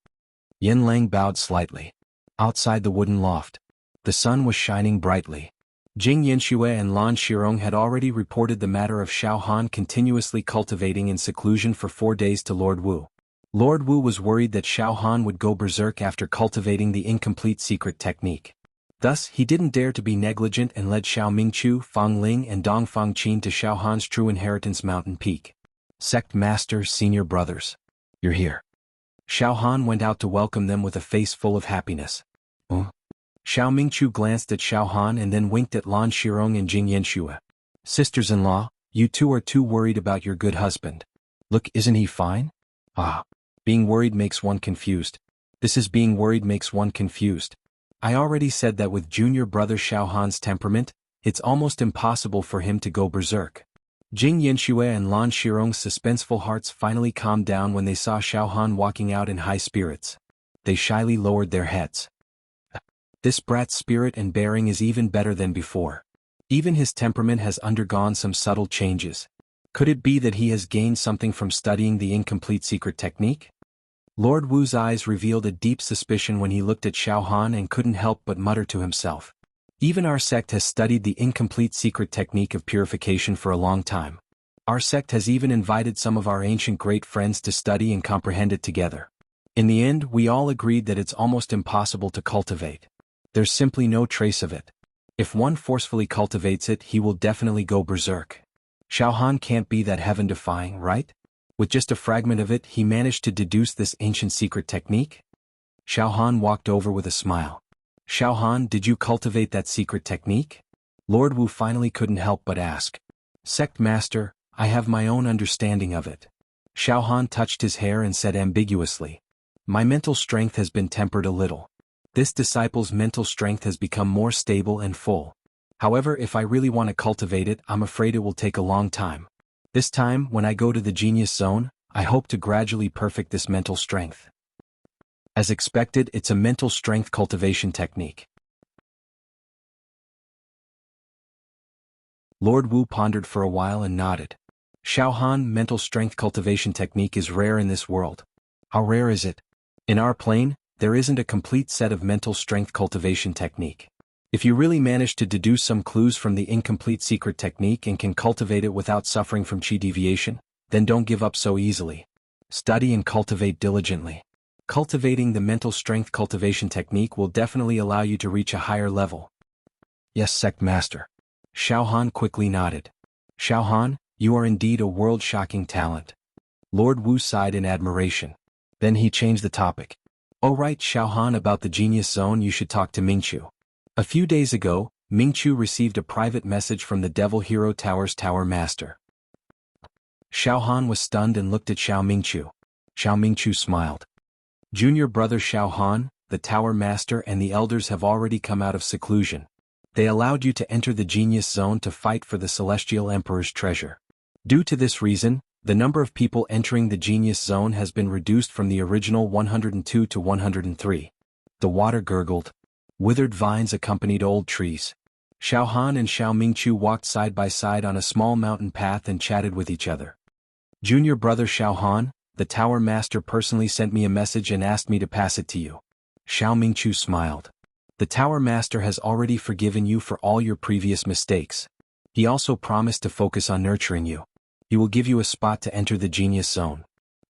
Speaker 1: Yan Lang bowed slightly. Outside the wooden loft, the sun was shining brightly. Jing Yanxue and Lan Shirong had already reported the matter of Xiao Han continuously cultivating in seclusion for 4 days to Lord Wu. Lord Wu was worried that Xiao Han would go berserk after cultivating the incomplete secret technique. Thus, he didn't dare to be negligent and led Xiao Mingqiu, Fang Ling and Dong Fangqin to Xiao Han's true inheritance mountain peak. Sect master, senior brothers. You're here. Xiao Han went out to welcome them with a face full of happiness. Xiao Mingqiu glanced at Xiao Han and then winked at Lan Shirong and Jing Yanxue. Sisters-in-law, you two are too worried about your good husband. Look, isn't he fine? Being worried makes one confused. This is being worried makes one confused. I already said that with junior brother Xiao Han's temperament, it's almost impossible for him to go berserk. Jing Yanxue and Lan Shirong's suspenseful hearts finally calmed down when they saw Xiao Han walking out in high spirits. They shyly lowered their heads. This brat's spirit and bearing is even better than before. Even his temperament has undergone some subtle changes. Could it be that he has gained something from studying the incomplete secret technique? Lord Wu's eyes revealed a deep suspicion when he looked at Xiao Han and couldn't help but mutter to himself. Even our sect has studied the incomplete secret technique of purification for a long time. Our sect has even invited some of our ancient great friends to study and comprehend it together. In the end, we all agreed that it's almost impossible to cultivate. There's simply no trace of it. If one forcefully cultivates it, he will definitely go berserk. Xiao Han can't be that heaven-defying, right? With just a fragment of it, he managed to deduce this ancient secret technique? Xiao Han walked over with a smile. Xiao Han, did you cultivate that secret technique? Lord Wu finally couldn't help but ask. Sect Master, I have my own understanding of it. Xiaohan touched his hair and said ambiguously. My mental strength has been tempered a little. This disciple's mental strength has become more stable and full. However, if I really want to cultivate it, I'm afraid it will take a long time. This time, when I go to the genius zone, I hope to gradually perfect this mental strength. As expected, it's a mental strength cultivation technique. Lord Wu pondered for a while and nodded. Xiaohan, mental strength cultivation technique is rare in this world. How rare is it? In our plane, there isn't a complete set of mental strength cultivation technique. If you really manage to deduce some clues from the incomplete secret technique and can cultivate it without suffering from chi deviation, then don't give up so easily. Study and cultivate diligently. Cultivating the mental strength cultivation technique will definitely allow you to reach a higher level. Yes, Sect Master. Xiaohan quickly nodded. Xiaohan, you are indeed a world-shocking talent. Lord Wu sighed in admiration. Then he changed the topic. Oh right, Xiaohan, about the genius zone you should talk to Mingqiu. A few days ago, Mingqiu received a private message from the Devil Hero Tower's Tower Master. Xiaohan was stunned and looked at Xiao Mingqiu. Xiao Mingqiu smiled. Junior brother Xiaohan, the Tower Master and the elders have already come out of seclusion. They allowed you to enter the genius zone to fight for the Celestial Emperor's treasure. Due to this reason, the number of people entering the genius zone has been reduced from the original 102 to 103. The water gurgled. Withered vines accompanied old trees. Xiaohan and Xiao Mingqiu walked side by side on a small mountain path and chatted with each other. Junior brother Xiaohan, the Tower Master personally sent me a message and asked me to pass it to you. Xiao Mingqiu smiled. The Tower Master has already forgiven you for all your previous mistakes. He also promised to focus on nurturing you. He will give you a spot to enter the genius zone.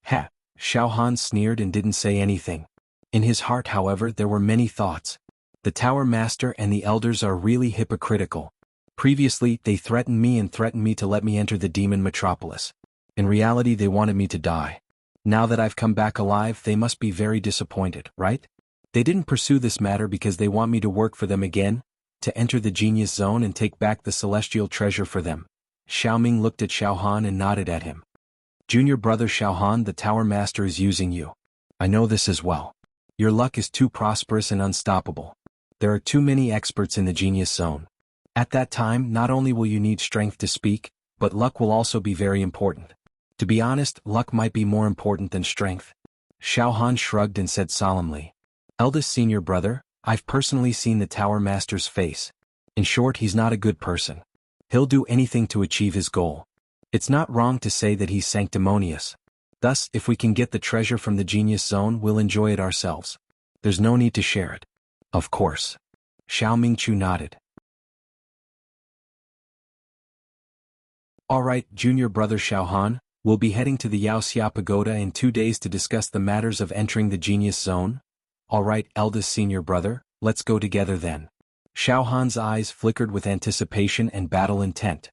Speaker 1: Ha! Xiaohan sneered and didn't say anything. In his heart, however, there were many thoughts. The Tower Master and the elders are really hypocritical. Previously, they threatened me to let me enter the demon metropolis. In reality, they wanted me to die. Now that I've come back alive, they must be very disappointed, right? They didn't pursue this matter because they want me to work for them again, to enter the genius zone and take back the celestial treasure for them. Xiaoming looked at Xiaohan and nodded at him. Junior brother Xiaohan, the Tower Master is using you. I know this as well. Your luck is too prosperous and unstoppable. There are too many experts in the genius zone. At that time, not only will you need strength to speak, but luck will also be very important. To be honest, luck might be more important than strength. Xiaohan shrugged and said solemnly. Eldest senior brother, I've personally seen the Tower Master's face. In short, he's not a good person. He'll do anything to achieve his goal. It's not wrong to say that he's sanctimonious. Thus, if we can get the treasure from the genius zone, we'll enjoy it ourselves. There's no need to share it. Of course. Xiao Mingqiu nodded. Alright, junior brother Xiaohan, we'll be heading to the Yaoxia Pagoda in 2 days to discuss the matters of entering the genius zone. Alright, eldest senior brother, let's go together then. Xiaohan's eyes flickered with anticipation and battle intent.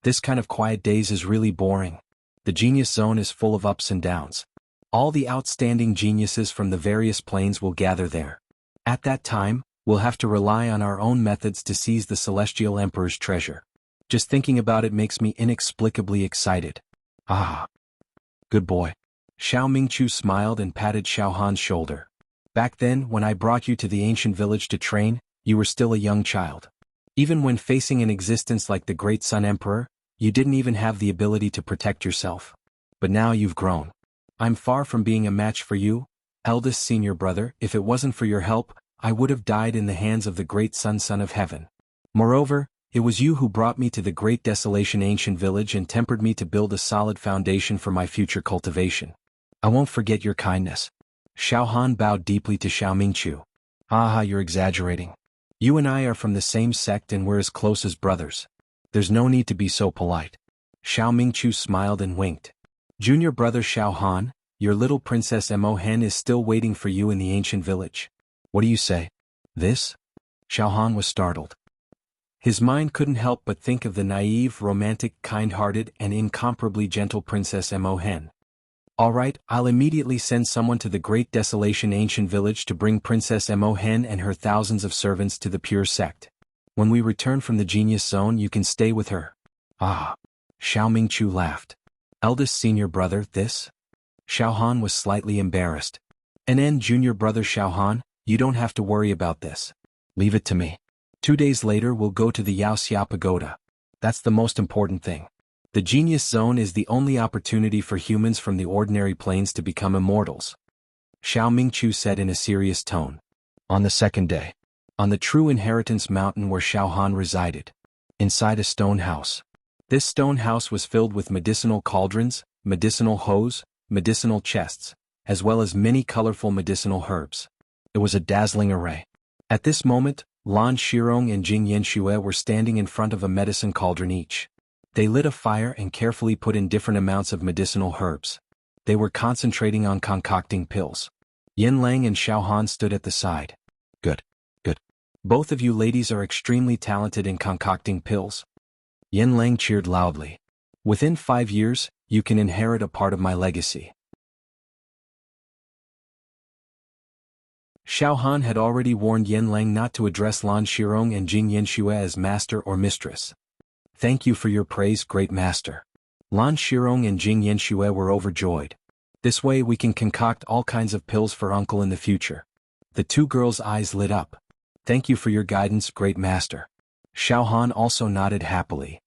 Speaker 1: This kind of quiet days is really boring. The genius zone is full of ups and downs. All the outstanding geniuses from the various planes will gather there. At that time, we'll have to rely on our own methods to seize the Celestial Emperor's treasure. Just thinking about it makes me inexplicably excited. Ah. Good boy. Xiao Mingqiu smiled and patted Xiaohan's shoulder. Back then, when I brought you to the ancient village to train, you were still a young child. Even when facing an existence like the Great Sun Emperor, you didn't even have the ability to protect yourself. But now you've grown. I'm far from being a match for you, eldest senior brother. If it wasn't for your help, I would have died in the hands of the Great Sun Son of Heaven. Moreover, it was you who brought me to the Great Desolation ancient village and tempered me to build a solid foundation for my future cultivation. I won't forget your kindness. Xiaohan bowed deeply to Xiao Mingqiu. Ah, you're exaggerating. You and I are from the same sect and we're as close as brothers. There's no need to be so polite. Xiao Mingqiu smiled and winked. Junior brother Xiaohan, your little princess Mo Hen is still waiting for you in the ancient village. What do you say? This? Xiaohan was startled. His mind couldn't help but think of the naive, romantic, kind-hearted, and incomparably gentle Princess Mo Hen. Alright, I'll immediately send someone to the Great Desolation ancient village to bring Princess Mo Hen and her thousands of servants to the pure sect. When we return from the genius zone, you can stay with her. Ah. Xiao Mingqiu laughed. Eldest senior brother, this? Xiao Han was slightly embarrassed. And junior brother Xiao Han, you don't have to worry about this. Leave it to me. 2 days later we'll go to the Yaoxia Pagoda. That's the most important thing. The Genius Zone is the only opportunity for humans from the ordinary planes to become immortals. Xiao Mingqiu said in a serious tone. On the second day. On the True Inheritance Mountain where Xiao Han resided. Inside a stone house. This stone house was filled with medicinal cauldrons, medicinal hose, medicinal chests, as well as many colorful medicinal herbs. It was a dazzling array. At this moment, Lan Shirong and Jing Yanxue were standing in front of a medicine cauldron each. They lit a fire and carefully put in different amounts of medicinal herbs. They were concentrating on concocting pills. Yin Lang and Xiao Han stood at the side. Good. Both of you ladies are extremely talented in concocting pills. Yin Lang cheered loudly. Within 5 years, you can inherit a part of my legacy. Xiao Han had already warned Yin Lang not to address Lan Shirong and Jing Yanxue as master or mistress. Thank you for your praise, great master. Lan Shirong and Jing Yanxue were overjoyed. This way we can concoct all kinds of pills for uncle in the future. The two girls' eyes lit up. Thank you for your guidance, great master. Xiao Han also nodded happily.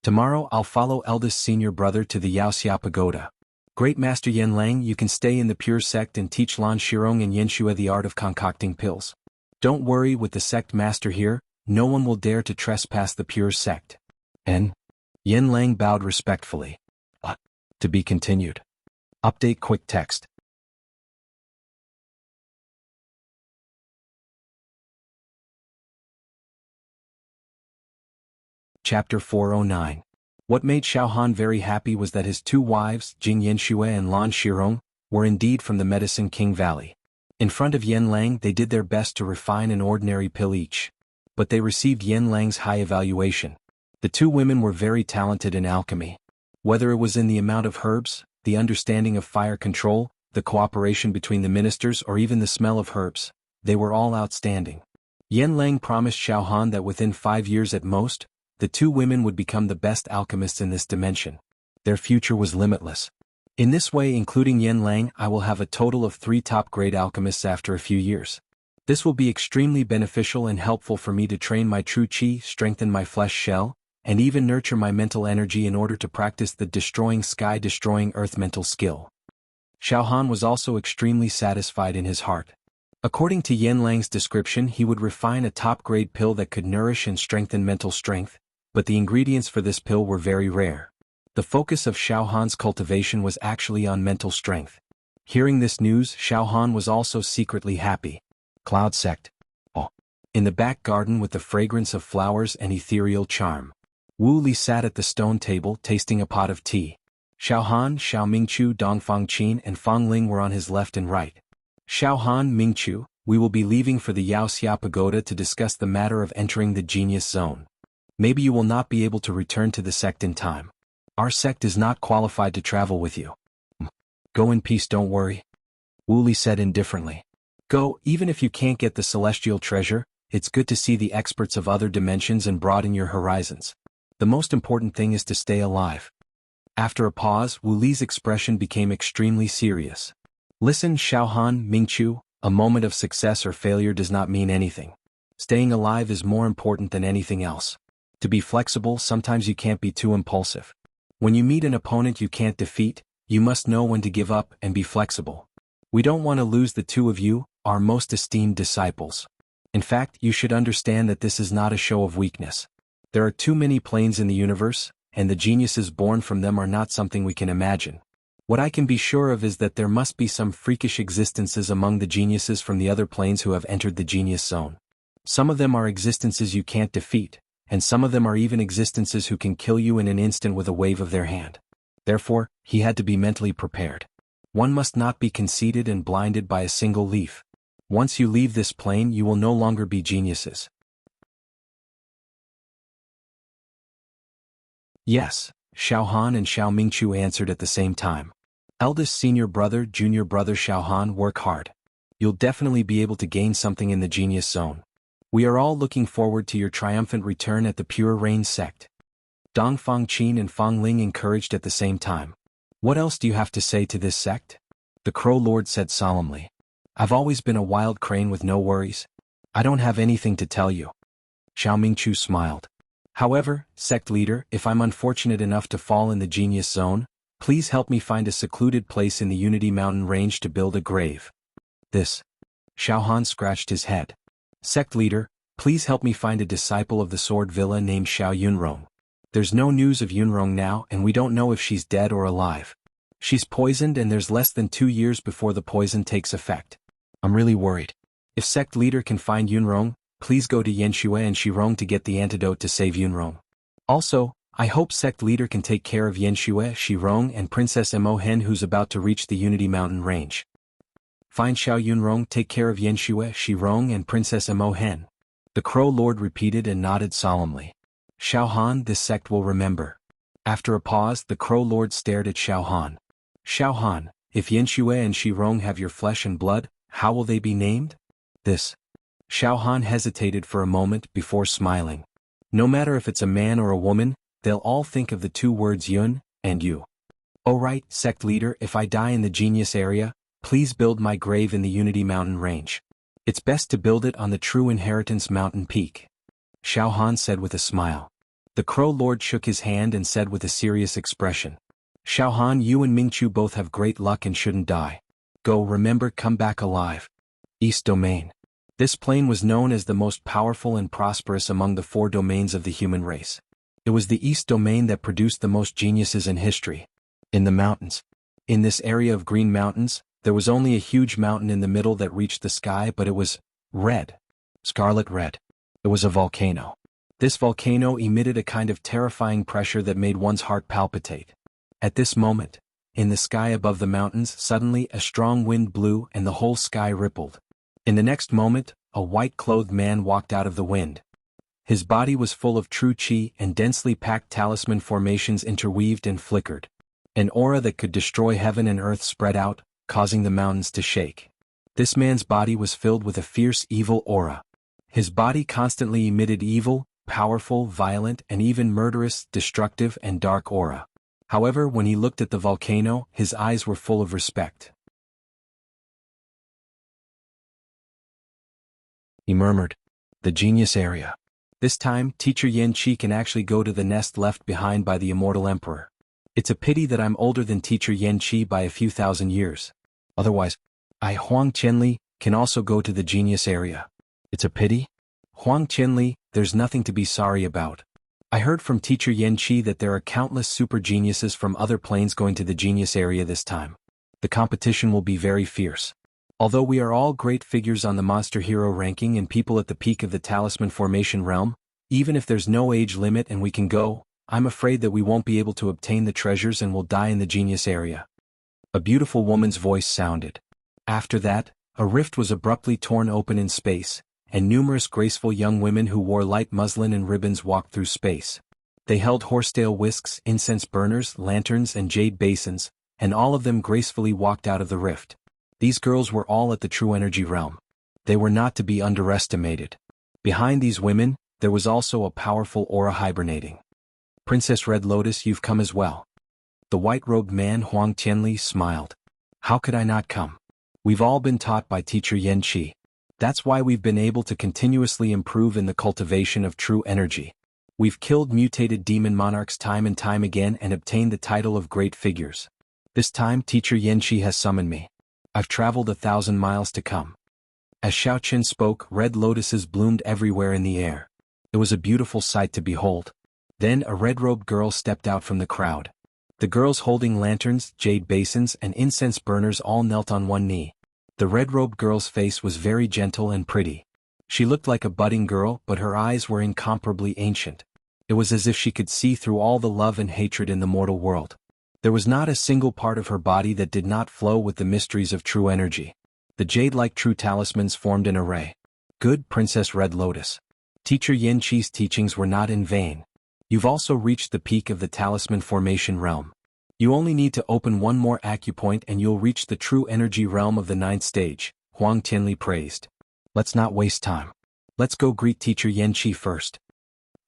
Speaker 1: Tomorrow I'll follow eldest senior brother to the Yaoxia Pagoda. Great Master Yin Lang, you can stay in the pure sect and teach Lan Shirong and Yanxue the art of concocting pills. Don't worry, with the sect master here, no one will dare to trespass the pure sect. And? Yin Lang bowed respectfully. To be continued. Update quick text. Chapter 409. What made Xiao Han very happy was that his two wives, Jing Yanxue and Lan Shirong, were indeed from the Medicine King Valley. In front of Yin Lang they did their best to refine an ordinary pill each. But they received Yin Lang's high evaluation. The two women were very talented in alchemy. Whether it was in the amount of herbs, the understanding of fire control, the cooperation between the ministers or even the smell of herbs, they were all outstanding. Yin Lang promised Xiao Han that within 5 years at most, the two women would become the best alchemists in this dimension. Their future was limitless. In this way, including Yin Lang, I will have a total of 3 top-grade alchemists after a few years. This will be extremely beneficial and helpful for me to train my true qi, strengthen my flesh shell, and even nurture my mental energy in order to practice the destroying sky, destroying earth mental skill. Xiao Han was also extremely satisfied in his heart. According to Yin Lang's description, he would refine a top-grade pill that could nourish and strengthen mental strength, but the ingredients for this pill were very rare. The focus of Xiao Han's cultivation was actually on mental strength. Hearing this news, Xiao Han was also secretly happy. Cloud sect. Oh. In the back garden with the fragrance of flowers and ethereal charm. Wu Li sat at the stone table tasting a pot of tea. Xiao Han, Xiao Mingqiu, Dongfang Qin and Fang Ling were on his left and right. Xiao Han, Mingqiu, we will be leaving for the Yaoxia Pagoda to discuss the matter of entering the Genius Zone. Maybe you will not be able to return to the sect in time. Our sect is not qualified to travel with you. Go in peace, don't worry. Wu Li said indifferently. Go, even if you can't get the celestial treasure, it's good to see the experts of other dimensions and broaden your horizons. The most important thing is to stay alive. After a pause, Wu Li's expression became extremely serious. Listen, Xiao Han, Mingqiu, a moment of success or failure does not mean anything. Staying alive is more important than anything else. To be flexible, sometimes you can't be too impulsive. When you meet an opponent you can't defeat, you must know when to give up and be flexible. We don't want to lose the two of you, our most esteemed disciples. In fact, you should understand that this is not a show of weakness. There are too many planes in the universe, and the geniuses born from them are not something we can imagine. What I can be sure of is that there must be some freakish existences among the geniuses from the other planes who have entered the Genius Zone. Some of them are existences you can't defeat, and some of them are even existences who can kill you in an instant with a wave of their hand. Therefore, he had to be mentally prepared. One must not be conceited and blinded by a single leaf. Once you leave this plane you will no longer be geniuses. Yes, Xiao Han and Xiao Mingqiu answered at the same time. Eldest senior brother, junior brother Xiao Han, work hard. You'll definitely be able to gain something in the Genius Zone. We are all looking forward to your triumphant return at the Pure Rain sect. Dong Fangqin and Fang Ling encouraged at the same time. What else do you have to say to this sect? The Crow Lord said solemnly. I've always been a wild crane with no worries. I don't have anything to tell you. Xiao Mingchu smiled. However, sect leader, if I'm unfortunate enough to fall in the genius zone, please help me find a secluded place in the Unity Mountain range to build a grave. This. Xiao Han scratched his head. Sect leader, please help me find a disciple of the Sword Villa named Xiao Yunrong. There's no news of Yunrong now and we don't know if she's dead or alive. She's poisoned and there's less than 2 years before the poison takes effect. I'm really worried. If sect leader can find Yunrong, please go to Yanxue and Shirong to get the antidote to save Yunrong. Also, I hope sect leader can take care of Yanxue, Shirong and Princess Mo Hen who's about to reach the Unity Mountain range. Find Xiao Yunrong, take care of Yanxue, Shirong and Princess Mo Hen. The Crow Lord repeated and nodded solemnly. Xiao Han, this sect will remember. After a pause, the Crow Lord stared at Xiao Han. Xiao Han, if Yanxue and Shirong have your flesh and blood, how will they be named? This. Xiao Han hesitated for a moment before smiling. No matter if it's a man or a woman, they'll all think of the 2 words Yun and Yu. Oh right, sect leader, if I die in the genius area, please build my grave in the Unity Mountain range. It's best to build it on the True Inheritance Mountain peak. Xiao Han said with a smile. The Crow Lord shook his hand and said with a serious expression. Xiao Han, you and Mingchu both have great luck and shouldn't die. Go, remember, come back alive. East Domain. This plane was known as the most powerful and prosperous among the 4 domains of the human race. It was the East Domain that produced the most geniuses in history. In the mountains. In this area of green mountains, there was only a huge mountain in the middle that reached the sky, but it was red. Scarlet red. It was a volcano. This volcano emitted a kind of terrifying pressure that made one's heart palpitate. At this moment, in the sky above the mountains, suddenly a strong wind blew and the whole sky rippled. In the next moment, a white-clothed man walked out of the wind. His body was full of true qi and densely packed talisman formations interweaved and flickered. An aura that could destroy heaven and earth spread out, causing the mountains to shake. This man's body was filled with a fierce evil aura. His body constantly emitted evil, powerful, violent, and even murderous, destructive, and dark aura. However, when he looked at the volcano, his eyes were full of respect. He murmured. The genius area. This time, Teacher Yan Qi can actually go to the nest left behind by the immortal emperor. It's a pity that I'm older than Teacher Yan Qi by a few thousand years. Otherwise, I, Huang Qianli, can also go to the genius area. It's a pity? Huang Qianli, there's nothing to be sorry about. I heard from Teacher Yan Qi that there are countless super geniuses from other planes going to the genius area this time. The competition will be very fierce. Although we are all great figures on the monster hero ranking and people at the peak of the talisman formation realm, even if there's no age limit and we can go, I'm afraid that we won't be able to obtain the treasures and will die in the genius area. A beautiful woman's voice sounded. After that, a rift was abruptly torn open in space, and numerous graceful young women who wore light muslin and ribbons walked through space. They held horsetail whisks, incense burners, lanterns and jade basins, and all of them gracefully walked out of the rift. These girls were all at the true energy realm. They were not to be underestimated. Behind these women, there was also a powerful aura hibernating. Princess Red Lotus, you've come as well. The white-robed man Huang Qianli smiled. How could I not come? We've all been taught by Teacher Yan Qi. That's why we've been able to continuously improve in the cultivation of true energy. We've killed mutated demon monarchs time and time again and obtained the title of great figures. This time Teacher Yan Qi has summoned me. I've traveled 1,000 miles to come. As Xiao Qin spoke, red lotuses bloomed everywhere in the air. It was a beautiful sight to behold. Then a red-robed girl stepped out from the crowd. The girls holding lanterns, jade basins, and incense burners all knelt on one knee. The red-robed girl's face was very gentle and pretty. She looked like a budding girl, but her eyes were incomparably ancient. It was as if she could see through all the love and hatred in the mortal world. There was not a single part of her body that did not flow with the mysteries of true energy. The jade-like true talismans formed an array. Good Princess Red Lotus. Teacher Yan Qi's teachings were not in vain. You've also reached the peak of the talisman formation realm. You only need to open one more acupoint and you'll reach the true energy realm of the 9th stage, Huang Tianli praised. Let's not waste time. Let's go greet Teacher Yan Qi first.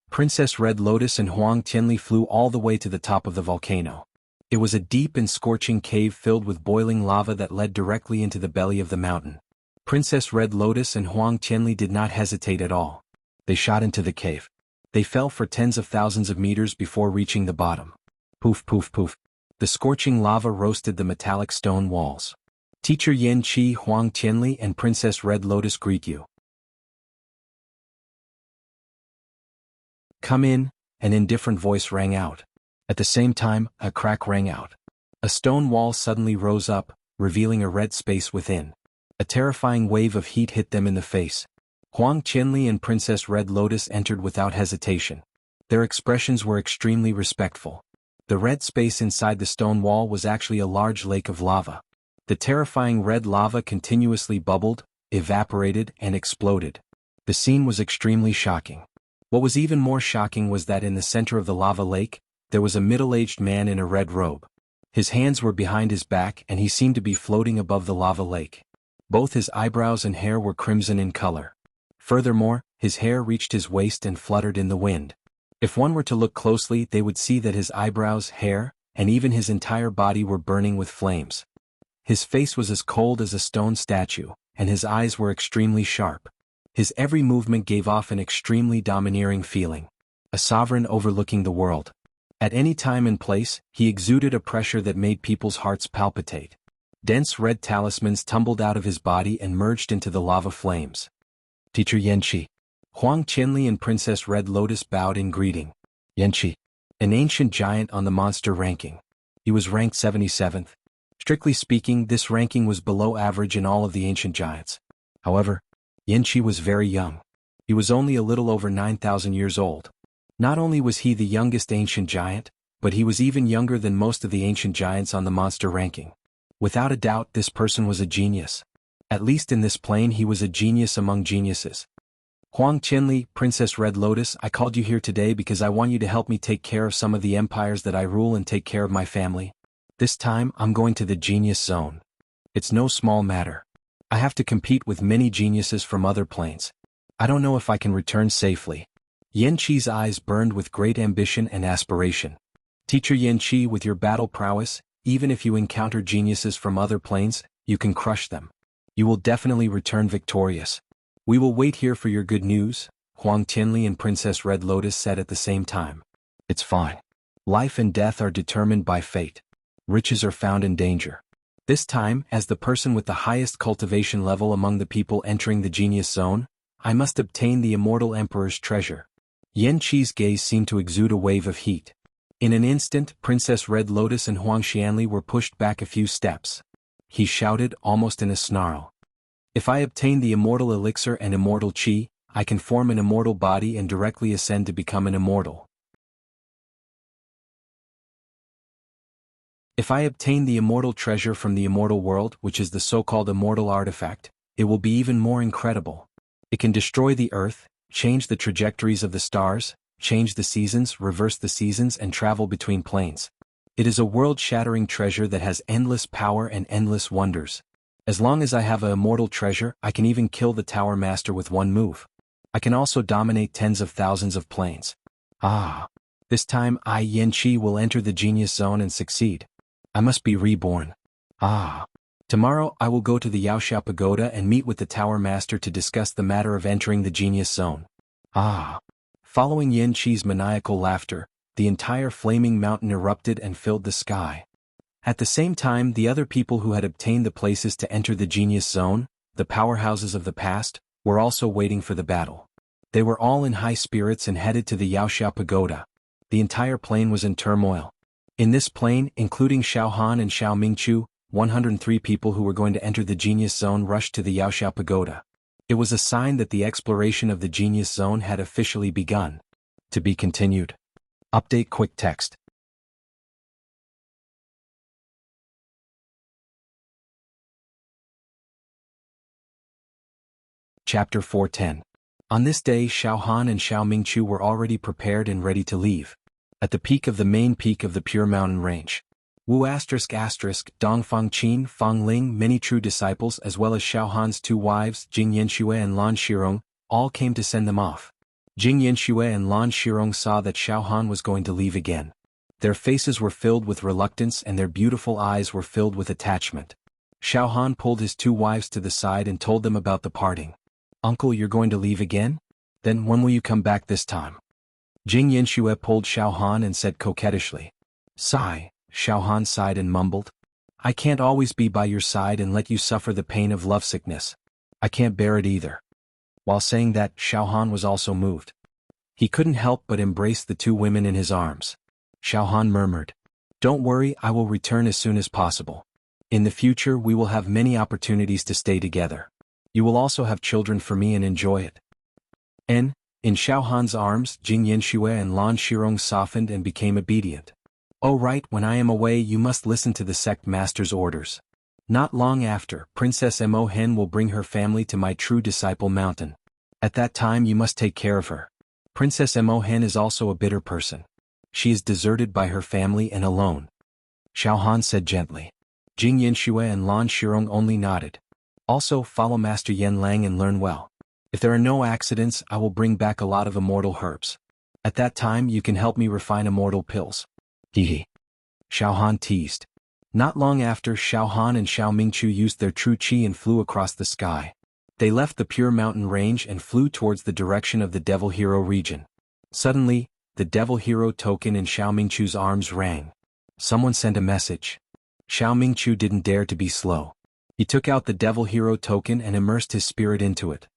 Speaker 1: Princess Red Lotus and Huang Tianli flew all the way to the top of the volcano. It was a deep and scorching cave filled with boiling lava that led directly into the belly of the mountain. Princess Red Lotus and Huang Tianli did not hesitate at all. They shot into the cave. They fell for tens of thousands of meters before reaching the bottom. Poof poof poof. The scorching lava roasted the metallic stone walls. Teacher Yan Qi, Huang Tianli, and Princess Red Lotus greet you. Come in, an indifferent voice rang out. At the same time, a crack rang out. A stone wall suddenly rose up, revealing a red space within. A terrifying wave of heat hit them in the face. Huang Tianli and Princess Red Lotus entered without hesitation. Their expressions were extremely respectful. The red space inside the stone wall was actually a large lake of lava. The terrifying red lava continuously bubbled, evaporated, and exploded. The scene was extremely shocking. What was even more shocking was that in the center of the lava lake, there was a middle-aged man in a red robe. His hands were behind his back and he seemed to be floating above the lava lake. Both his eyebrows and hair were crimson in color. Furthermore, his hair reached his waist and fluttered in the wind. If one were to look closely, they would see that his eyebrows, hair, and even his entire body were burning with flames. His face was as cold as a stone statue, and his eyes were extremely sharp. His every movement gave off an extremely domineering feeling. A sovereign overlooking the world. At any time and place, he exuded a pressure that made people's hearts palpitate. Dense red talismans tumbled out of his body and merged into the lava flames. Teacher Yanqi. Huang Tianli and Princess Red Lotus bowed in greeting. Yanqi. An ancient giant on the monster ranking. He was ranked 77th. Strictly speaking, this ranking was below average in all of the ancient giants. However, Yanqi was very young. He was only a little over 9,000 years old. Not only was he the youngest ancient giant, but he was even younger than most of the ancient giants on the monster ranking. Without a doubt, this person was a genius. At least in this plane he was a genius among geniuses. Huang Tianli, Princess Red Lotus, I called you here today because I want you to help me take care of some of the empires that I rule and take care of my family. This time, I'm going to the genius zone. It's no small matter. I have to compete with many geniuses from other planes. I don't know if I can return safely. Yanqi's eyes burned with great ambition and aspiration. Teacher Yanqi, with your battle prowess, even if you encounter geniuses from other planes, you can crush them. You will definitely return victorious. We will wait here for your good news, Huang Tianli and Princess Red Lotus said at the same time. It's fine. Life and death are determined by fate. Riches are found in danger. This time, as the person with the highest cultivation level among the people entering the genius zone, I must obtain the immortal emperor's treasure. Yanqi's gaze seemed to exude a wave of heat. In an instant, Princess Red Lotus and Huang Tianli were pushed back a few steps. He shouted, almost in a snarl. If I obtain the immortal elixir and immortal qi, I can form an immortal body and directly ascend to become an immortal. If I obtain the immortal treasure from the immortal world, which is the so-called immortal artifact, it will be even more incredible. It can destroy the earth, change the trajectories of the stars, change the seasons, reverse the seasons, and travel between planes. It is a world-shattering treasure that has endless power and endless wonders. As long as I have an immortal treasure, I can even kill the Tower Master with one move. I can also dominate tens of thousands of planes. This time I, Yanqi, will enter the genius zone and succeed. I must be reborn. Tomorrow I will go to the Yaoxiao Pagoda and meet with the Tower Master to discuss the matter of entering the genius zone. Following Yanqi's maniacal laughter, the entire flaming mountain erupted and filled the sky. At the same time, the other people who had obtained the places to enter the genius zone, the powerhouses of the past, were also waiting for the battle. They were all in high spirits and headed to the Yaoxiao Pagoda. The entire plain was in turmoil. In this plain, including Xiao Han and Xiao Mingqiu, 103 people who were going to enter the genius zone rushed to the Yaoxiao Pagoda. It was a sign that the exploration of the genius zone had officially begun. To be continued. Update quick text. Chapter 410. On this day, Xiao Han and Xiao Mingqiu were already prepared and ready to leave. At the peak of the main peak of the Pure Mountain Range, Wu ***, Dongfang Qin, Fang Ling, many true disciples as well as Xiao Han's two wives, Jing Yanxue and Lan Shirong, all came to send them off. Jing Yanxue and Lan Shirong saw that Xiao Han was going to leave again. Their faces were filled with reluctance and their beautiful eyes were filled with attachment. Xiao Han pulled his two wives to the side and told them about the parting. "Uncle, you're going to leave again? Then when will you come back this time?" Jing Yanxue pulled Xiao Han and said coquettishly. "Sigh." Xiao Han sighed and mumbled. "I can't always be by your side and let you suffer the pain of lovesickness. I can't bear it either." While saying that, Xiao Han was also moved. He couldn't help but embrace the two women in his arms. Xiao Han murmured, "Don't worry, I will return as soon as possible. In the future we will have many opportunities to stay together. You will also have children for me and enjoy it." In Xiao Han's arms, Jing Yanxue and Lan Shirong softened and became obedient. "Oh right, when I am away you must listen to the sect master's orders. Not long after, Princess Mo Hen will bring her family to my true disciple mountain. At that time you must take care of her. Princess Mo Hen is also a bitter person. She is deserted by her family and alone." Xiao Han said gently. Jing Yanxue and Lan Shirong only nodded. "Also, follow Master Yen Lang and learn well. If there are no accidents, I will bring back a lot of immortal herbs. At that time you can help me refine immortal pills." Hee. Xiao Han teased. Not long after, Xiao Han and Xiao Mingqiu used their true qi and flew across the sky. They left the pure mountain range and flew towards the direction of the Devil Hero region. Suddenly, the Devil Hero token in Xiao Mingqiu's arms rang. Someone sent a message. Xiao Mingqiu didn't dare to be slow. He took out the Devil Hero token and immersed his spirit into it.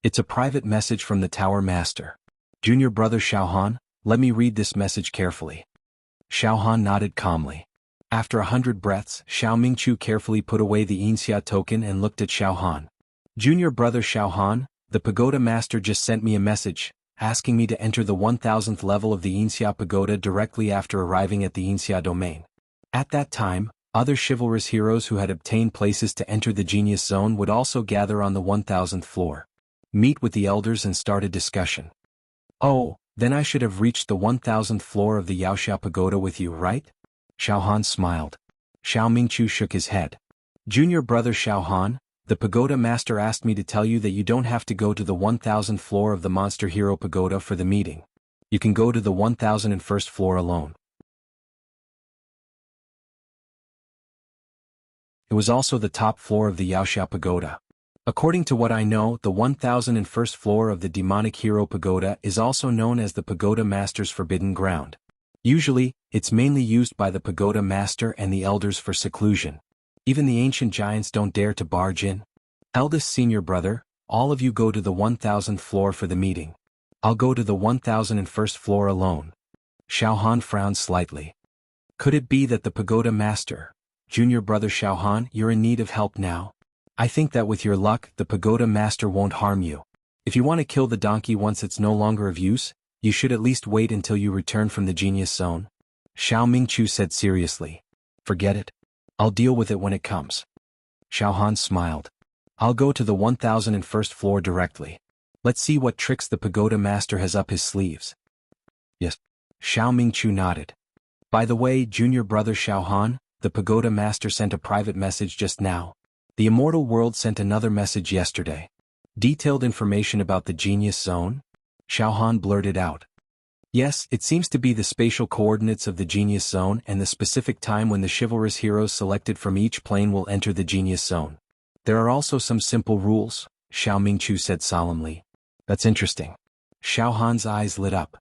Speaker 1: "It's a private message from the Tower Master. Junior brother Xiao Han, let me read this message carefully." Xiao Han nodded calmly. After 100 breaths, Xiao Mingqiu carefully put away the Yinxia token and looked at Xiao Han. "Junior brother Xiao Han, the Pagoda Master just sent me a message, asking me to enter the 1000th level of the Yinxia Pagoda directly after arriving at the Yinxia domain. At that time, other chivalrous heroes who had obtained places to enter the Genius Zone would also gather on the 1000th floor. Meet with the elders and start a discussion." "Oh, then I should have reached the 1000th floor of the Yaoxia Pagoda with you, right?" Xiao Han smiled. Xiao Mingqiu shook his head. "Junior brother Xiao Han, the Pagoda Master asked me to tell you that you don't have to go to the 1000th floor of the Monster Hero Pagoda for the meeting. You can go to the 1001st floor alone." It was also the top floor of the Yaoxia Pagoda. According to what I know, the 1001st floor of the Demonic Hero Pagoda is also known as the Pagoda Master's Forbidden Ground. Usually, it's mainly used by the Pagoda Master and the elders for seclusion. Even the ancient giants don't dare to barge in. "Eldest senior brother, all of you go to the 1000th floor for the meeting. I'll go to the 1001st floor alone." Xiao Han frowned slightly. Could it be that the Pagoda Master, "Junior brother Xiao Han, you're in need of help now? I think that with your luck, the Pagoda Master won't harm you. If you want to kill the donkey once it's no longer of use, you should at least wait until you return from the Genius Zone." Xiao Mingqiu said seriously. "Forget it. I'll deal with it when it comes." Xiao Han smiled. "I'll go to the 1001st floor directly. Let's see what tricks the Pagoda Master has up his sleeves." "Yes." Xiao Mingqiu nodded. "By the way, junior brother Xiao Han, the Pagoda Master sent a private message just now. The Immortal World sent another message yesterday. Detailed information about the Genius Zone?" Xiao Han blurted out. "Yes, it seems to be the spatial coordinates of the Genius Zone and the specific time when the chivalrous heroes selected from each plane will enter the Genius Zone. There are also some simple rules," Xiao Mingqiu said solemnly. "That's interesting." Xiao Han's eyes lit up.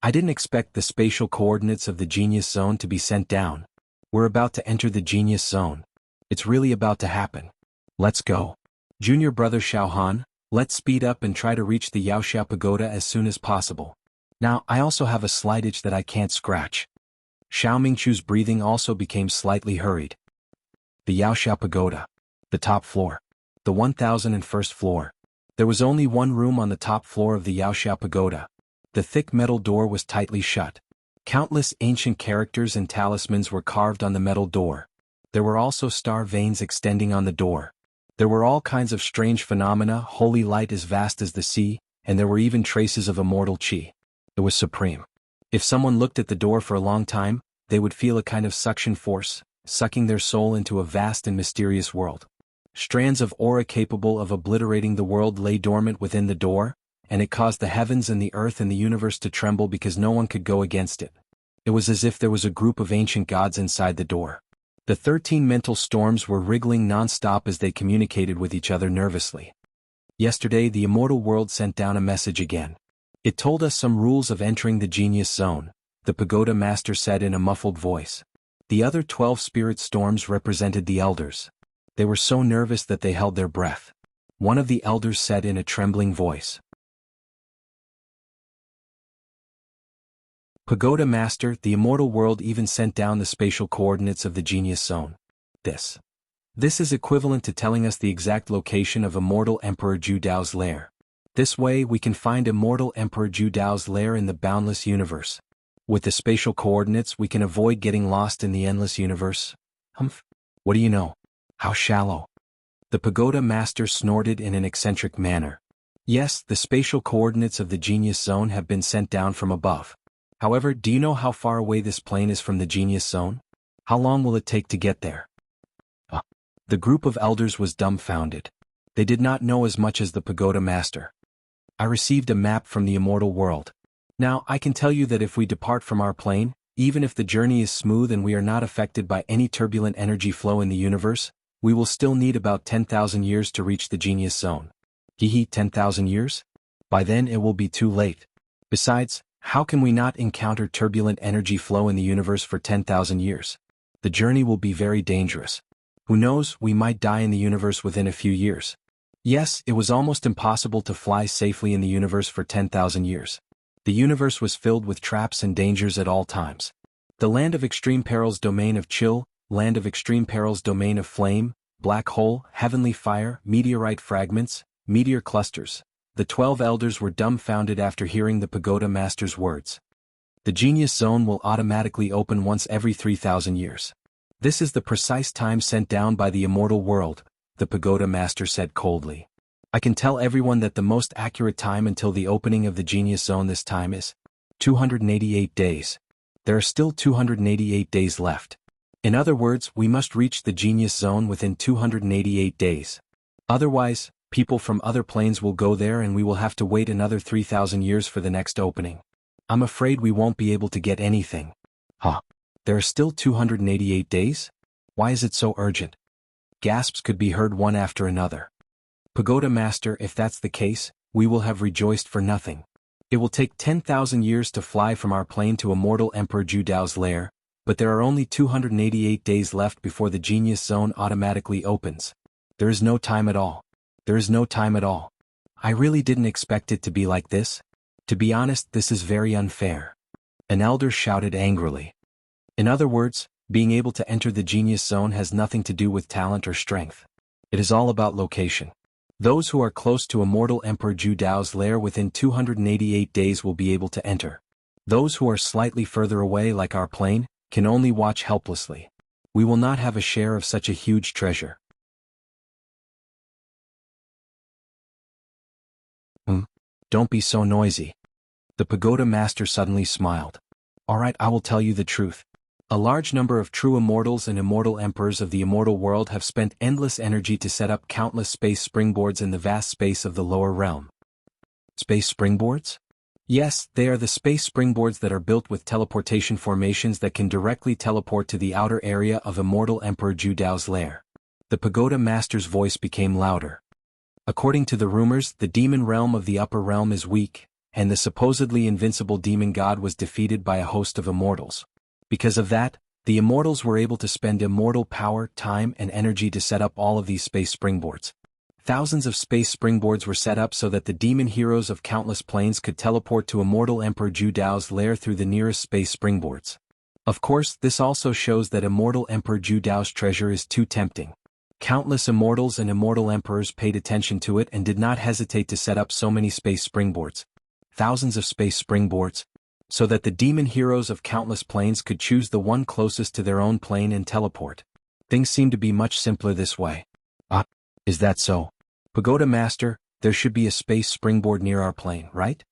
Speaker 1: "I didn't expect the spatial coordinates of the Genius Zone to be sent down. We're about to enter the Genius Zone. It's really about to happen. Let's go. Junior brother Xiao Han, let's speed up and try to reach the Yaoxia Pagoda as soon as possible. Now, I also have a slight itch that I can't scratch." Xiao Mingqiu's breathing also became slightly hurried. The Yaoxia Pagoda. The top floor. The 1001st floor. There was only one room on the top floor of the Yaoxia Pagoda. The thick metal door was tightly shut. Countless ancient characters and talismans were carved on the metal door. There were also star veins extending on the door. There were all kinds of strange phenomena, holy light as vast as the sea, and there were even traces of immortal qi. It was supreme. If someone looked at the door for a long time, they would feel a kind of suction force, sucking their soul into a vast and mysterious world. Strands of aura capable of obliterating the world lay dormant within the door, and it caused the heavens and the earth and the universe to tremble because no one could go against it. It was as if there was a group of ancient gods inside the door. The 13 mental storms were wriggling non-stop as they communicated with each other nervously. Yesterday the immortal world sent down a message again. It told us some rules of entering the genius zone, the pagoda master said in a muffled voice. The other 12 spirit storms represented the elders. They were so nervous that they held their breath. One of the elders said in a trembling voice, "Pagoda Master, the immortal world even sent down the spatial coordinates of the genius zone. This is equivalent to telling us the exact location of immortal Emperor Zhu Dao's lair. This way we can find immortal Emperor Zhu Dao's lair in the boundless universe. With the spatial coordinates we can avoid getting lost in the endless universe." Humph. What do you know? How shallow. The pagoda master snorted in an eccentric manner. Yes, the spatial coordinates of the genius zone have been sent down from above. However, do you know how far away this plane is from the genius zone? How long will it take to get there? The group of elders was dumbfounded. They did not know as much as the pagoda master. I received a map from the immortal world. Now, I can tell you that if we depart from our plane, even if the journey is smooth and we are not affected by any turbulent energy flow in the universe, we will still need about 10,000 years to reach the genius zone. 10,000 years? By then it will be too late. Besides, how can we not encounter turbulent energy flow in the universe for 10,000 years? The journey will be very dangerous. Who knows, we might die in the universe within a few years. Yes, it was almost impossible to fly safely in the universe for 10,000 years. The universe was filled with traps and dangers at all times. The land of extreme perils, domain of chill, land of extreme perils, domain of flame, black hole, heavenly fire, meteorite fragments, meteor clusters. The 12 elders were dumbfounded after hearing the pagoda master's words. The genius zone will automatically open once every 3,000 years. This is the precise time sent down by the immortal world, the pagoda master said coldly. I can tell everyone that the most accurate time until the opening of the genius zone this time is 288 days. There are still 288 days left. In other words, we must reach the genius zone within 288 days. Otherwise, people from other planes will go there and we will have to wait another 3,000 years for the next opening. I'm afraid we won't be able to get anything. There are still 288 days? Why is it so urgent? Gasps could be heard one after another. Pagoda Master, if that's the case, we will have rejoiced for nothing. It will take 10,000 years to fly from our plane to immortal Emperor Zhu Dao's lair, but there are only 288 days left before the genius zone automatically opens. There is no time at all. There is no time at all. I really didn't expect it to be like this. To be honest, this is very unfair. An elder shouted angrily. In other words, being able to enter the genius zone has nothing to do with talent or strength. It is all about location. Those who are close to immortal Emperor Zhu Dao's lair within 288 days will be able to enter. Those who are slightly further away, like our plane, can only watch helplessly. We will not have a share of such a huge treasure. Don't be so noisy. The pagoda master suddenly smiled. All right, I will tell you the truth. A large number of true immortals and immortal emperors of the immortal world have spent endless energy to set up countless space springboards in the vast space of the lower realm. Space springboards? Yes, they are the space springboards that are built with teleportation formations that can directly teleport to the outer area of immortal Emperor Zhu Dao's lair. The pagoda master's voice became louder. According to the rumors, the demon realm of the upper realm is weak, and the supposedly invincible demon god was defeated by a host of immortals. Because of that, the immortals were able to spend immortal power, time, and energy to set up all of these space springboards. Thousands of space springboards were set up so that the demon heroes of countless planes could teleport to immortal Emperor Zhu Dao's lair through the nearest space springboards. Of course, this also shows that immortal Emperor Zhu Dao's treasure is too tempting. Countless immortals and immortal emperors paid attention to it and did not hesitate to set up so many space springboards. Thousands of space springboards, so that the demon heroes of countless planes could choose the one closest to their own plane and teleport. Things seem to be much simpler this way. Is that so? Pagoda Master, there should be a space springboard near our plane, right?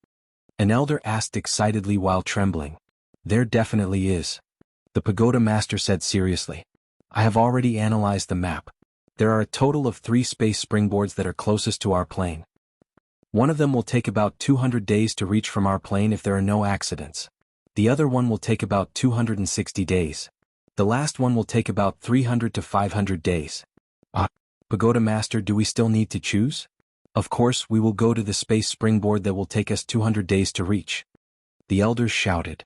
Speaker 1: An elder asked excitedly while trembling. There definitely is. The Pagoda Master said seriously. I have already analyzed the map. There are a total of 3 space springboards that are closest to our plane. One of them will take about 200 days to reach from our plane if there are no accidents. The other one will take about 260 days. The last one will take about 300 to 500 days. Pagoda Master, do we still need to choose? Of course, we will go to the space springboard that will take us 200 days to reach. The elders shouted.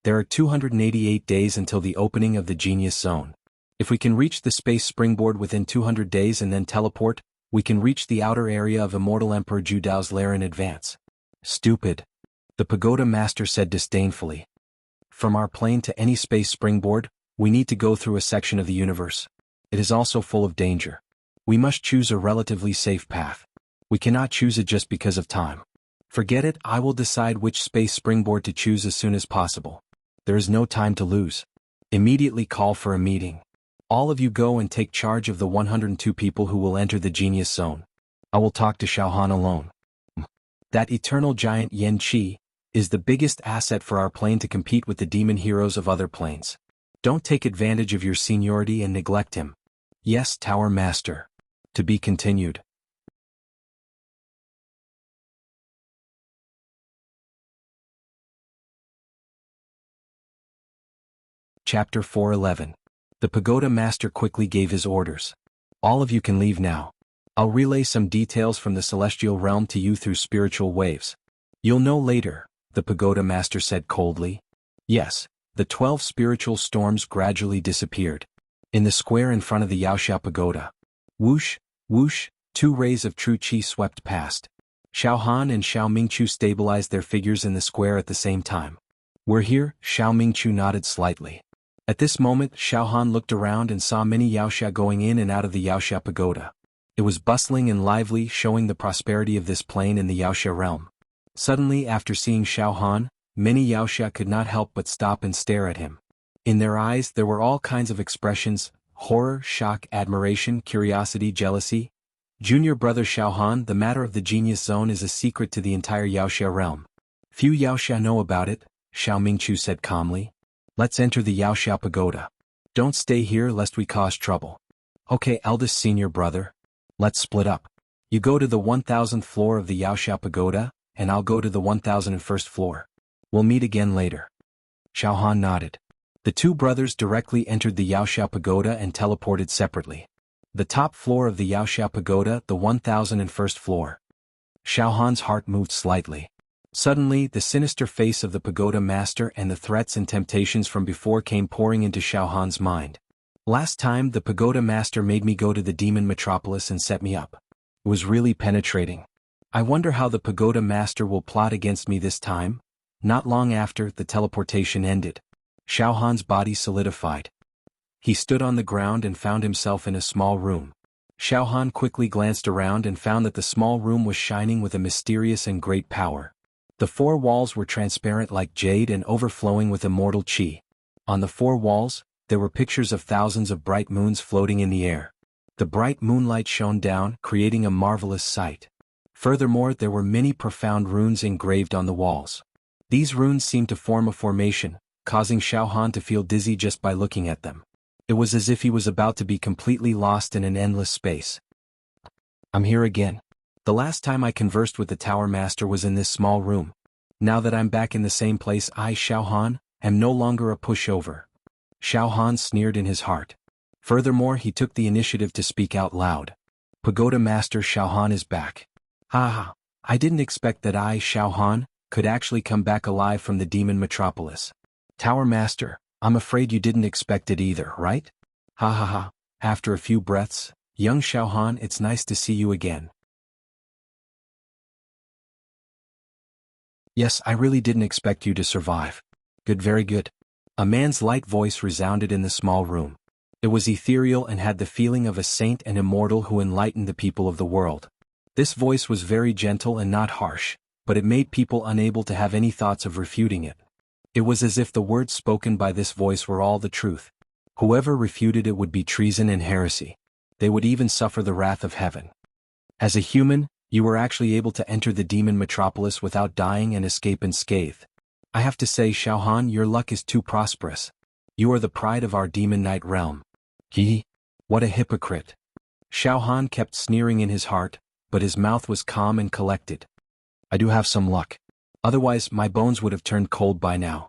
Speaker 1: There are 288 days until the opening of the Genius Zone. If we can reach the space springboard within 200 days and then teleport, we can reach the outer area of Immortal Emperor Judao's lair in advance. Stupid. The Pagoda Master said disdainfully. From our plane to any space springboard, we need to go through a section of the universe. It is also full of danger. We must choose a relatively safe path. We cannot choose it just because of time. Forget it, I will decide which space springboard to choose as soon as possible. There is no time to lose. Immediately call for a meeting. All of you go and take charge of the 102 people who will enter the Genius Zone. I will talk to Xiaohan alone. That eternal giant Yan Qi is the biggest asset for our plane to compete with the demon heroes of other planes. Don't take advantage of your seniority and neglect him. Yes, Tower Master. To be continued. Chapter 411. The Pagoda Master quickly gave his orders. All of you can leave now. I'll relay some details from the celestial realm to you through spiritual waves. You'll know later, the Pagoda Master said coldly. Yes, the 12 spiritual storms gradually disappeared. In the square in front of the Yaoxia Pagoda. Whoosh, whoosh, 2 rays of true qi swept past. Xiaohan and Xiao Mingqiu stabilized their figures in the square at the same time. We're here, Xiao Mingqiu nodded slightly. At this moment, Xiaohan looked around and saw many Yaoxia going in and out of the Yaoxia Pagoda. It was bustling and lively, showing the prosperity of this plane in the Yaoxia realm. Suddenly, after seeing Xiaohan, many Yaoxia could not help but stop and stare at him. In their eyes there were all kinds of expressions: horror, shock, admiration, curiosity, jealousy. Junior brother Xiaohan, the matter of the Genius Zone is a secret to the entire Yaoxia realm. Few Yaoxia know about it, Xiao Mingqiu said calmly. Let's enter the Yaoxia Pagoda. Don't stay here lest we cause trouble. Okay, eldest senior brother. Let's split up. You go to the 1000th floor of the Yaoxia Pagoda, and I'll go to the 1001st floor. We'll meet again later. Xiaohan nodded. The two brothers directly entered the Yaoxia Pagoda and teleported separately. The top floor of the Yaoxia Pagoda, the 1001st floor. Xiaohan's heart moved slightly. Suddenly, the sinister face of the Pagoda Master and the threats and temptations from before came pouring into Xiaohan's mind. Last time, the Pagoda Master made me go to the demon metropolis and set me up. It was really penetrating. I wonder how the Pagoda Master will plot against me this time. Not long after, the teleportation ended. Xiaohan's body solidified. He stood on the ground and found himself in a small room. Xiaohan quickly glanced around and found that the small room was shining with a mysterious and great power. The 4 walls were transparent like jade and overflowing with immortal qi. On the 4 walls, there were pictures of thousands of bright moons floating in the air. The bright moonlight shone down, creating a marvelous sight. Furthermore, there were many profound runes engraved on the walls. These runes seemed to form a formation, causing Xiaohan to feel dizzy just by looking at them. It was as if he was about to be completely lost in an endless space. I'm here again. The last time I conversed with the Tower Master was in this small room. Now that I'm back in the same place, I, Xiaohan, am no longer a pushover. Xiaohan sneered in his heart. Furthermore, he took the initiative to speak out loud. Pagoda Master Xiaohan is back. Haha, I didn't expect that I, Xiaohan, could actually come back alive from the demon metropolis. Tower Master, I'm afraid you didn't expect it either, right? Ha ha ha. After a few breaths, young Xiaohan, it's nice to see you again. Yes, I really didn't expect you to survive. Good, very good. A man's light voice resounded in the small room. It was ethereal and had the feeling of a saint and immortal who enlightened the people of the world. This voice was very gentle and not harsh, but it made people unable to have any thoughts of refuting it. It was as if the words spoken by this voice were all the truth. Whoever refuted it would be treason and heresy. They would even suffer the wrath of heaven. As a human, you were actually able to enter the demon metropolis without dying and escape unscathed. I have to say, Xiaohan, your luck is too prosperous. You are the pride of our demon knight realm. What a hypocrite. Xiaohan kept sneering in his heart, but his mouth was calm and collected. I do have some luck. Otherwise, my bones would have turned cold by now.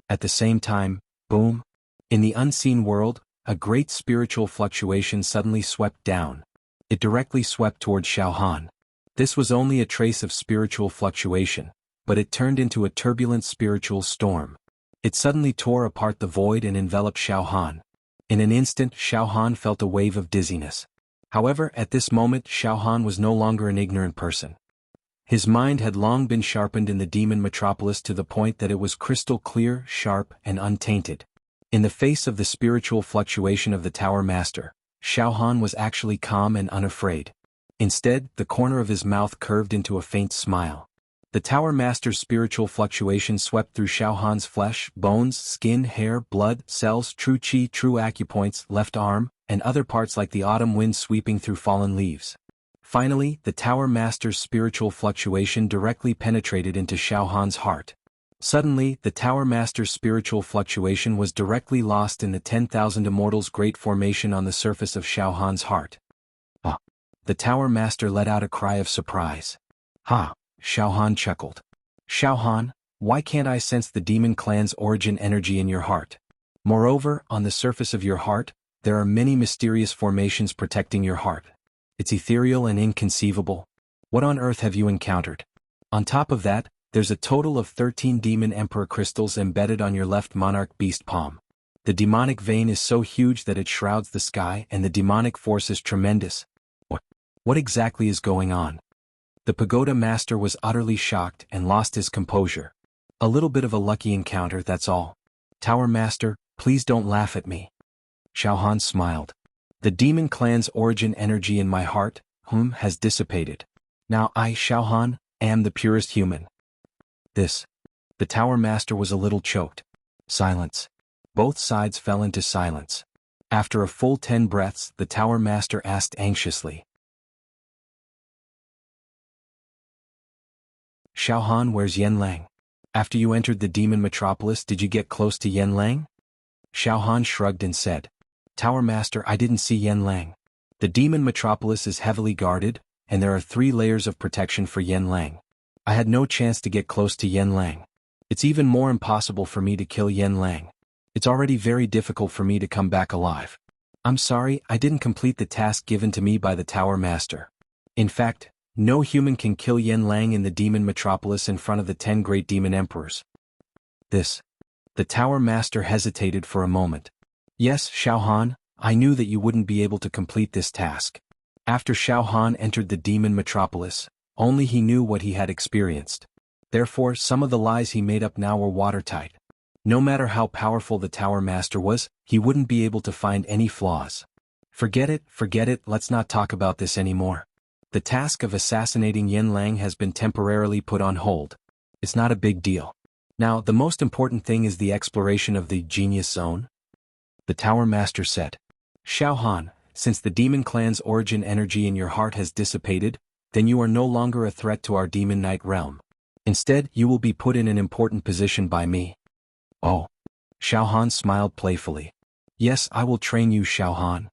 Speaker 1: At the same time, boom. In the unseen world, a great spiritual fluctuation suddenly swept down. It directly swept toward Xiaohan. This was only a trace of spiritual fluctuation, but it turned into a turbulent spiritual storm. It suddenly tore apart the void and enveloped Xiaohan. In an instant, Xiaohan felt a wave of dizziness. However, at this moment, Xiaohan was no longer an ignorant person. His mind had long been sharpened in the demon metropolis to the point that it was crystal clear, sharp, and untainted. In the face of the spiritual fluctuation of the Tower Master, Xiaohan was actually calm and unafraid. Instead, the corner of his mouth curved into a faint smile. The Tower Master's spiritual fluctuation swept through Xiaohan's flesh, bones, skin, hair, blood, cells, true qi, true acupoints, left arm, and other parts like the autumn wind sweeping through fallen leaves. Finally, the Tower Master's spiritual fluctuation directly penetrated into Xiaohan's heart. Suddenly, the Tower Master's spiritual fluctuation was directly lost in the 10,000 Immortals' great formation on the surface of Xiaohan's heart. Ah! The Tower Master let out a cry of surprise. Ha! Xiaohan chuckled. Xiaohan, why can't I sense the demon clan's origin energy in your heart? Moreover, on the surface of your heart, there are many mysterious formations protecting your heart. It's ethereal and inconceivable. What on earth have you encountered? On top of that, there's a total of 13 Demon Emperor crystals embedded on your left monarch beast palm. The demonic vein is so huge that it shrouds the sky and the demonic force is tremendous. What exactly is going on? The pagoda master was utterly shocked and lost his composure. A little bit of a lucky encounter, that's all. Tower Master, please don't laugh at me. Xiaohan smiled. The demon clan's origin energy in my heart, has dissipated. Now I, Xiaohan, am the purest human. The Tower Master was a little choked. Silence. Both sides fell into silence. After a full 10 breaths, the Tower Master asked anxiously. Xiaohan, where's Yanlang? After you entered the demon metropolis, did you get close to Yanlang? Xiaohan shrugged and said, Tower Master, I didn't see Yanlang. The demon metropolis is heavily guarded, and there are 3 layers of protection for Yanlang. I had no chance to get close to Yanlang. It's even more impossible for me to kill Yanlang. It's already very difficult for me to come back alive. I'm sorry, I didn't complete the task given to me by the Tower Master. In fact, no human can kill Yanlang in the demon metropolis in front of the 10 great demon emperors. The Tower Master hesitated for a moment. Yes, Xiaohan, I knew that you wouldn't be able to complete this task. After Xiaohan entered the demon metropolis, only he knew what he had experienced. Therefore, some of the lies he made up now were watertight. No matter how powerful the Tower Master was, he wouldn't be able to find any flaws. Forget it, let's not talk about this anymore. The task of assassinating Yanlang has been temporarily put on hold. It's not a big deal. Now, the most important thing is the exploration of the Genius Zone. The Tower Master said. Xiaohan, since the demon clan's origin energy in your heart has dissipated, then you are no longer a threat to our demon knight realm. Instead, you will be put in an important position by me. Oh. Xiaohan smiled playfully. Yes, I will train you, Xiaohan.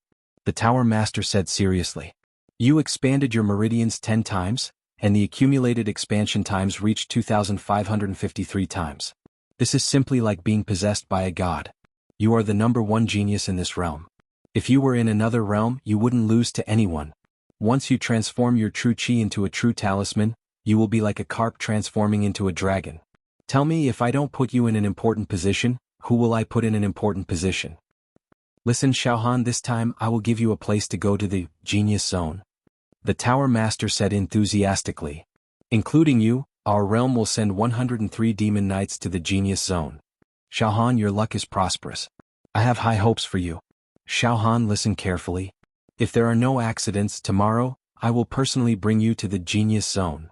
Speaker 1: The Tower Master said seriously. You expanded your meridians 10 times, and the accumulated expansion times reached 2,553 times. This is simply like being possessed by a god. You are the #1 genius in this realm. If you were in another realm, you wouldn't lose to anyone. Once you transform your true qi into a true talisman, you will be like a carp transforming into a dragon. Tell me, if I don't put you in an important position, who will I put in an important position? Listen, Xiaohan, this time I will give you a place to go to the Genius Zone. The Tower Master said enthusiastically. Including you, our realm will send 103 demon knights to the Genius Zone. Xiaohan, your luck is prosperous. I have high hopes for you. Xiaohan, listen carefully. If there are no accidents, tomorrow, I will personally bring you to the Genius Zone.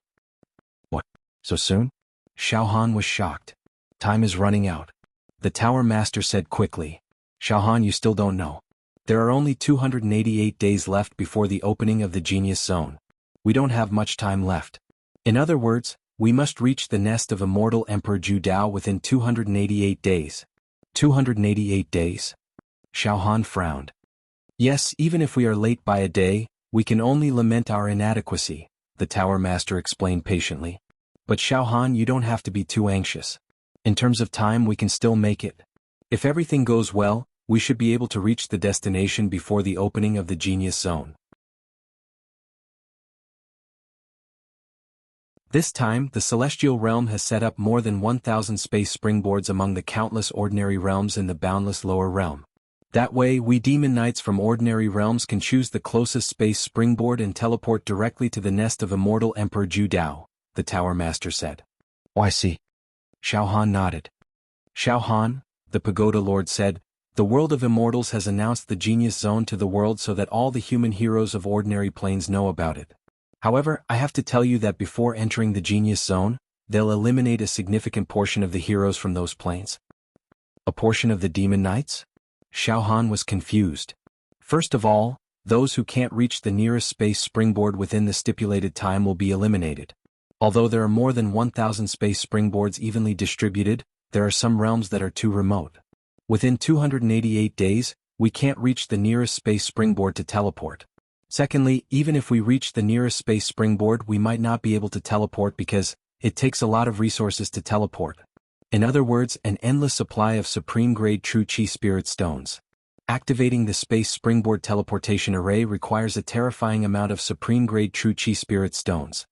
Speaker 1: What? So soon? Xiaohan was shocked. Time is running out. The Tower Master said quickly. Xiaohan, you still don't know. There are only 288 days left before the opening of the Genius Zone. We don't have much time left. In other words, we must reach the nest of Immortal Emperor Zhu Dao within 288 days. 288 days? Xiaohan frowned. Yes, even if we are late by a day, we can only lament our inadequacy, the Tower Master explained patiently. But Xiao Han, you don't have to be too anxious. In terms of time, we can still make it. If everything goes well, we should be able to reach the destination before the opening of the Genius Zone. This time, the Celestial Realm has set up more than 1,000 space springboards among the countless ordinary realms in the boundless lower realm. That way, we demon knights from ordinary realms can choose the closest space springboard and teleport directly to the nest of immortal Emperor Zhu Dao, the Tower Master said.
Speaker 2: Oh, I see.
Speaker 1: Xiao Han nodded. Xiao Han, the Pagoda Lord said, the world of immortals has announced the Genius Zone to the world so that all the human heroes of ordinary planes know about it. However, I have to tell you that before entering the Genius Zone, they'll eliminate a significant portion of the heroes from those planes. A portion of the demon knights? Xiao Han was confused. First of all, those who can't reach the nearest space springboard within the stipulated time will be eliminated. Although there are more than 1,000 space springboards evenly distributed, there are some realms that are too remote. Within 288 days, we can't reach the nearest space springboard to teleport. Secondly, even if we reach the nearest space springboard, we might not be able to teleport because it takes a lot of resources to teleport. In other words, an endless supply of supreme-grade True Chi Spirit Stones. Activating the Space Springboard Teleportation Array requires a terrifying amount of supreme-grade True Chi Spirit Stones.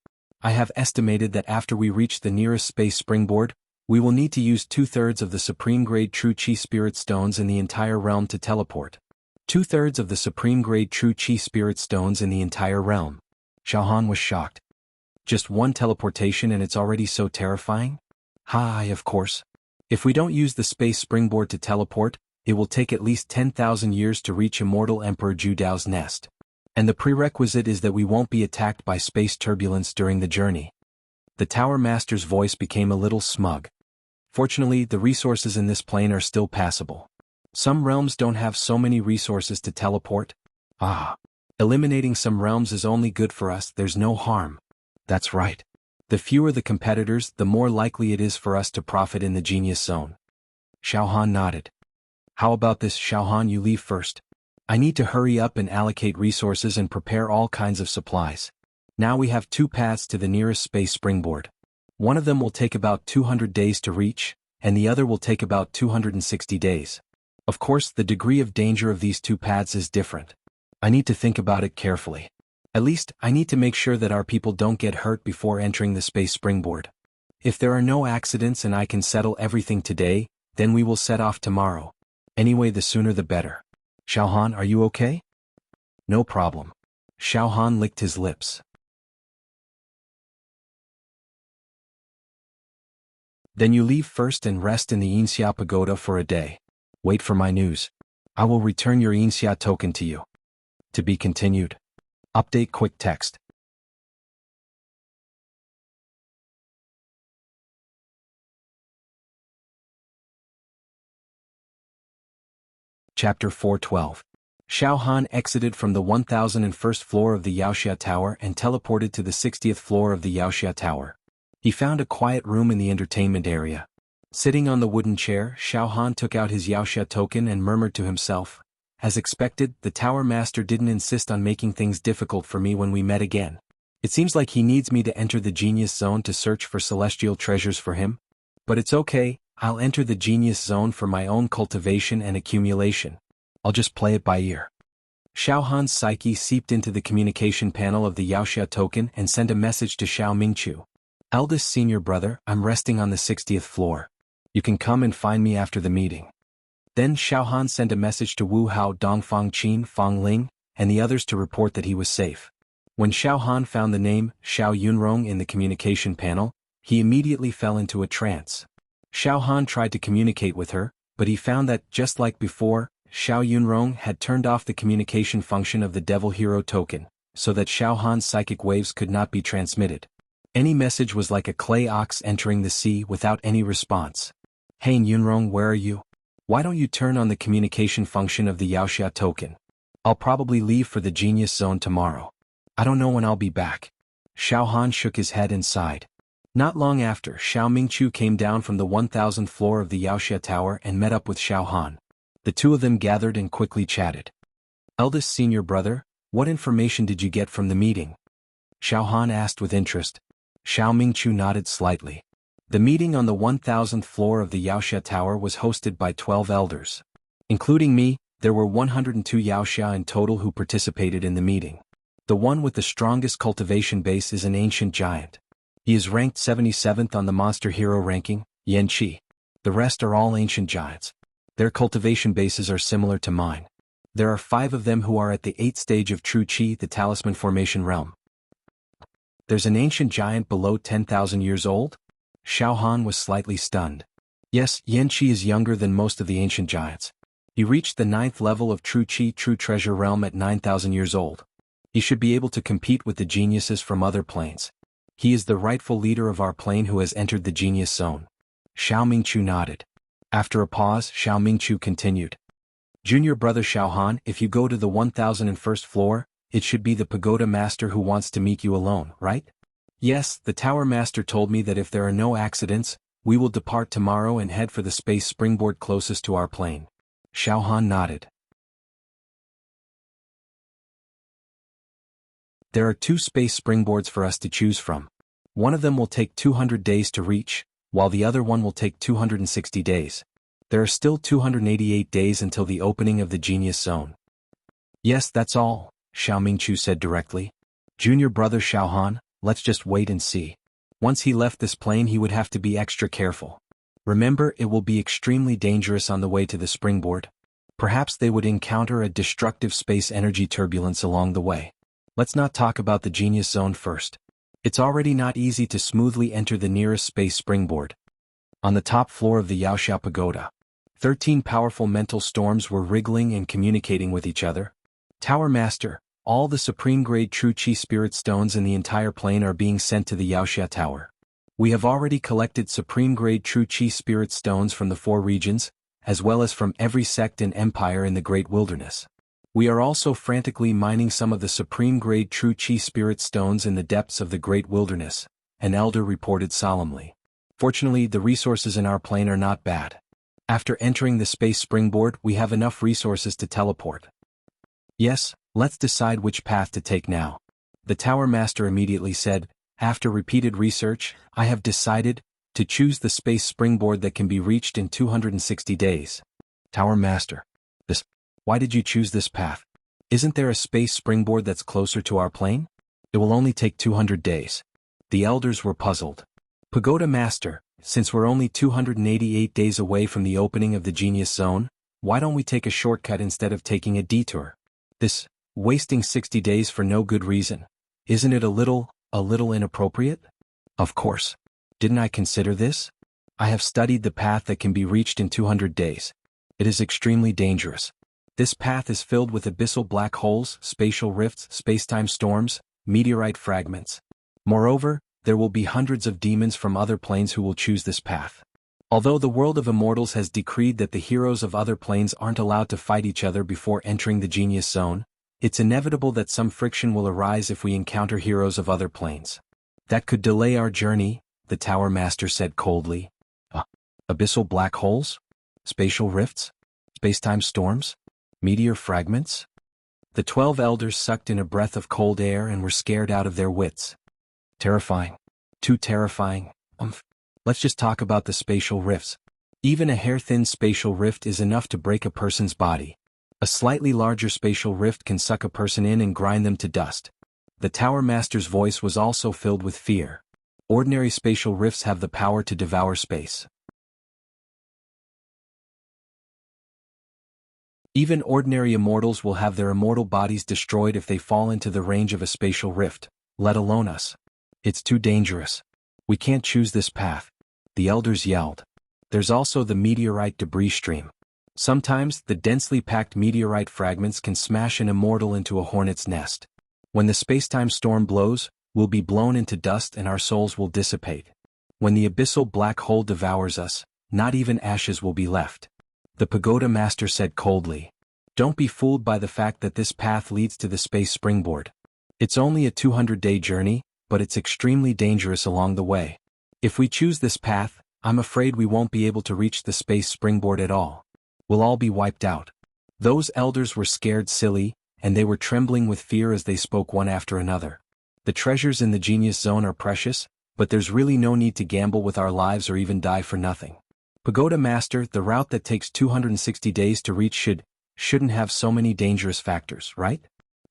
Speaker 1: I have estimated that after we reach the nearest space springboard, we will need to use 2/3 of the supreme-grade True Chi Spirit Stones in the entire realm to teleport. 2/3 of the supreme-grade True Chi Spirit Stones in the entire realm. Xiao Han was shocked. Just one teleportation and it's already so terrifying? Hi, of course. If we don't use the space springboard to teleport, it will take at least 10,000 years to reach immortal Emperor Zhu Dao's nest. And the prerequisite is that we won't be attacked by space turbulence during the journey. The Tower Master's voice became a little smug. Fortunately, the resources in this plane are still passable. Some realms don't have so many resources to teleport. Eliminating some realms is only good for us, there's no harm. That's right. The fewer the competitors, the more likely it is for us to profit in the Genius Zone. Xiao Han nodded. How about this, Xiao Han, you leave first. I need to hurry up and allocate resources and prepare all kinds of supplies. Now we have 2 paths to the nearest space springboard. One of them will take about 200 days to reach, and the other will take about 260 days. Of course, the degree of danger of these 2 paths is different. I need to think about it carefully. At least, I need to make sure that our people don't get hurt before entering the space springboard. If there are no accidents and I can settle everything today, then we will set off tomorrow. Anyway, the sooner the better. Xiao Han, are you okay? No problem. Xiao Han licked his lips. Then you leave first and rest in the Yinxia Pagoda for a day. Wait for my news. I will return your Yinxia token to you. To be continued. Update quick text. Chapter 412. Xiao Han exited from the 1001st floor of the Yaoxia Tower and teleported to the 60th floor of the Yaoxia Tower. He found a quiet room in the entertainment area. Sitting on the wooden chair, Xiao Han took out his Yaoxia token and murmured to himself, as expected, the Tower Master didn't insist on making things difficult for me when we met again. It seems like he needs me to enter the Genius Zone to search for celestial treasures for him. But it's okay, I'll enter the Genius Zone for my own cultivation and accumulation. I'll just play it by ear. Xiao Han's psyche seeped into the communication panel of the Yaoxia token and sent a message to Xiao Mingqiu. Eldest senior brother, I'm resting on the 60th floor. You can come and find me after the meeting. Then Xiao Han sent a message to Wu Hao, Dongfang Qin, Fang Ling, and the others to report that he was safe. When Xiao Han found the name Xiao Yunrong in the communication panel, he immediately fell into a trance. Xiao Han tried to communicate with her, but he found that, just like before, Xiao Yunrong had turned off the communication function of the Devil Hero token, so that Xiao Han's psychic waves could not be transmitted. Any message was like a clay ox entering the sea without any response. Hey Yunrong, where are you? Why don't you turn on the communication function of the Yaoxia token? I'll probably leave for the Genius Zone tomorrow. I don't know when I'll be back. Xiao Han shook his head and sighed. Not long after, Xiao Mingqiu came down from the 1000th floor of the Yaoxia Tower and met up with Xiao Han. The two of them gathered and quickly chatted. Eldest senior brother, what information did you get from the meeting? Xiao Han asked with interest. Xiao Mingqiu nodded slightly. The meeting on the 1000th floor of the Yaoxia Tower was hosted by 12 elders. Including me, there were 102 Yaoxia in total who participated in the meeting. The one with the strongest cultivation base is an ancient giant. He is ranked 77th on the monster hero ranking, Yan Qi. The rest are all ancient giants. Their cultivation bases are similar to mine. There are 5 of them who are at the 8th stage of True Qi, the talisman formation realm. There's an ancient giant below 10,000 years old? Xiao Han was slightly stunned. Yes, Yan Qi is younger than most of the ancient giants. He reached the 9th level of True Qi, True Treasure realm at 9,000 years old. He should be able to compete with the geniuses from other planes. He is the rightful leader of our plane who has entered the genius zone. Xiao Mingqiu nodded. After a pause, Xiao Mingqiu continued. Junior brother Xiao Han, if you go to the 1001st floor, it should be the pagoda master who wants to meet you alone, right? Yes, the tower master told me that if there are no accidents, we will depart tomorrow and head for the space springboard closest to our plane. Xiao Han nodded. There are 2 space springboards for us to choose from. One of them will take 200 days to reach, while the other one will take 260 days. There are still 288 days until the opening of the genius zone. Yes, that's all, Xiao Mingqiu said directly. Junior brother Xiao Han, let's just wait and see. Once he left this plane he would have to be extra careful. Remember, it will be extremely dangerous on the way to the springboard. Perhaps they would encounter a destructive space energy turbulence along the way. Let's not talk about the genius zone first. It's already not easy to smoothly enter the nearest space springboard. On the top floor of the Yaoxia Pagoda, 13 powerful mental storms were wriggling and communicating with each other. Tower Master, all the supreme-grade True Qi Spirit Stones in the entire plane are being sent to the Yaoxia Tower. We have already collected supreme-grade True Qi Spirit Stones from the 4 regions, as well as from every sect and empire in the Great Wilderness. We are also frantically mining some of the supreme-grade True Qi Spirit Stones in the depths of the Great Wilderness, an elder reported solemnly. Fortunately, the resources in our plane are not bad. After entering the space springboard, we have enough resources to teleport. Yes, let's decide which path to take now. The Tower Master immediately said, after repeated research, I have decided to choose the space springboard that can be reached in 260 days. Tower Master. Why did you choose this path? Isn't there a space springboard that's closer to our plane? It will only take 200 days. The elders were puzzled. Pagoda Master, since we're only 288 days away from the opening of the genius zone, why don't we take a shortcut instead of taking a detour? This, wasting 60 days for no good reason, isn't it a little inappropriate? Of course. Didn't I consider this? I have studied the path that can be reached in 200 days. It is extremely dangerous. This path is filled with abyssal black holes, spatial rifts, spacetime storms, meteorite fragments. Moreover, there will be hundreds of demons from other planes who will choose this path. Although the world of immortals has decreed that the heroes of other planes aren't allowed to fight each other before entering the genius zone, it's inevitable that some friction will arise if we encounter heroes of other planes. That could delay our journey, the Tower Master said coldly. Abyssal black holes? Spatial rifts? Spacetime storms? Meteor fragments? The 12 elders sucked in a breath of cold air and were scared out of their wits. Terrifying. Too terrifying. Let's just talk about the spatial rifts. Even a hair-thin spatial rift is enough to break a person's body. A slightly larger spatial rift can suck a person in and grind them to dust. The Tower Master's voice was also filled with fear. Ordinary spatial rifts have the power to devour space. Even ordinary immortals will have their immortal bodies destroyed if they fall into the range of a spatial rift, let alone us. It's too dangerous. We can't choose this path. The elders yelled. There's also the meteorite debris stream. Sometimes, the densely packed meteorite fragments can smash an immortal into a hornet's nest. When the spacetime storm blows, we'll be blown into dust and our souls will dissipate. When the abyssal black hole devours us, not even ashes will be left. The Pagoda Master said coldly. Don't be fooled by the fact that this path leads to the space springboard. It's only a 200-day journey, but it's extremely dangerous along the way. If we choose this path, I'm afraid we won't be able to reach the space springboard at all. We'll all be wiped out. Those elders were scared silly, and they were trembling with fear as they spoke one after another. The treasures in the genius zone are precious, but there's really no need to gamble with our lives or even die for nothing. Pagoda Master, the route that takes 260 days to reach shouldn't have so many dangerous factors, right?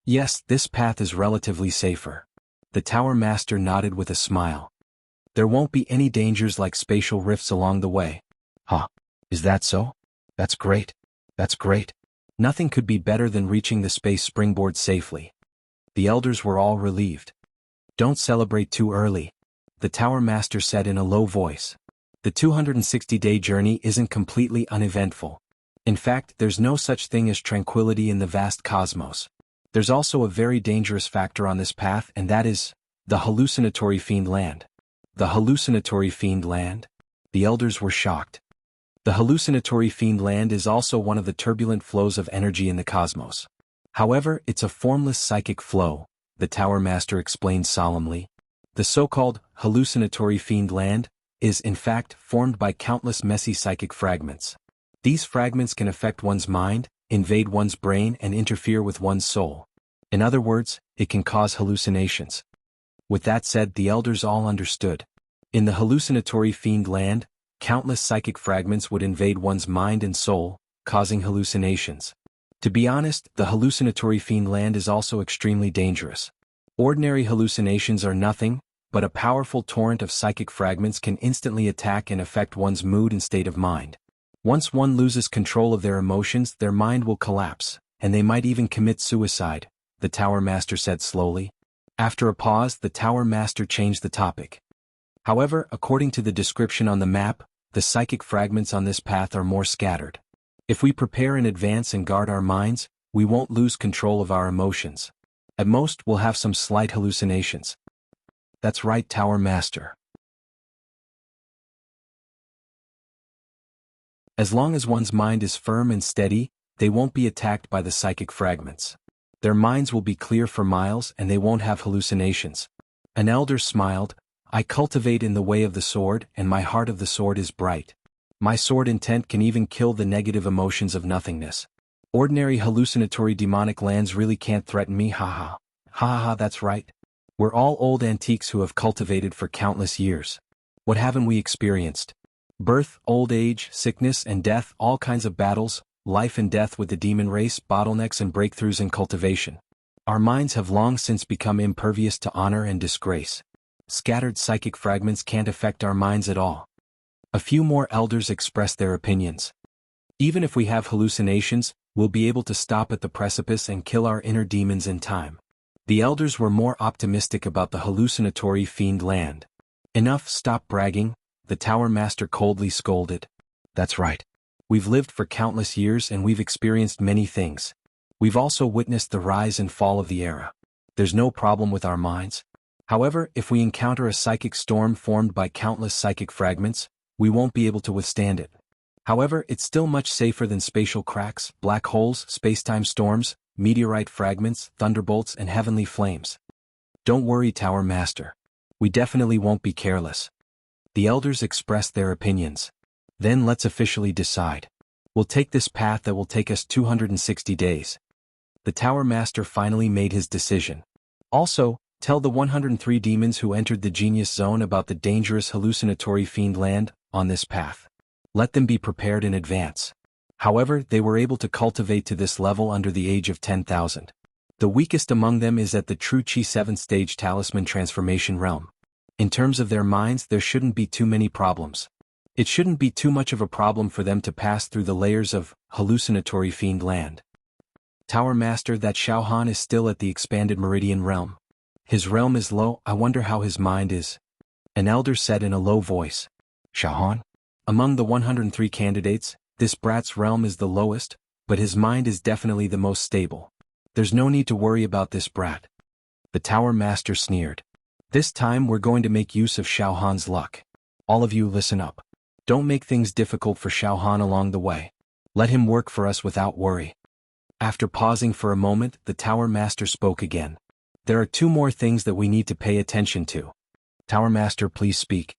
Speaker 1: Yes, this path is relatively safer. The Tower Master nodded with a smile. There won't be any dangers like spatial rifts along the way. Huh? Is that so? That's great. That's great. Nothing could be better than reaching the space springboard safely. The elders were all relieved. Don't celebrate too early, the Tower Master said in a low voice. The 260-day journey isn't completely uneventful. In fact, there's no such thing as tranquility in the vast cosmos. There's also a very dangerous factor on this path, and that is the hallucinatory fiend land. The hallucinatory fiend land? The elders were shocked. The hallucinatory fiend land is also one of the turbulent flows of energy in the cosmos. However, it's a formless psychic flow, the Tower Master explained solemnly. The so-called hallucinatory fiend land is, in fact, formed by countless messy psychic fragments. These fragments can affect one's mind, invade one's brain, and interfere with one's soul. In other words, it can cause hallucinations. With that said, the elders all understood. In the hallucinatory fiend land, countless psychic fragments would invade one's mind and soul, causing hallucinations. To be honest, the hallucinatory fiend land is also extremely dangerous. Ordinary hallucinations are nothing, but a powerful torrent of psychic fragments can instantly attack and affect one's mood and state of mind. Once one loses control of their emotions, their mind will collapse, and they might even commit suicide, the Tower Master said slowly. After a pause, the Tower Master changed the topic. However, according to the description on the map, the psychic fragments on this path are more scattered. If we prepare in advance and guard our minds, we won't lose control of our emotions. At most, we'll have some slight hallucinations. That's right, Tower Master. As long as one's mind is firm and steady, they won't be attacked by the psychic fragments. Their minds will be clear for miles and they won't have hallucinations. An elder smiled. I cultivate in the way of the sword, and my heart of the sword is bright. My sword intent can even kill the negative emotions of nothingness. Ordinary hallucinatory demonic lands really can't threaten me, haha. Ha, that's right. We're all old antiques who have cultivated for countless years. What haven't we experienced? Birth, old age, sickness and death, all kinds of battles, life and death with the demon race, bottlenecks and breakthroughs in cultivation. Our minds have long since become impervious to honor and disgrace. Scattered psychic fragments can't affect our minds at all. A few more elders expressed their opinions. Even if we have hallucinations, we'll be able to stop at the precipice and kill our inner demons in time. The elders were more optimistic about the hallucinatory fiend land. Enough, stop bragging, the Tower Master coldly scolded. That's right. We've lived for countless years and we've experienced many things. We've also witnessed the rise and fall of the era. There's no problem with our minds. However, if we encounter a psychic storm formed by countless psychic fragments, we won't be able to withstand it. However, it's still much safer than spatial cracks, black holes, space-time storms, meteorite fragments, thunderbolts, and heavenly flames. Don't worry, Tower Master. We definitely won't be careless. The elders expressed their opinions. Then let's officially decide. We'll take this path that will take us 260 days. The Tower Master finally made his decision. Also, tell the 103 demons who entered the Genius Zone about the dangerous hallucinatory fiend land on this path. Let them be prepared in advance. However, they were able to cultivate to this level under the age of 10,000. The weakest among them is at the true Chi 7th stage talisman transformation realm. In terms of their minds, there shouldn't be too many problems. It shouldn't be too much of a problem for them to pass through the layers of hallucinatory fiend land. Tower Master, that Xiaohan is still at the expanded meridian realm. His realm is low, I wonder how his mind is. An elder said in a low voice. Xiaohan? Among the 103 candidates, this brat's realm is the lowest, but his mind is definitely the most stable. There's no need to worry about this brat. The Tower Master sneered. This time we're going to make use of Xiaohan's luck. All of you listen up. Don't make things difficult for Xiaohan along the way. Let him work for us without worry. After pausing for a moment, the Tower Master spoke again. There are two more things that we need to pay attention to. Tower Master, please speak.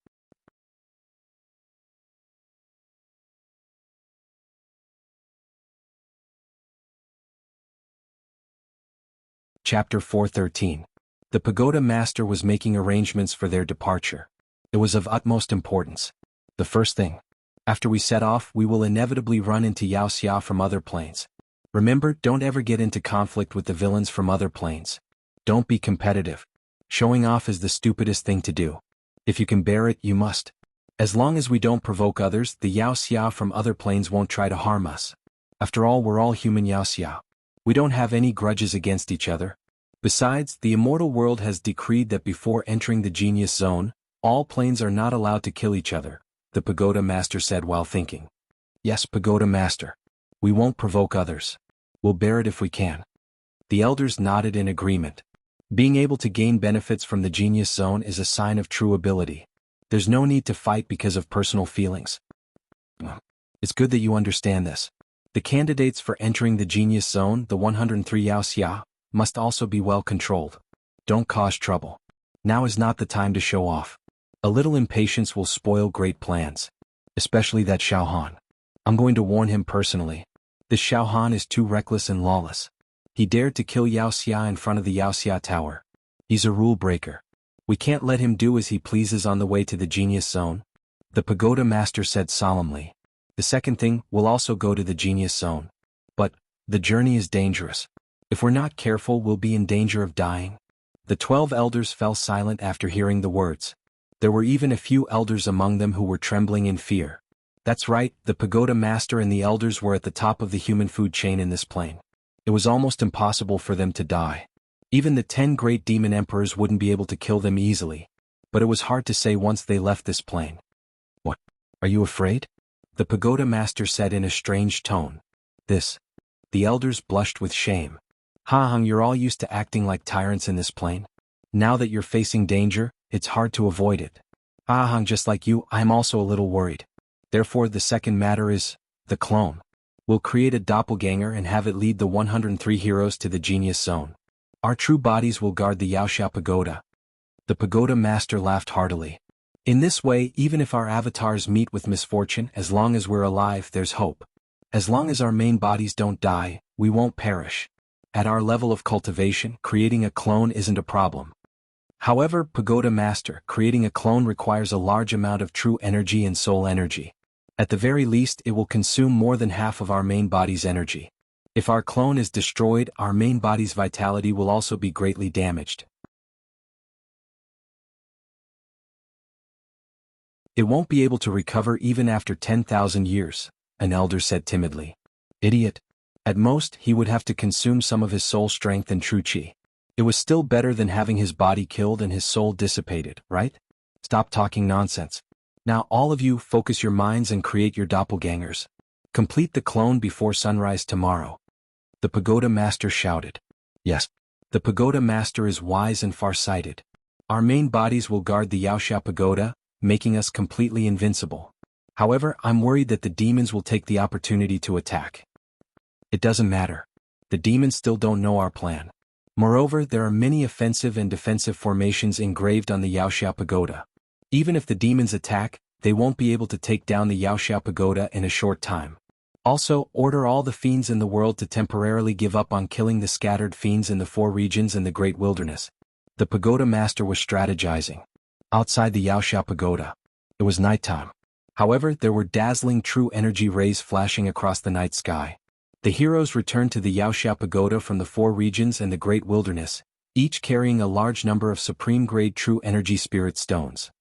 Speaker 1: Chapter 413. The Pagoda Master was making arrangements for their departure. It was of utmost importance. The first thing. After we set off, we will inevitably run into Wuxia from other planes. Remember, don't ever get into conflict with the villains from other planes. Don't be competitive. Showing off is the stupidest thing to do. If you can bear it, you must. As long as we don't provoke others, the Wuxia from other planes won't try to harm us. After all, we're all human Wuxia. We don't have any grudges against each other. Besides, the immortal world has decreed that before entering the genius zone, all planes are not allowed to kill each other, the Pagoda Master said while thinking. Yes, Pagoda Master. We won't provoke others. We'll bear it if we can. The elders nodded in agreement. Being able to gain benefits from the genius zone is a sign of true ability. There's no need to fight because of personal feelings. It's good that you understand this. The candidates for entering the genius zone, the 103 Wuxia, must also be well controlled. Don't cause trouble. Now is not the time to show off. A little impatience will spoil great plans. Especially that Xiaohan. I'm going to warn him personally. This Xiaohan is too reckless and lawless. He dared to kill Wuxia in front of the Wuxia Tower. He's a rule breaker. We can't let him do as he pleases on the way to the genius zone. The Pagoda Master said solemnly. The second thing, we'll also go to the genius zone. But, the journey is dangerous. If we're not careful, we'll be in danger of dying. The 12 elders fell silent after hearing the words. There were even a few elders among them who were trembling in fear. That's right, the Pagoda Master and the elders were at the top of the human food chain in this plane. It was almost impossible for them to die. Even the 10 great demon emperors wouldn't be able to kill them easily. But it was hard to say once they left this plane. What? Are you afraid? The Pagoda Master said in a strange tone. This. The elders blushed with shame. Ha-hung, you're all used to acting like tyrants in this plane. Now that you're facing danger, it's hard to avoid it. Ha-hung, just like you, I'm also a little worried. Therefore, the second matter is, the clone. We'll create a doppelganger and have it lead the 103 heroes to the genius zone. Our true bodies will guard the Wuxia Pagoda. The Pagoda Master laughed heartily. In this way, even if our avatars meet with misfortune, as long as we're alive, there's hope. As long as our main bodies don't die, we won't perish. At our level of cultivation, creating a clone isn't a problem. However, Pagoda Master, creating a clone requires a large amount of true energy and soul energy. At the very least, it will consume more than half of our main body's energy. If our clone is destroyed, our main body's vitality will also be greatly damaged. It won't be able to recover even after 10,000 years, an elder said timidly. Idiot. At most, he would have to consume some of his soul strength and true chi. It was still better than having his body killed and his soul dissipated, right? Stop talking nonsense. Now all of you focus your minds and create your doppelgangers. Complete the clone before sunrise tomorrow. The Pagoda Master shouted. Yes. The Pagoda Master is wise and far-sighted. Our main bodies will guard the Wuxia Pagoda, making us completely invincible. However, I'm worried that the demons will take the opportunity to attack. It doesn't matter. The demons still don't know our plan. Moreover, there are many offensive and defensive formations engraved on the Wuxia Pagoda. Even if the demons attack, they won't be able to take down the Wuxia Pagoda in a short time. Also, order all the fiends in the world to temporarily give up on killing the scattered fiends in the 4 regions and the Great Wilderness. The Pagoda Master was strategizing. Outside the Wuxia Pagoda, it was nighttime. However, there were dazzling true energy rays flashing across the night sky. The heroes returned to the Wuxia Pagoda from the 4 regions and the Great Wilderness, each carrying a large number of supreme-grade true energy spirit stones.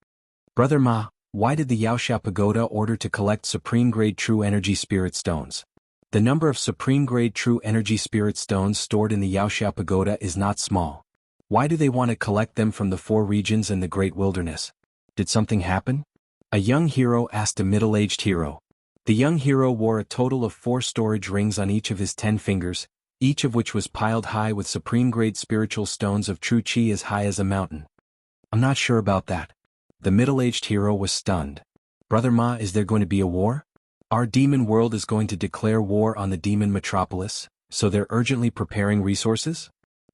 Speaker 1: Brother Ma, why did the Wuxia Pagoda order to collect supreme-grade true energy spirit stones? The number of supreme-grade true energy spirit stones stored in the Wuxia Pagoda is not small. Why do they want to collect them from the 4 regions and the Great Wilderness? Did something happen? A young hero asked a middle-aged hero. The young hero wore a total of 4 storage rings on each of his 10 fingers, each of which was piled high with supreme-grade spiritual stones of true chi as high as a mountain. I'm not sure about that. The middle-aged hero was stunned. Brother Ma, is there going to be a war? Our demon world is going to declare war on the demon metropolis, so they're urgently preparing resources?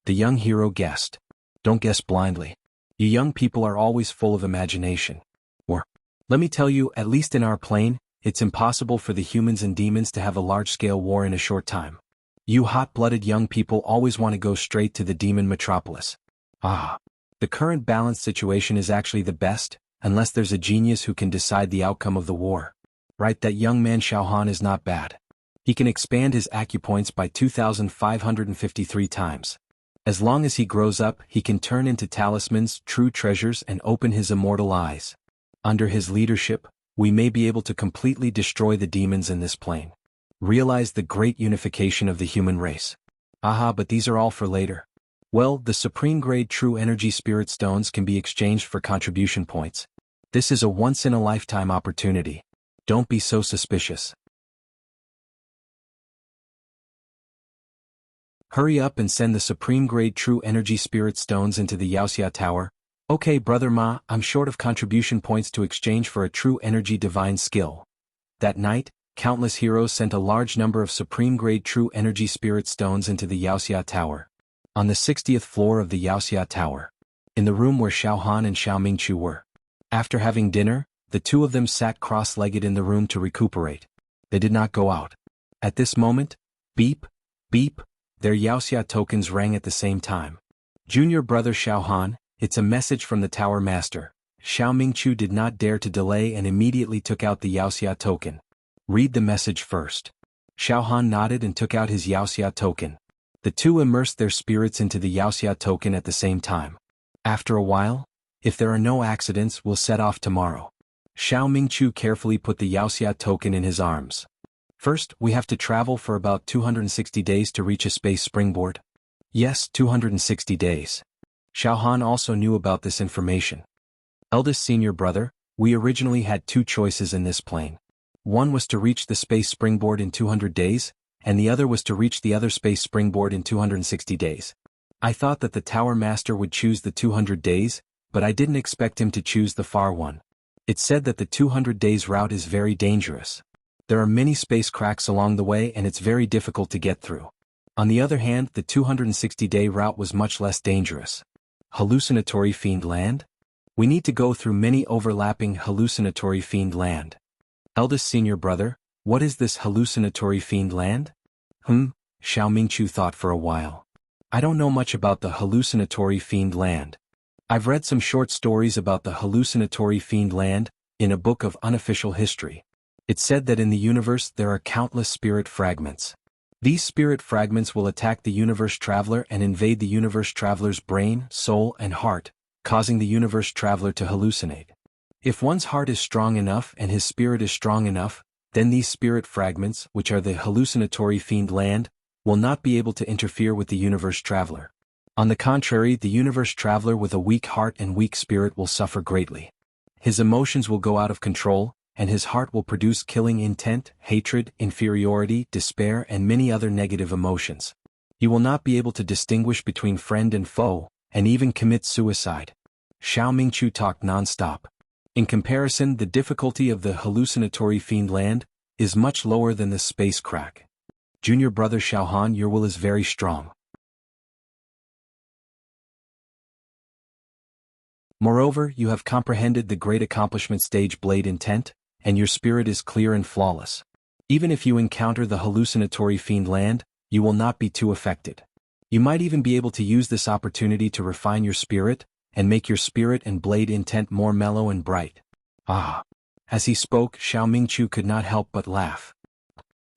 Speaker 1: The young hero guessed. Don't guess blindly. You young people are always full of imagination. Or, let me tell you, at least in our plane, it's impossible for the humans and demons to have a large-scale war in a short time. You hot-blooded young people always want to go straight to the demon metropolis. Ah. The current balanced situation is actually the best, unless there's a genius who can decide the outcome of the war. Right, that young man Xiaohan is not bad. He can expand his acupoints by 2,553 times. As long as he grows up, he can turn into talismans, true treasures, and open his immortal eyes. Under his leadership, we may be able to completely destroy the demons in this plane. Realize the great unification of the human race. Aha, but these are all for later. Well, the supreme grade true energy spirit stones can be exchanged for contribution points. This is a once-in-a-lifetime opportunity. Don't be so suspicious. Hurry up and send the supreme grade true energy spirit stones into the Wuxia Tower. Okay, Brother Ma, I'm short of contribution points to exchange for a true energy divine skill. That night, countless heroes sent a large number of supreme grade true energy spirit stones into the Wuxia Tower. On the 60th floor of the Wuxia Tower, in the room where Xiaohan and Xiao Mingqiu were. After having dinner, the two of them sat cross-legged in the room to recuperate. They did not go out. At this moment, beep, beep, their Wuxia tokens rang at the same time. Junior brother Xiaohan, it's a message from the Tower Master. Xiao Mingqiu did not dare to delay and immediately took out the Wuxia token. Read the message first. Xiaohan nodded and took out his Wuxia token. The two immersed their spirits into the Wuxia token at the same time. After a while, if there are no accidents, we'll set off tomorrow. Xiao Mingqiu carefully put the Wuxia token in his arms. First, we have to travel for about 260 days to reach a space springboard. Yes, 260 days. Xiaohan also knew about this information. Eldest senior brother, we originally had two choices in this plane. One was to reach the space springboard in 200 days, and the other was to reach the other space springboard in 260 days. I thought that the Tower Master would choose the 200 days, but I didn't expect him to choose the far one. It said that the 200 days route is very dangerous. There are many space cracks along the way and it's very difficult to get through. On the other hand, the 260-day route was much less dangerous. Hallucinatory Fiend Land? We need to go through many overlapping hallucinatory fiend land. Eldest senior brother, what is this hallucinatory fiend land? Xiao Mingqiu thought for a while. I don't know much about the hallucinatory fiend land. I've read some short stories about the hallucinatory fiend land, in a book of unofficial history. It said that in the universe there are countless spirit fragments. These spirit fragments will attack the universe traveler and invade the universe traveler's brain, soul, and heart, causing the universe traveler to hallucinate. If one's heart is strong enough and his spirit is strong enough, then these spirit fragments, which are the hallucinatory fiend land, will not be able to interfere with the universe traveler. On the contrary, the universe traveler with a weak heart and weak spirit will suffer greatly. His emotions will go out of control, and his heart will produce killing intent, hatred, inferiority, despair, and many other negative emotions. He will not be able to distinguish between friend and foe, and even commit suicide. Xiao Mingqiu talked non-stop. In comparison, the difficulty of the hallucinatory fiend land is much lower than the space crack. Junior brother Xiaohan, your will is very strong. Moreover, you have comprehended the great accomplishment stage Blade Intent, and your spirit is clear and flawless. Even if you encounter the hallucinatory fiend land, you will not be too affected. You might even be able to use this opportunity to refine your spirit, and make your spirit and Blade Intent more mellow and bright. Ah! As he spoke, Xiao Mingqiu could not help but laugh.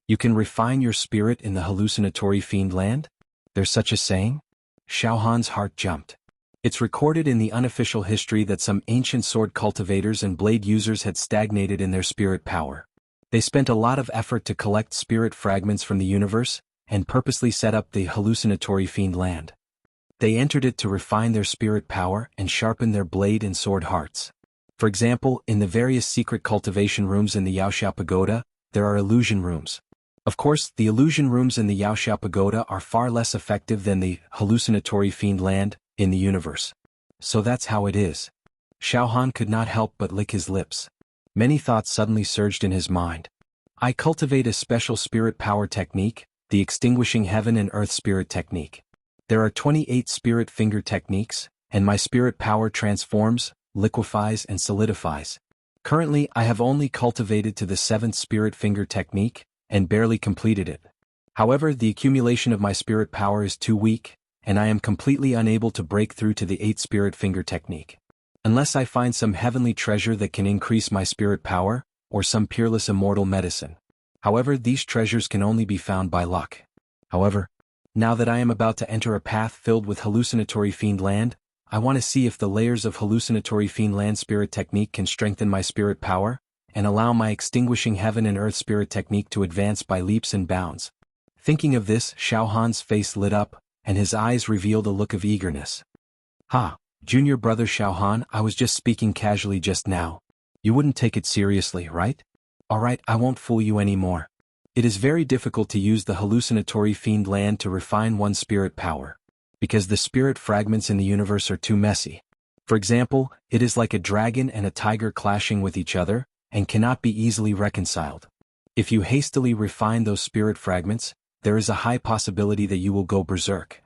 Speaker 1: You can refine your spirit in the hallucinatory fiend land? There's such a saying? Xiaohan's heart jumped. It's recorded in the unofficial history that some ancient sword cultivators and blade users had stagnated in their spirit power. They spent a lot of effort to collect spirit fragments from the universe, and purposely set up the hallucinatory fiend land. They entered it to refine their spirit power and sharpen their blade and sword hearts. For example, in the various secret cultivation rooms in the Wuxia Pagoda, there are illusion rooms. Of course, the illusion rooms in the Wuxia Pagoda are far less effective than the hallucinatory fiend land in the universe. So that's how it is. Xiaohan could not help but lick his lips. Many thoughts suddenly surged in his mind. I cultivate a special spirit power technique, the extinguishing heaven and earth spirit technique. There are 28 spirit finger techniques, and my spirit power transforms, liquefies, and solidifies. Currently, I have only cultivated to the 7th spirit finger technique, and barely completed it. However, the accumulation of my spirit power is too weak, and I am completely unable to break through to the 8th spirit finger technique. Unless I find some heavenly treasure that can increase my spirit power, or some peerless immortal medicine. However, these treasures can only be found by luck. However, now that I am about to enter a path filled with hallucinatory fiend land, I want to see if the layers of hallucinatory fiend land spirit technique can strengthen my spirit power, and allow my extinguishing heaven and earth spirit technique to advance by leaps and bounds. Thinking of this, Xiao Han's face lit up, and his eyes revealed a look of eagerness. Ha, junior brother Xiao Han, I was just speaking casually just now. You wouldn't take it seriously, right? Alright, I won't fool you anymore. It is very difficult to use the hallucinatory fiend land to refine one's spirit power, because the spirit fragments in the universe are too messy. For example, it is like a dragon and a tiger clashing with each other, and cannot be easily reconciled. If you hastily refine those spirit fragments, there is a high possibility that you will go berserk.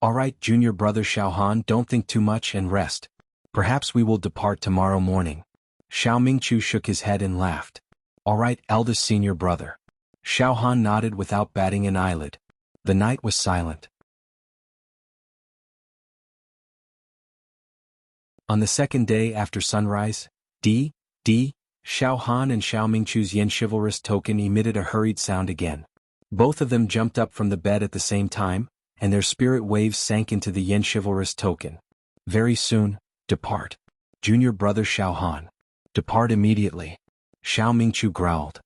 Speaker 1: Alright, junior brother Xiao Han, don't think too much and rest. Perhaps we will depart tomorrow morning. Xiao Mingqiu shook his head and laughed. Alright, eldest senior brother. Xiao Han nodded without batting an eyelid. The night was silent. On the second day after sunrise, Xiao Han and Xiao Mingqiu's yin chivalrous token emitted a hurried sound again. Both of them jumped up from the bed at the same time, and their spirit waves sank into the yin chivalrous token. Very soon, depart. Junior brother Xiao Han. Depart immediately. Xiao Mingqiu growled.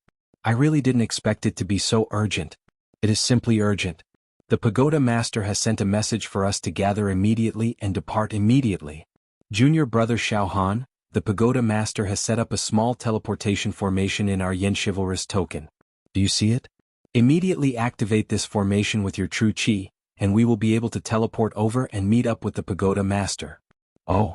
Speaker 1: I really didn't expect it to be so urgent. It is simply urgent. The pagoda master has sent a message for us to gather immediately and depart immediately. Junior brother Xiao Han, the pagoda master has set up a small teleportation formation in our yin chivalrous token. Do you see it? Immediately activate this formation with your true chi, and we will be able to teleport over and meet up with the pagoda master. Oh.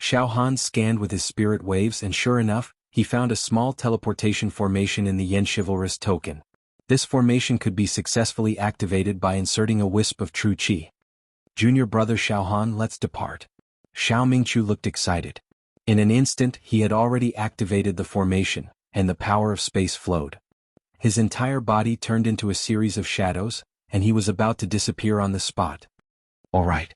Speaker 1: Xiao Han scanned with his spirit waves and sure enough, he found a small teleportation formation in the yin chivalrous token. This formation could be successfully activated by inserting a wisp of true chi. Junior brother Xiao Han, let's depart. Xiao Mingqiu looked excited. In an instant, he had already activated the formation, and the power of space flowed. His entire body turned into a series of shadows, and he was about to disappear on the spot. Alright.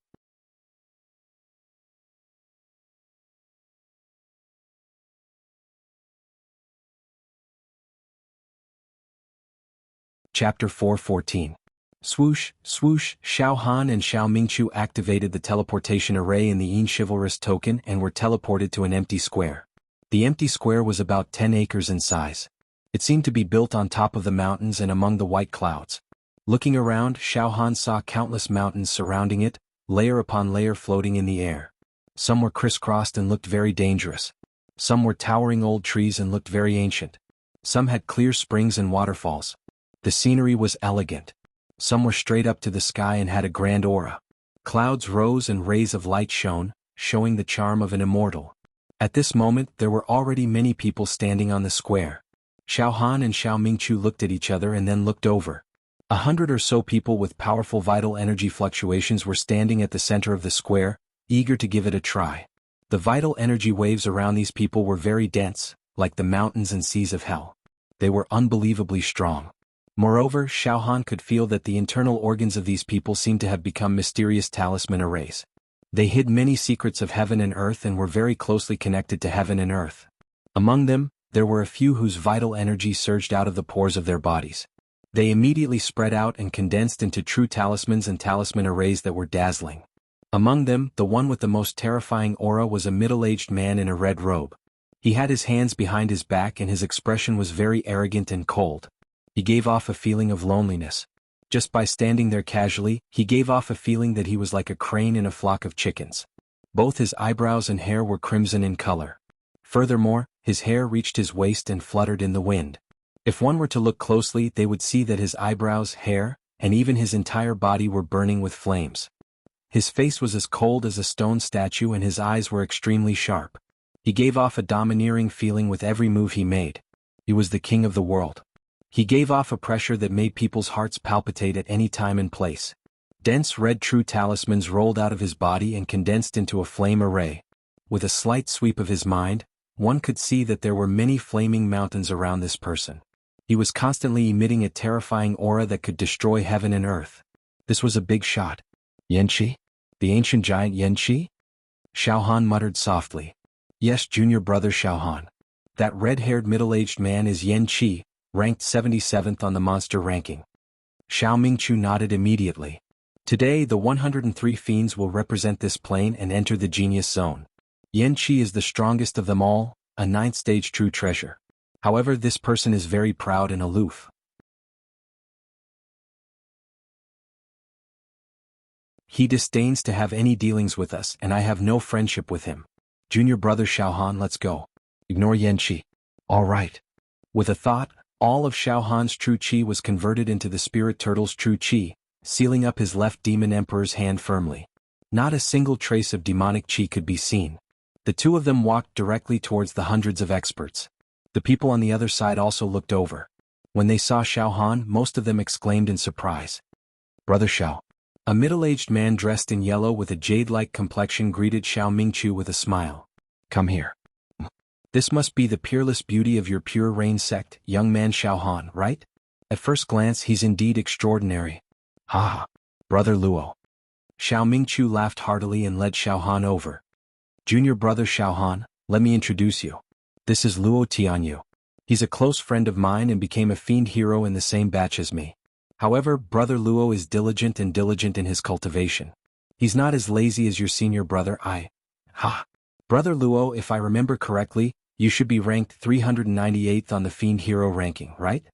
Speaker 1: Chapter 4:14. Swoosh, swoosh, Xiao Han and Xiao Mingqiu activated the teleportation array in the yin chivalrous token and were teleported to an empty square. The empty square was about 10 acres in size. It seemed to be built on top of the mountains and among the white clouds. Looking around, Xiao Han saw countless mountains surrounding it, layer upon layer floating in the air. Some were crisscrossed and looked very dangerous. Some were towering old trees and looked very ancient. Some had clear springs and waterfalls. The scenery was elegant. Some were straight up to the sky and had a grand aura. Clouds rose and rays of light shone, showing the charm of an immortal. At this moment there were already many people standing on the square. Xiao Han and Xiao Mingqiu looked at each other and then looked over. 100 or so people with powerful vital energy fluctuations were standing at the center of the square, eager to give it a try. The vital energy waves around these people were very dense, like the mountains and seas of hell. They were unbelievably strong. Moreover, Xiao Han could feel that the internal organs of these people seemed to have become mysterious talisman arrays. They hid many secrets of heaven and earth and were very closely connected to heaven and earth. Among them, there were a few whose vital energy surged out of the pores of their bodies. They immediately spread out and condensed into true talismans and talisman arrays that were dazzling. Among them, the one with the most terrifying aura was a middle-aged man in a red robe. He had his hands behind his back and his expression was very arrogant and cold. He gave off a feeling of loneliness. Just by standing there casually, he gave off a feeling that he was like a crane in a flock of chickens. Both his eyebrows and hair were crimson in color. Furthermore, his hair reached his waist and fluttered in the wind. If one were to look closely, they would see that his eyebrows, hair, and even his entire body were burning with flames. His face was as cold as a stone statue and his eyes were extremely sharp. He gave off a domineering feeling with every move he made. He was the king of the world. He gave off a pressure that made people's hearts palpitate at any time and place. Dense red true talismans rolled out of his body and condensed into a flame array. With a slight sweep of his mind, one could see that there were many flaming mountains around this person. He was constantly emitting a terrifying aura that could destroy heaven and earth. This was a big shot. Yanqi? The ancient giant Yanqi? Xiao Han muttered softly. Yes, junior brother Xiaohan. That red-haired middle-aged man is Yan Qi, ranked 77th on the monster ranking. Xiao Mingchu nodded immediately. Today the 103 fiends will represent this plane and enter the genius zone. Yan Qi is the strongest of them all, a 9th stage true treasure. However, this person is very proud and aloof. He disdains to have any dealings with us and I have no friendship with him. Junior brother Xiaohan, let's go. Ignore Yan Qi. All right. With a thought, all of Xiaohan's true qi was converted into the spirit turtle's true qi, sealing up his left demon emperor's hand firmly. Not a single trace of demonic qi could be seen. The two of them walked directly towards the hundreds of experts. The people on the other side also looked over. When they saw Xiaohan, most of them exclaimed in surprise. Brother Xiao. A middle-aged man dressed in yellow with a jade-like complexion greeted Xiao Mingchu with a smile. Come here. This must be the peerless beauty of your Pure Rain sect, young man Xiaohan, right? At first glance he's indeed extraordinary. Ha! Brother Luo. Xiao Mingchu laughed heartily and led Xiaohan over. Junior brother Xiaohan, let me introduce you. This is Luo Tianyu. He's a close friend of mine and became a fiend hero in the same batch as me. However, brother Luo is diligent in his cultivation. He's not as lazy as your senior brother Brother Luo, if I remember correctly, you should be ranked 398th on the fiend hero ranking, right?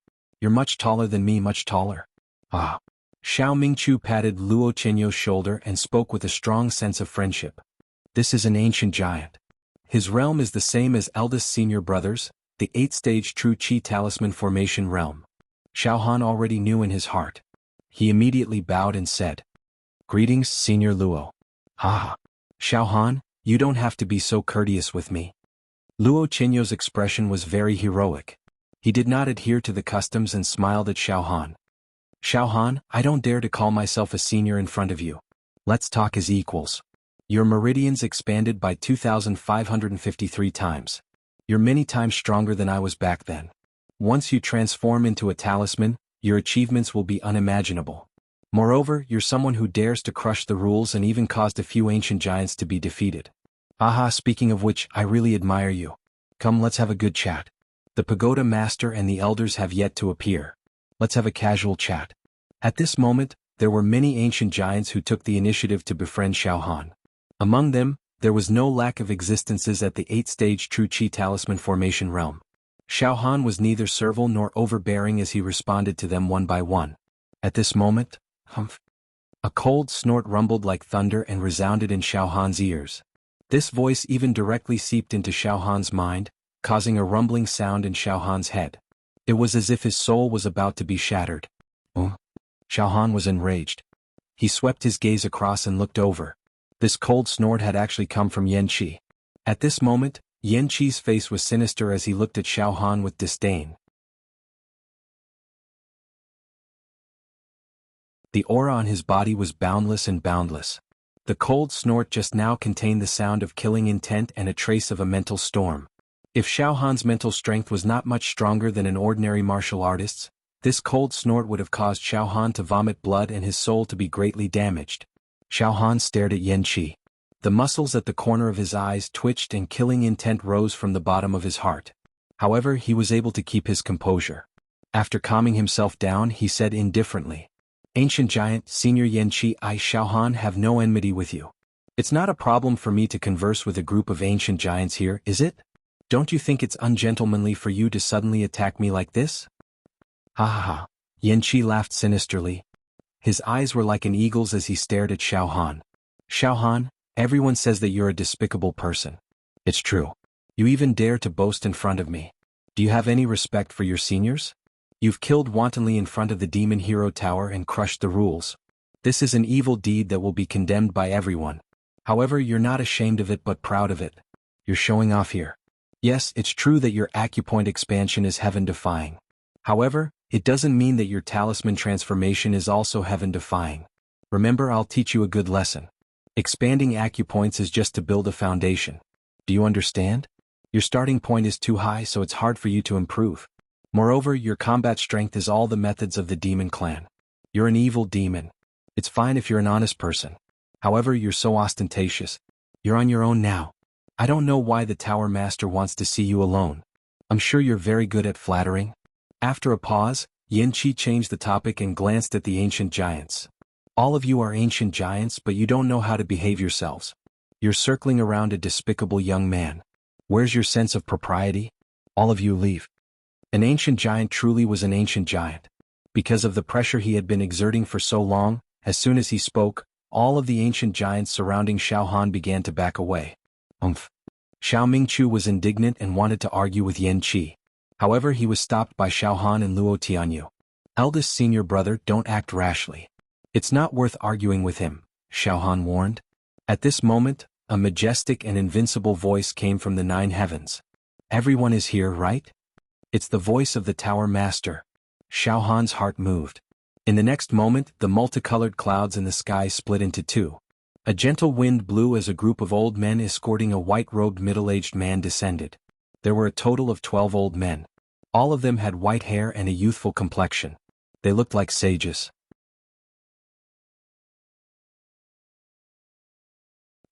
Speaker 1: You're much taller than me, much taller. Xiao Mingchu patted Luo Chenyo's shoulder and spoke with a strong sense of friendship. This is an ancient giant. His realm is the same as eldest senior brothers, the 8th-stage true Qi talisman formation realm. Xiaohan already knew in his heart. He immediately bowed and said, Greetings, Senior Luo. Xiaohan, you don't have to be so courteous with me. Luo Chenyo's expression was very heroic. He did not adhere to the customs and smiled at Xiaohan. Xiaohan, I don't dare to call myself a senior in front of you. Let's talk as equals. Your meridians expanded by 2,553 times. You're many times stronger than I was back then. Once you transform into a talisman, your achievements will be unimaginable. Moreover, you're someone who dares to crush the rules and even caused a few ancient giants to be defeated. Speaking of which, I really admire you. Come, let's have a good chat. The pagoda master and the elders have yet to appear. Let's have a casual chat. At this moment, there were many ancient giants who took the initiative to befriend Xiaohan. Among them, there was no lack of existences at the 8th-stage true Qi talisman formation realm. Xiaohan was neither servile nor overbearing as he responded to them one by one. At this moment, a cold snort rumbled like thunder and resounded in Xiaohan's ears. This voice even directly seeped into Xiaohan's mind, causing a rumbling sound in Xiaohan's head. It was as if his soul was about to be shattered. Xiaohan was enraged. He swept his gaze across and looked over. This cold snort had actually come from Yan Qi. At this moment, Yan Qi's face was sinister as he looked at Xiaohan with disdain. The aura on his body was boundless and boundless. The cold snort just now contained the sound of killing intent and a trace of a mental storm. If Xiaohan's mental strength was not much stronger than an ordinary martial artist's, this cold snort would have caused Xiaohan to vomit blood and his soul to be greatly damaged. Xiaohan stared at Yan Qi. The muscles at the corner of his eyes twitched and killing intent rose from the bottom of his heart. However, he was able to keep his composure. After calming himself down, he said indifferently, Ancient Giant, Senior Yan Qi, I Xiaohan have no enmity with you. It's not a problem for me to converse with a group of ancient giants here, is it? Don't you think it's ungentlemanly for you to suddenly attack me like this? Yan Qi laughed sinisterly. His eyes were like an eagle's as he stared at Xiaohan. Xiaohan, everyone says that you're a despicable person. It's true. You even dare to boast in front of me. Do you have any respect for your seniors? You've killed wantonly in front of the Demon Hero Tower and crushed the rules. This is an evil deed that will be condemned by everyone. However, you're not ashamed of it but proud of it. You're showing off here. Yes, it's true that your acupoint expansion is heaven-defying. However, it doesn't mean that your talisman transformation is also heaven-defying. Remember, I'll teach you a good lesson. Expanding acupoints is just to build a foundation. Do you understand? Your starting point is too high, so it's hard for you to improve. Moreover, your combat strength is all the methods of the demon clan. You're an evil demon. It's fine if you're an honest person. However, you're so ostentatious. You're on your own now. I don't know why the Tower Master wants to see you alone. I'm sure you're very good at flattering. After a pause, Yin Qi changed the topic and glanced at the ancient giants. All of you are ancient giants, but you don't know how to behave yourselves. You're circling around a despicable young man. Where's your sense of propriety? All of you leave. An ancient giant truly was an ancient giant. Because of the pressure he had been exerting for so long, as soon as he spoke, all of the ancient giants surrounding Xiao Han began to back away. Xiao Mingchu was indignant and wanted to argue with Yin Qi. However, he was stopped by Xiao Han and Luo Tianyu. Eldest senior brother, don't act rashly. It's not worth arguing with him, Xiao Han warned. At this moment, a majestic and invincible voice came from the 9 heavens. Everyone is here, right? It's the voice of the Tower Master. Xiao Han's heart moved. In the next moment, the multicolored clouds in the sky split into 2. A gentle wind blew as a group of old men escorting a white-robed middle-aged man descended. There were a total of 12 old men. All of them had white hair and a youthful complexion. They looked like sages.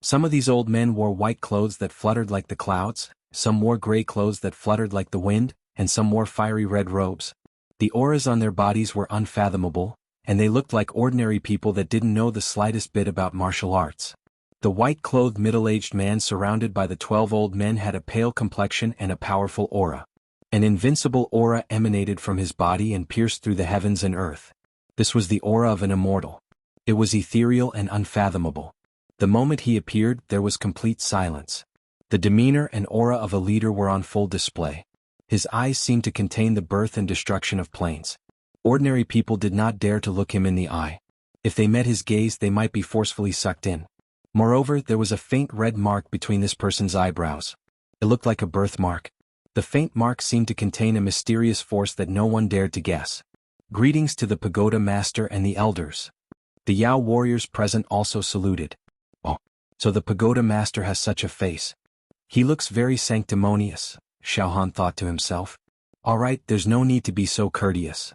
Speaker 1: Some of these old men wore white clothes that fluttered like the clouds, some wore gray clothes that fluttered like the wind, and some wore fiery red robes. The auras on their bodies were unfathomable, and they looked like ordinary people that didn't know the slightest bit about martial arts. The white-clothed middle-aged man surrounded by the 12 old men had a pale complexion and a powerful aura. An invincible aura emanated from his body and pierced through the heavens and earth. This was the aura of an immortal. It was ethereal and unfathomable. The moment he appeared, there was complete silence. The demeanor and aura of a leader were on full display. His eyes seemed to contain the birth and destruction of planes. Ordinary people did not dare to look him in the eye. If they met his gaze, they might be forcefully sucked in. Moreover, there was a faint red mark between this person's eyebrows. It looked like a birthmark. The faint mark seemed to contain a mysterious force that no one dared to guess. Greetings to the Pagoda Master and the elders. The Yao warriors present also saluted. Oh, so the Pagoda Master has such a face. He looks very sanctimonious, Xiao Han thought to himself. All right, there's no need to be so courteous.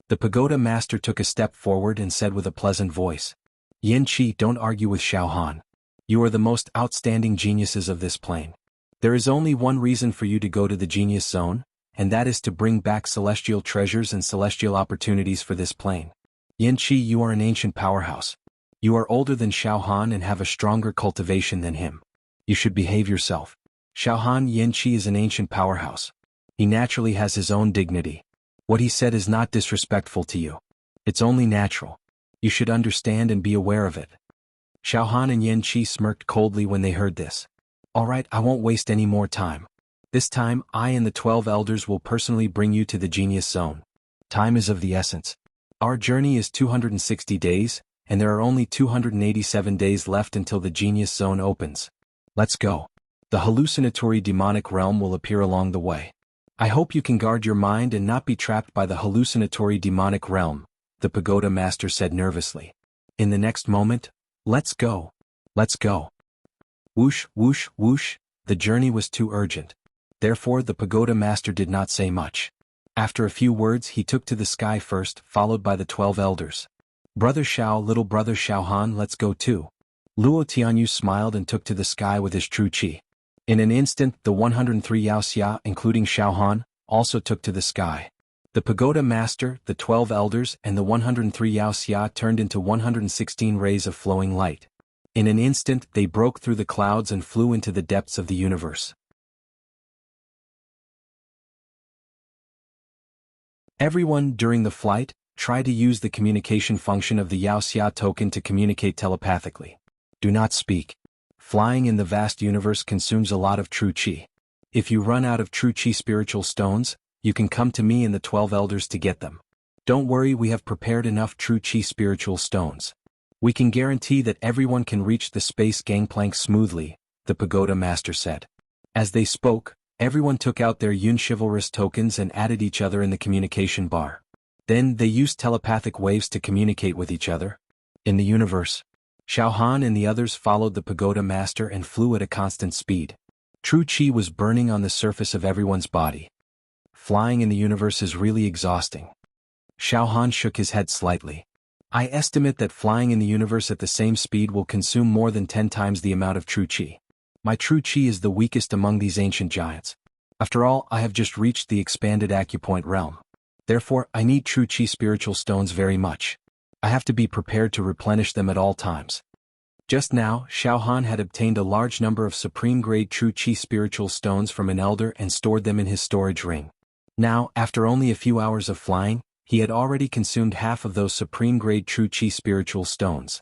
Speaker 1: The Pagoda Master took a step forward and said with a pleasant voice, Yin Qi, don't argue with Xiao Han. You are the most outstanding geniuses of this plane. There is only one reason for you to go to the Genius Zone, and that is to bring back celestial treasures and celestial opportunities for this plane. Yin Qi, you are an ancient powerhouse. You are older than Xiao Han and have a stronger cultivation than him. You should behave yourself. Xiao Han, Yin Qi is an ancient powerhouse. He naturally has his own dignity. What he said is not disrespectful to you. It's only natural. You should understand and be aware of it. Xiao Han and Yin Qi smirked coldly when they heard this. All right, I won't waste any more time. This time, I and the 12 elders will personally bring you to the Genius Zone. Time is of the essence. Our journey is 260 days, and there are only 287 days left until the Genius Zone opens. Let's go. The hallucinatory demonic realm will appear along the way. I hope you can guard your mind and not be trapped by the hallucinatory demonic realm, the Pagoda Master said nervously. In the next moment, let's go. Let's go. Whoosh, whoosh, whoosh, the journey was too urgent. Therefore, the Pagoda Master did not say much. After a few words, he took to the sky first, followed by the 12 elders. Brother Xiao, little brother Xiao Han, let's go too. Luo Tianyu smiled and took to the sky with his true qi. In an instant, the 103 Yao Xia, including Xiao Han, also took to the sky. The Pagoda Master, the 12 elders, and the 103 Yao Xia turned into 116 rays of flowing light. In an instant, they broke through the clouds and flew into the depths of the universe. Everyone, during the flight, tried to use the communication function of the Yao Xia token to communicate telepathically. Do not speak. Flying in the vast universe consumes a lot of true qi. If you run out of true qi spiritual stones, you can come to me and the 12 elders to get them. Don't worry, we have prepared enough true qi spiritual stones. We can guarantee that everyone can reach the space gangplank smoothly, the Pagoda Master said. As they spoke, everyone took out their Yun chivalrous tokens and added each other in the communication bar. Then they used telepathic waves to communicate with each other. In the universe, Xiao Han and the others followed the Pagoda Master and flew at a constant speed. True qi was burning on the surface of everyone's body. Flying in the universe is really exhausting. Xiao Han shook his head slightly. I estimate that flying in the universe at the same speed will consume more than 10 times the amount of true qi. My true chi is the weakest among these ancient giants. After all, I have just reached the expanded acupoint realm. Therefore, I need true chi spiritual stones very much. I have to be prepared to replenish them at all times. Just now, Xiao Han had obtained a large number of supreme-grade true chi spiritual stones from an elder and stored them in his storage ring. Now, after only a few hours of flying, he had already consumed half of those supreme-grade true chi spiritual stones.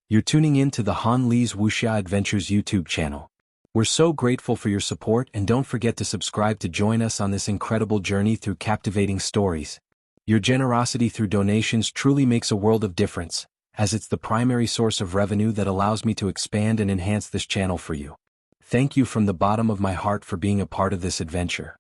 Speaker 1: You're tuning in to the Han Li's Wuxia Adventures YouTube channel. We're so grateful for your support, and don't forget to subscribe to join us on this incredible journey through captivating stories. Your generosity through donations truly makes a world of difference, as it's the primary source of revenue that allows me to expand and enhance this channel for you. Thank you from the bottom of my heart for being a part of this adventure.